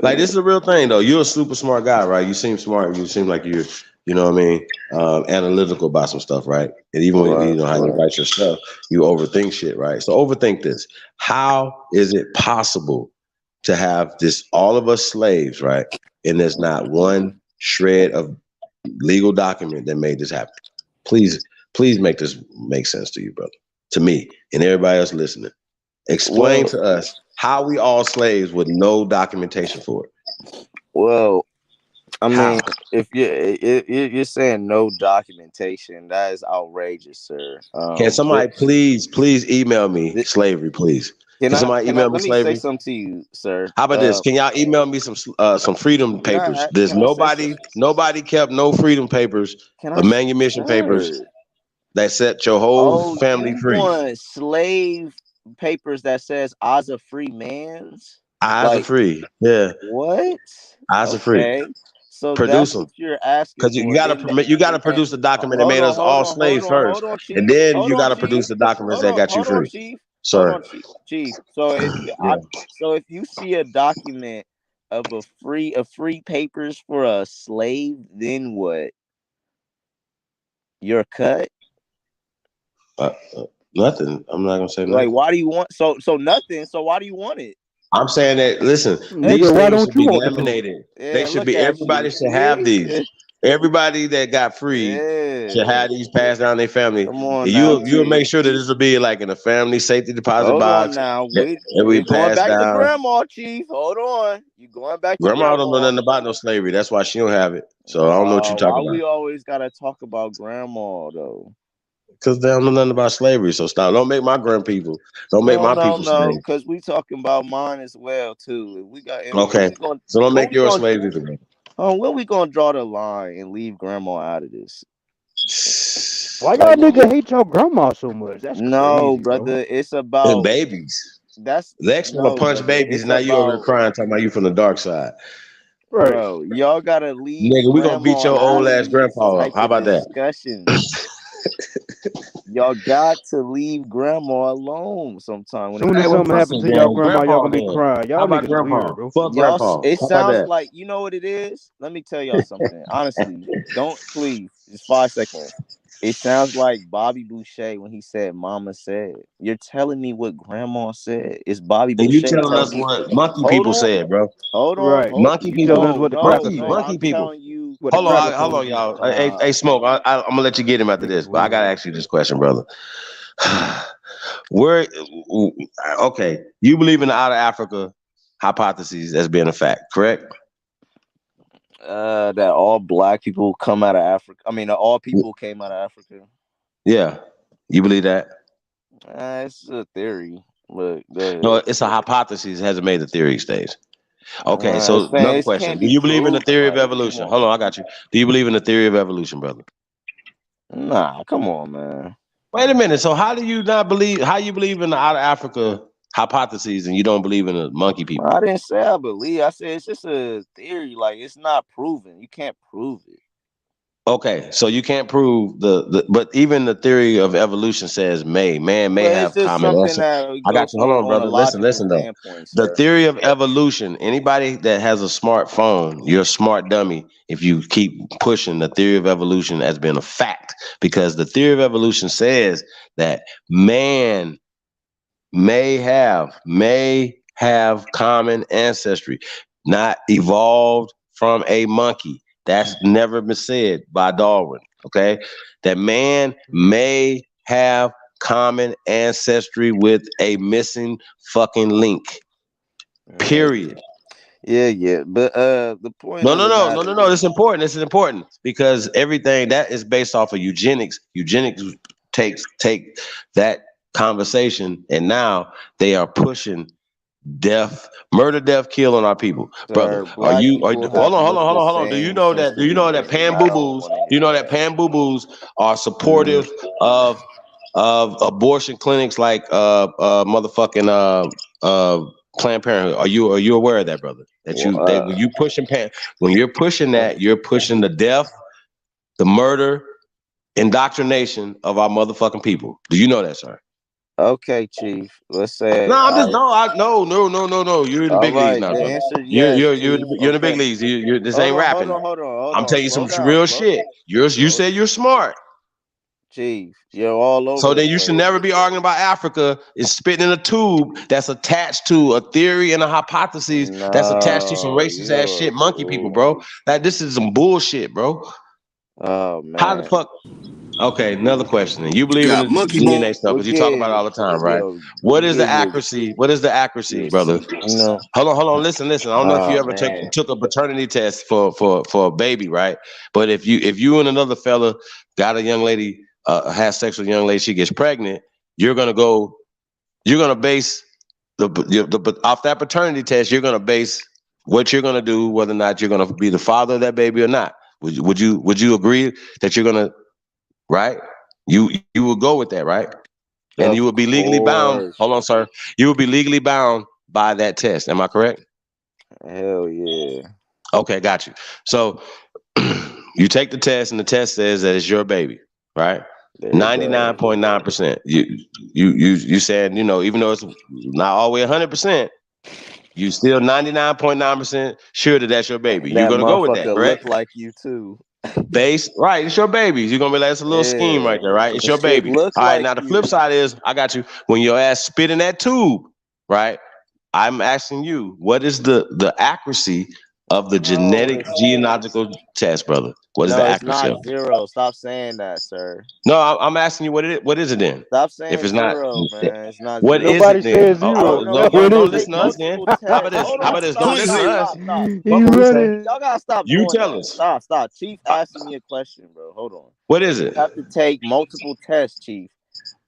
Like, this is a real thing, though. You're a super smart guy, right? You seem smart. You seem like you're, you know what I mean, analytical about some stuff, right? And even when you know how you write your stuff, you overthink shit, right? So overthink this. How is it possible to have this, all of us slaves, right? And there's not one shred of legal document that made this happen. Please make this make sense to you, brother. To me and everybody else listening. Explain to us how we all slaves with no documentation for it. Well, I mean, How? if you're saying no documentation, that is outrageous, sir. Can somebody please email me slavery, please? Can somebody email me Let me say slavery? something to you, sir. How about this? Can y'all email me some freedom papers? There's Can I say something? nobody kept no freedom papers or manumission papers Sir. that set your whole family You free. want slave papers that says I's a free man's? Eyes are Like free. Yeah. what? Eyes are free. Okay. So Produce that's them. what you're asking Because you for. gotta Then permit, you gotta produce the document that made us all slaves first, hold on, and Chief. then Hold you on, gotta Chief. produce the documents that got you Hold on, free, Chief. Hold sir. on, Chief. So if you see a document of a free papers for a slave, then what? You're cut. Nothing. I'm not gonna say Like, nothing. why do you want nothing? So why do you want it? I'm saying that. Listen, these Nigga, why things don't should you be want the proof? laminated. They Yeah, should look be. at you. Everybody should have See? these. Everybody that got free should Yeah. have these passed down their family. Come on And now, you'll make Chief. sure that this will be like in a family safety deposit Hold on box now. that we We're going pass back to down. grandma, Chief. Hold on. You going back to Grandma don't know grandma. nothing about no slavery. That's why she don't have it. So I don't know what you're Why talking about. we always gotta talk about grandma though? Because they don't know nothing about slavery. So stop. Don't make my grandpeople. Don't make No, my no, people no. slaves. Because we talking about mine as well too. If we got and Okay. So don't when make we your gonna slaves either. when we gonna draw the line and leave grandma out of this? Why Like y'all nigga hate your grandma so much? That's no, crazy, bro. brother. It's And about babies. that's Lex want to no, punch brother. babies, It's and now you over here about crying, talking about you from the dark side. Right. bro. Y'all gotta leave Nigga, we gonna beat grandma your out old of ass these grandpa up. type How of about that? discussions. Y'all got to leave grandma alone sometime when it Soon as Hey, comes well, to something fuck this. happens it, to y'all then. grandma, y'all Grandpa, gonna be then. crying. How Y'all about niggas grandpa? weird, bro. Fuck Y'all, grandpa. it How about sounds that? like you know what it is. Let me tell y'all something. Honestly, don't please. Just 5 seconds. It sounds like Bobby Boucher when he said "Mama said." You're telling me what Grandma said. It's Bobby And you Boucher telling telling us you. what monkey Hold people on, said, bro. hold on, Right. hold. Monkey You telling us people. No, what the no, cracker no. say. Monkey I'm people. telling you. What the Hold on, cracker hold told on, you. y'all. Hey, Smoke. I'm gonna let you get him after Niggas this, but I weird. gotta ask you this question, brother. Where? Okay, you believe in the out of Africa hypotheses as being a fact, correct? That all black people come out of Africa. I mean, all people came out of Africa. Yeah, you believe that? It's a theory, but go No, ahead. it's a hypothesis. It hasn't made the theory stage. Okay, It's so saying another it question: can't do be you believe in the proven. theory of Like, come evolution? Hold on. on, I got you. Do you believe in the theory of evolution, brother? Nah, come on, man. Wait a minute. So how do you not believe? How you believe in the out of Africa hypotheses and you don't believe in the monkey people? I didn't say I believe. I said it's just a theory. Like it's not proven. You can't prove it. Okay, so you can't prove but even the theory of evolution says man may But it's have just common something ancestry. that we I go got you. Hold through on, on a brother. Listen, logical listen though. standpoint, The sir. theory of evolution, anybody that has a smartphone, you're a smart dummy if you keep pushing the theory of evolution as being a fact. Because the theory of evolution says that man may have common ancestry, not evolved from a monkey. That's never been said by Darwin. Okay, that man may have common ancestry with a missing fucking link. Yeah, Period. yeah. But the point No, of no, the no, no, no, matter no. is, This is important. This is important because everything that is based off of eugenics. Eugenics take that conversation, and now they are pushing death, murder, death, kill on our people, brother. sir, Are black you? people Hold have on, hold on, looked hold the on, hold on. Do you same know since that? the Do you know that beginning. pan I boo don't boos? want to Do you hear know that that. pan boo boos are supportive of abortion clinics like motherfucking Planned Parenthood? Are you aware of that, brother? That Well, when you pushing when you're pushing that, you're pushing the death, the murder, indoctrination of our motherfucking people. Do you know that, sir? okay, Chief. Let's No, say, I'm all just right, no. You're in the all big leagues right. now, The brother. answer, You're yes, you're you're Chief. you're in the big Okay, leagues. This ain't rapping. hold I'm on. telling you Slow some down, real shit. You slow, said you're smart, Chief. You're all over so the then you should never place. be arguing about Africa and spitting in a tube that's attached to a theory and a hypothesis that's attached to some No, racist ass you're a shit, monkey people, fool. bro. Like this is some bullshit, bro. Oh How the man. fuck? Okay, another question. You You believe in got the monkey bull. DNA stuff We'll because you talk about it get all the time, right? yo, What we'll is the get accuracy? What is the accuracy, brother? no. Hold on, listen. I don't know if you Oh ever man. took a paternity test for a baby, right? But if you and another fella got a young lady, has sex with a young lady, she gets pregnant, you're gonna base the off that paternity test, you're gonna base what you're gonna do, whether or not you're gonna be the father of that baby or not. Would you agree that you're gonna right? You will go with that, right? And you Of will be legally bound. course. Hold on, sir. You will be legally bound by that test. Am I correct? Hell yeah. Okay, got you. So you take the test, and the test says that it's your baby, right? There it goes. 99.9%. You said, even though it's not all the way 100%, you still 99.9% sure that that's your baby. You're That gonna go with that, motherfucker look correct? like you too. Right, it's your baby. You're gonna be like, it's a little scheme Yeah. right there, right? It's your Shit baby. look All right, like now the flip you. side is, I got you. When your ass spit in that tube, right? I'm asking you, what is the accuracy of the No, genetic genealogical test, brother? What is the no, it's accuracy not of it? 0. Stop saying that, sir. No, I'm asking you what it is. What is it then? Stop If saying it's not, 0, man. It's not what 0. is Nobody it then? said zero. No, That's you what have it to Don't is. take listen to us then. multiple How about tests. this? Hold How on, about this? Don't stop, listen to stop, us. stop, stop. He Fuck what we say. running. Y'all gotta stop You doing tell that. us. Stop. Chief asking me a question, bro. Hold on. What is You it? have to take multiple tests, Chief,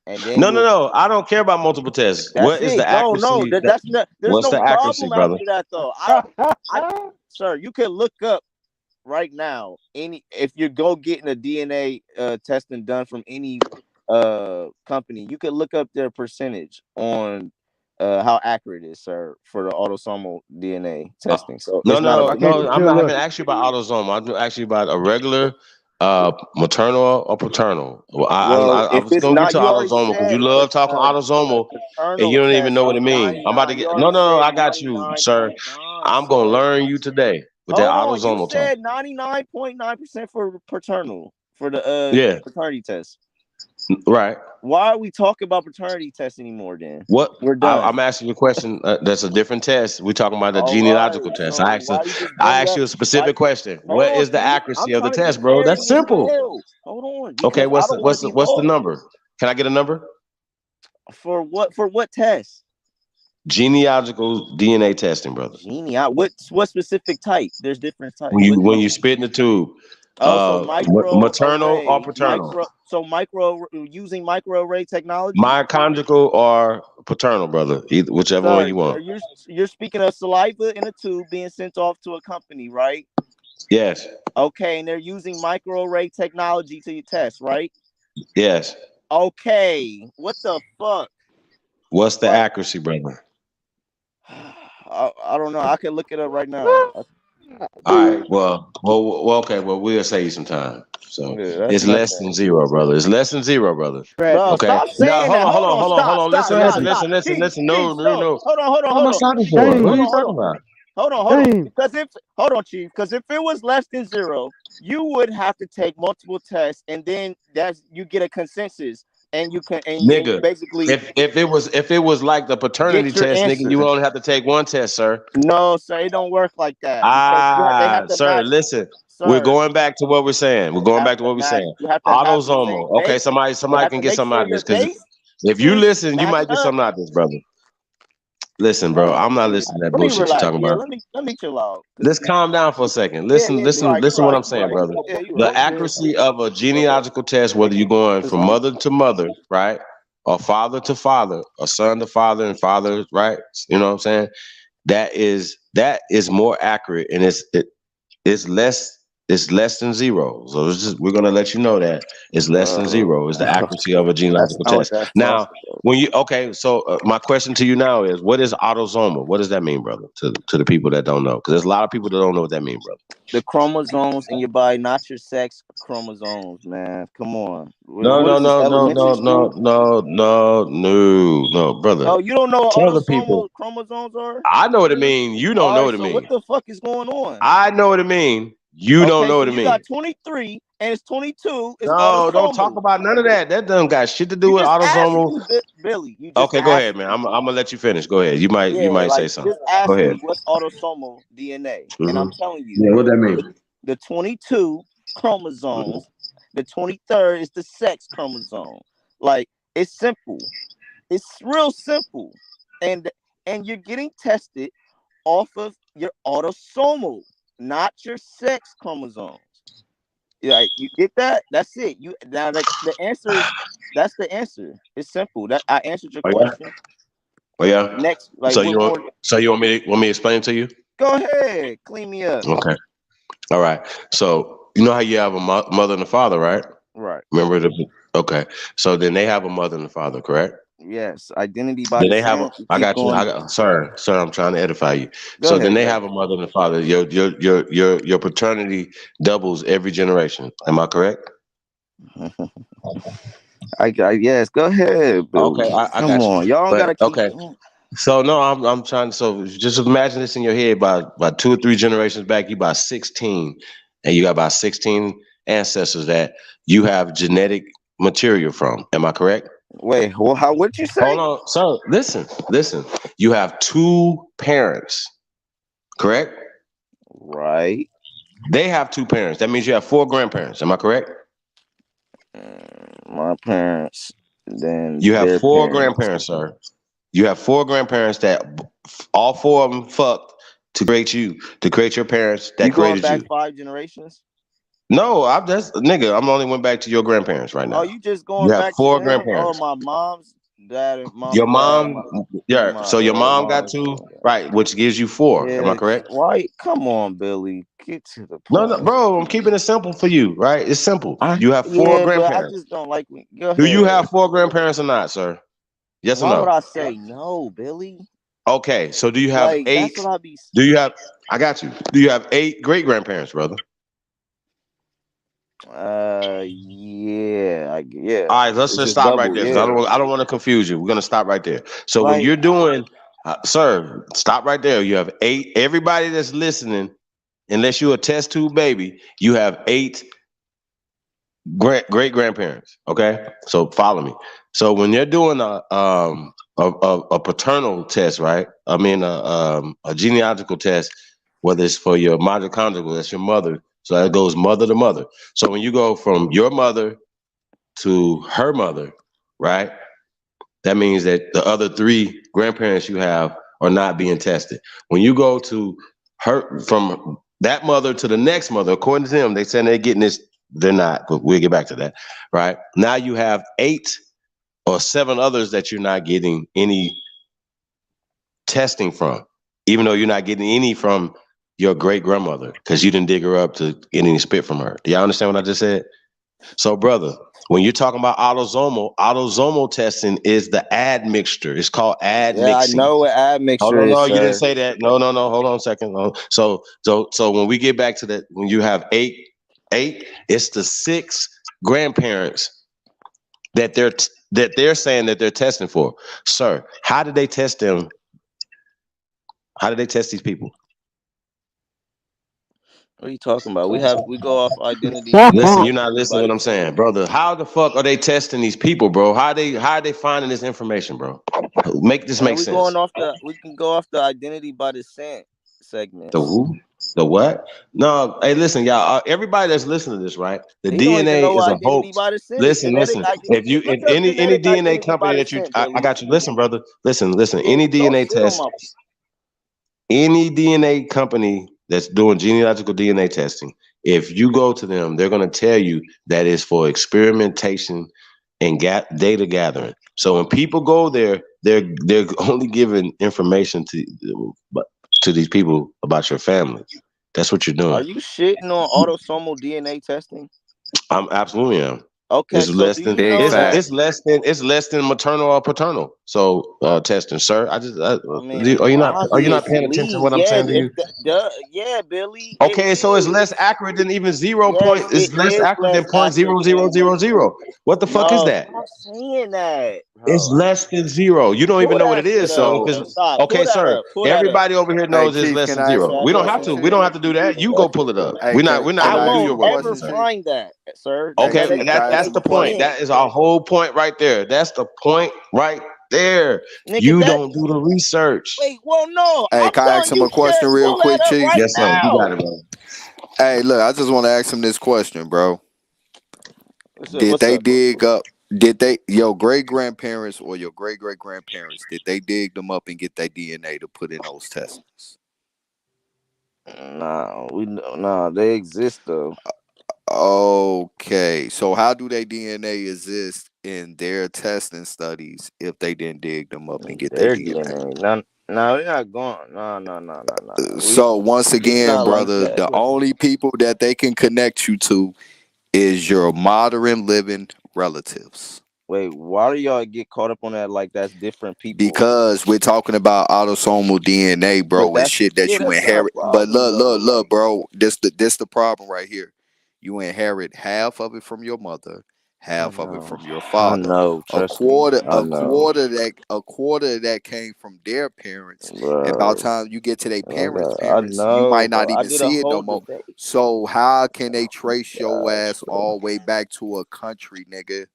and then No, no, you'll. no. I don't care about multiple tests. That's What is the it. No. accuracy? That's not. There's What's no the accuracy, problem brother? after that, though. Sir, you can look up right now if you go getting a DNA testing done from any company, you can look up their percentage on how accurate it is, sir, for the autosomal DNA testing. So No, it's not a no, big Can't you no. deal. I'm not tell even us? asking you about autosomal. I'm asking you about a regular maternal or paternal. Well, Well, I if was it's gonna get not, to you already autosomal because you said love talking a autosomal and paternal you don't even test know what is it means. I'm about to 99. You get no, already no, no. said I got you, sir. 99.9, I'm gonna sir. learn you today with that Hold on, you autosomal talk. said 99.9% for paternal for the Yeah, paternity test. right. Why are we talking about paternity tests anymore? Then What we're done. I'm asking you a question. That's a different test. We're talking about the All right. genealogical test. So why you just I bring asked up? you a Why? specific question. Hold What on, is the Chief. I'm accuracy of the trying to get test, bro? clarity That's as simple. well. Hold on, Okay, because I don't want to be what's the lost. number? Can I get a number? For what? For what test? Genealogical DNA testing, brother. What specific type? There's different types. When you spit in the tube, Oh, so micro maternal or array, paternal, using microarray technology. mitochondrial or paternal, brother. Whichever one Sir, you want. you're speaking of saliva in a tube being sent off to a company, right? Yes, Okay, and they're using microarray technology to test, right? yes. Okay, what the fuck? What's the Like, accuracy, brother? I don't know. I can look it up right now. All right. Well. Okay. Well, we'll save you some time. So Yeah, that's it's less than nothing. zero, brother. It's less than zero, brother. Bro, Trapping. Okay. stop Now, saying that. Hold on, hold stop, on. stop, Listen, stop, listen, Trapping. stop. listen, listen, Chief, listen. Chief, No, no, slow. no. Hold on, What am I stopping for? What are you Shame. talking about? hold on. Shame. Because if Chief, because if it was less than zero, you would have to take multiple tests, and then you get a consensus, and you Nigga, basically if it was like the paternity get your test, nigga, you answer. would only have to take one test, sir. No, sir, it don't work like that because they have to Sir, match. listen. We're Sir, going back to what we're saying. We're you going have back to to what we're match. saying. You have to have the same Autosomal. Okay, base. You somebody have can to get make something sure out of your this because base if you is listen, you might matching get up. something out of this, brother. Listen, bro, Man, I'm not listening to that let me bullshit you're relax. talking Yeah, about. let me chill out. Let's calm down for a second. Yeah, Listen, yeah, you're right. You're listen what right. I'm You're saying, right. brother. Yeah, you're The right. accuracy of a genealogical test, whether you're going from mother to mother, right? Or father to father, or son to father and father, right? You know what I'm saying? That is more accurate and it's less than zero. So we're gonna let you know that it's less than zero is the accuracy of a That's genealogical not what test. that's Now, talking about. so my question to you now is, what is autosomal? What does that mean, brother? To the people that don't know, because there's a lot of people that don't know what that means, brother. The chromosomes in your body, not your sex chromosomes, man. Come on. No, What no, is this, no, no, elementary no, no, school? no, no, no, brother. Oh, you don't know what Tell the people. autosomal chromosomes are? I know what it mean. You don't All know right, what it so what mean. the fuck is going on? I know what it mean. You don't Okay, know so what it you got mean. 23 and it's 22. It's No, don't talk autosomal. about none of that. That doesn't got shit to do You with just asked autosomal. me, Billy. You just Okay, go asked ahead, man. me. I'm gonna let you finish. Go ahead. You Yeah, might say like you something. just Go asked ahead. me what's autosomal DNA, and I'm telling you, Yeah, what that mean? the 22 chromosomes, the 23rd is the sex chromosome. Like it's simple. It's real simple, and you're getting tested off of your autosomal, not your sex chromosomes. Yeah, you get that? That's it. You now the answer is that's the answer. It's simple. That I answered your Oh yeah. question. Oh yeah. Next, like So what you want more? want me to explain it to you? Go ahead, clean me up. Okay. All right. So you know how you have a mother and a father, right? Right. Remember the okay. So then they have a mother and a father, correct? Yes. Identity by Then they have a. descent. You I keep got you. going. Sir. I'm trying to edify you. Go So then ahead. they Go have a mother and a father. Your paternity doubles every generation. Am I correct? ahead. Yes. Go ahead, Okay, Billy. I Come got you. on, y'all don't But gotta keep. okay. So no, I'm trying. So just imagine this in your head. By 2 or 3 generations back, you about 16, and you got about 16 ancestors that you have genetic material from. Am I correct? Wait. Well, how? What'd you Hold say? on. So listen. You have 2 parents, correct? Right. They have 2 parents. That means you have 4 grandparents. Am I correct? My parents, then You have their 4 parents. grandparents, sir. You have 4 grandparents that all 4 of them fucked to create your parents that You going created back you. 5 generations? No, I'm just nigga. I'm only went back to your grandparents right Oh, now. you just You going have back to 4 them? Oh, grandparents. my mom's dad and Your mom, dad, mom, yeah. my So your mom got mom's 2, right? Which gives you 4. Am I yeah. correct? Why? Come on, Billy. Get to the No, no, point. bro. I'm keeping it simple for you, right? It's simple. You have 4 Yeah, but I grandparents. just don't like when. Go Do you ahead. have 4 grandparents or not, sir? Yes or Why would no? I say no, Billy? Okay. So do you have Like that's 8? what I be. Do you have? I got you. Do you have 8 great grandparents, brother? Yeah, yeah. All right, let's It's just just stop right double. there because I Yeah, don't. I don't want to confuse you. We're gonna stop right there. So when like you're doing, sir, stop right there. You have 8. Everybody that's listening, unless you're a test tube baby, you have 8 great grandparents. Okay, so follow me. So when you're doing a paternal test, right? I mean a genealogical test, whether it's for your mitochondrial, that's your mother. So that goes mother to mother. So when you go from your mother to her mother, right? That means that the other 3 grandparents you have are not being tested. When you go to her from that mother to the next mother, according to them, they saying they're getting this. They're not, but we'll get back to that. Right now, you have 8 or 7 others that you're not getting any testing from, even though you're not getting any from your great grandmother because you didn't dig her up to get any spit from her. Do y'all understand what I just said? So, brother, when you're talking about autosomal testing is the admixture. It's called yeah, I admixing. know what Oh admixture no, is, no, you didn't sir. say that. No, no, no. Hold on a second. So when we get back to that, when you have eight, it's the 6 grandparents that they're saying that they're testing for. Sir, how did they test them? How did they test these people? What are you talking about? We go off identity Listen, you're not listening by to what I'm descent. saying, brother. How the fuck are they testing these people, bro? How are they finding this information, bro? Make this Man, make we going sense. off the. We can go off the identity by descent The segments. who? The what? No, hey, listen, y'all. Everybody that's listening to this, right? The He don't even DNA know is what a identity hoax. by descent is. Listen, Genetic listen. identity. Look If up any genetic DNA identity by company that descent, I Billy. got you. Listen, brother. Listen. Yeah, Any don't DNA shit on test, my. any DNA company that's doing genealogical DNA testing, if you go to them, they're going to tell you that it's for experimentation and data gathering. So when people go there, they're only giving information to these people about your family. That's what you're Are doing. you shitting on autosomal DNA testing? I'm absolutely am. Okay, It's so less do than you know that? it's less than maternal or paternal. So testing, sir. I mean, Are you not paying attention to obviously, what I'm yeah. saying to If you? duh, yeah, Billy, it Okay, so it's less is. accurate than even 0 Yes, point. it It's less is accurate than less point accurate zero zero than. zero zero. What the fuck is No, that? stop saying that, It's bro. less than 0. You don't even Pull know what that it shit is. up, So, bro. because Stop. Pull okay, that sir, up. Pull that up. everybody over here Hey, knows it's Chief, less can than I ask 0. him a We don't That's have question, to. it. We Chief? don't have to do that. You go pull it up. Hey, We're not can I going to I do ask your won't him a work, ever question, sir. Chief? find that, sir. Hey, Okay, Chief, Genetic can I ask that's him the a identity point. question? ain't. That is our whole point right there. That's the point right there. Nigga, You that. don't do the research. Wait, well, no. Hey, I'm can I ask telling him you, a question real pull that quick, up Chief? right Yes, sir. You got now. it, bro. Hey, look, I just want to ask him this question, bro. What's up? Did What's they up? dig up? Did they your great grandparents or your great great grandparents? Did they dig them up and get their DNA to put in those testings? Nah, nah, they exist though. Okay, so how do they DNA exist in their testing studies if they didn't dig them up and get their Their DNA? DNA. No, we're not going. No. So once It's again, not like brother, that. the only people that they can connect you to is your modern living relatives. Wait, why do y'all get caught up on that like that's different people? Because we're talking about autosomal DNA, But bro, and that's shit that yeah, you that's not a inherit. But problem look, though. look, Like, look, bro. This the problem right here. You inherit half of it from your mother, I half of it know, from your I father. know. A Trust me, quarter, I know, a quarter of that came from their parents. And by the bro. time you get to their parents' I parents, you know, might not bro. I even did a see it no whole more. debate. So how can they Oh trace my your gosh, ass bro. all the way back to a country, nigga?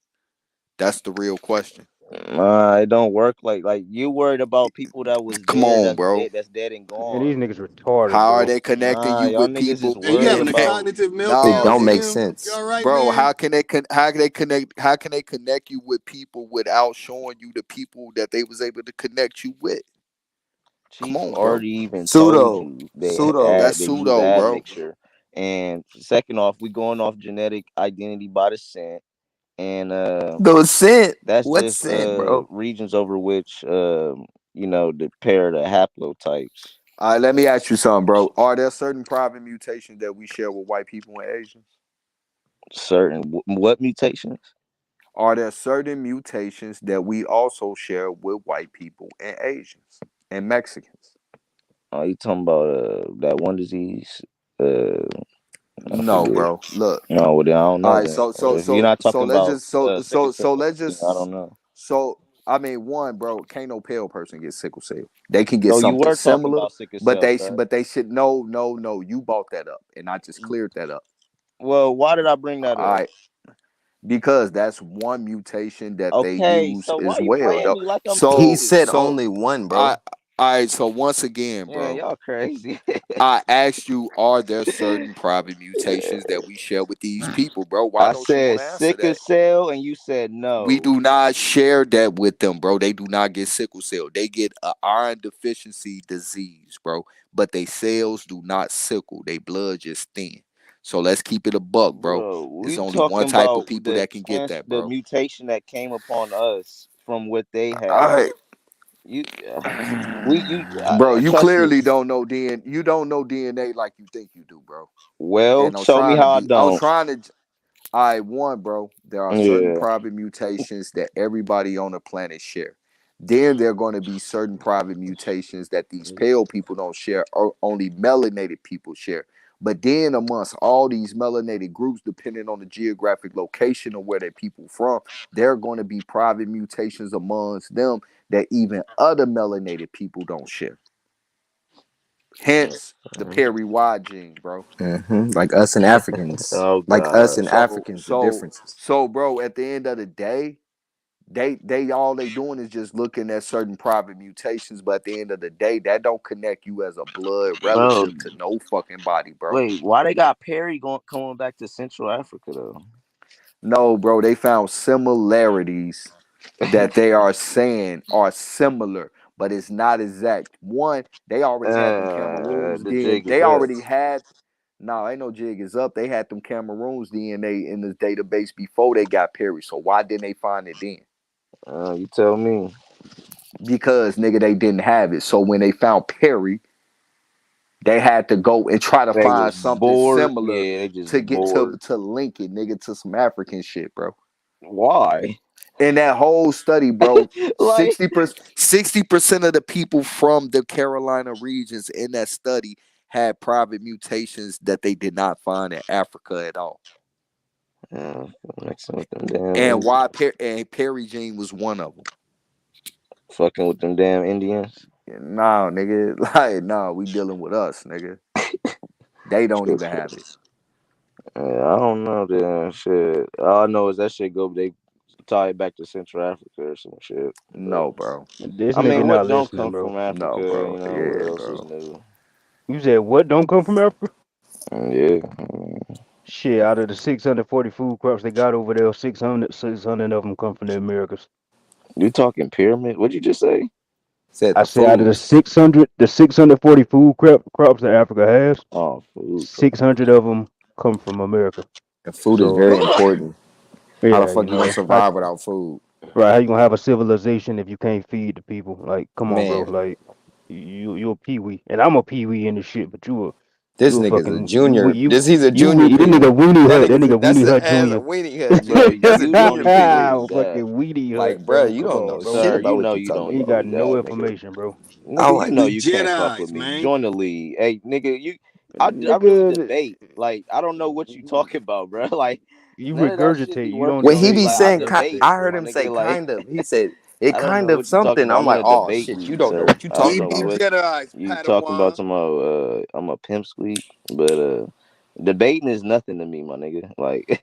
That's the real question. It don't work like you worried about people that was Come there on, bro. that's dead and Man, these gone. niggas retarded, How are bro. they connecting Nah, you y'all with niggas is people? Hey, you worried having a about cognitive It meltdown, No, don't make Tim? You sense. all right, bro. man? How can they connect you with people without showing you the people that they was able to connect you with? Come Chief on, bro. already even told Pseudo. you Pseudo. That's they use pseudo, bro. admixture. And second off, we going off genetic identity by descent. And The scent. that's What just scent, bro? regions over which the pair the haplotypes. All right, let me ask you something, bro. Are there certain private mutations that we share with white people and Asians? Certain what mutations? Are there certain mutations that we also share with white people and Asians and Mexicans? Oh, you talking about that one disease? Uh, I No, forget. bro. Look. No, well, then I don't All know right, then. so so If you're so not so talking let's about just so sickle so cell, so let's then I just don't know. so I mean one, bro, can't no pale person get sickle cell. They can get So you something were talking similar, about sickle cell, correct? but they should no, you bought that up and I just cleared that up. Well, why did I bring that All up? right, because that's one mutation that they Okay, use so why as you well playing though. me like I'm He So stupid? said so only one, I bro. all right, so once again, Yeah, bro, y'all crazy. I asked you, are there certain private mutations that we share with these people, bro? Why I don't you want said to answer sickle that? cell, and you said We no. do not share that with them, bro. They do not get sickle cell. They get a iron deficiency disease, bro. But they cells do not sickle. They blood just thin. So let's keep it a buck, bro. Bro, It's we only one talking type of about people that can get that, the bro. mutation that came upon us from what they All have. right. You, we you Bro, you trust me. clearly don't know DNA. You don't know DNA like you think you do, bro. Well, And show me how I I was don't. trying to I one, bro. There are certain Yeah. private mutations that everybody on the planet share. Then there are going to be certain private mutations that these pale people don't share, or only melanated people share. But then amongst all these melanated groups, depending on the geographic location of where they're people from, there are going to be private mutations amongst them that even other melanated people don't share. Hence the Perry Y gene, bro. Like us and Africans. Oh Like us God. and So Africans, the so differences. so bro, at the end of the day, they all they doing is just looking at certain private mutations, but at the end of the day, that don't connect you as a blood Bro, relative to no fucking body, bro. wait, why they got Perry going coming back to Central Africa though? No, bro, they found similarities that they are saying are similar, but it's not exact. One, they already had them Cameroons, The then jig is they up. already had no, ain't no jig is up. They had them Cameroons DNA in the database before they got Perry. So why didn't they find it then? You tell me. Because nigga, they didn't have it. So when they found Perry, they had to go and try to They find was something bored. similar Yeah, they just to get bored. to link it, nigga, to some African shit, bro. Why? In that whole study, bro, Like 60% of the people from the Carolina regions in that study had private mutations that they did not find in Africa at all. mixing with them damn And Indians. and Perry gene was one of them. Fucking with them damn Indians. Nah, nigga, like nah, we dealing with us, nigga. They don't even have it. Yeah, I don't know that shit. All I know is that shit go. They tie it back to Central Africa or some shit. But No, bro. This I nigga mean, what not don't listening, come bro. from No, Africa? bro. You know, what Yeah, else is bro. new? You said what don't come from Africa? Yeah. Shit, out of the 640 food crops they got over there, 600 of them come from the Americas. You talking pyramid? What'd you just say? Said I the said out of the foods. 640 crops that Africa has, Oh, food. 600 of them come from America. And food is So, very important. How the yeah, fuck you gonna how, survive without food? right? How you gonna have a civilization if you can't feed the people? Like, come on, bro. Man, Like, you're a peewee, and I'm a peewee in this shit, but this you a nigga's a fucking you junior. you He's a you junior we that nigga peewee. weenie hut. That nigga That's weenie a hut has a junior. weenie head Bro, junior. That's a you don't junior even know peewee. you Fucking that. weenie hut, Like, bruh, bro. you Come don't on, know bro. shit Sir, about you what know you you talking don't You know about. got you no that, nigga. information, bro. I'm Nigga, you like, know We you can't fuck with Jedi's, me. man. Join the league. Hey, nigga, I really Nigga, debate. Like, I don't know what you talking about, bro. Like, you none of that shit regurgitate. be You don't working when on he me. be debate. Like, You I saying, debate, I regurgitate. heard my him say nigga. Like, kind of. He said it I don't kind know of what you talking something. about. I'm I'm in like, a oh debate shit, you league, don't know sir. what you I don't talking We know be about. what Jedi's, you talking about. Padawan. I'm a pimp squeak, but debating is nothing to me, my nigga. Like,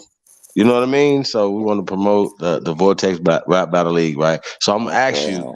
You know what I mean? So we want to promote the Vortex Rap Battle League, right? So I'm gonna ask you, Damn.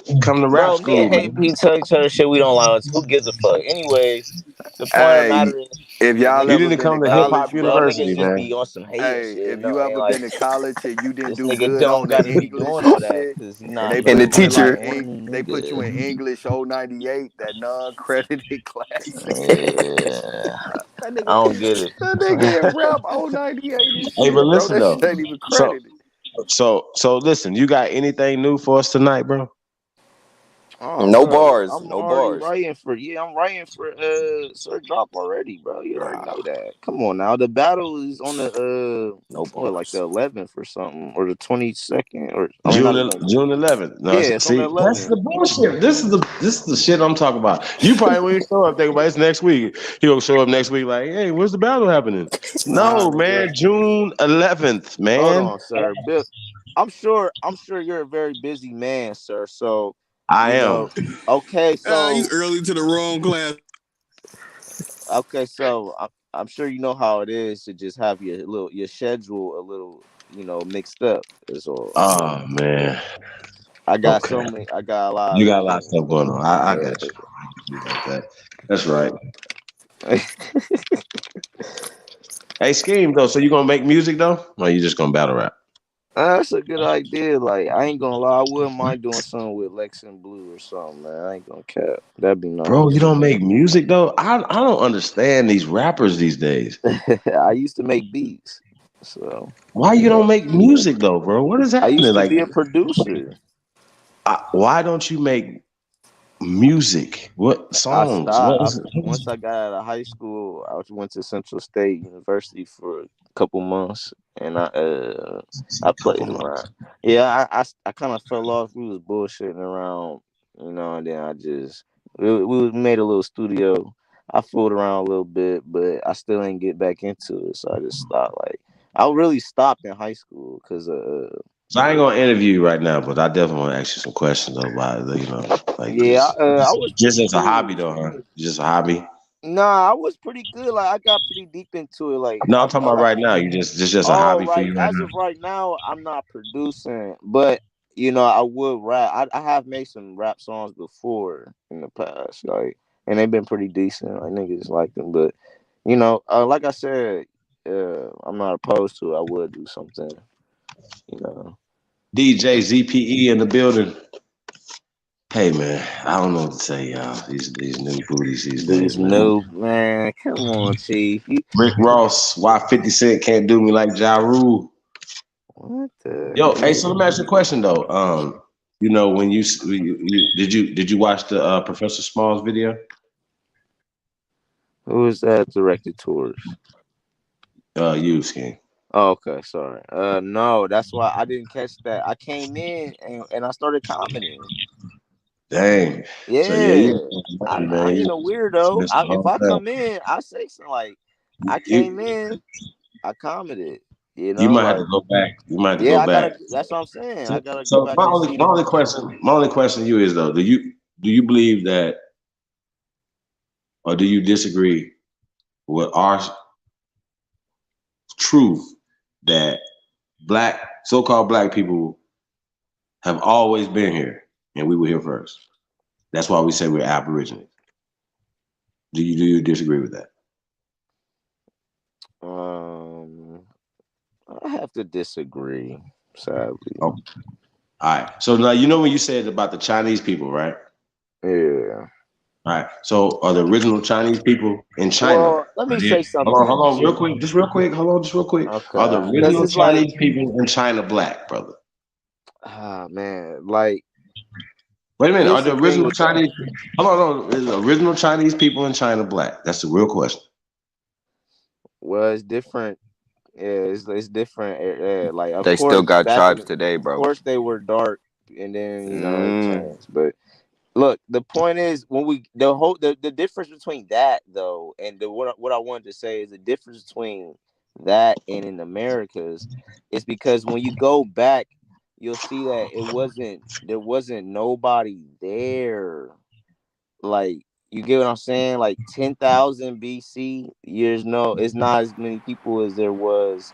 Come to rap Bro, me school, and man. Hate P tell each other shit we don't like. Who gives a fuck? Anyways, the point of the Hey, matter is, If y'all You ever didn't been come to to Hip Niggas, Hop college, bro, bro, University, niggas just man. be on some hating hey, shit. if No, you ain't ever like been to college and you didn't this do nigga good don't on the gotta be English doing and all that shit, because he and not they And the put you in graduating. like teacher, they put you in Nigga. English 098, that non-credited class. Yeah, That I nigga, don't get it. that nigga in rap 098 and Hey, but shit, bro. listen That though. shit ain't even So credited. so listen. You got anything new for us tonight, bro? Oh, no bro, bars, I'm no already bars. writing for I'm writing for Sir Drop already, bro. You already know that. Come on now, the battle is on the No what, like the bars. 11th or something, or the 22nd, or I mean not June the 20th. June 11th. No, Yeah, it's on the see, that's 11th. the bullshit. This is the shit I'm talking about. You probably won't show up thinking about it's next week. He gonna show up next week like, hey, where's the battle happening? Nah, No, nigga. man, June 11th, Hold man. on, sir. Bill, I'm sure you're a very busy man, sir. So, I you am. know, okay, You so early to the wrong class. I'm sure you know how it is to just have your schedule a little, mixed up. Is all. Oh man. Okay. I got a lot You of got a lot of events. stuff going on. I got you. I can do like that. That's right. Hey, Scheme though. So you gonna make music though, or you just gonna battle rap? That's a good idea. Like, I ain't gonna lie, I wouldn't mind doing something with Lex and Blue or something, man. I ain't gonna cap. That'd be Bro, you nice. don't make music though. I don't understand these rappers these days. I used to make beats, so Why you don't make music though, bro? What is I happening? used to Like, be a producer. why don't you make music? What I songs? What stopped. is Once I got out of high school, went to Central State University for a couple months, and I played around. Yeah, I kind of fell off. We was bullshitting around, and then we made a little studio. I fooled around a little bit, but I still ain't get back into it, so I just stopped. Like, I really stopped in high school because So I ain't gonna interview you right now, but I definitely want to ask you some questions though about it, like yeah, I was just pretty as a cool. hobby though, huh? Just a hobby. Nah, I was pretty good. Like, I got pretty deep into it. Like, No, I'm talking I about got. right now. You just a Oh, hobby for right. you right As now. of right now, I'm not producing, but I would rap. I have made some rap songs before in the past, like, and they've been pretty decent. Like, niggas like them, but like I said, I'm not opposed to it. I would do something. You know, DJ ZPE in the building. Hey man, I don't know what to say, y'all. These new booties these these days, man. new man. Come on, Chief. Rick Ross, why 50 Cent can't do me like Ja Rule? What Yo, hey, the so let me ask you a question though. When did you watch the Professor Smalls video? Who is that directed towards? You Skin. Oh, okay, sorry. No, that's why I didn't catch that. I came in and I started commenting. Dang. So yeah, Yeah, you I man, ain't you a weirdo. missed the If whole I thing. come in, I say something like, I came You in, I commented. you might have to Like, go back. You might have to yeah, go I gotta. back. That's what I'm saying. I So, gotta go so back my and only see my the. only question my only question to you is though, do you believe that or do you disagree with our truth that black so-called black people have always been here and we were here first? That's why we say we're aborigines. Do you disagree with that? Um, I have to disagree. Sadly, Oh, all right. So now you know when you said about the Chinese people, right? yeah. All right. So are the original Chinese people in China? Well, let me Are they, say something. hold on, real Chief. quick, just real quick. Hold on, just real quick. Are the Okay, because original it's like, Chinese people in China black, brother? ah, man, like, Wait a minute. Are here's the the thing original with that. Chinese? Hold on, is the original Chinese people in China black? That's the real question. Well, it's different. Yeah, it's different. Like, of They still course, got back in, tribes today, of bro. course, they were dark, and then it Mm. changed. But look, the point is, when the difference between that though, and what I wanted to say is the difference between that and in Americas is because when you go back, you'll see that there wasn't nobody there. Like, you get what I'm saying? Like, 10,000 BC years, no, it's not as many people as there was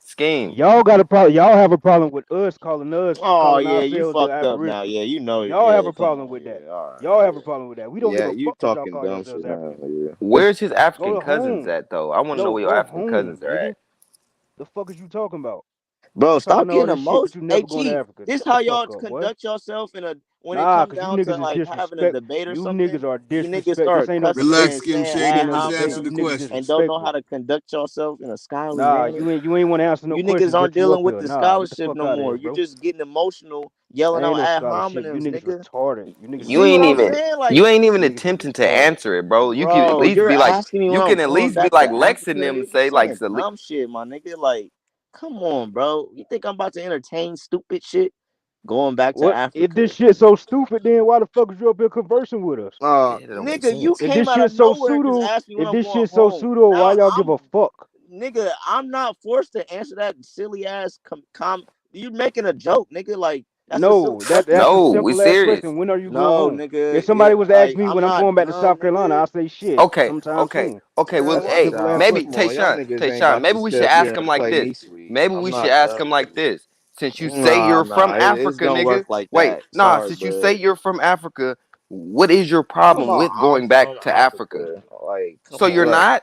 Scheme. Y'all got a problem. Y'all have a problem with us calling Oh yeah, you ourselves the fucked up now. Aboriginals. Yeah, you know it. Y'all have Yeah, a come problem on. with that. Yeah, all right. Y'all have a problem with that. We don't give Yeah, a you fuck that y'all talking call dumb yourselves shit now. Africans. Yeah. Where's his Go African to cousins home. at though? I want to know No, where your go African home, cousins are nigga. at. The fuck is you talking about? Bro, stop Talking all getting this shit, but emotional. you Hey, never going to Chief, Africa. this Shut the how fuck y'all up, boy. conduct yourself in a when it Nah, come cause you down to niggas is like having a disrespect. debate or You something, niggas are you niggas disrespect. This start ain't no cussing debate. Relax, and Skim saying This Shady. ain't ad no Just debate. answer hominem the You niggas question. and don't know disrespectful. how to conduct yourself in a scholarly Nah, manner. you ain't want to answer no You niggas questions, aren't but you dealing up with here. the Nah, get the scholarship fuck no out of here, more. You're bro. just getting emotional, yelling Ain't out no ad scholarship. You hominems, niggas nigga. retarded. You niggas You See ain't what I'm retarded. even saying? you Like, ain't even You niggas is attempting to retarded. answer it, bro. You can at bro, least you're be like, asking me you when can I'm at going least be back like to Lexing Africa. them, You're just say like saying dumb shit, my nigga. Like, come on, bro. You think I'm about to entertain stupid shit? Going back to What if Africa. this shit so stupid? Then why the fuck is you up here conversing with us? yeah, that don't make Nigga, you sense. If came this out of shit so nowhere and just pseudo, asked me when if I'm this going shit so home. pseudo, why Now y'all give a fuck? nigga, I'm not forced to answer that silly ass You making a joke, nigga. Like, that's a silly No, question. that's a No, we simple ass serious. question. When are you going No, home? nigga. If Yeah, somebody was to ask like, me I'm when I'm not going back to dumb, South Carolina, nigga. I'll say shit Okay, sometime okay, soon. okay. Well, Man, That's a hey, simple ass nah, maybe come question. on. Y'all Tayshawn, niggas ain't Tayshawn, about to maybe we should sit up here ask him and like play this. me sweet. Maybe I'm we should not ask dumb, him like nigga. this. Since you say Nah, you're nah. from It's Africa, gonna work nigga. like Wait, that. nah. Sorry, Since you say but you're from Africa, what is your talking problem about with I'm going from back to Africa? Africa. Like, So come you're on. Like, not?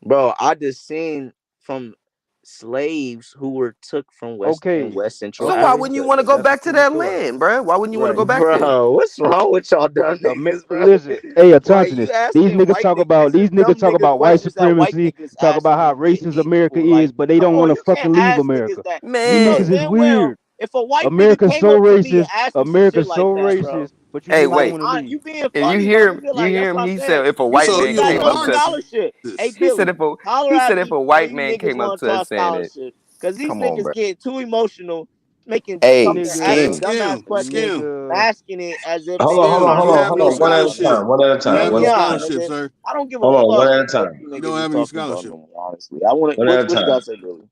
bro, I just seen from slaves who were took from Okay, West Central So why okay, wouldn't you Africa, want to go nigga. that's a back to cool that story. land, bro? Why wouldn't you want to Right. go back there? Bro, what's wrong with y'all dumb niggas, bro? Listen, hey, Like, you Attentionist. These asking niggas white talk niggas, about this is these niggas dumb talk nigga about white questions that white supremacy, niggas talk about asking how and getting racist these America people. Like, is, but they come don't on, want to you can't fucking leave ask niggas America. that. You You know niggas Man, is damn well weird. if a white nigga America's came so up to me and racist. asked me some shit America's like so that, bro. racist, but you hey, niggas don't wait. want to leave. You being If you funny, my hear him, nigga. you Like, hear that's him. what I'm He saying. said if a You white So niggas man you a got came no up to us, scholarship. Hey, Marxist. he said Billy, if a holler he at said if me a when white you man niggas came up want to to talk us saying it, scholarship. Because these come on, niggas bro. get too emotional, making Hey, talking, asking Hey, Skim. Nigga, dumbass questions, Skim, nigga. masking it as if Hold they on, hold on, Skim. trying hold You to on, have hold no on. explain One at something, a my nigga. scholarship. time. One at a You time. have Man, no One at a yeah, time. scholarship, nigga. sir. I don't give a Hold on. fuck One at a what time. you You don't niggas is have any talking about scholarship. no more, honestly. I want One what at a you time. got to say, Billy?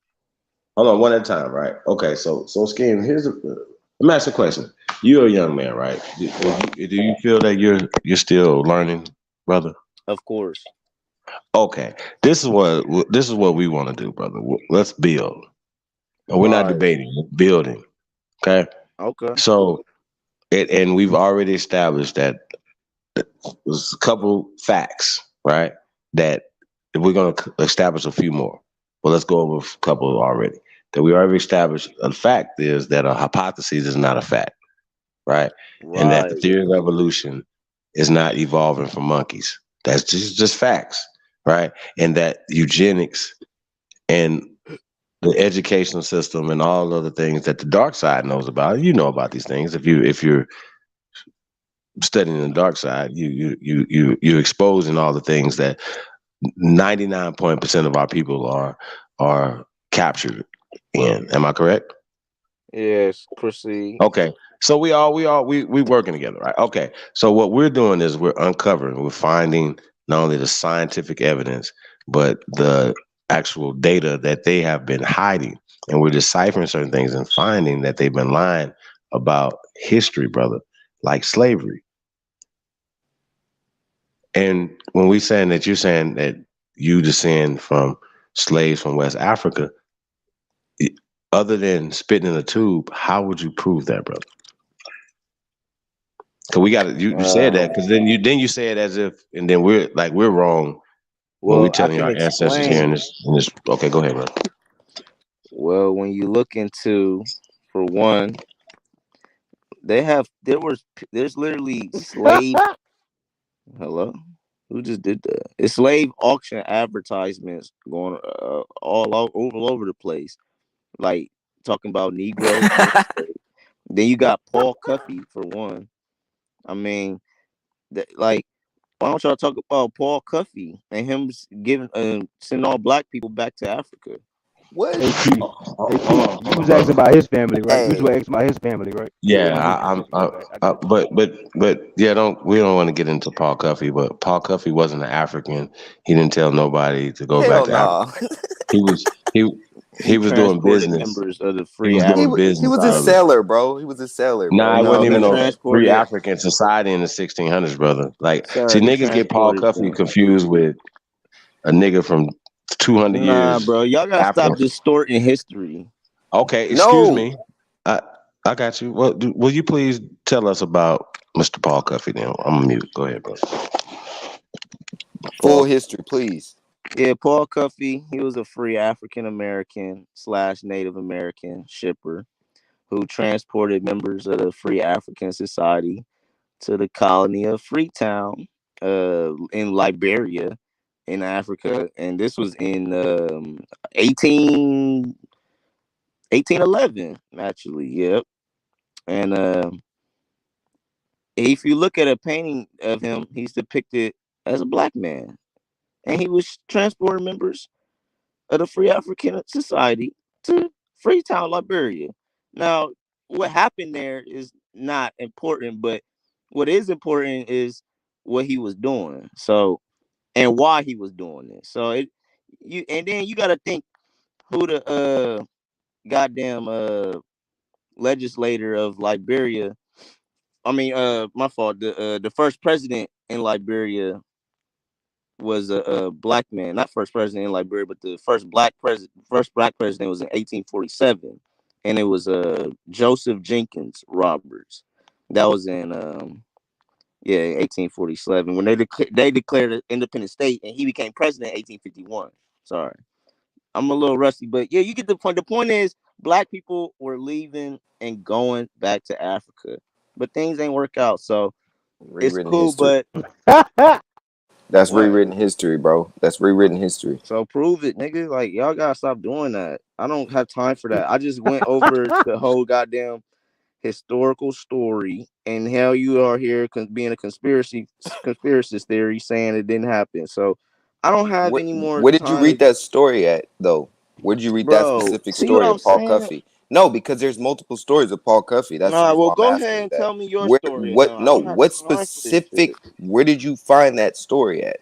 Hold on. One at a time. Right. Okay. So Scheme. Let me ask you a question. You're a young man, right? Do you feel that you're still learning, brother? Of course. Okay. This is what we want to do, brother. Let's build. And we're not Right. debating. We're building. Okay. Okay. So and we've already established that there's a couple facts, right? That we're going to establish a few more. Well, let's go over a couple already. That we already established. A fact is that a hypothesis is not a fact, right? And that the Right. theory of evolution is not evolving from monkeys. That's just facts, right? And that eugenics and the educational system and all other things that the dark side knows about. You know about these things. If you're studying the dark side, you're exposing all the things that 99% of our people are captured in. Am I correct? Yes. Proceed. Okay. So we working together, right? Okay. So what we're doing is we're uncovering, we're finding not only the scientific evidence, but the actual data that they have been hiding. And we're deciphering certain things and finding that they've been lying about history, brother, like slavery. And when we saying that you're saying that you descend from slaves from West Africa, other than spitting in a tube, how would you prove that, brother? Cause we got to you said that because then you say it as if and then we're wrong when we Well, I telling you can our ancestors here in explain. this. Okay, go ahead, bro. Well, when you look into, for one, there's literally slave. Hello, who just did that? It's slave auction advertisements going all over the place, like talking about Negroes being enslaved. Then you got Paul Cuffey for one. I mean, like, why don't y'all talk about Paul Cuffey and him giving sending all black people back to Africa? What? Hey Chief, hey Hold Chief, on, you was asking brother. about his family, right? You was Hey, asking about his family, right? Yeah, My bad. My bad. I got you. but yeah, don't want to get into Paul Cuffey, but Paul Cuffey wasn't an African. He didn't tell nobody to go back hell to Africa. no. He was he He he was doing transported business. members of the He free was doing African He business, was a brother. society. seller, bro. He was a seller, Nah, it bro. wasn't No, he even no free transported, African society in the 1600s, brother. Like, see, sir. He niggas get Paul transported Cuffey them. confused with a nigga from 200 Nah, years bro, y'all gotta after. stop distorting history. Okay, excuse No. me. I I got you. Well, will you please tell us about Mr. Paul Cuffey? Then I'm gonna mute. Go ahead, bro. Full Paul, history, please. yeah, Paul Cuffey. He was a free African American slash Native American shipper who transported members of the Free African Society to the colony of Freetown in Liberia in Africa. And this was in 18, 1811, actually. Yep. And if you look at a painting of him, he's depicted as a black man. And he was transporting members of the Free African Society to Freetown, Liberia. Now, what happened there is not important, but what is important is what he was doing. So, and why he was doing it. So and then you got to think who the goddamn legislator of Liberia. I mean, my fault. The first president in Liberia was a black man, not first president in Liberia, but the first black president was in 1847, and it was Joseph Jenkins Roberts. That was in 1847 when they declared an independent state, and he became president in 1851. Sorry, I'm a little rusty, but yeah, you get the point. The point is, black people were leaving and going back to Africa, but things ain't work out, so it's Rewritten cool. history. But That's what? rewritten history, bro. That's rewritten history. So prove it, nigga. Like y'all gotta stop doing that. I don't have time for that. I just went over the whole goddamn historical story, and how you are here being a conspiracist theory saying it didn't happen. So I don't have Where any more where did you time read to, that story at though? Where did you read that bro. specific See what story I'm of Paul saying? Cuffey? No, because there's multiple stories of Paul Cuffey. That's the Nah, reason well, why I'm go asking ahead you and that. tell me your Where story. what No, I no, don't have what time for this specific shit. where did you find that story at?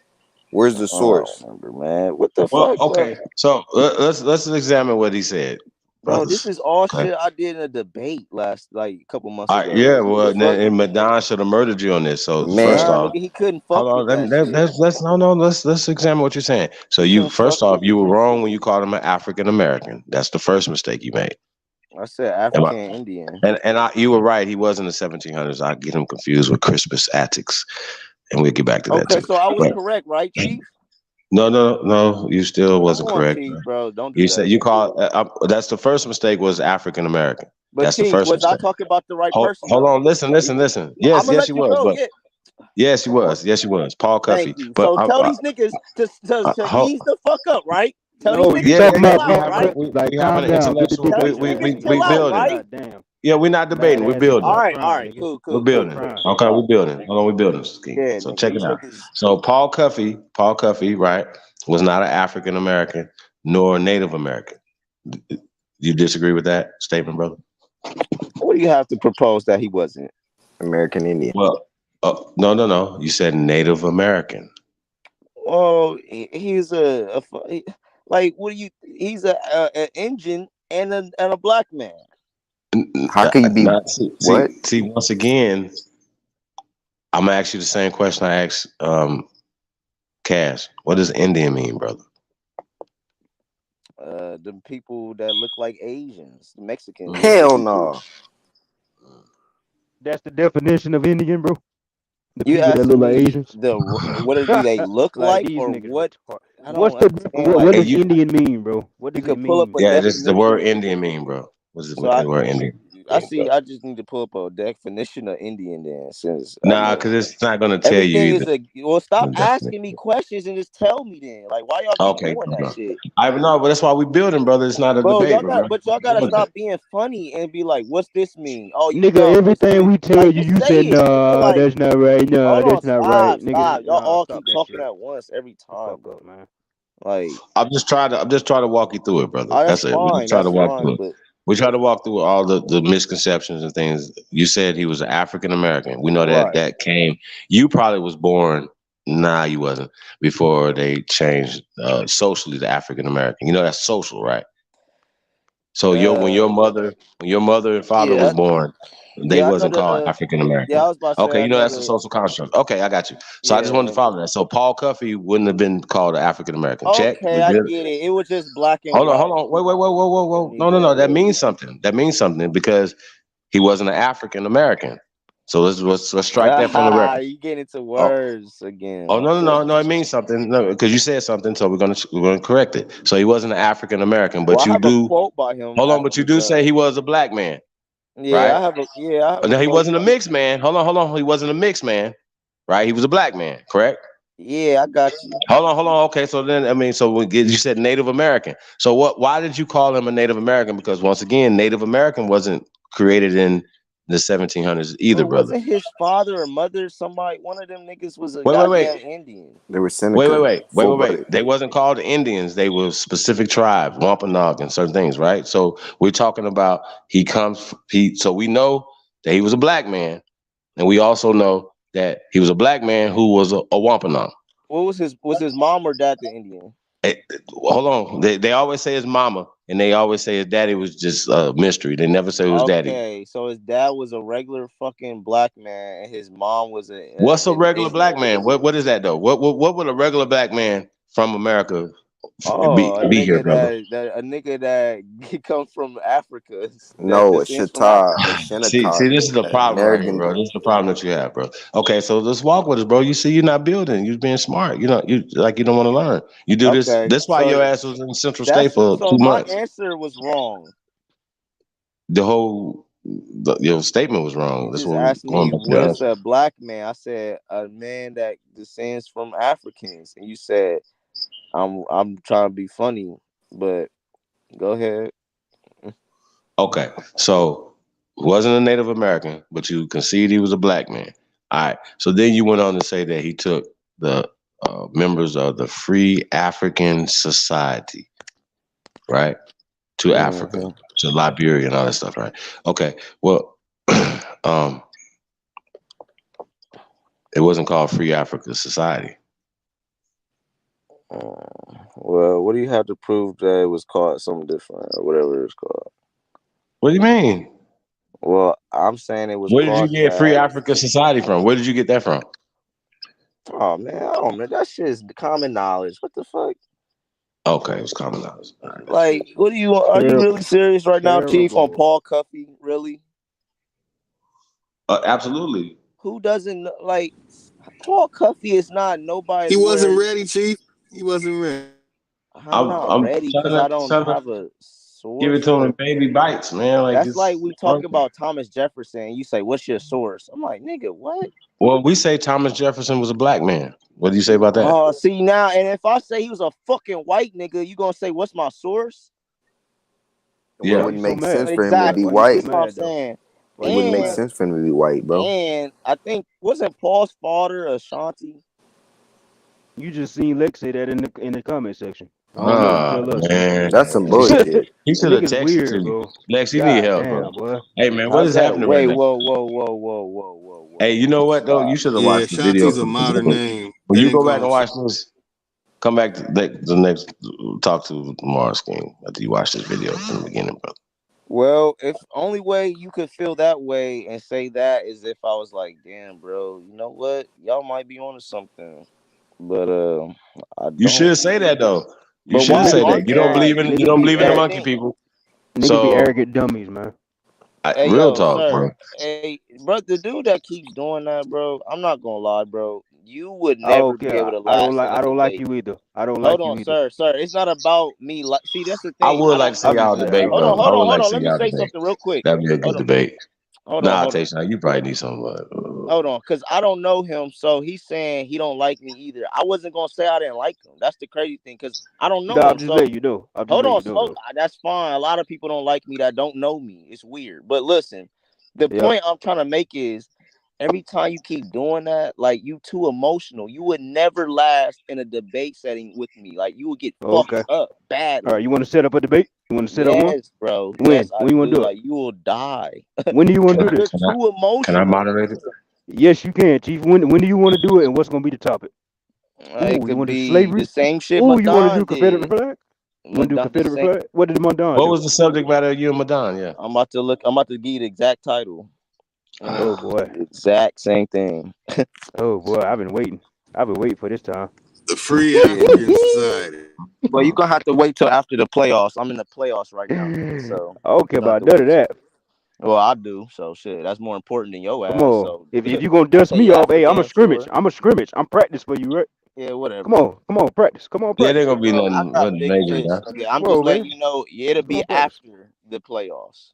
Where's the I don't source? remember, man. What the Well, fuck, bro? okay. So let's examine what he said, Bro, this brothers. is all Okay. shit I did in a debate last, like, a couple months All right. ago. Yeah. Like, what the Well, fuck? and Madon should have murdered you on this. So first Man, Nah, off, nigga, he couldn't hold fuck on. with that shit. Let's no. Let's examine what you're saying. So He you couldn't first fuck off, with you it. were wrong when you called him an African American. That's the first mistake you made. I said Am I- African Indian. you were right. He was in the 1700s. I get him confused with Crispus Attucks, and we'll get back to that Okay, too. so I was But correct, right, Chief? no. You still Come wasn't on, correct. Chief, bro. Don't do You said that. you called. That's the first mistake was African American. But That's the Chief, first was I mistake. talking about the right person Hold though? on. Listen. So Listen. I'm Yes, gonna yes, let you you was. go. But Yeah, yes, you come on. was. Yes, you was. Paul Thank Cuffey. you. But So tell these niggas to hold. ease the fuck up, right? Tell these No, you niggas Yeah, to yeah, talking yeah. chill about We out, having Paul a right? Cuffey. Like, we having calm an down. Get the intellectual. Tell difference. these niggas to We chill out, building. right? God damn. Yeah, we're not debating. Mad We're ass nigga, building. stop All crying, right, nigga. cool, We're cool, Stop cool, building. cool. crying. Okay, we're building. Hold on, we're building. Ski. Yeah, So nigga, check it these out. niggas. So Paul Cuffey, right, was not an African American nor a Native American. You disagree with that statement, brother? What do you have to propose that he wasn't? American Indian. Well, no. You said Native American. Well, he's like, what do you? He's a engine and a black man. How can you be Not what? see. Once again, I'm gonna ask you the same question I asked Cash. What does Indian mean, brother? The people that look like Asians, Mexicans and Hell shit. no. That's the definition of Indian, bro. The You people that look asking like me Asians. do they look Like like, these or niggas what? retarded. I What's don't the understand. what Like, does Indian mean, bro? What you does it could pull up mean, a bro? Yeah, this is the word definition. Indian mean, bro. What does So the word Indian I mean, see. bro? I just need to pull up a definition of Indian then, since I Nah, mean because it's not gonna tell everything you is a. Well, stop the asking me definition. questions and just tell me then. Like, why y'all keep Okay, doing that no. shit? I know, but that's why we building, brother. It's not a Bro, debate, bro. y'all We gotta doing that. stop being funny and be like, what's this mean? Oh, you Nigga, dumb. What's everything this? we tell Like, you, just you say said, it, nigga. nah, Like, that's not right. Nah, hold on, that's not right. stop. Nigga, Y'all nah, all stop keep that talking shit. at once every The time, fuck bro. up, man. Like, I'm just trying to walk you through it, brother. oh, That's it. We just try to that's walk fine. through it. But We try to walk through all the misconceptions and things. You said he was an African American. We know that right, that came. You probably was born. Nah, you wasn't. Before they changed socially to African American. You know that's social, right? So uh, when your mother and father was yeah, born, they yeah. I know wasn't the called African yeah. I American. was about to say Okay, I you know know that's a the social construct. Okay, I got you. So I just wanted to yeah. follow that. So Paul Cuffey wouldn't have been called an African American. Check. Okay, We're I good. get it. It was just black and Hold white. on. Whoa. No. That Negro. means something. That means something because he wasn't an African American. So let's strike that from the record. You get into Oh, words again. no. It means something. No, because you said something, so we're gonna correct it. So he wasn't an African American, Well, but I you have a do. quote by him Hold on, but you actually. do say he was a black man. Yeah, right? I have a No, he close wasn't a friend. mixed man. Hold on. He wasn't a mixed man, right? He was a black man, correct? Yeah, I got you. Hold on. Okay, so then I mean, so you said Native American. So what? Why did you call him a Native American? Because once again, Native American wasn't created in the 1700s either, Bro, brother. wasn't his father or mother somebody? One of them niggas was a Wait. goddamn Indian. They were Seneca, full blooded. They wasn't called Indians. They were specific tribes, Wampanoag and certain things, right? So we're talking about so we know that he was a black man, and we also know that he was a black man who was a Wampanoag. What was his mom or dad the Indian? Eh, Hold on. They always say his mama, and they always say his daddy was just a mystery. They never say it was daddy. Okay, so his dad was a regular fucking black man, and his mom was a What's a regular black indigenous. man? What is that though? What would a regular black man from America Oh, be here, brother? a nigga that comes from Africa that No, a descends from Shatar, a Africa. Shinnecock, This is the an problem right here, American. bro. This is the problem that you have, bro. Okay, so let's walk with us, bro. You see, you're not building. You're being smart. You don't want to learn. You do this. Okay, That's why your so ass was in Central State for so 2 my months. answer was wrong. Your statement was You wrong. That's just what we're asked going me back to what your is answer. a black man. I said a man that descends from Africans, and you said I'm trying to be funny, but go ahead. Okay, so wasn't a Native American, but you concede he was a black man. All right. So then you went on to say that he took the members of the Free African Society, right, to Africa, Hmm. to Liberia and all that stuff, right? Okay. Well, um, it wasn't called Free Africa Society. Well, what do you have to prove that it was called something different or whatever it's called? What do you mean? Well, I'm saying it was Where did you called get Free that. Africa Society from? Where did you get that from? Oh man, I don't know. That shit is common knowledge. What the fuck? Okay, it was common knowledge. All right. Like, what do you? Are you really serious right now, Chief? On Terrible. Paul Cuffey? Really? Absolutely. Who doesn't like? Paul Cuffey is not He nobody's wasn't where. ready, Chief. He wasn't ready. I'm not I'm ready because I trying don't to have a give it source. to him in baby bites, man. Like That's like it's we talk about Thomas Jefferson. You say, "What's your source?" I'm like, "Nigga, what?" well, we say Thomas Jefferson was a black man. What do you say about that? Oh, see now, and if I say he was a fucking white nigga, you gonna say, "What's my source?" It Yeah. Why you wouldn't so make sense mad? for him to be Exactly. Why you so white. This is what I'm mad though? saying. Why It you so wouldn't make And mad? sense for him to be white, bro. I think wasn't Paul's father Ashanti? You just seen Lex say that in the comment section. I don't know. Ah, Tell us. man. That's some That bullshit. He should have nigga's texted to weird, you. bro. Lex, you need God help, bro. damn, boy. Hey, man, what How's is that? happening right Wait, now? Hey, you know whoa. what, though? You Stop. should have Yeah, watched the video Shanti's a from the modern beginning. name. When They you didn't go call back him and Shanti. watch this, come back to the next talk to Mars King after you watch this video from the beginning, brother. Well, if only way you could feel that way and say that is if I was like, damn, bro, you know what? Y'all might be onto something. But I You don't. should say that, though. You But should why Niggas say be that. aren't y'all? You niggas don't be believe in the That monkey thing. people. niggas be So, arrogant dummies, man. Hey real yo, talk, sir. bro. Hey, bro, the dude that keeps doing that, bro. I'm not gonna lie, bro. You would I never don't be care. able to I don't last like. in a I don't like debate. you either. I don't Hold like on, you either. sir. It's not about me. Like, see, that's the I thing. would I like to don't see I'm just y'all saying. I debate, don't though. like you. I would like to hold on. see Let me y'all say debate. something real quick. That'd be a good Hold on, debate. Nah, hold on. Tayshaun, you probably need some. Hold on, because I don't know him, so he's saying he don't like me either. I wasn't gonna say I didn't like him. That's the crazy thing, because I don't No, know I'm him. just So letting you know. I'm just hold letting on, you know slow. though. That's fine. A lot of people don't like me that don't know me. It's weird, but listen, the Yep. point I'm trying to make is every time you keep doing that, like you too emotional. You would never last in a debate setting with me. Like you would get fucked Okay. up All right. badly. You want to set up a debate? You want to set up one? Yes, bro. When? Yes, I When you want to do. do it? Like you will die When do you want Can to I, do because you're this? can I, too can I emotional. moderate it? Yes, you can, Chief. When do you want to do it, and what's gonna be the topic? It Ooh, you could want to do be the slavery? same shit Ooh, you want to Madon do Confederate did. flag? You want to do The Confederate same. flag? What did Mondon What do? was the subject matter of you and Madon? Yeah. I'm about to look. I'm about to give you the exact title, and it's Oh Ah, boy. the exact same thing. Oh boy. I've been waiting. I've been waiting for this time. The Free Yeah, African Society. but you're gonna have to wait till after the playoffs. I'm in the playoffs right now, nigga. So I don't care you're gonna have about to none of wait. that. Well, I do. So shit, that's more important than your Come ass. on. So If you gonna I'll dust tell me you off, that for hey, I'm a damn scrimmage. sure. I'm a scrimmage. I'm practice for you, right? Yeah, Come whatever. on. Come on, practice. Come on, yeah, there practice. gonna be Bro, I got nothing big major, fish, man. nigga. I'm Come just on, letting man. you know. Yeah, it'll Come be on, practice. after the playoffs.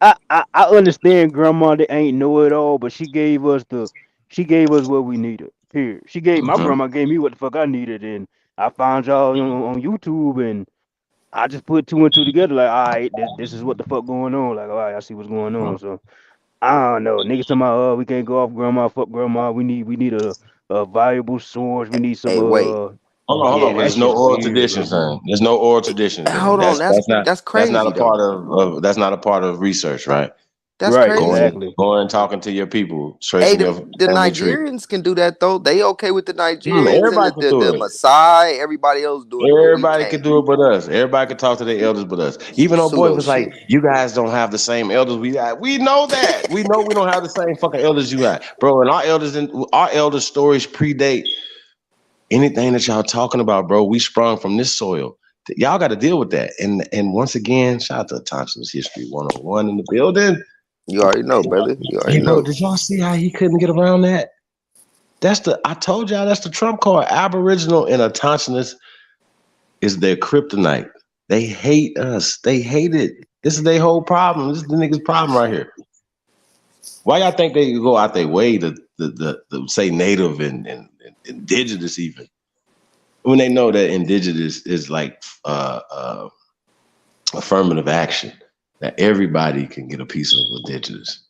I understand grandma that ain't know it all, but she gave us what we needed. Here, she gave my Mhm. grandma gave me what the fuck I needed, and I found y'all on YouTube, and I just put two and two together. Like, all right, this is what the fuck going on. Like, all right, I see what's going on. So I don't know, niggas talking about we can't go off grandma, fuck grandma. We need a valuable source. We need some Hey, wait. Hold yeah, on. that There's no shit's oral weird, traditions, bro. thing. There's no oral traditions there. Hold on, That's not that's that's not crazy a part though. of that's not a part of research, right? That's Right, crazy. exactly. Going and talking to your people straight Hey, from the, your the family tree. Nigerians can do that though. They okay with the Nigerians and Everybody can do the it. Maasai. Everybody else doing it, but we Everybody can't. can do it but us. Everybody can talk to their elders but us. Some Even though boy pseudo was like, shit. you guys don't have the same elders we got. We know that. We know we don't have the same fucking elders you got. Bro, and our elders stories predate anything that y'all talking about, bro. We sprung from this soil. Y'all got to deal with that. And once again, shout out to Thompson's History 101 in the building. You already know, brother. You already Hey, bro, know. did y'all see how he couldn't get around that? I told y'all that's the Trump card. Aboriginal and autochthonous is their kryptonite. They hate us. They hate it. This is their whole problem. This is the niggas' problem right here. Why y'all think they go out their way to say native and indigenous even? When they know that indigenous is like affirmative action, that everybody can get a piece of indigenous.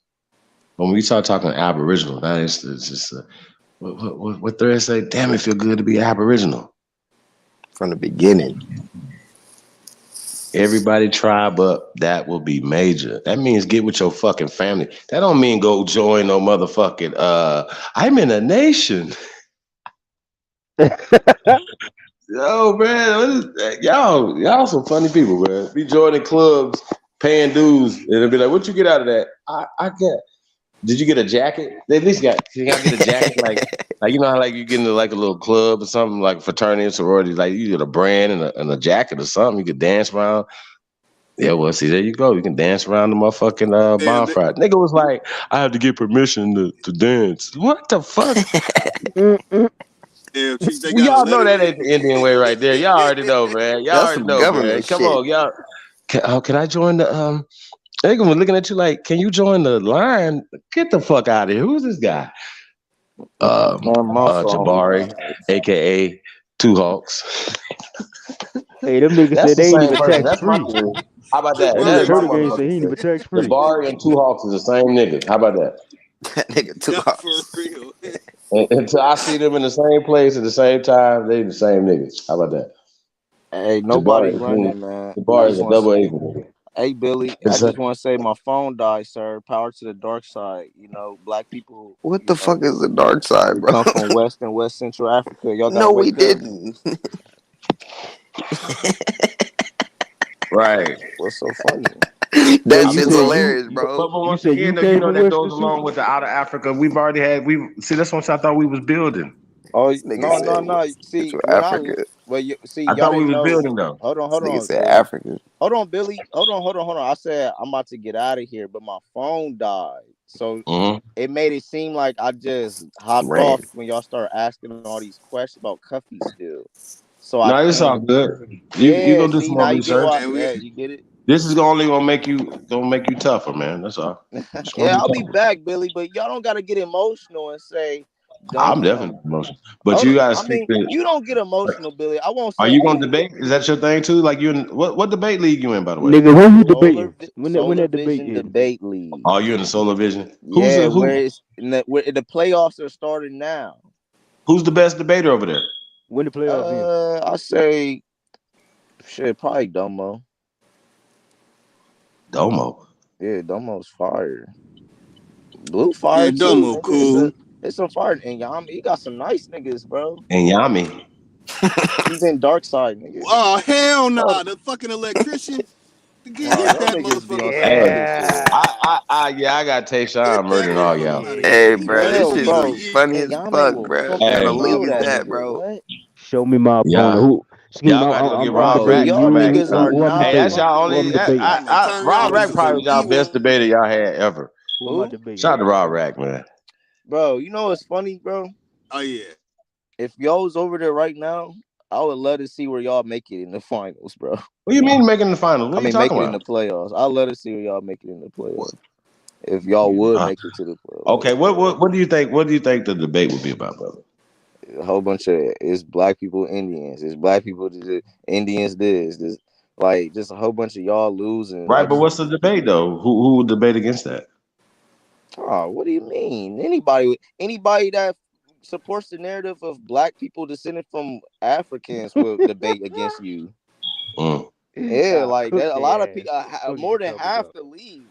But when we start talking Aboriginal, that is just what thread say? Damn, it feel good to be Aboriginal. From the beginning. Everybody tribe up, that will be major. That means get with your fucking family. That don't mean go join no motherfucking I'm in a nation. Yo, man, what is that? Y'all some funny people, man. Be joining clubs, paying dues, and it'll be like, what you get out of that? I get. Did you get a jacket? They at least you gotta get a jacket, like you know how like you get into like a little club or something like fraternity or sorority, like you get a brand and a jacket or something. You could dance around. Yeah, well, see, there you go. You can dance around the motherfucking Damn, bonfire. Nigga was like, I have to get permission to dance. What the fuck? damn, Chief, they Well, got a y'all know that letterhead. ain't the Indian way right there. Y'all already know, man. Y'all That's already some know, man. government Come shit. on, y'all. Can I join the They gonna be looking at you like, can you join the line? Get the fuck out of here. Who's this guy? Man, my phone Jabari, died. aka Two Hawks. Hey, them niggas That's said the they ain't same even person. tax That's my free. theory. How about that? That That nigga is my Jabari, Turtle Gang said he motherfucking ain't theory. even tax free. Jabari and Two Hawks is the same niggas. How about that? That nigga too nah, hot. for real. And, until I see them in the same place at the same time, they the same niggas. How about that? Hey, nobody Jabari is me. running, man. I Jabari is just a want to. double agent. Hey, Billy, I It's a, just want to say my phone died, sir. Power to the dark side. You know, black people. What You the fuck know, is the dark side, we bro? come from West and West Central Africa. Y'all gotta No, we wake up. didn't. right. What's so funny? So That I'm you shit's said just. hilarious, bro. But you once said again, you though, you came know from that West goes Central? along with the outer Africa. We've already had. We see that's what I thought we was building. Oh This nigga no, said no, no. See, Central when Africa. well, you see, I y'all thought we didn't was know. building though. This Hold nigga on. said So, Africa. hold on, Billy. Hold on. I said I'm about to get out of here, but my phone died. So Mm-hmm. it made it seem like I just hopped Ran. off when y'all started asking all these questions about Cuffy still. So I No, it's all came. good. You Yeah, go do see, some now more you get research. what And we, yeah, you get it. This is only gonna make you tougher, man. That's all. It's gonna Yeah, be I'll be tougher. back, Billy, but y'all don't gotta get emotional and say, I'm don't definitely emotional, but hold you on. gotta I stick mean, to. you don't get emotional, Billy. I won't Are say you I gonna mean debate? Is that your thing too? Like you in what debate league you in? By the way, Nigga, when you Solar debating? When Solar that debate Vision is? Debate League. are you in the Solar Vision? Yeah, Who? where the playoffs are starting now. Who's the best debater over there? When the playoffs in? I say shit, probably Domo. Domo Yeah, Domo's fire. Blue yeah, fire too, Dumbo, nigga. cool. It's some fire. And Yami, he got some nice niggas, bro. and Yami. He's in dark side, nigga. Oh, hell Oh, nah. The fucking electrician. nah, Get y'all that niggas be on motherfucker out some of Hey, here. other shit. I got Get Tayshawn that murdering all y'all. motherfucker out of Yeah. here. Hey, He bro, better this Hell, shit be. gonna bro. be funny And as Yami fuck, will bro. What kind fucking Hey, of league kill is that that, nigga. bro? What? Show me my opponent. yeah, Who? Scheme. y'all got to go get I'm Raw Bro, Rack debating y'all come back. you. niggas are Who I'm not Hey, that's debating? y'all Who only. I'm fucking. debating? I'ma turn Raw y'all Rack into some probably y'all evil. best debater y'all had ever. Who am I Who? debating? Shout out to Raw Rack, man. Bro, you know what's funny, bro? Oh yeah. If y'all was over there right now, I would love to see where y'all make it in the finals, bro. What do you mean making the finals? What I are you mean, make talking it in about? the playoffs. I'd love to see where y'all make it in the playoffs. If y'all would Uh, make it to the okay, playoffs, what do you think? What do you think the debate would be about, brother? a whole bunch of it's black people, Indians. It's black people, Indians. This, like just a whole bunch of y'all losing. Right, Like, but what's the debate though? Who would debate against that? oh, what do you mean? Anybody that supports the narrative of black people descended from Africans will debate against you. Mm. Yeah, I'll like cook that. A lot of their ass. people, Fuck is you more than talking half about? the league,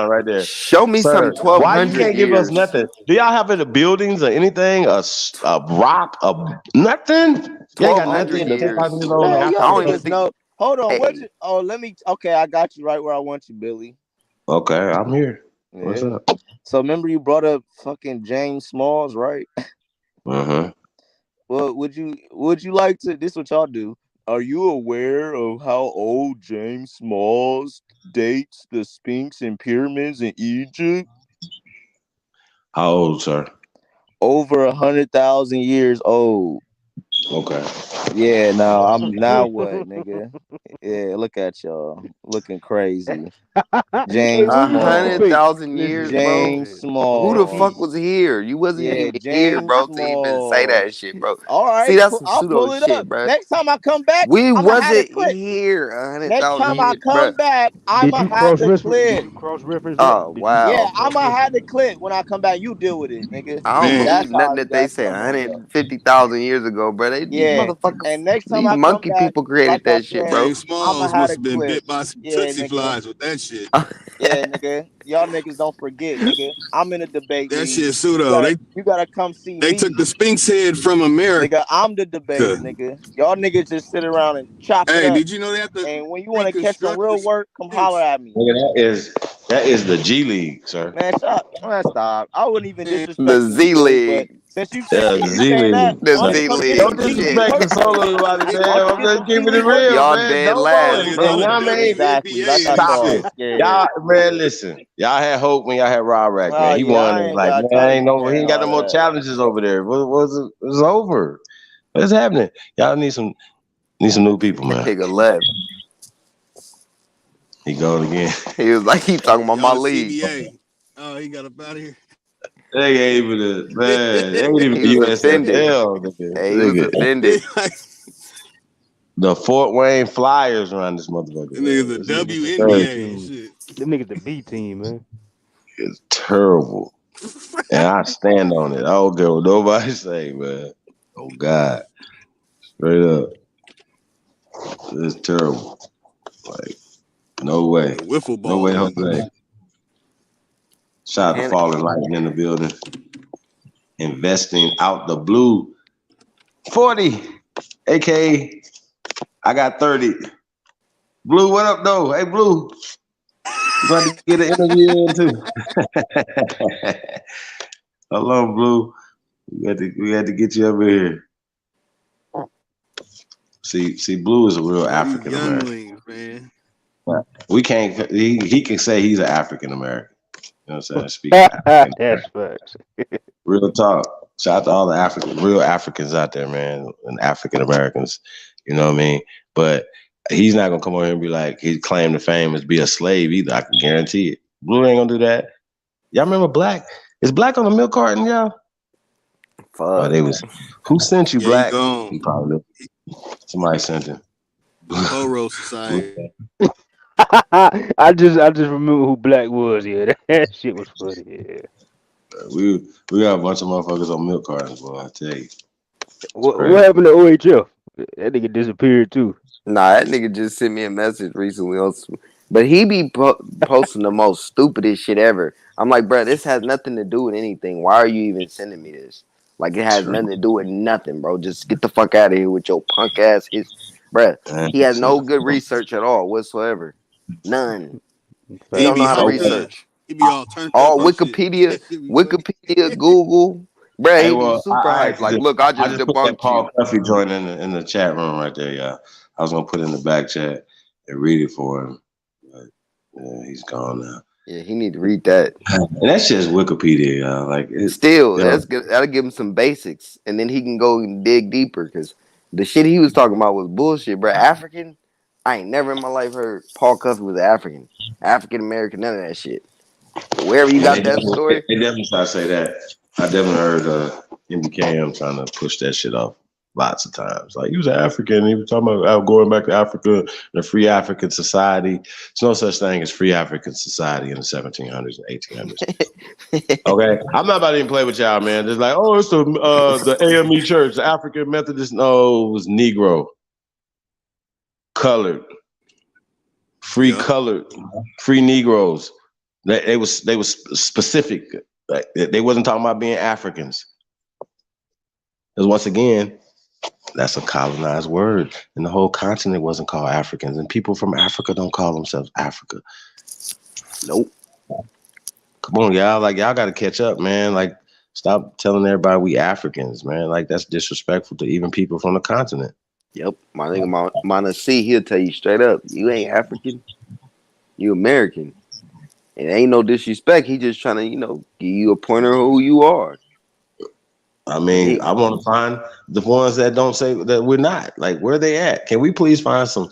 done right there. Show me some Sir, why you 1200 can't give us years. nothing? Do y'all have any buildings or anything? A rock? Nothing? You ain't got nothing 1200 to 10,000 years years. old Man, after I y'all don't us? even niggas think. know. Hold on, what? Hey, Let me. Okay, I got you right where I want you, Billy. Okay, I'm here. What's Yeah. up? So remember you brought up fucking James Smalls, right? Uh-huh. Well, would you like to? This what y'all do? Are you aware of how old James Smalls dates the Sphinx and pyramids in Egypt? How old, sir? Over 100,000 years old. Okay. Yeah, no, I'm now what, nigga? Yeah, look at y'all looking crazy. Hey, James where you from? Small. 100,000 Listen, years, bro. James listen. Who the Small. fuck was here? You wasn't Yeah, even here, James bro, to even say Small. that shit, bro. All See, right, that's some I'll pseudo pull it up. shit, bro. Next time I come back, We I'ma have the wasn't clip. here Next 100,000 time I years, bro. come back, Did I'ma you have the clip. Did you cross reference that? Oh, Did you Yeah, wow. cross I'ma have reference the it? clip when I come back. You deal with it, nigga. I don't Man, believe That's nothing how that they that's say how I'm gonna go. 150,000 years ago, bro. These Yeah, motherfuckers, and next time these I come monkey back, people created like I that shit, said, bro. James I'ma Smalls have must the have been clip. bit by some Yeah, Tootsie nigga. Flies with that shit. Yeah, nigga. Y'all niggas don't forget, nigga. I'm in a debate That league. shit pseudo. You gotta come see They took me. the Sphinx head from America. Nigga, I'm the debater, nigga. Y'all niggas just sit around and chop it Hey, up. did you know they have to And when you want to catch some reconstruct the real work, come holler Sphinx? at me. Nigga, that is the G League, sir. Man, shut man, stop. I wouldn't even Man, disrespect The the Z G League, but League. Yeah, since the you Z saying that, League. The why don't you Z come get League Don't some and G shit. League disrespect the work then? soul of the Why man. don't you I'm get just some G keeping it League work real, then? Y'all man. dead Nobody, last, niggas and on the bro. y'all may Exactly. Like I WNBA and stop thought. it. shit. Scared. Y'all, man, listen. Y'all had hope when y'all had Raw Rack, man. Oh He yeah, won. I It was ain't like, got man, time, he man. ain't got no All more that. challenges over there. It's over. What's happening? Y'all need some new people, That man. nigga left. He going again. He was like, he talking about Y'all my the league. CBA. Oh, he got up out of here. They ain't even man. They ain't even He was offended. USFL, nigga. Hey, he was Nigga. offended. The Fort Wayne Flyers run this motherfucker, Niggas man. a This Them is niggas the B crazy. WNBA and team. shit. Them niggas the B team, man. It's terrible. And I stand on it. I don't care what nobody say, man. Oh God. Straight up. It's terrible. Like, no way. The wiffle No way, ball league. Jose. Shout out to And Fallen Lightning in the building. Investing out the blue. 40. AKA, I got 30. Blue, what up, though? Hey, Blue. You about to get an interview in, too. Hello, Blue. We had to get you over here. See, Blue is a real Yeah, these African American. younglings, man. We can't. He can say he's an African American. You know what I'm saying? Speak African. That's facts. Real talk. Shout out to all the real Africans out there, man, and African Americans. You know what I mean? But he's not gonna come over here and be like his claim to fame is be a slave either. I can guarantee it. Blue ain't gonna do that. Y'all remember Black? Is Black on the milk carton, y'all? Oh, fuck. they was. Who sent you, Yeah, he Black? gone. He probably somebody sent him. Poro Society. I just remember who Black was. Yeah, that shit was funny. Yeah. We got a bunch of motherfuckers on milk cartons, boy. I tell you, it's What crazy. happened to OHF? That nigga disappeared too. Nah, that nigga just sent me a message recently on but he be posting the most stupidest shit ever. I'm like, bro, this has nothing to do with anything. Why are you even sending me this? Like, it has True. nothing to do with nothing, bro. Just get the fuck out of here with your punk ass. Bro, he has no good research at all whatsoever. None. He He don't Facts. know be how to hyped Okay. up. research. He be all turned up All and shit. Wikipedia, That shit be funny. Google. Bro, Hey, he be well, super hyped. Like, look, I I just just put that debunked Paul you. Duffy joint in the chat room right there, y'all. I was gonna put it in the back chat and read it for him, but yeah, he's gone now. Yeah, he need to read that. And that's just Wikipedia, y'all. Like it, Still, you know, that's good. That'll give him some basics, and then he can go and dig deeper. Because the shit he was talking about was bullshit, bro. African, I ain't never in my life heard Paul Cuffey was African, African American, none of that shit. Wherever you and got that story, they definitely try to say that. I definitely heard MBKM trying to push that shit off lots of times. Like he was an African, he was talking about going back to Africa, the free African society. There's no such thing as free African society in the 1700s and 1800s. Okay, I'm not about to even play with y'all, man. It's like, oh, it's the AME Church, the African Methodist. No, it was Negro, colored, free Yep. colored, free Negroes. They was specific. Like, they wasn't talking about being Africans. Because once again, that's a colonized word, and the whole continent wasn't called Africans, and people from Africa don't call themselves Africa. nope. Come on, y'all. Like y'all got to catch up, man. Like stop telling everybody we Africans, man. Like that's disrespectful to even people from the continent. Yep, my nigga Mana C, he'll tell you straight up, you ain't African, you American. It ain't no disrespect. He just trying to, give you a pointer of who you are. I And mean, I want to find the ones that don't say that we're not. Like, where they at? Can we please find some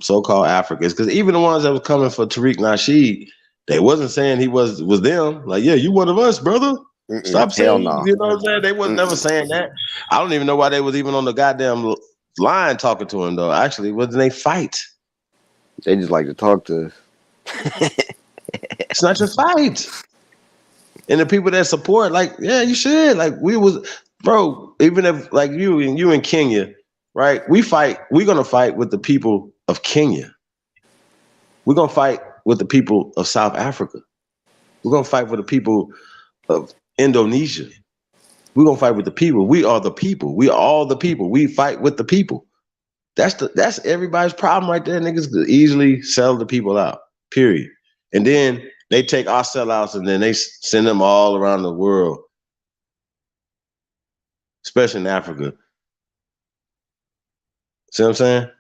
so-called Africans? Because even the ones that was coming for Tariq Nasheed, they wasn't saying he was them. Like, yeah, you one of us, brother. Stop hell saying, no. you know what I'm saying? They was never saying that. I don't even know why they was even on the goddamn line talking to him, though. Actually, wasn't they fight? They just like to talk to us. It's not your fight. And the people that support, like, yeah, you should. Like, we was, bro, even if, like, you in Kenya, right? We're going to fight with the people of Kenya. We're going to fight with the people of South Africa. We're going to fight with the people of Indonesia. We're going to fight with the people. We are the people. We are all the people. We fight with the people. That's everybody's problem right there. Niggas could easily sell the people out, period. And then they take our sellouts and then they send them all around the world, especially in Africa. See what I'm saying?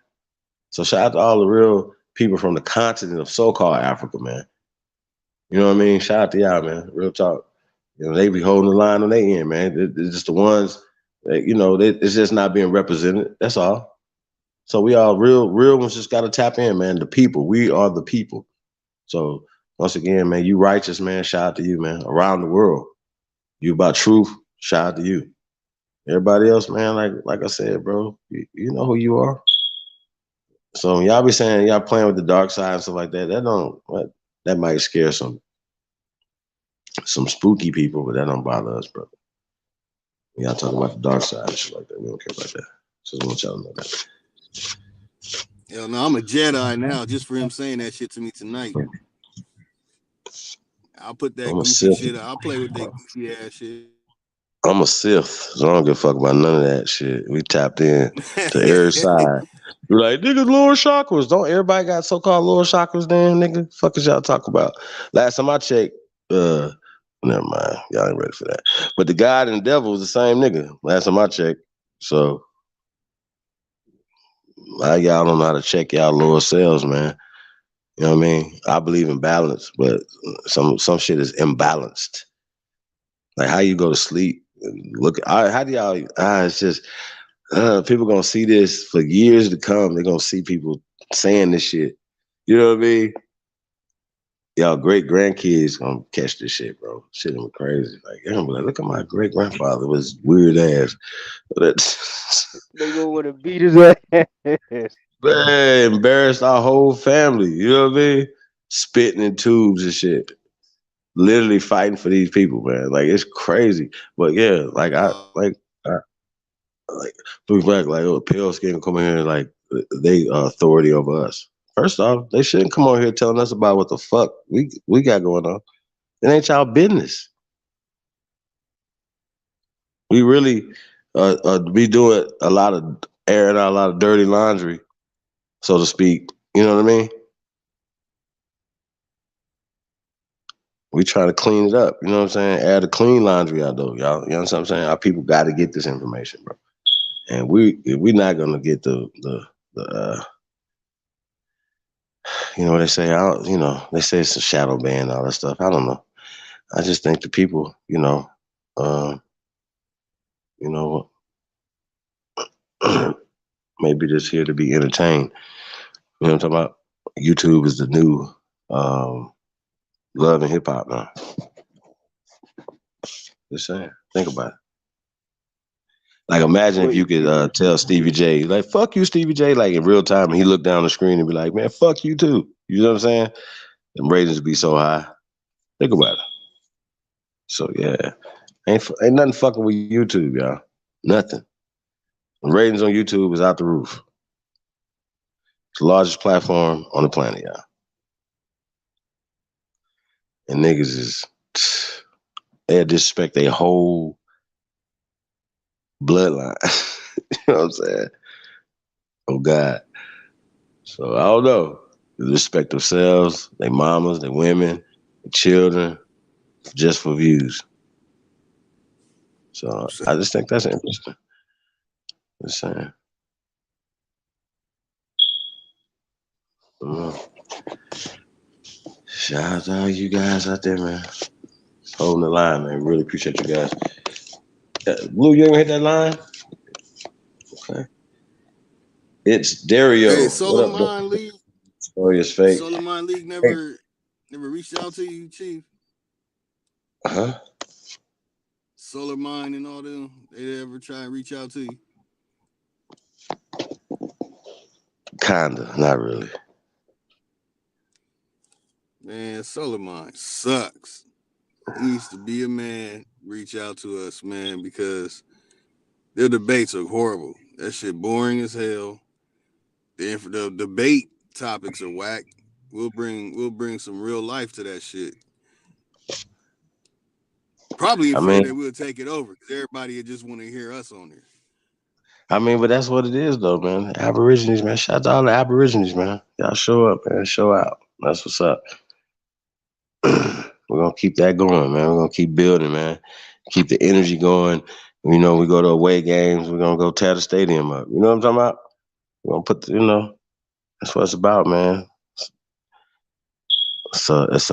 So shout out to all the real people from the continent of so-called Africa, man. You know what I mean? Shout out to y'all, man. Real talk. You know, they be holding the line on their end, man. They're just the ones that, it's just not being represented. That's all. So we all real ones just got to tap in, man. The people. We are the people. So once again, man, you righteous, man. Shout out to you, man. Around the world. You about truth. Shout out to you. Everybody else, man, like I said, bro, you know who you are. So when y'all be saying y'all playing with the dark side and stuff like that, that might scare some spooky people, but that don't bother us, brother. When y'all talking about the dark side and shit like that, we don't care about that. Just want y'all to know that. Hell no, I'm a Jedi now just for him saying that shit to me tonight. I'll put that goofy shit out. I'll play with that goofy ass shit. I'm a Sith, so I don't give a fuck about none of that shit. We tapped in to every side. You're like, niggas, lower chakras. Don't everybody got so-called lower chakras then, nigga? Fuck is y'all talk about? Last time I checked, never mind. Y'all ain't ready for that. But the God and the devil was the same nigga. Last time I checked. So y'all don't know how to check y'all lower selves, man. You know what I mean? I believe in balance, but some shit is imbalanced. Like how you go to sleep and look. How do y'all? It's just people gonna see this for years to come. They're gonna see people saying this shit. You know what I mean? Y'all great grandkids gonna catch this shit, bro. Shit gonna be crazy. Like, I'm gonna be like, look at my great grandfather with his weird ass. They go with a beat his ass. Man, embarrassed our whole family. You know what I mean? Spitting in tubes and shit. Literally fighting for these people, man. Like it's crazy. But yeah, like I look back like, oh, pale skin come in here like they authority over us. First off, they shouldn't come on here telling us about what the fuck we got going on. It ain't y'all business. We really be doing a lot of airing out a lot of dirty laundry, so to speak. You know what I mean? We try to clean it up. You know what I'm saying? Air the clean laundry out though, y'all. You know what I'm saying? Our people got to get this information, bro. And we're not gonna get the they say they say it's a shadow ban and all that stuff. I don't know. I just think the people, maybe just here to be entertained. You know what I'm talking about? YouTube is the new love and hip hop now. Just saying. Think about it. Like imagine if you could tell Stevie J, like, fuck you, Stevie J, like in real time, and he looked down the screen and be like, man, fuck you too. You know what I'm saying? The ratings be so high. Think about it. So yeah. Ain't nothing fucking with YouTube, y'all. Nothing. The ratings on YouTube is out the roof. It's the largest platform on the planet, y'all. And niggas is they disrespect their whole bloodline. You know what I'm saying? Oh God. So I don't know. They respect themselves, their mamas, their women, their children, just for views. So I just think that's interesting. Just saying. Shout out to all you guys out there, man. Holding the line, man. Really appreciate you guys. Blue, you ever hit that line? Okay. It's Dario. Hey, What up, bro? Soleimani League. Story is fake. Soleimani League Hey. never reached out to you, Chief. Huh? Soleimani and all them. They ever try and reach out to you? Kinda, not really. Man, Soleimani sucks. He needs to be a man. Reach out to us, man, because their debates are horrible. That shit boring as hell. The debate topics are whack. We'll bring some real life to that shit. Probably I afraid that mean, we'll take it over because everybody would just want to hear us on there. but that's what it is, though, man. Aborigines, man. Shout out to all the Aborigines, man. Y'all show up, man. Show out. That's what's up. We're gonna keep that going, man. We're gonna keep building, man. Keep the energy going. You know, we go to away games. We're gonna go tear the stadium up. You know what I'm talking about? We're gonna put, that's what it's about, man. So this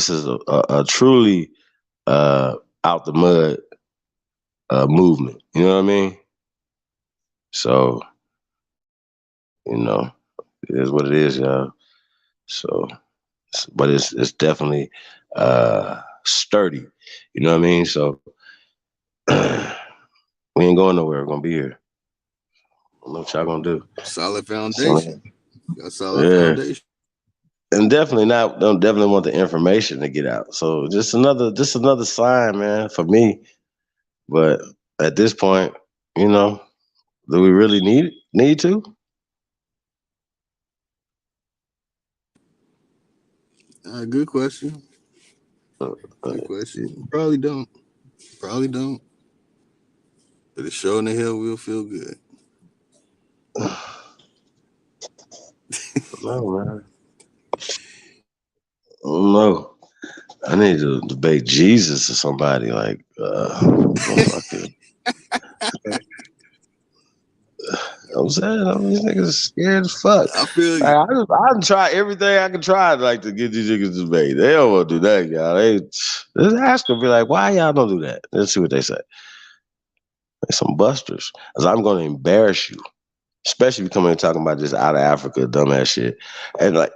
is a truly out the mud movement. You know what I mean? So, it is what it is, y'all. So, but it's definitely sturdy. You know what I mean? So we ain't going nowhere. We're gonna be here. I don't know what y'all gonna do. Solid So, foundation. Got solid yeah. foundation. And definitely don't definitely want the information to get out. So just another sign, man, for me. But at this point, do we really need to? Good question. Good question. Probably don't. Probably don't. But it's sure in the hell will feel good. No, man. I don't know. I need to debate Jesus or somebody like fucking. I'm saying, these niggas scared as fuck. I feel Like, you. I try everything I can try to get these niggas to debate. They don't want to do that, y'all. They just ask them, be like, why y'all don't do that? Let's see what they say. They some busters. Cause I'm gonna embarrass you. Especially if you come in talking about just out of Africa, dumbass shit. And like,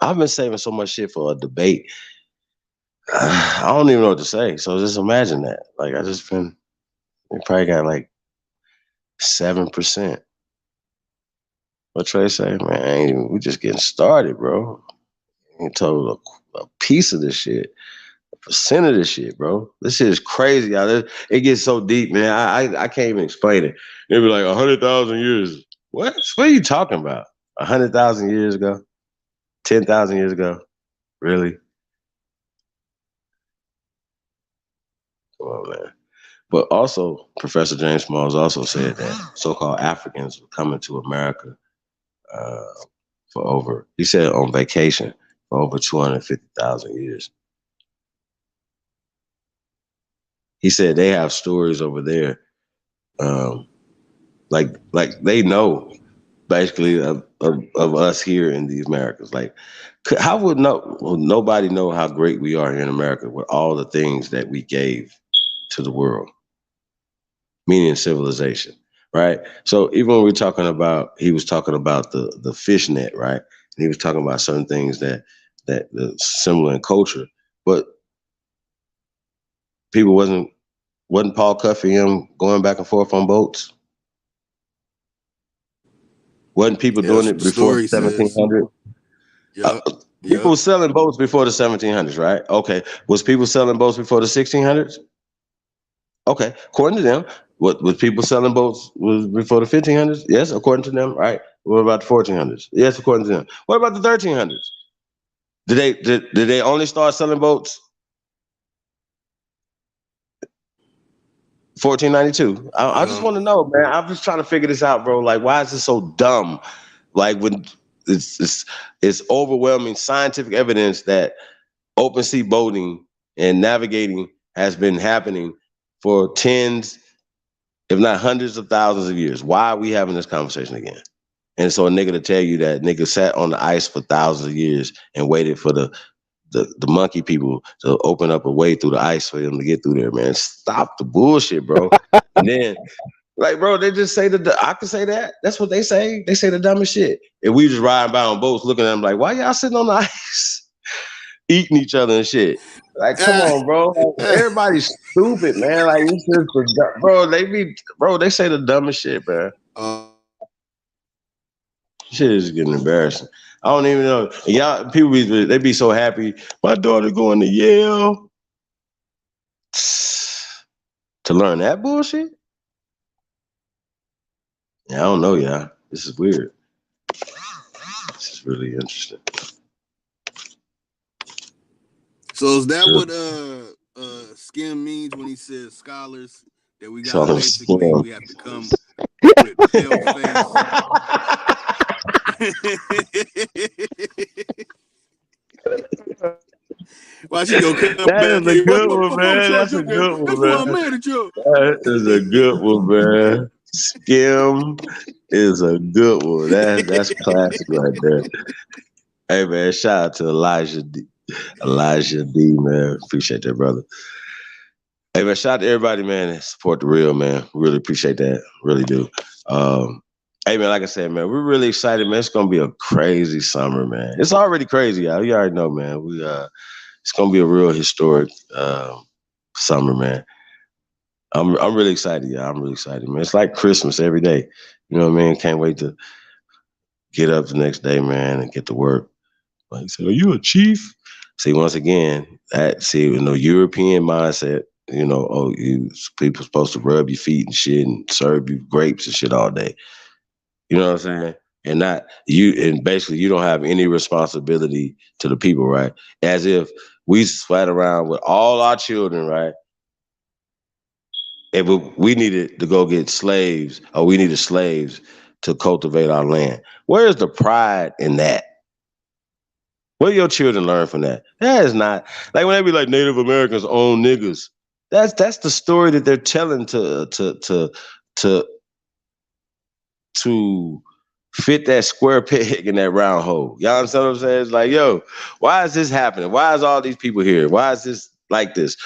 I've been saving so much shit for a debate. I don't even know what to say. So just imagine that. Like, we probably got like 7%. What Trey say, man? We just getting started, bro. He told a piece of this shit, a percent of this shit, bro. This shit is crazy, y'all. It gets so deep, man. I can't even explain it. It'd be like 100,000 years. What? What are you talking about? 100,000 years ago? 10,000 years ago? Really? Come on, man. But also, Professor James Smalls also said that so-called Africans were coming to America he said on vacation for over 250,000 years. He said they have stories over there, like they know basically of us here in the Americas. Like, how would nobody know how great we are here in America with all the things that we gave to the world, meaning civilization, right? So even when he was talking about the fish net, right? And he was talking about certain things that similar in culture, but people wasn't Paul Cuffey him going back and forth on boats? Wasn't people Yeah, doing that's what it the before story the says. 1700s? Yep. People were selling boats before the 1700s, right? Okay. Was people selling boats before the 1600s? Okay. According to them, was people selling boats was before the 1500s? Yes, according to them, right? What about the 1400s? Yes, according to them. What about the 1300s? Did they only start selling boats 1492? I just want to know, man. I'm just trying to figure this out, bro. Like, why is this so dumb? Like, when it's overwhelming scientific evidence that open sea boating and navigating has been happening for tens, if not hundreds of thousands of years. Why are we having this conversation again? And so a nigga to tell you that nigga sat on the ice for thousands of years and waited for the monkey people to open up a way through the ice for them to get through there, man. Stop the bullshit, bro. And then, like, bro, they just say I can say that. That's what they say. They say the dumbest shit. And we just riding by on boats looking at them like, why y'all sitting on the ice? Eating each other and shit. Like, come on, bro. Like, everybody's stupid, man. Like, it's just bro, they say the dumbest shit, man. Shit is getting embarrassing. I don't even know. Y'all, people they be so happy. My daughter going to Yale to learn that bullshit. Yeah, I don't know, y'all. This is weird. This is really interesting. So is that what Skim means when he says scholars, that we gotta basically we have to come with pale face? Why she gonna come That back is a here? good one, man. That's a good one, That's man. why I'm mad at you. That is a good one, man. Skim is a good one. That's classic right there. Hey, man, shout out to Elijah D, man. Appreciate that, brother. Hey, man, shout out to everybody, man, that support the real, man. Really appreciate that. Really do. Hey, man, like I said, man, we're really excited, man. It's going to be a crazy summer, man. It's already crazy, y'all. You already know, man. It's going to be a real historic summer, man. I'm really excited, y'all. I'm really excited, man. It's like Christmas every day. You know what I mean? Can't wait to get up the next day, man, and get to work. Like, so are you a chief? See, once again, European mindset, people supposed to rub your feet and shit and serve you grapes and shit all day. You know what I'm saying? And basically you don't have any responsibility to the people, right? As if we sweat around with all our children, right? If we needed to go get slaves, or we needed slaves to cultivate our land. Where is the pride in that? What do your children learn from that? That is not like when they be like Native Americans own niggas. That's the story that they're telling to fit that square peg in that round hole. Y'all understand what I'm saying? It's like, yo, why is this happening? Why is all these people here? Why is this like this?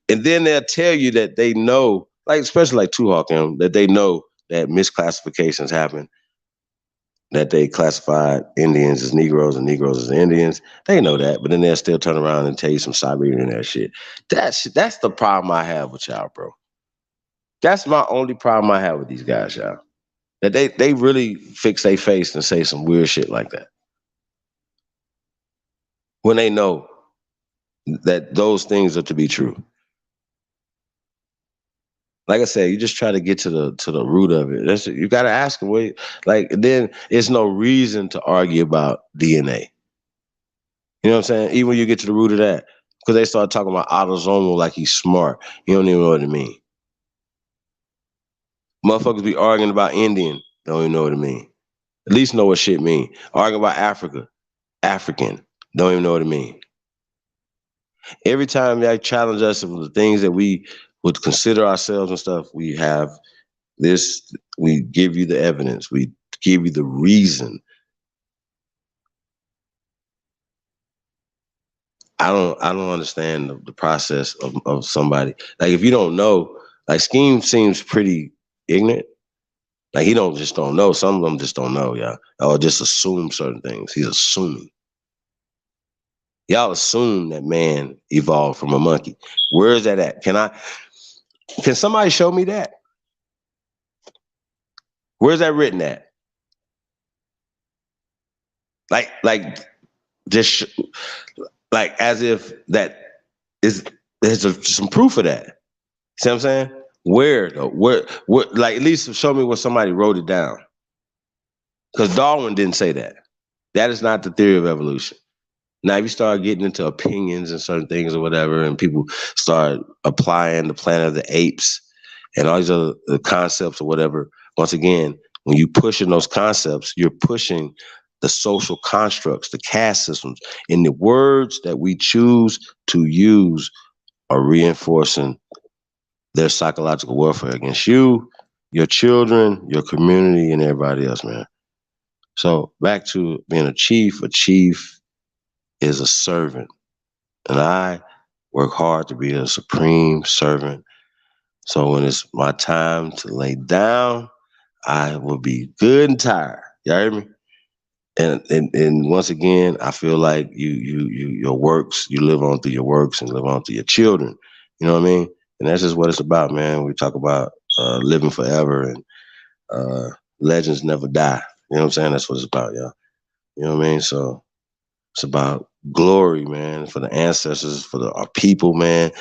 And then they'll tell you that they know, like especially like Tuhawk and them, that they know that misclassifications happen, that they classified Indians as Negroes and Negroes as Indians. They know that, but then they'll still turn around and tell you some Siberian ass shit. That's the problem I have with y'all, bro. That's my only problem I have with these guys, y'all. That they really fix their face and say some weird shit like that. When they know that those things are to be true. Like I said, you just try to get to the root of it. You got to ask them. Then there's no reason to argue about DNA. You know what I'm saying? Even when you get to the root of that, because they start talking about autosomal like he's smart. You don't even know what it means. Motherfuckers be arguing about Indian, don't even know what it means. At least know what shit mean. Arguing about Africa, African, don't even know what it means. Every time they challenge us with the things that we would consider ourselves and stuff, we have this, we give you the evidence, we give you the reason. I don't understand the process of somebody. Like if you don't know, like Scheme seems pretty ignorant. Like he don't know. Some of them just don't know, yeah. Or just assume certain things. He's assuming. Y'all assume that man evolved from a monkey. Where is that at? Can somebody show me that? Where's that written at? Like as if that there's some proof of that. See what I'm saying? Where though? Where like at least show me where somebody wrote it down. Because Darwin didn't say that. That is not the theory of evolution. Now, if you start getting into opinions and certain things or whatever, and people start applying the Planet of the Apes and all these other concepts or whatever, once again, when you pushing those concepts, you're pushing the social constructs, the caste systems, and the words that we choose to use are reinforcing their psychological warfare against you, your children, your community, and everybody else, man. So back to being a chief is a servant. And I work hard to be a supreme servant. So when it's my time to lay down, I will be good and tired. Y'all hear me? And once again, I feel like your works, you live on through your works and live on through your children. You know what I mean? And that's just what it's about, man. We talk about living forever and legends never die. You know what I'm saying? That's what it's about, y'all. You know what I mean? So it's about glory, man, for the ancestors, for our people, man.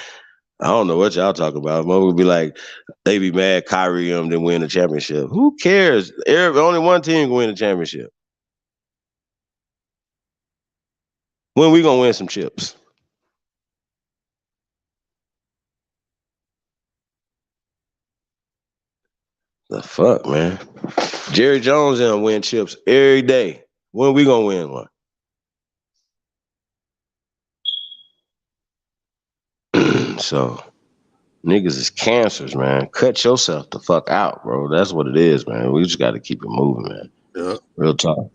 I don't know what y'all talking about. Mother would be like, they be mad Kyrie didn't win the championship. Who cares? Only one team can win the championship. When we gonna win some chips? The fuck, man. Jerry Jones and win chips every day. When we gonna win one? So niggas is cancers, man. Cut yourself the fuck out, bro. That's what it is, man. We just gotta keep it moving, man. Yeah. Real talk.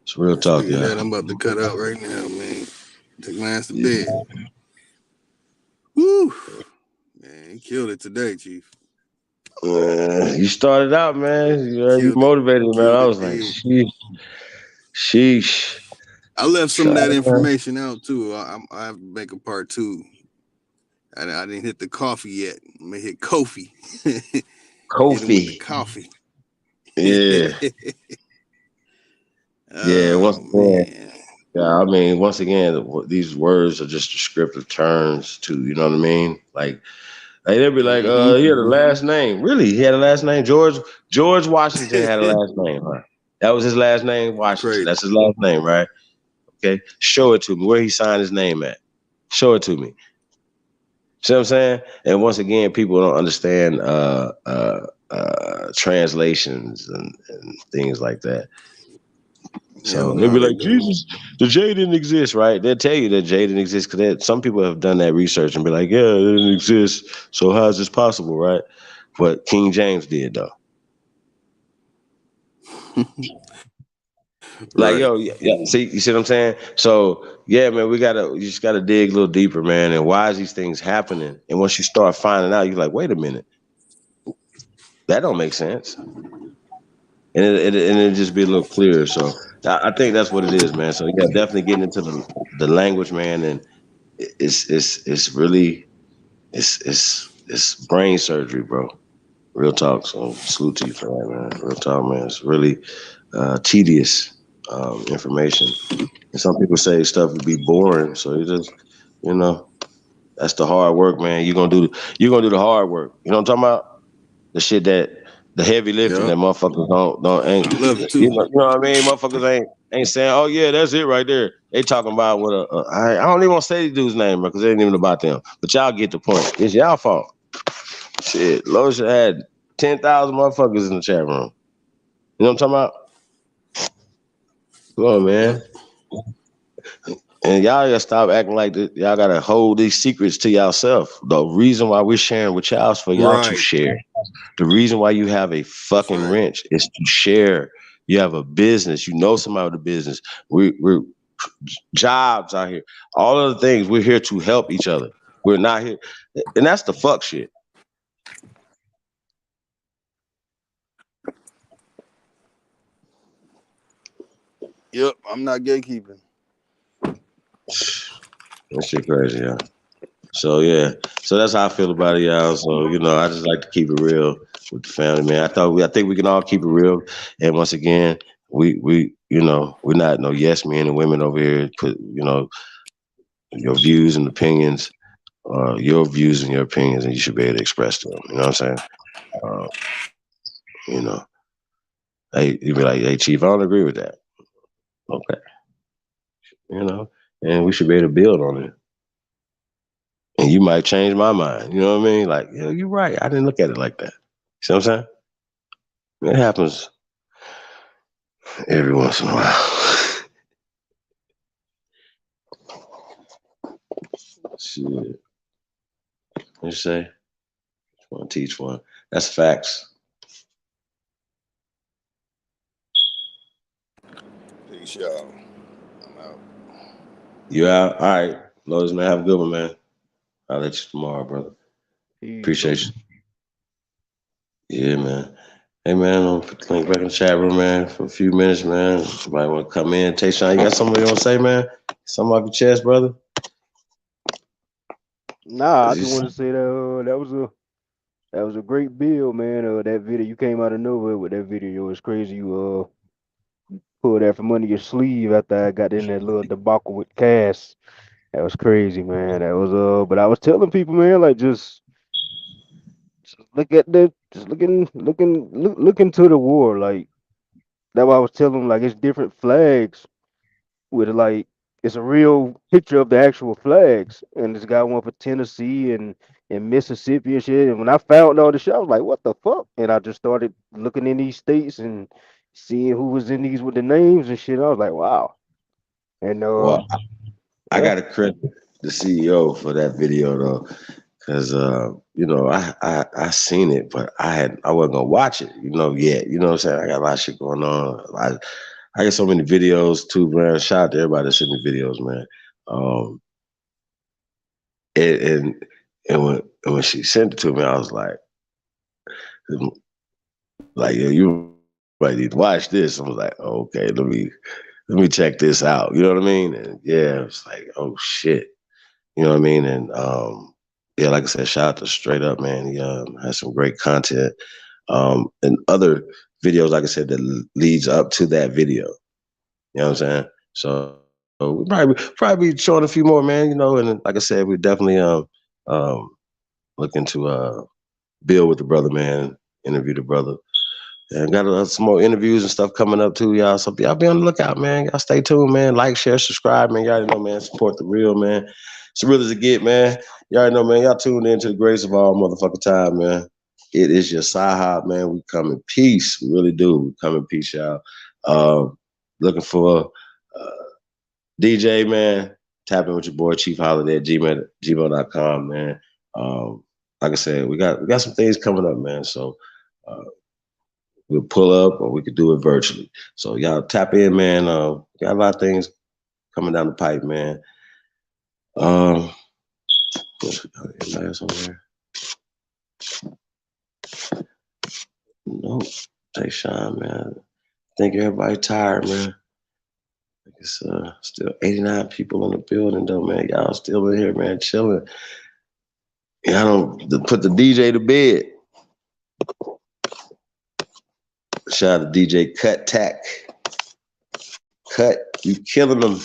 It's real talk, Speaking of yeah. that, I'm about to cut out right now, man. Take my ass to bed. Woo. Man, he killed it today, Chief. You started out, man. You motivated, man. I was like, sheesh. I left some of that information out too. I have to make a part 2. I didn't hit the coffee yet. I'm gonna hit Kofi. Hit him with the coffee. Yeah. Yeah. Once again, I mean, once again, these words are just descriptive terms too. You know what I mean? Like they'll be like, he had a last name. Really? He had a last name? George Washington had a last name, huh? That was his last name, Washington. Crazy. That's his last name, right? Okay. Show it to me. Where he signed his name at. Show it to me. See what I'm saying? And once again, people don't understand translations and things like that. So they'll be like, Jesus, the J didn't exist, right? They'll tell you that J didn't exist because some people have done that research and be like, yeah, it didn't exist. So how is this possible, right? But King James did, though. Like, yo, yeah, see, you see what I'm saying? So, yeah, man, you just gotta dig a little deeper, man. And why is these things happening? And once you start finding out, you're like, wait a minute, that don't make sense. And it just be a little clearer. So I think that's what it is, man. So yeah, definitely getting into the language, man, and it's really it's brain surgery, bro. Real talk. So salute to you for that, man. Real talk, man. It's really tedious information. And some people say stuff would be boring. So you just, that's the hard work, man. You're gonna do the hard work. You know what I'm talking about? The shit the heavy lifting that motherfuckers don't ain't. You know what I mean? Motherfuckers ain't saying, oh yeah, that's it right there. They talking about what I don't even want to say the dude's name, bro, because it ain't even about them. But y'all get the point. It's y'all fault. Shit, Loja had 10,000 motherfuckers in the chat room. You know what I'm talking about? Come on, man. And y'all gotta stop acting like that. Y'all gotta hold these secrets to yourself. The reason why we're sharing with y'all is for y'all to share. The reason why you have a fucking wrench is to share. You have a business. You know somebody with a business. We're jobs out here. All of the things, we're here to help each other. We're not here. And that's the fuck shit. Yep, I'm not gatekeeping. That shit crazy, yeah. So yeah, so that's how I feel about it, y'all. So I just like to keep it real with the family, man. I think we can all keep it real. And once again, we're not no yes men and women over here. Put your views and opinions, your views and your opinions, and you should be able to express them. You know what I'm saying? Hey, you be like, hey, Chief, I don't agree with that. Okay, and we should be able to build on it. And you might change my mind. You know what I mean? Like, you're right. I didn't look at it like that. See what I'm saying? It happens every once in a while. Shit. What you say? Want to teach one. That's facts. Peace, y'all. I'm out. You out? All right. Lotus, man, have a good one, man. I'll let you tomorrow, brother. Peace, bro. Appreciate you. Yeah, man. Hey, man, I'm put the link back in the chat room, man, for a few minutes, man. Somebody want to come in. Tayshaun, you got something you want to say, man? Something off your chest, brother? Nah, I just wanted to say that that was a great build, man. That video you came out of nowhere with that video. It's crazy. You pulled that from under your sleeve after I got in that little debacle with Cass. That was crazy, man. That was but I was telling people, man, like just look at just look into the war. Like that's why I was telling them, like it's different flags with like it's a real picture of the actual flags, and it's got one for Tennessee and Mississippi and shit. And when I found all this shit, I was like, "What the fuck?" And I just started looking in these states and seeing who was in these with the names and shit. I was like, "Wow!" And Well, I yeah, got to credit the CEO for that video, though. Cause you know, I seen it, but I wasn't gonna watch it, yet. You know what I'm saying? I got a lot of shit going on. I get so many videos too, man. Shout out to everybody that sent me videos, man. Um and and, and when she sent it to me, I was like, yo, you might need to watch this. I was like, oh, okay, let me check this out. You know what I mean? And yeah, it's like, oh shit. You know what I mean? And yeah, like I said, shout out to Straight Up, man. He has some great content. And other videos, like I said, that leads up to that video. You know what I'm saying? So we probably be showing a few more, man. And like I said, we definitely um looking to build with the brother, man. Interview the brother, and got some more interviews and stuff coming up too, y'all. So y'all be on the lookout, man. Y'all stay tuned, man. Like, share, subscribe, man. Y'all already know, man. Support the real, man. It's real as it get, man. Y'all already know, man. Y'all tuned into the grace of all motherfucking time, man. It is your side hop, man. We come in peace. We really do. We come in peace, y'all. Looking for DJ, man. Tap in with your boy Chief Holiday at gmail.com, man. Like I said, we got some things coming up, man. So we'll pull up or we could do it virtually. So y'all tap in, man. Got a lot of things coming down the pipe, man. Anybody else on there? Nope. Tayshaun, man. I think everybody tired, man. It's still 89 people in the building, though, man. Y'all still in here, man, chilling. Y'all don't put the DJ to bed. Shout out to DJ Cut Tack. Cut, you killing them.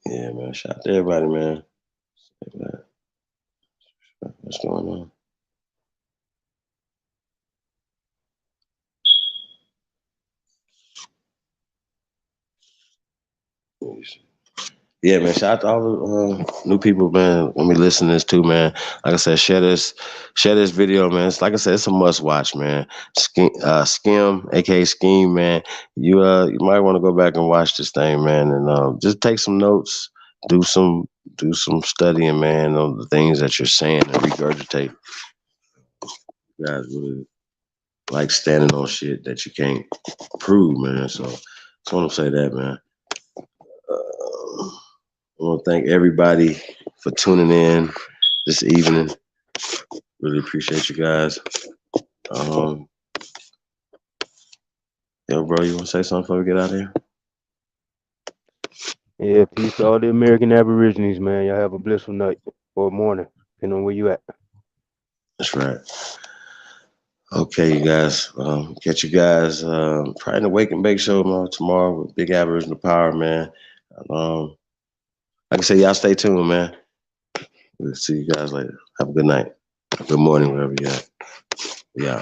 Yeah, man. Shout out to everybody, man. What's going on? Yeah, man. Shout out to all the new people, man. When we listen to this too, man. Like I said, share this video, man. It's like I said, it's a must watch, man. Skim, aka Scheme, man. You might want to go back and watch this thing, man, and just take some notes, do some studying, man, on the things that you're saying and regurgitate. You guys really like standing on shit that you can't prove, man. So just want to say that, man. I want to thank everybody for tuning in this evening. Really appreciate you guys. Yo, bro, you want to say something before we get out of here? yeah. Peace to all the American Aborigines, man. Y'all have a blissful night or morning, depending on where you at. That's right. Okay, you guys. Catch you guys probably in the Wake and Bake show tomorrow with Big Aboriginal Power, man. Like I said, y'all stay tuned, man. We'll see you guys later. Have a good night. Good morning, wherever you're at. Yeah.